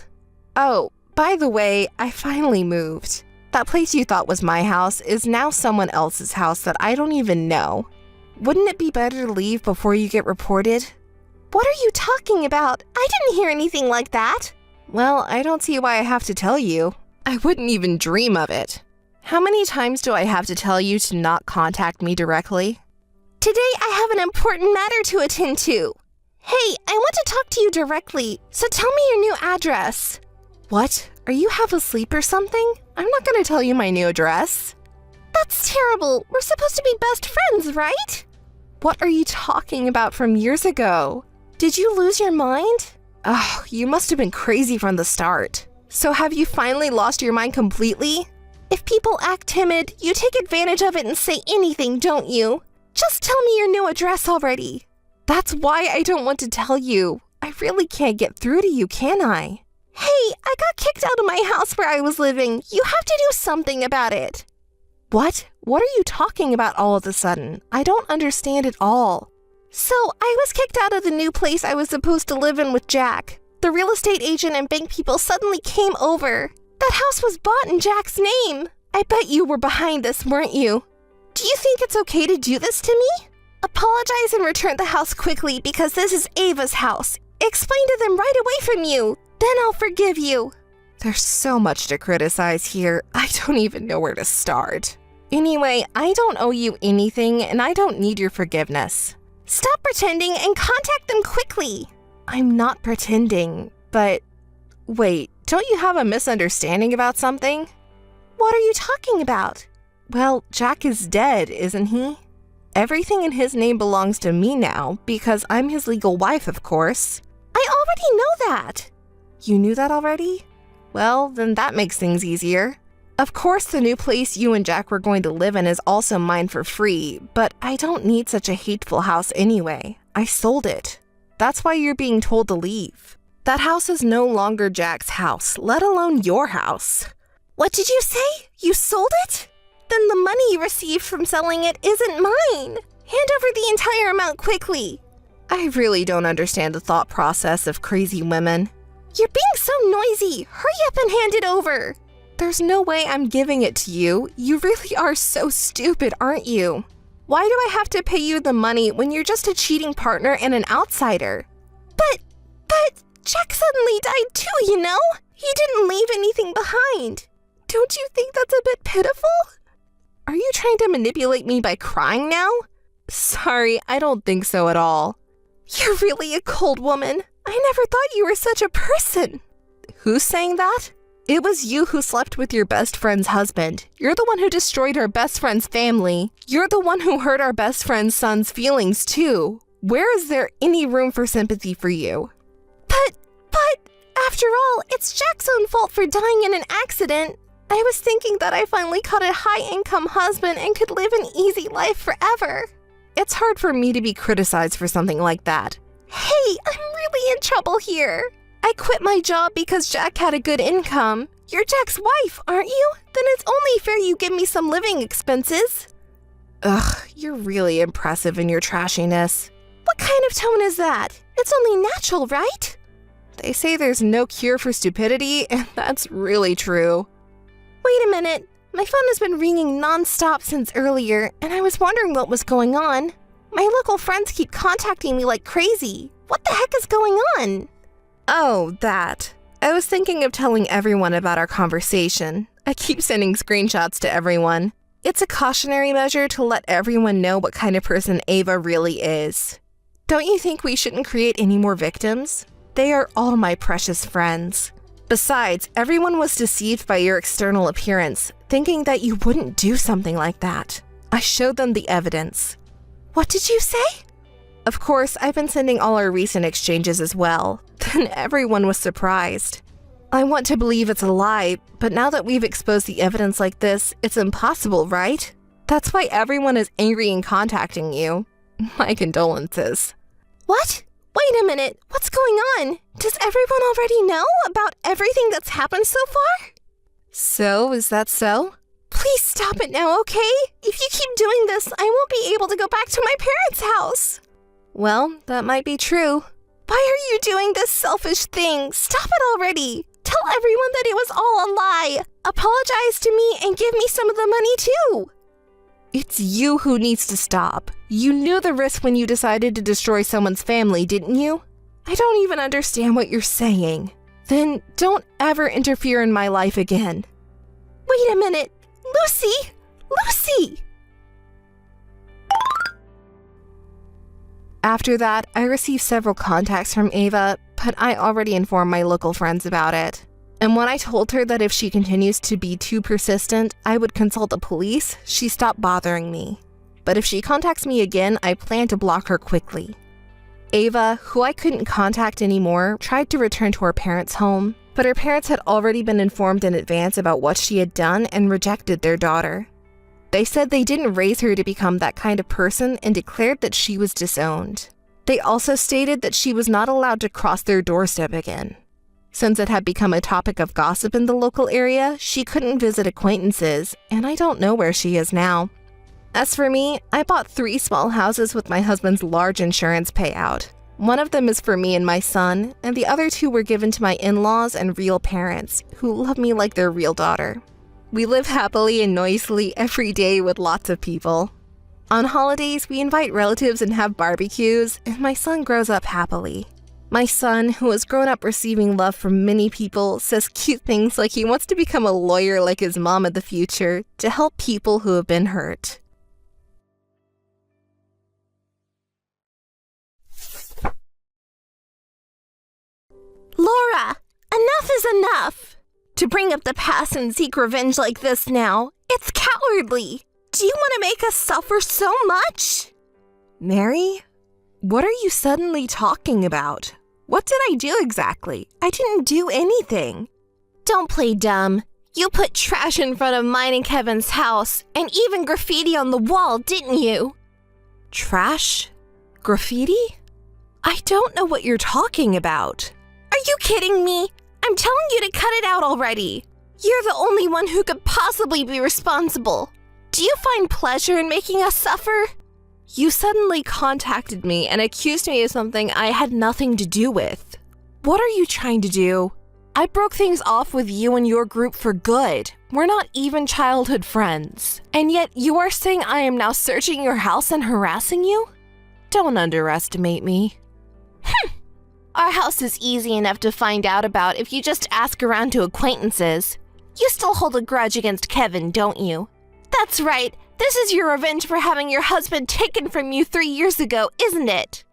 Oh, by the way, I finally moved. That place you thought was my house is now someone else's house that I don't even know. Wouldn't it be better to leave before you get reported? What are you talking about? I didn't hear anything like that. Well, I don't see why I have to tell you. I wouldn't even dream of it. How many times do I have to tell you to not contact me directly? Today I have an important matter to attend to. Hey, I want to talk to you directly, so tell me your new address. What? Are you half asleep or something? I'm not going to tell you my new address. That's terrible. We're supposed to be best friends, right? What are you talking about from years ago? Did you lose your mind? Oh, you must have been crazy from the start. So have you finally lost your mind completely? If people act timid, you take advantage of it and say anything, don't you? Just tell me your new address already. That's why I don't want to tell you. I really can't get through to you, can I? Hey, I got kicked out of my house where I was living. You have to do something about it. What? What are you talking about all of a sudden? I don't understand at all. So, I was kicked out of the new place I was supposed to live in with Jack. The real estate agent and bank people suddenly came over. That house was bought in Jack's name. I bet you were behind this, weren't you? Do you think it's okay to do this to me? Apologize and return the house quickly because this is Ava's house. Explain to them right away from you. Then I'll forgive you. There's so much to criticize here. I don't even know where to start. Anyway, I don't owe you anything and I don't need your forgiveness. Stop pretending and contact them quickly. I'm not pretending, but... Wait, don't you have a misunderstanding about something? What are you talking about? Well, Jack is dead, isn't he? Everything in his name belongs to me now because I'm his legal wife, of course. I already know that. You knew that already? Well, then that makes things easier. Of course, the new place you and Jack were going to live in is also mine for free, but I don't need such a hateful house anyway. I sold it. That's why you're being told to leave. That house is no longer Jack's house, let alone your house. What did you say? You sold it? Then the money you received from selling it isn't mine. Hand over the entire amount quickly. I really don't understand the thought process of crazy women. You're being so noisy. Hurry up and hand it over. There's no way I'm giving it to you. You really are so stupid, aren't you? Why do I have to pay you the money when you're just a cheating partner and an outsider? But Jack suddenly died too, you know? He didn't leave anything behind. Don't you think that's a bit pitiful? Are you trying to manipulate me by crying now? Sorry, I don't think so at all. You're really a cold woman. I never thought you were such a person. Who's saying that? It was you who slept with your best friend's husband. You're the one who destroyed our best friend's family. You're the one who hurt our best friend's son's feelings, too. Where is there any room for sympathy for you? But, after all, it's Jack's own fault for dying in an accident. I was thinking that I finally caught a high-income husband and could live an easy life forever. It's hard for me to be criticized for something like that. Hey, I'm really in trouble here. I quit my job because Jack had a good income. You're Jack's wife, aren't you? Then it's only fair you give me some living expenses. Ugh, you're really impressive in your trashiness. What kind of tone is that? It's only natural, right? They say there's no cure for stupidity, and that's really true. Wait a minute. My phone has been ringing non-stop since earlier, and I was wondering what was going on. My local friends keep contacting me like crazy. What the heck is going on? Oh, that. I was thinking of telling everyone about our conversation. I keep sending screenshots to everyone. It's a cautionary measure to let everyone know what kind of person Ava really is. Don't you think we shouldn't create any more victims? They are all my precious friends. Besides, everyone was deceived by your external appearance, thinking that you wouldn't do something like that. I showed them the evidence. What did you say? Of course, I've been sending all our recent exchanges as well. Then everyone was surprised. I want to believe it's a lie, but now that we've exposed the evidence like this, it's impossible, right? That's why everyone is angry and contacting you. My condolences. What? Wait a minute. What's going on? Does everyone already know about everything that's happened so far? So, is that so? Please stop it now, okay? If you keep doing this, I won't be able to go back to my parents' house. Well, that might be true. Why are you doing this selfish thing? Stop it already. Tell everyone that it was all a lie. Apologize to me and give me some of the money too. It's you who needs to stop. You knew the risk when you decided to destroy someone's family, didn't you? I don't even understand what you're saying. Then don't ever interfere in my life again. Wait a minute. Lucy! Lucy! After that, I received several contacts from Ava, but I already informed my local friends about it. And when I told her that if she continues to be too persistent, I would consult the police, she stopped bothering me. But if she contacts me again, I plan to block her quickly. Ava, who I couldn't contact anymore, tried to return to her parents' home, but her parents had already been informed in advance about what she had done and rejected their daughter. They said they didn't raise her to become that kind of person and declared that she was disowned. They also stated that she was not allowed to cross their doorstep again. Since it had become a topic of gossip in the local area, she couldn't visit acquaintances, and I don't know where she is now. As for me, I bought 3 small houses with my husband's large insurance payout. One of them is for me and my son, and the other 2 were given to my in-laws and real parents, who love me like their real daughter. We live happily and noisily every day with lots of people. On holidays, we invite relatives and have barbecues, and my son grows up happily. My son, who has grown up receiving love from many people, says cute things like he wants to become a lawyer like his mom in the future to help people who have been hurt. Laura, enough is enough. To bring up the past and seek revenge like this now, it's cowardly. Do you want to make us suffer so much? Mary? What are you suddenly talking about? What did I do exactly? I didn't do anything. Don't play dumb. You put trash in front of mine and Kevin's house, and even graffiti on the wall, didn't you? Trash? Graffiti? I don't know what you're talking about. Are you kidding me? I'm telling you to cut it out already. You're the only one who could possibly be responsible. Do you find pleasure in making us suffer? You suddenly contacted me and accused me of something I had nothing to do with. What are you trying to do? I broke things off with you and your group for good. We're not even childhood friends. And yet you are saying I am now searching your house and harassing you? Don't underestimate me. Our house is easy enough to find out about if you just ask around to acquaintances. You still hold a grudge against Kevin, don't you? That's right. This is your revenge for having your husband taken from you 3 years ago, isn't it?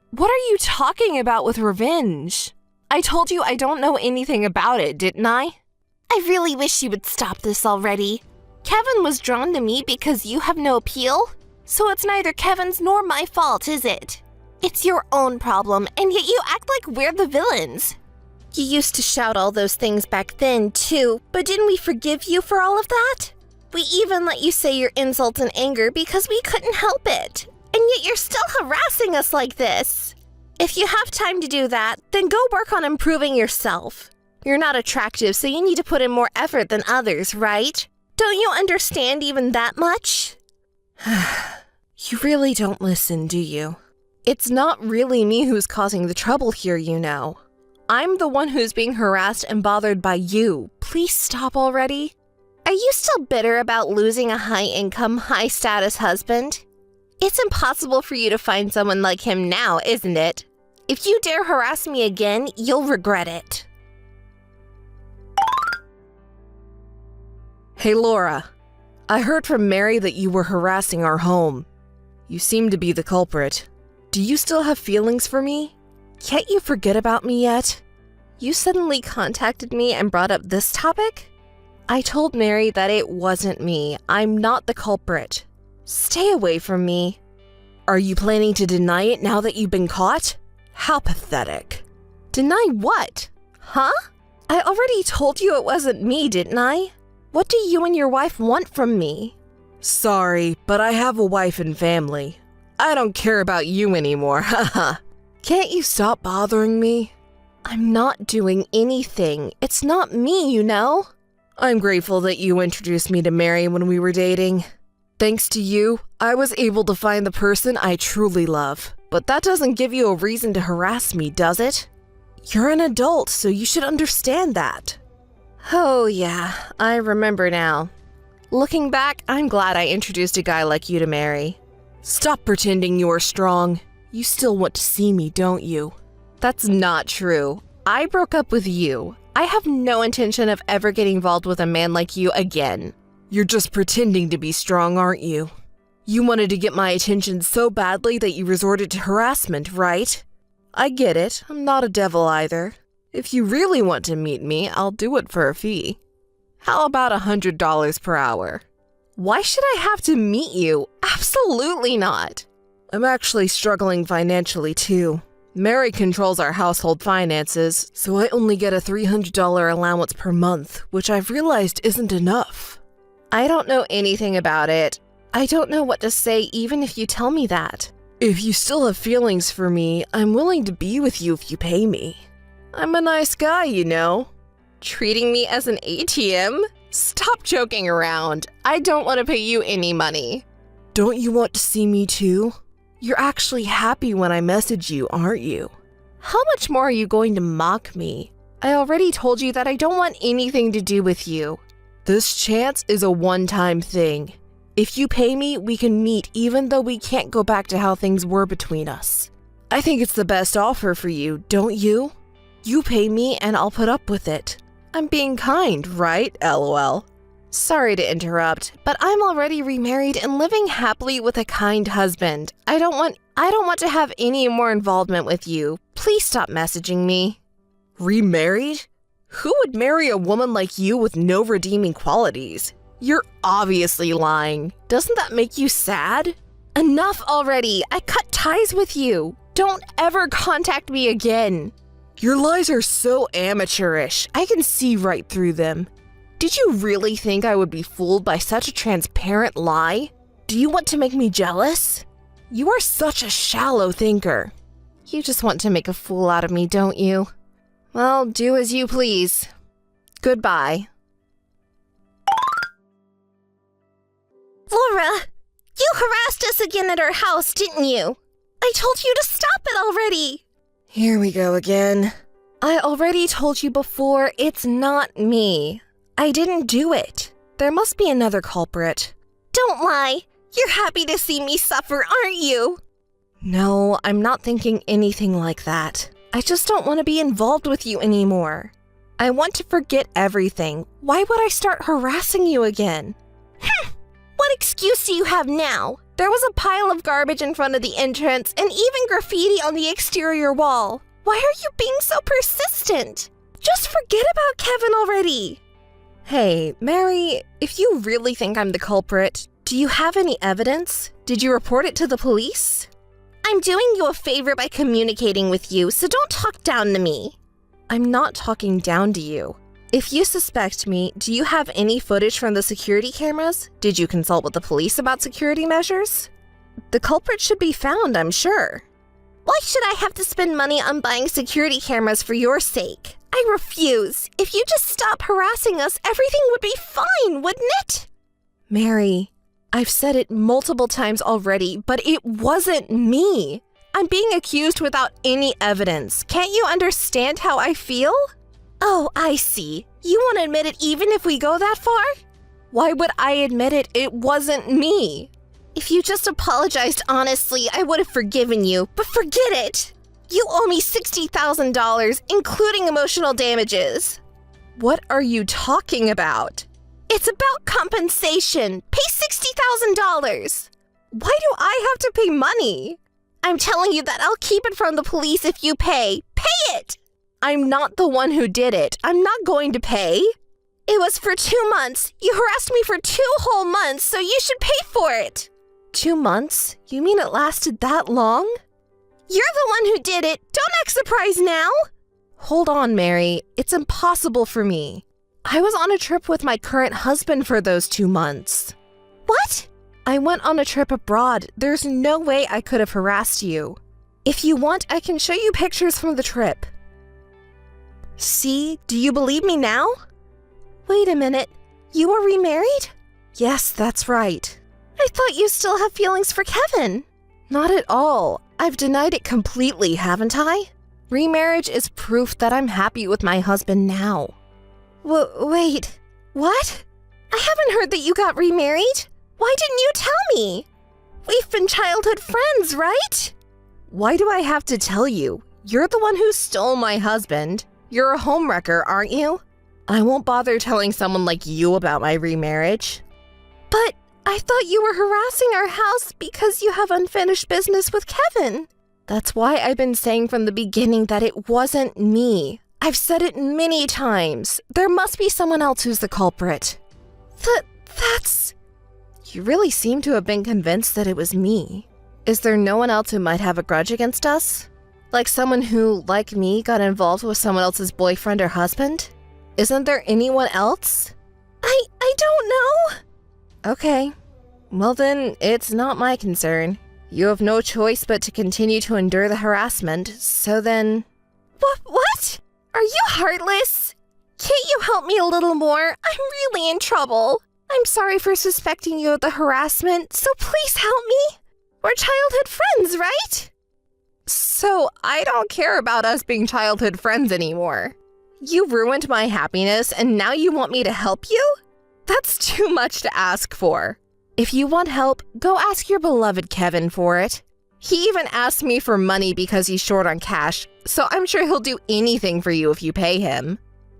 What are you talking about with revenge? I told you I don't know anything about it, didn't I? I really wish you would stop this already. Kevin was drawn to me because you have no appeal, so it's neither Kevin's nor my fault, is it? It's your own problem, and yet you act like we're the villains. You used to shout all those things back then, too, but didn't we forgive you for all of that? We even let you say your insults in anger because we couldn't help it. And yet you're still harassing us like this. If you have time to do that, then go work on improving yourself. You're not attractive, so you need to put in more effort than others, right? Don't you understand even that much? You really don't listen, do you? It's not really me who's causing the trouble here, you know. I'm the one who's being harassed and bothered by you. Please stop already. Are you still bitter about losing a high-income, high-status husband? It's impossible for you to find someone like him now, isn't it? If you dare harass me again, you'll regret it. Hey, Laura. I heard from Mary that you were harassing our home. You seem to be the culprit. Do you still have feelings for me? Can't you forget about me yet? You suddenly contacted me and brought up this topic? I told Mary that it wasn't me. I'm not the culprit. Stay away from me. Are you planning to deny it now that you've been caught? How pathetic. Deny what? Huh? I already told you it wasn't me, didn't I? What do you and your wife want from me? Sorry, but I have a wife and family. I don't care about you anymore, haha. Can't you stop bothering me? I'm not doing anything. It's not me, you know? I'm grateful that you introduced me to Mary when we were dating. Thanks to you, I was able to find the person I truly love. But that doesn't give you a reason to harass me, does it? You're an adult, so you should understand that. Oh yeah, I remember now. Looking back, I'm glad I introduced a guy like you to Mary. Stop pretending you are strong. You still want to see me, don't you? That's not true. I broke up with you. I have no intention of ever getting involved with a man like you again. You're just pretending to be strong, aren't you? You wanted to get my attention so badly that you resorted to harassment, right? I get it. I'm not a devil either. If you really want to meet me, I'll do it for a fee. How about $100 per hour? Why should I have to meet you? Absolutely not. I'm actually struggling financially too. Mary controls our household finances, so I only get a $300 allowance per month, which I've realized isn't enough. I don't know anything about it. I don't know what to say even if you tell me that. If you still have feelings for me, I'm willing to be with you if you pay me. I'm a nice guy, you know. Treating me as an ATM? Stop joking around. I don't want to pay you any money. Don't you want to see me too? You're actually happy when I message you, aren't you? How much more are you going to mock me? I already told you that I don't want anything to do with you. This chance is a one-time thing. If you pay me, we can meet even though we can't go back to how things were between us. I think it's the best offer for you, don't you? You pay me and I'll put up with it. I'm being kind, right? LOL. Sorry to interrupt, but I'm already remarried and living happily with a kind husband. I don't want to have any more involvement with you. Please stop messaging me. Remarried? Who would marry a woman like you with no redeeming qualities? You're obviously lying. Doesn't that make you sad? Enough already. I cut ties with you. Don't ever contact me again. Your lies are so amateurish. I can see right through them. Did you really think I would be fooled by such a transparent lie? Do you want to make me jealous? You are such a shallow thinker. You just want to make a fool out of me, don't you? Well, do as you please. Goodbye. Laura, you harassed us again at our house, didn't you? I told you to stop it already. Here we go again. I already told you before, it's not me. I didn't do it. There must be another culprit. Don't lie. You're happy to see me suffer, aren't you? No, I'm not thinking anything like that. I just don't want to be involved with you anymore. I want to forget everything. Why would I start harassing you again? What excuse do you have now? There was a pile of garbage in front of the entrance and even graffiti on the exterior wall. Why are you being so persistent? Just forget about Kevin already. Hey, Mary, if you really think I'm the culprit, do you have any evidence? Did you report it to the police? I'm doing you a favor by communicating with you, so don't talk down to me. I'm not talking down to you. If you suspect me, do you have any footage from the security cameras? Did you consult with the police about security measures? The culprit should be found, I'm sure. Why should I have to spend money on buying security cameras for your sake? I refuse. If you just stop harassing us, everything would be fine, wouldn't it? Mary, I've said it multiple times already, but it wasn't me. I'm being accused without any evidence. Can't you understand how I feel? Oh, I see. You won't admit it even if we go that far? Why would I admit it? It wasn't me. If you just apologized honestly, I would have forgiven you, but forget it. You owe me $60,000, including emotional damages. What are you talking about? It's about compensation. Pay $60,000. Why do I have to pay money? I'm telling you that I'll keep it from the police if you pay. Pay it! I'm not the one who did it. I'm not going to pay. It was for 2 months. You harassed me for 2 whole months, so you should pay for it. 2 months? You mean it lasted that long? You're the one who did it. Don't act surprised now. Hold on, Mary. It's impossible for me. I was on a trip with my current husband for those 2 months. What? I went on a trip abroad. There's no way I could have harassed you. If you want, I can show you pictures from the trip. See? Do you believe me now? Wait a minute. You were remarried? Yes, that's right. I thought you still have feelings for Kevin. Not at all. I've denied it completely, haven't I? Remarriage is proof that I'm happy with my husband now. Wait. What? I haven't heard that you got remarried. Why didn't you tell me? We've been childhood friends, right? Why do I have to tell you? You're the one who stole my husband. You're a homewrecker, aren't you? I won't bother telling someone like you about my remarriage. But I thought you were harassing our house because you have unfinished business with Kevin. That's why I've been saying from the beginning that it wasn't me. I've said it many times. There must be someone else who's the culprit. That's... You really seem to have been convinced that it was me. Is there no one else who might have a grudge against us? Like someone who, like me, got involved with someone else's boyfriend or husband? Isn't there anyone else? I don't know. Okay. Well then, it's not my concern. You have no choice but to continue to endure the harassment, so then... What? Are you heartless? Can't you help me a little more? I'm really in trouble. I'm sorry for suspecting you of the harassment, so please help me. We're childhood friends, right? So I don't care about us being childhood friends anymore. You ruined my happiness and now you want me to help you? That's too much to ask for. If you want help, go ask your beloved Kevin for it. He even asked me for money because he's short on cash, so I'm sure he'll do anything for you if you pay him.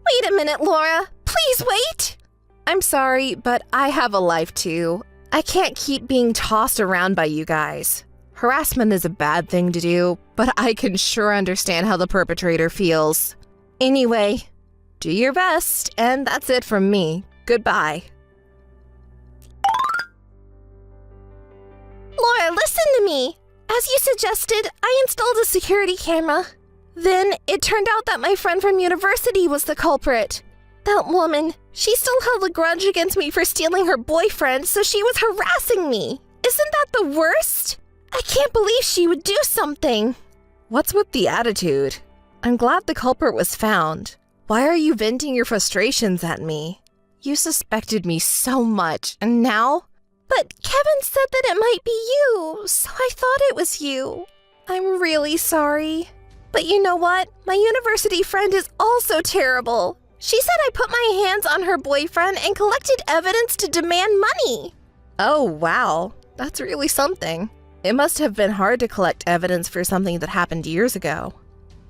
Wait a minute, Laura. Please wait. I'm sorry, but I have a life too. I can't keep being tossed around by you guys. Harassment is a bad thing to do, but I can sure understand how the perpetrator feels. Anyway, do your best, and that's it from me. Goodbye. Laura, listen to me. As you suggested, I installed a security camera. Then it turned out that my friend from university was the culprit. That woman, she still held a grudge against me for stealing her boyfriend, so she was harassing me. Isn't that the worst? I can't believe she would do something. What's with the attitude? I'm glad the culprit was found. Why are you venting your frustrations at me? You suspected me so much, and now? But Kevin said that it might be you, so I thought it was you. I'm really sorry. But you know what? My university friend is also terrible. She said I put my hands on her boyfriend and collected evidence to demand money. Oh, wow. That's really something. It must have been hard to collect evidence for something that happened years ago.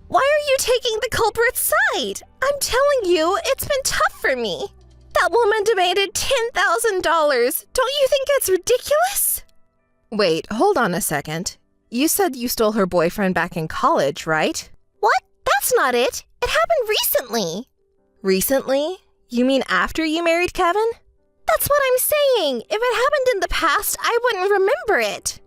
Why are you taking the culprit's side? I'm telling you, it's been tough for me. That woman demanded $10,000. Don't you think it's ridiculous? Wait, hold on a second. You said you stole her boyfriend back in college, right? What? That's not it. It happened recently. Recently? You mean after you married Kevin? That's what I'm saying. If it happened in the past, I wouldn't remember it.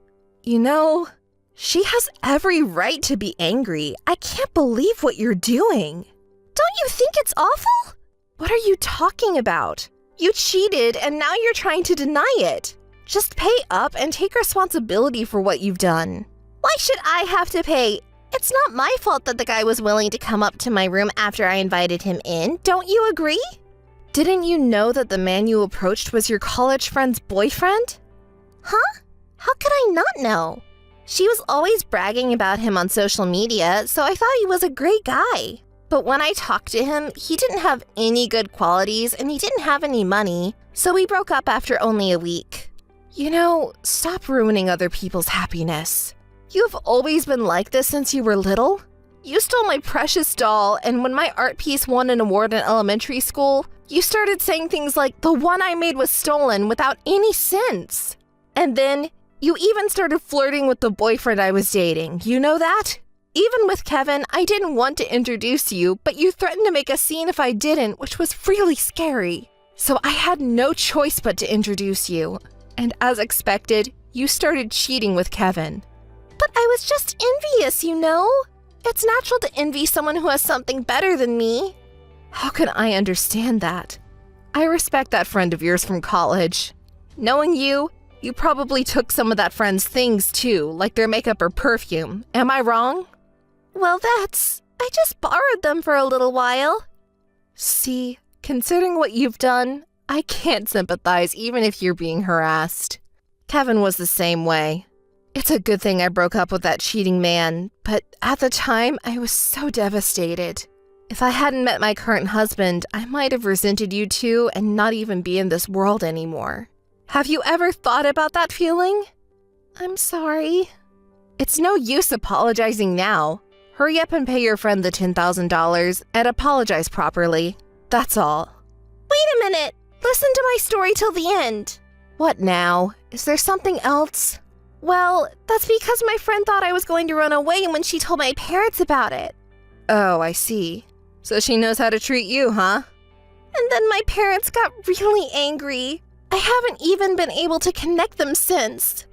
You know, she has every right to be angry. I can't believe what you're doing. Don't you think it's awful? What are you talking about? You cheated and now you're trying to deny it. Just pay up and take responsibility for what you've done. Why should I have to pay? It's not my fault that the guy was willing to come up to my room after I invited him in. Don't you agree? Didn't you know that the man you approached was your college friend's boyfriend? Huh? How could I not know? She was always bragging about him on social media, so I thought he was a great guy. But when I talked to him, he didn't have any good qualities and he didn't have any money, so we broke up after only a week. You know, stop ruining other people's happiness. You've always been like this since you were little. You stole my precious doll, and when my art piece won an award in elementary school, you started saying things like, the one I made was stolen without any sense. And then you even started flirting with the boyfriend I was dating. You know that? Even with Kevin, I didn't want to introduce you, but you threatened to make a scene if I didn't, which was really scary. So I had no choice but to introduce you. And as expected, you started cheating with Kevin. But I was just envious, you know? It's natural to envy someone who has something better than me. How can I understand that? I respect that friend of yours from college. Knowing you, you probably took some of that friend's things too, like their makeup or perfume. Am I wrong? Well, I just borrowed them for a little while. See, considering what you've done, I can't sympathize even if you're being harassed. Kevin was the same way. It's a good thing I broke up with that cheating man, but at the time, I was so devastated. If I hadn't met my current husband, I might have resented you too and not even be in this world anymore. Have you ever thought about that feeling? I'm sorry. It's no use apologizing now. Hurry up and pay your friend the $10,000 and apologize properly. That's all. Wait a minute. Listen to my story till the end. What now? Is there something else? Well, that's because my friend thought I was going to run away when she told my parents about it. Oh, I see. So she knows how to treat you, huh? And then my parents got really angry. I haven't even been able to connect them since.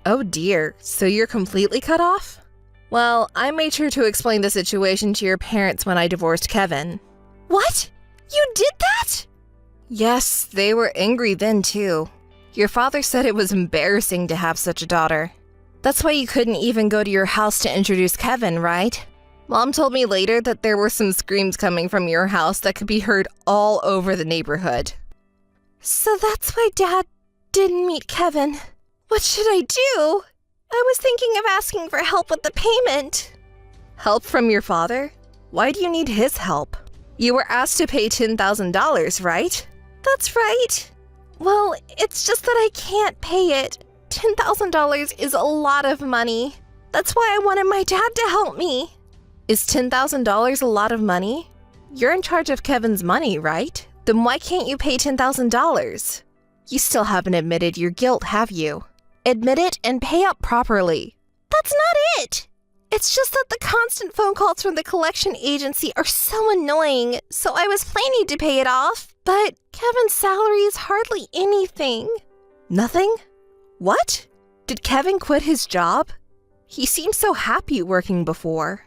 Oh dear, so you're completely cut off? Well, I made sure to explain the situation to your parents when I divorced Kevin. What? You did that? Yes, they were angry then too. Your father said it was embarrassing to have such a daughter. That's why you couldn't even go to your house to introduce Kevin, right? Mom told me later that there were some screams coming from your house that could be heard all over the neighborhood. So that's why Dad didn't meet Kevin. What should I do? I was thinking of asking for help with the payment. Help from your father? Why do you need his help? You were asked to pay $10,000, right? That's right. Well, it's just that I can't pay it. $10,000 is a lot of money. That's why I wanted my dad to help me. Is $10,000 a lot of money? You're in charge of Kevin's money, right? Then why can't you pay $10,000? You still haven't admitted your guilt, have you? Admit it and pay up properly. That's not it. It's just that the constant phone calls from the collection agency are so annoying, so I was planning to pay it off, but Kevin's salary is hardly anything. Nothing? What? Did Kevin quit his job? He seemed so happy working before.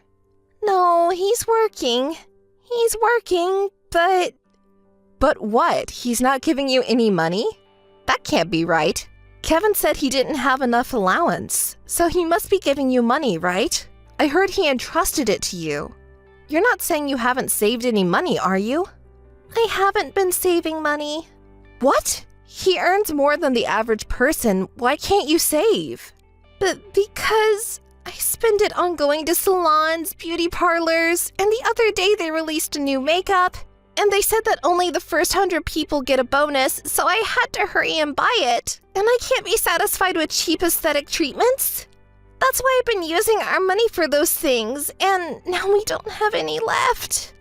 No, he's working. But... But what? He's not giving you any money? That can't be right. Kevin said he didn't have enough allowance, so he must be giving you money, right? I heard he entrusted it to you. You're not saying you haven't saved any money, are you? I haven't been saving money. What? He earns more than the average person. Why can't you save? But because I spend it on going to salons, beauty parlors, and the other day they released a new makeup, and they said that only the first 100 people get a bonus, so I had to hurry and buy it. And I can't be satisfied with cheap aesthetic treatments. That's why I've been using our money for those things, and now we don't have any left.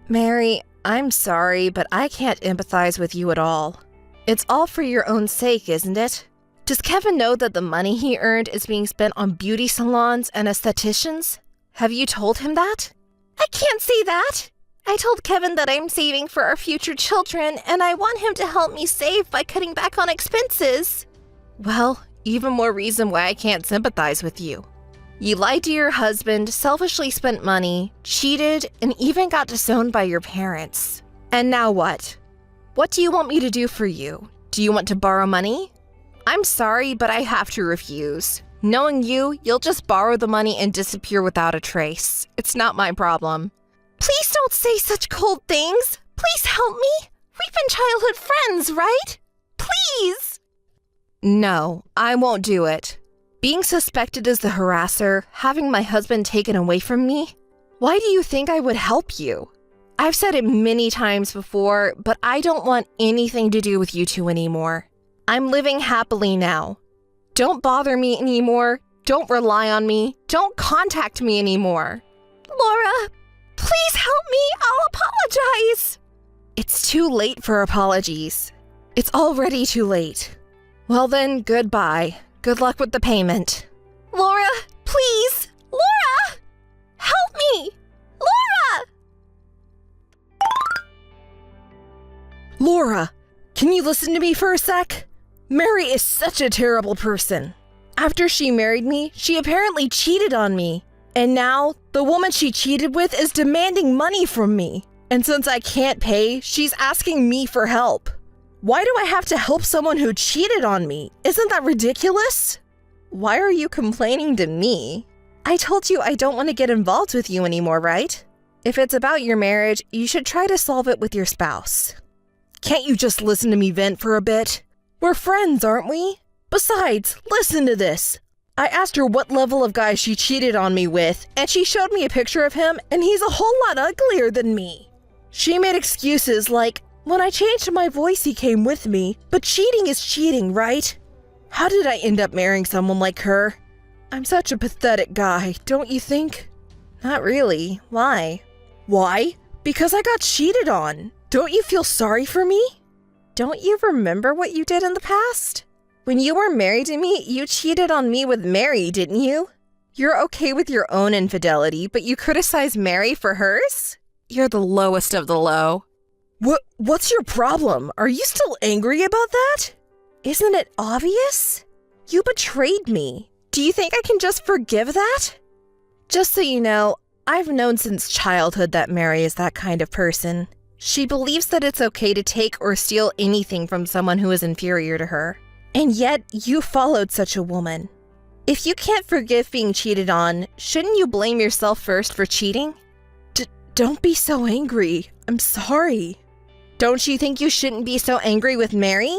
Mary, I'm sorry, but I can't empathize with you at all. It's all for your own sake, isn't it? Does Kevin know that the money he earned is being spent on beauty salons and estheticians? Have you told him that? I can't say that. I told Kevin that I'm saving for our future children, and I want him to help me save by cutting back on expenses. Well, even more reason why I can't sympathize with you. You lied to your husband, selfishly spent money, cheated, and even got disowned by your parents. And now what? What do you want me to do for you? Do you want to borrow money? I'm sorry, but I have to refuse. Knowing you, you'll just borrow the money and disappear without a trace. It's not my problem. Please don't say such cold things. Please help me. We've been childhood friends, right? Please. No, I won't do it. Being suspected as the harasser, having my husband taken away from me? Why do you think I would help you? I've said it many times before, but I don't want anything to do with you two anymore. I'm living happily now. Don't bother me anymore. Don't rely on me. Don't contact me anymore. Laura, please help me. I'll apologize. It's too late for apologies. It's already too late. Well then, goodbye. Good luck with the payment. Laura, please. Laura! Help me! Laura! Laura, can you listen to me for a sec? Mary is such a terrible person. After she married me, she apparently cheated on me. And now, the woman she cheated with is demanding money from me. And since I can't pay, she's asking me for help. Why do I have to help someone who cheated on me? Isn't that ridiculous? Why are you complaining to me? I told you I don't want to get involved with you anymore, right? If it's about your marriage, you should try to solve it with your spouse. Can't you just listen to me vent for a bit? We're friends, aren't we? Besides, listen to this. I asked her what level of guy she cheated on me with, and she showed me a picture of him, and he's a whole lot uglier than me. She made excuses like, when I changed my voice, he came with me, but cheating is cheating, right? How did I end up marrying someone like her? I'm such a pathetic guy, don't you think? Not really. Why? Why? Because I got cheated on. Don't you feel sorry for me? Don't you remember what you did in the past? When you were married to me, you cheated on me with Mary, didn't you? You're okay with your own infidelity, but you criticize Mary for hers? You're the lowest of the low. What's your problem? Are you still angry about that? Isn't it obvious? You betrayed me. Do you think I can just forgive that? Just so you know, I've known since childhood that Mary is that kind of person. She believes that it's okay to take or steal anything from someone who is inferior to her. And yet, you followed such a woman. If you can't forgive being cheated on, shouldn't you blame yourself first for cheating? Don't be so angry. I'm sorry. Don't you think you shouldn't be so angry with Mary?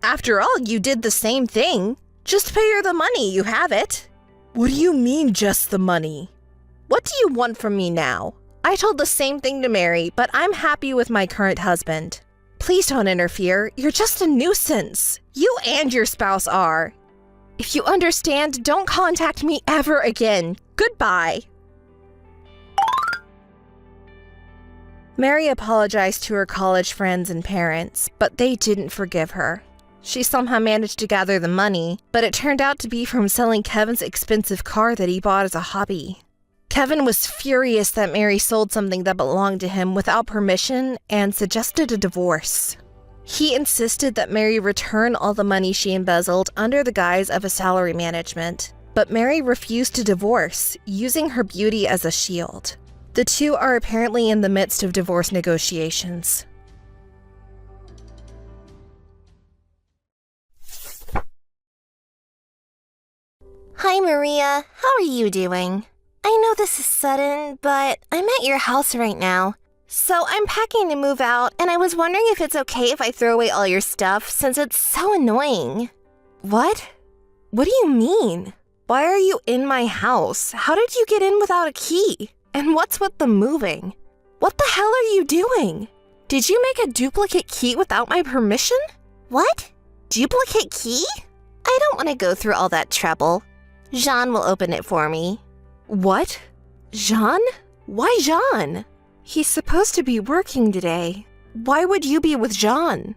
After all, you did the same thing. Just pay her the money, you have it. What do you mean, just the money? What do you want from me now? I told the same thing to Mary, but I'm happy with my current husband. Please don't interfere. You're just a nuisance. You and your spouse are. If you understand, don't contact me ever again. Goodbye. Mary apologized to her college friends and parents, but they didn't forgive her. She somehow managed to gather the money, but it turned out to be from selling Kevin's expensive car that he bought as a hobby. Kevin was furious that Mary sold something that belonged to him without permission and suggested a divorce. He insisted that Mary return all the money she embezzled under the guise of a salary management, but Mary refused to divorce, using her beauty as a shield. The two are apparently in the midst of divorce negotiations. Hi, Maria. How are you doing? I know this is sudden, but I'm at your house right now. So I'm packing to move out, and I was wondering if it's okay if I throw away all your stuff since it's so annoying. What? What do you mean? Why are you in my house? How did you get in without a key? And what's with the moving? What the hell are you doing? Did you make a duplicate key without my permission? What? Duplicate key? I don't want to go through all that trouble. Jean will open it for me. What? Jean? Why Jean? He's supposed to be working today. Why would you be with Jean?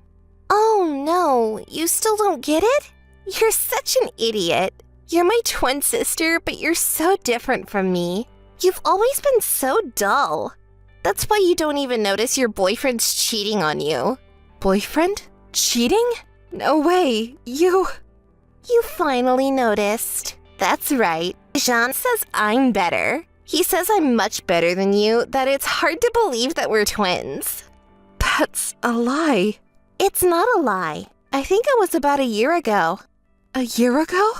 Oh no, you still don't get it? You're such an idiot. You're my twin sister, but you're so different from me. You've always been so dull. That's why you don't even notice your boyfriend's cheating on you. Boyfriend? Cheating? No way. You finally noticed. That's right. Jean says I'm better. He says I'm much better than you, that it's hard to believe that we're twins. That's a lie. It's not a lie. I think it was about a year ago. A year ago?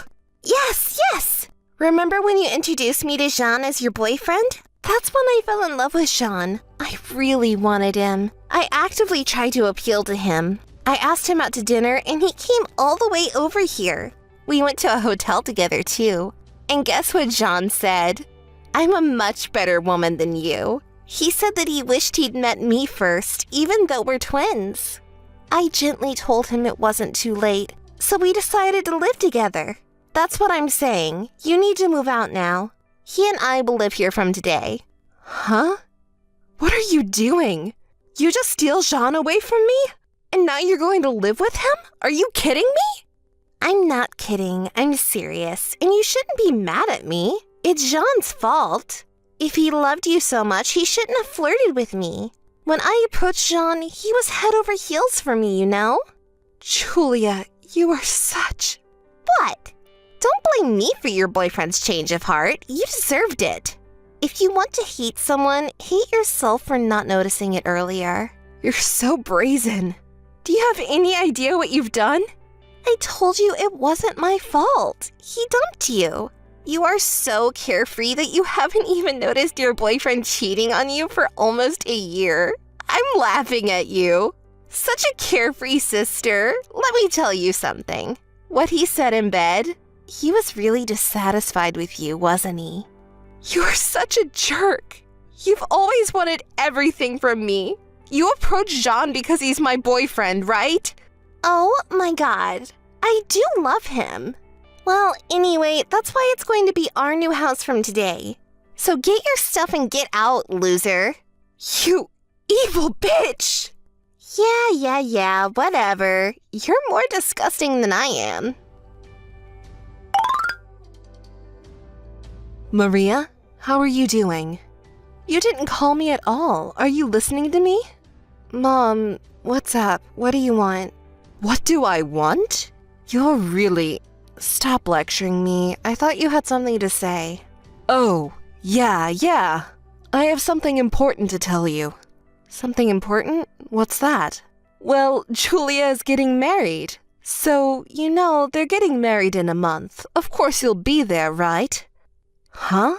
Yes! Remember when you introduced me to Jean as your boyfriend? That's when I fell in love with Jean. I really wanted him. I actively tried to appeal to him. I asked him out to dinner and he came all the way over here. We went to a hotel together too. And guess what Jean said? I'm a much better woman than you. He said that he wished he'd met me first, even though we're twins. I gently told him it wasn't too late, so we decided to live together. That's what I'm saying. You need to move out now. He and I will live here from today. Huh? What are you doing? You just steal Jean away from me? And now you're going to live with him? Are you kidding me? I'm not kidding. I'm serious. And you shouldn't be mad at me. It's Jean's fault. If he loved you so much, he shouldn't have flirted with me. When I approached Jean, he was head over heels for me, you know? Julia, you are such... What? Don't blame me for your boyfriend's change of heart. You deserved it. If you want to hate someone, hate yourself for not noticing it earlier. You're so brazen. Do you have any idea what you've done? I told you it wasn't my fault. He dumped you. You are so carefree that you haven't even noticed your boyfriend cheating on you for almost a year. I'm laughing at you. Such a carefree sister. Let me tell you something. What he said in bed, he was really dissatisfied with you, wasn't he? You're such a jerk. You've always wanted everything from me. You approached Jean because he's my boyfriend, right? Oh my God. I do love him. Well, anyway, that's why it's going to be our new house from today. So get your stuff and get out, loser. You evil bitch! Yeah, whatever. You're more disgusting than I am. Maria, how are you doing? You didn't call me at all. Are you listening to me? Mom, what's up? What do you want? What do I want? You're really... Stop lecturing me. I thought you had something to say. Oh, yeah. I have something important to tell you. Something important? What's that? Well, Julia is getting married. So, you know, they're getting married in a month. Of course you'll be there, right? Huh?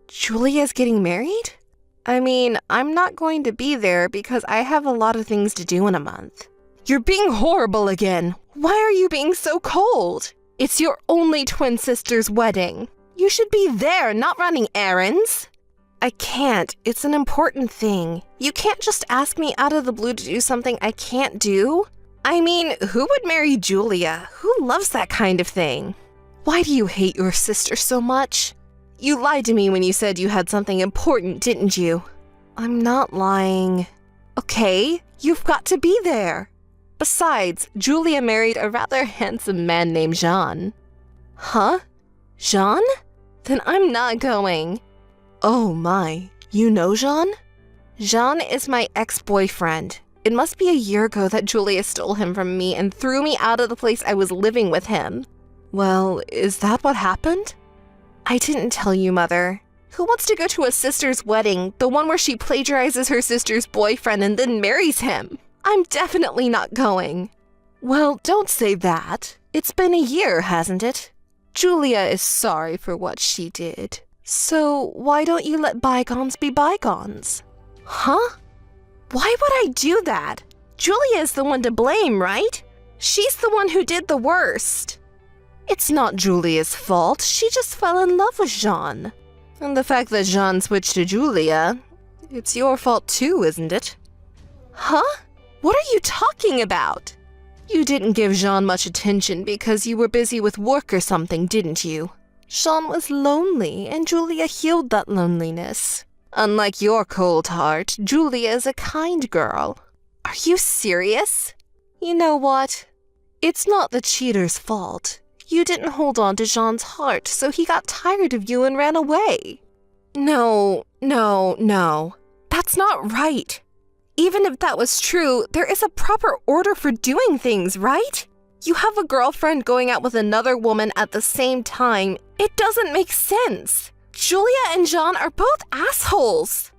Julia's getting married? I mean, I'm not going to be there because I have a lot of things to do in a month. You're being horrible again. Why are you being so cold? It's your only twin sister's wedding. You should be there, not running errands. I can't. It's an important thing. You can't just ask me out of the blue to do something I can't do. I mean, who would marry Julia? Who loves that kind of thing? Why do you hate your sister so much? You lied to me when you said you had something important, didn't you? I'm not lying. Okay, you've got to be there. Besides, Julia married a rather handsome man named Jean. Huh? Jean? Then I'm not going. Oh my, you know Jean? Jean is my ex-boyfriend. It must be a year ago that Julia stole him from me and threw me out of the place I was living with him. Well, is that what happened? I didn't tell you, Mother. Who wants to go to a sister's wedding, the one where she plagiarizes her sister's boyfriend and then marries him? I'm definitely not going. Well, don't say that. It's been a year, hasn't it? Julia is sorry for what she did. So why don't you let bygones be bygones? Huh? Why would I do that? Julia is the one to blame, right? She's the one who did the worst. It's not Julia's fault. She just fell in love with Jean. And the fact that Jean switched to Julia, it's your fault too, isn't it? Huh? What are you talking about? You didn't give Jean much attention because you were busy with work or something, didn't you? Jean was lonely, and Julia healed that loneliness. Unlike your cold heart, Julia is a kind girl. Are you serious? You know what? It's not the cheater's fault. You didn't hold on to Jean's heart, so he got tired of you and ran away. No. That's That's not right. Even if that was true, there is a proper order for doing things, right? You have a girlfriend going out with another woman at the same time. It doesn't make sense. Julia and John are both assholes.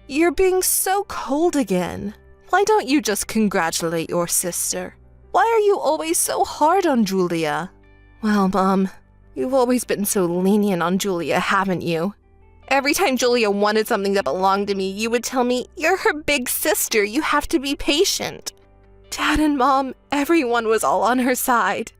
You're being so cold again. Why don't you just congratulate your sister? Why are you always so hard on Julia? Well, Mom, you've always been so lenient on Julia, haven't you? Every time Julia wanted something that belonged to me, you would tell me, "You're her big sister, you have to be patient." Dad and Mom, everyone was all on her side.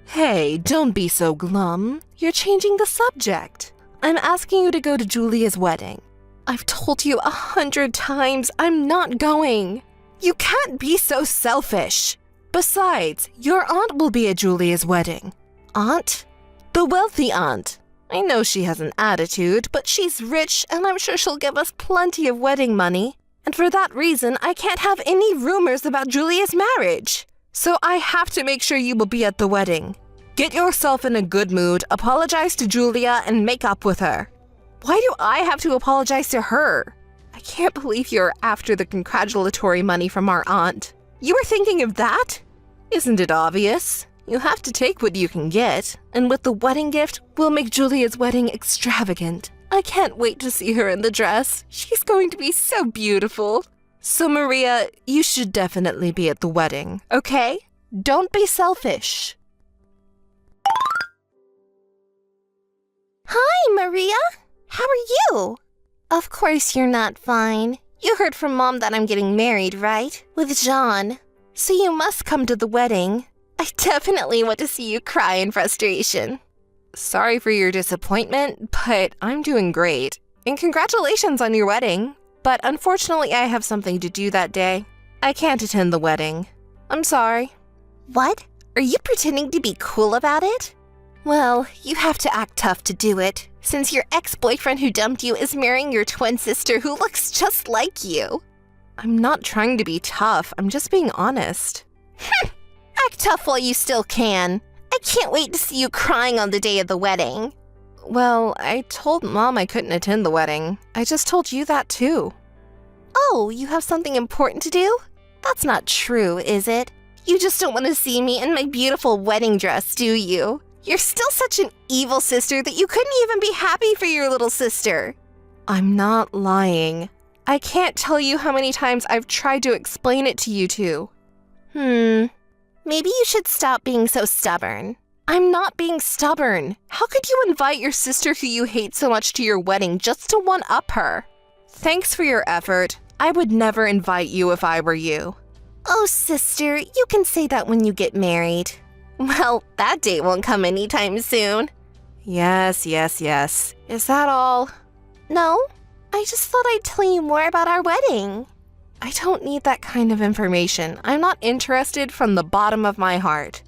Hey, don't be so glum. You're changing the subject. I'm asking you to go to Julia's wedding. I've told you 100 times I'm not going. You can't be so selfish. Besides, your aunt will be at Julia's wedding. Aunt? The wealthy aunt. I know she has an attitude, but she's rich and I'm sure she'll give us plenty of wedding money. And for that reason, I can't have any rumors about Julia's marriage. So I have to make sure you will be at the wedding. Get yourself in a good mood, apologize to Julia, and make up with her. Why do I have to apologize to her? I can't believe you're after the congratulatory money from our aunt. You were thinking of that? Isn't it obvious? You have to take what you can get, and with the wedding gift, we'll make Julia's wedding extravagant. I can't wait to see her in the dress. She's going to be so beautiful. So Maria, you should definitely be at the wedding, okay? Don't be selfish. Hi, Maria. How are you? Of course you're not fine. You heard from Mom that I'm getting married, right? With John. So you must come to the wedding. I definitely want to see you cry in frustration. Sorry for your disappointment, but I'm doing great. And congratulations on your wedding. But unfortunately, I have something to do that day. I can't attend the wedding. I'm sorry. What? Are you pretending to be cool about it? Well, you have to act tough to do it, since your ex-boyfriend who dumped you is marrying your twin sister who looks just like you. I'm not trying to be tough. I'm just being honest. Act tough while you still can. I can't wait to see you crying on the day of the wedding. Well, I told Mom I couldn't attend the wedding. I just told you that too. Oh, you have something important to do? That's not true, is it? You just don't want to see me in my beautiful wedding dress, do you? You're still such an evil sister that you couldn't even be happy for your little sister. I'm not lying. I can't tell you how many times I've tried to explain it to you two. Maybe you should stop being so stubborn. I'm not being stubborn. How could you invite your sister who you hate so much to your wedding just to one-up her? Thanks for your effort. I would never invite you if I were you. Oh, sister, you can say that when you get married. Well, that date won't come anytime soon. Yes. Is that all? No, I just thought I'd tell you more about our wedding. I don't need that kind of information. I'm not interested from the bottom of my heart.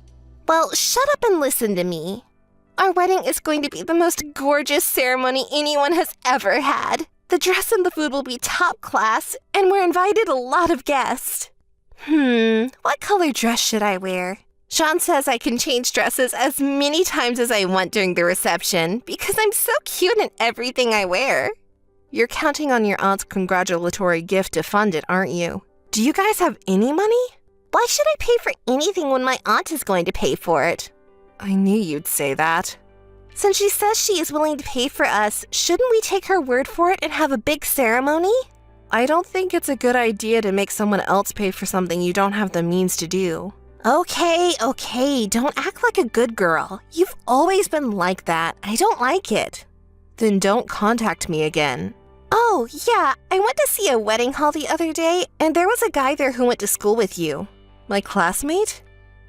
Well, shut up and listen to me. Our wedding is going to be the most gorgeous ceremony anyone has ever had. The dress and the food will be top class, and we're invited a lot of guests. What color dress should I wear? Sean says I can change dresses as many times as I want during the reception because I'm so cute in everything I wear. You're counting on your aunt's congratulatory gift to fund it, aren't you? Do you guys have any money? Why should I pay for anything when my aunt is going to pay for it? I knew you'd say that. Since she says she is willing to pay for us, shouldn't we take her word for it and have a big ceremony? I don't think it's a good idea to make someone else pay for something you don't have the means to do. Okay, don't act like a good girl. You've always been like that. I don't like it. Then don't contact me again. Oh, yeah, I went to see a wedding hall the other day, and there was a guy there who went to school with you. My classmate?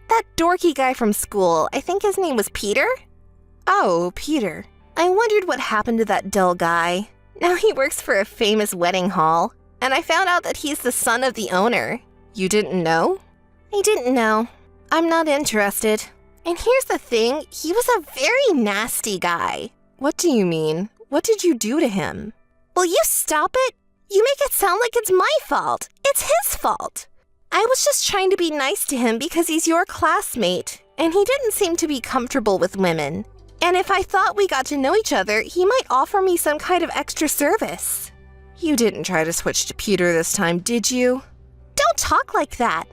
That dorky guy from school. I think his name was Peter? Oh, Peter. I wondered what happened to that dull guy. Now he works for a famous wedding hall, and I found out that he's the son of the owner. You didn't know? I didn't know. I'm not interested. And here's the thing, he was a very nasty guy. What do you mean? What did you do to him? Will you stop it? You make it sound like it's my fault. It's his fault. I was just trying to be nice to him because he's your classmate, and he didn't seem to be comfortable with women. And if I thought we got to know each other, he might offer me some kind of extra service. You didn't try to switch to Peter this time, did you? Don't talk like that.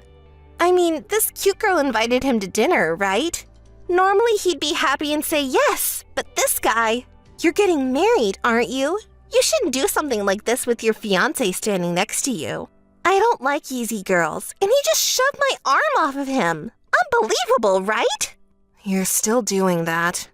I mean, this cute girl invited him to dinner, right? Normally he'd be happy and say yes, but this guy... You're getting married, aren't you? You shouldn't do something like this with your fiancé standing next to you. I don't like easy girls, and he just shoved my arm off of him. Unbelievable, right? You're still doing that.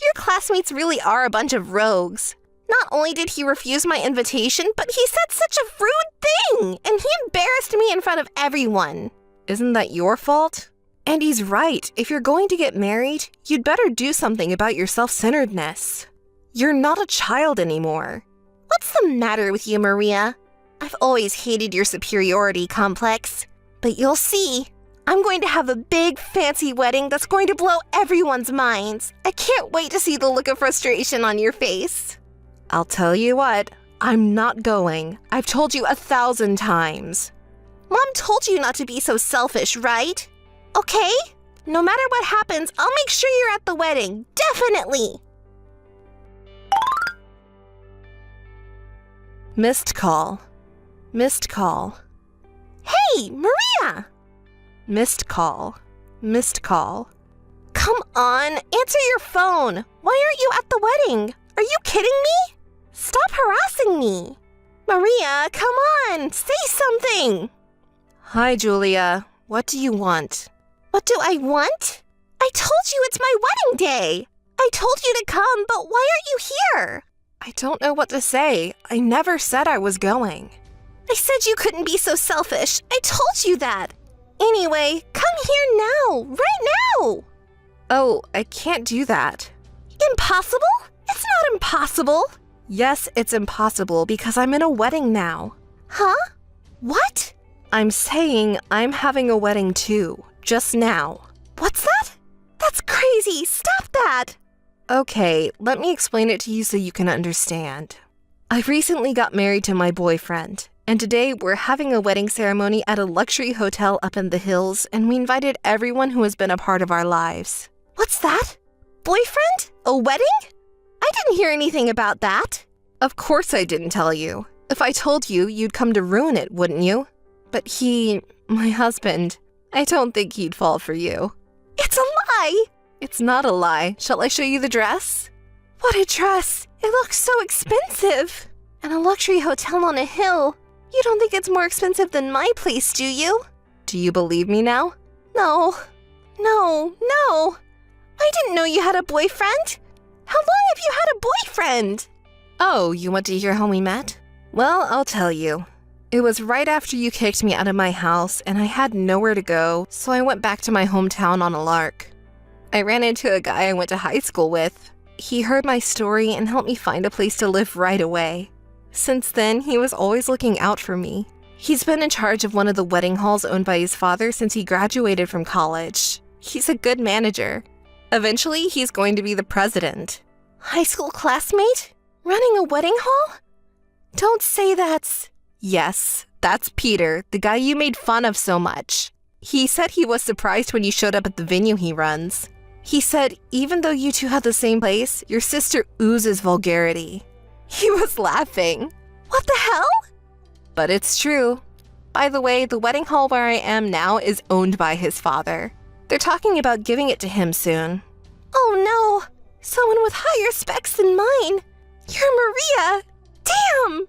Your classmates really are a bunch of rogues. Not only did he refuse my invitation, but he said such a rude thing, and he embarrassed me in front of everyone. Isn't that your fault? And he's right. If you're going to get married, you'd better do something about your self-centeredness. You're not a child anymore. What's the matter with you, Maria? I've always hated your superiority complex. But you'll see. I'm going to have a big, fancy wedding that's going to blow everyone's minds. I can't wait to see the look of frustration on your face. I'll tell you what, I'm not going. I've told you 1,000 times. Mom told you not to be so selfish, right? Okay? No matter what happens, I'll make sure you're at the wedding. Definitely! Missed call. Missed call. Hey, Maria! Missed call. Missed call. Come on, answer your phone. Why aren't you at the wedding? Are you kidding me? Stop harassing me. Maria, come on, say something. Hi, Julia. What do you want? What do I want? I told you it's my wedding day. I told you to come, but why aren't you here? I don't know what to say. I never said I was going. I said you couldn't be so selfish. I told you that. Anyway, come here now, right now. Oh, I can't do that. Impossible? It's not impossible. Yes, it's impossible because I'm in a wedding now. Huh? What? I'm saying I'm having a wedding too, just now. What's that? That's crazy. Stop that. Okay, let me explain it to you so you can understand. I recently got married to my boyfriend, and today we're having a wedding ceremony at a luxury hotel up in the hills, and we invited everyone who has been a part of our lives. What's that? Boyfriend? A wedding? I didn't hear anything about that. Of course I didn't tell you. If I told you, you'd come to ruin it, wouldn't you? But my husband, I don't think he'd fall for you. It's a lie! It's not a lie. Shall I show you the dress? What a dress! It looks so expensive! And a luxury hotel on a hill. You don't think it's more expensive than my place, do you? Do you believe me now? No. I didn't know you had a boyfriend. How long have you had a boyfriend? Oh, you want to hear how we met? Well, I'll tell you. It was right after you kicked me out of my house and I had nowhere to go, so I went back to my hometown on a lark. I ran into a guy I went to high school with. He heard my story and helped me find a place to live right away. Since then, he was always looking out for me. He's been in charge of one of the wedding halls owned by his father since he graduated from college. He's a good manager. Eventually, he's going to be the president. High school classmate? Running a wedding hall? Don't say that's... Yes, that's Peter, the guy you made fun of so much. He said he was surprised when you showed up at the venue he runs. He said, even though you two have the same place, your sister oozes vulgarity. He was laughing. What the hell? But it's true. By the way, the wedding hall where I am now is owned by his father. They're talking about giving it to him soon. Oh no! Someone with higher specs than mine! You're Maria! Damn!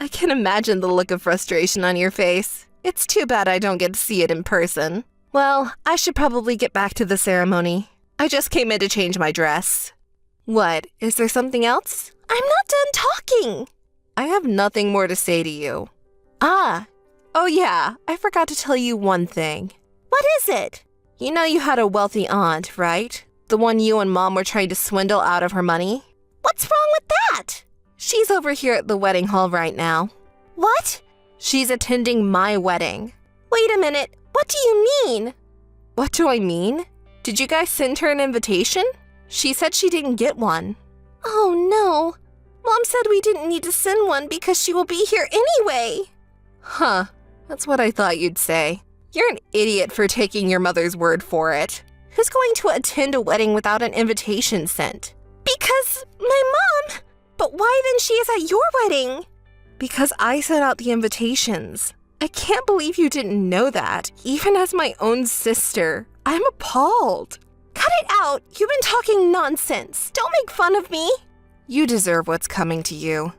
I can imagine the look of frustration on your face. It's too bad I don't get to see it in person. Well, I should probably get back to the ceremony. I just came in to change my dress. What? Is there something else? I'm not done talking! I have nothing more to say to you. Ah! Oh yeah, I forgot to tell you one thing. What is it? You know you had a wealthy aunt, right? The one you and Mom were trying to swindle out of her money? What's wrong with that? She's over here at the wedding hall right now. What? She's attending my wedding. Wait a minute, what do you mean? What do I mean? Did you guys send her an invitation? She said she didn't get one. Oh no. Mom said we didn't need to send one because she will be here anyway. Huh, that's what I thought you'd say. You're an idiot for taking your mother's word for it. Who's going to attend a wedding without an invitation sent? Because my mom. But why then she is at your wedding? Because I sent out the invitations. I can't believe you didn't know that, even as my own sister. I'm appalled. Cut it out! You've been talking nonsense. Don't make fun of me. You deserve what's coming to you.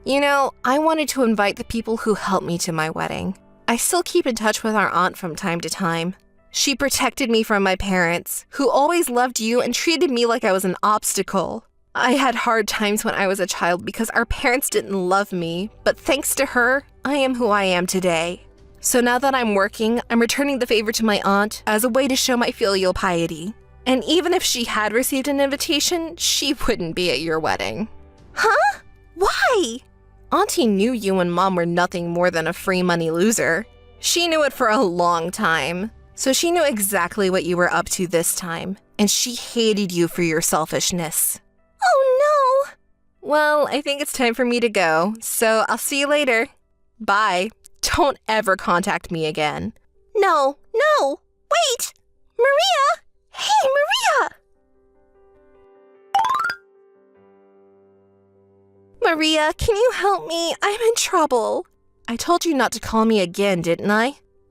You know, I wanted to invite the people who helped me to my wedding. I still keep in touch with our aunt from time to time. She protected me from my parents, who always loved you and treated me like I was an obstacle. I had hard times when I was a child because our parents didn't love me, but thanks to her, I am who I am today. So now that I'm working, I'm returning the favor to my aunt as a way to show my filial piety. And even if she had received an invitation, she wouldn't be at your wedding. Huh? Why? Auntie knew you and Mom were nothing more than a free money loser. She knew it for a long time, so she knew exactly what you were up to this time, and she hated you for your selfishness. Oh no! Well, I think it's time for me to go, so I'll see you later. Bye. Don't ever contact me again. No! Wait! Maria! Hey, Maria! Maria, can you help me? I'm in trouble. I told you not to call me again, didn't I?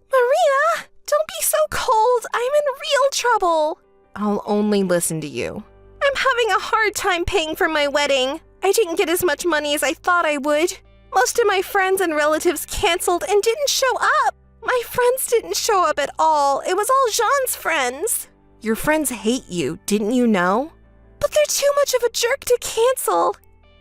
Maria! Don't be so cold. I'm in real trouble. I'll only listen to you. I'm having a hard time paying for my wedding. I didn't get as much money as I thought I would. Most of my friends and relatives canceled and didn't show up. My friends didn't show up at all. It was all Jean's friends. Your friends hate you, didn't you know? But they're too much of a jerk to cancel.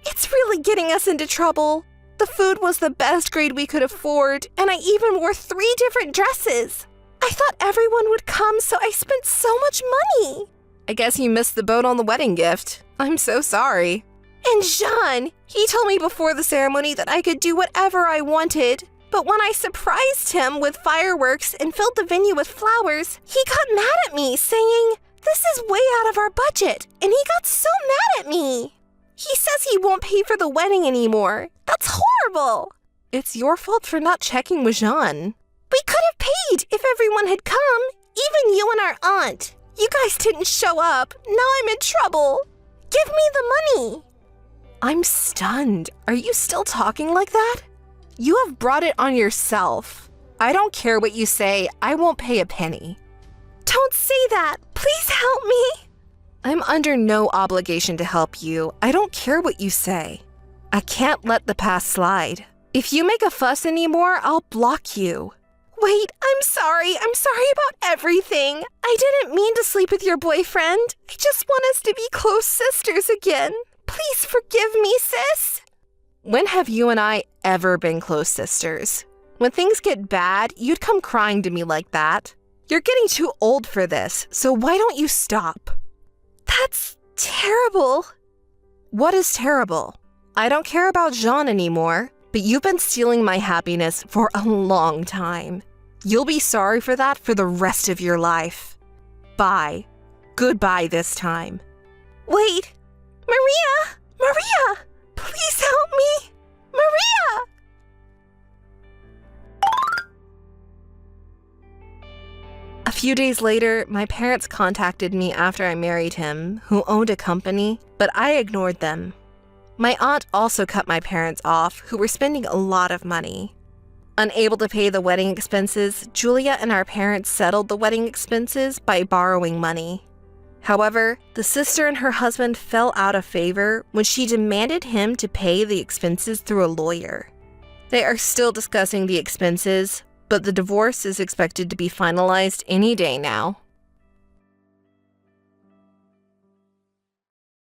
It's really getting us into trouble. The food was the best grade we could afford, and I even wore 3 different dresses. I thought everyone would come, so I spent so much money. I guess you missed the boat on the wedding gift. I'm so sorry. And Jean, he told me before the ceremony that I could do whatever I wanted. But when I surprised him with fireworks and filled the venue with flowers, he got mad at me, saying, "This is way out of our budget," and he got so mad at me. He says he won't pay for the wedding anymore. That's horrible. It's your fault for not checking with Jean. We could have paid if everyone had come, even you and our aunt. You guys didn't show up. Now I'm in trouble. Give me the money. I'm stunned. Are you still talking like that? You have brought it on yourself. I don't care what you say. I won't pay a penny. Don't say that. Please help me. I'm under no obligation to help you. I don't care what you say. I can't let the past slide. If you make a fuss anymore, I'll block you. Wait, I'm sorry. I'm sorry about everything. I didn't mean to sleep with your boyfriend. I just want us to be close sisters again. Please forgive me, sis. When have you and I ever been close sisters? When things get bad, you'd come crying to me like that. You're getting too old for this, so why don't you stop? That's terrible. What is terrible? I don't care about Jean anymore, but you've been stealing my happiness for a long time. You'll be sorry for that for the rest of your life. Bye. Goodbye this time. Wait. Maria! Maria! Please help me! Maria! A few days later, my parents contacted me after I married him, who owned a company, but I ignored them. My aunt also cut my parents off, who were spending a lot of money. Unable to pay the wedding expenses, Julia and our parents settled the wedding expenses by borrowing money. However, the sister and her husband fell out of favor when she demanded him to pay the expenses through a lawyer. They are still discussing the expenses, but the divorce is expected to be finalized any day now.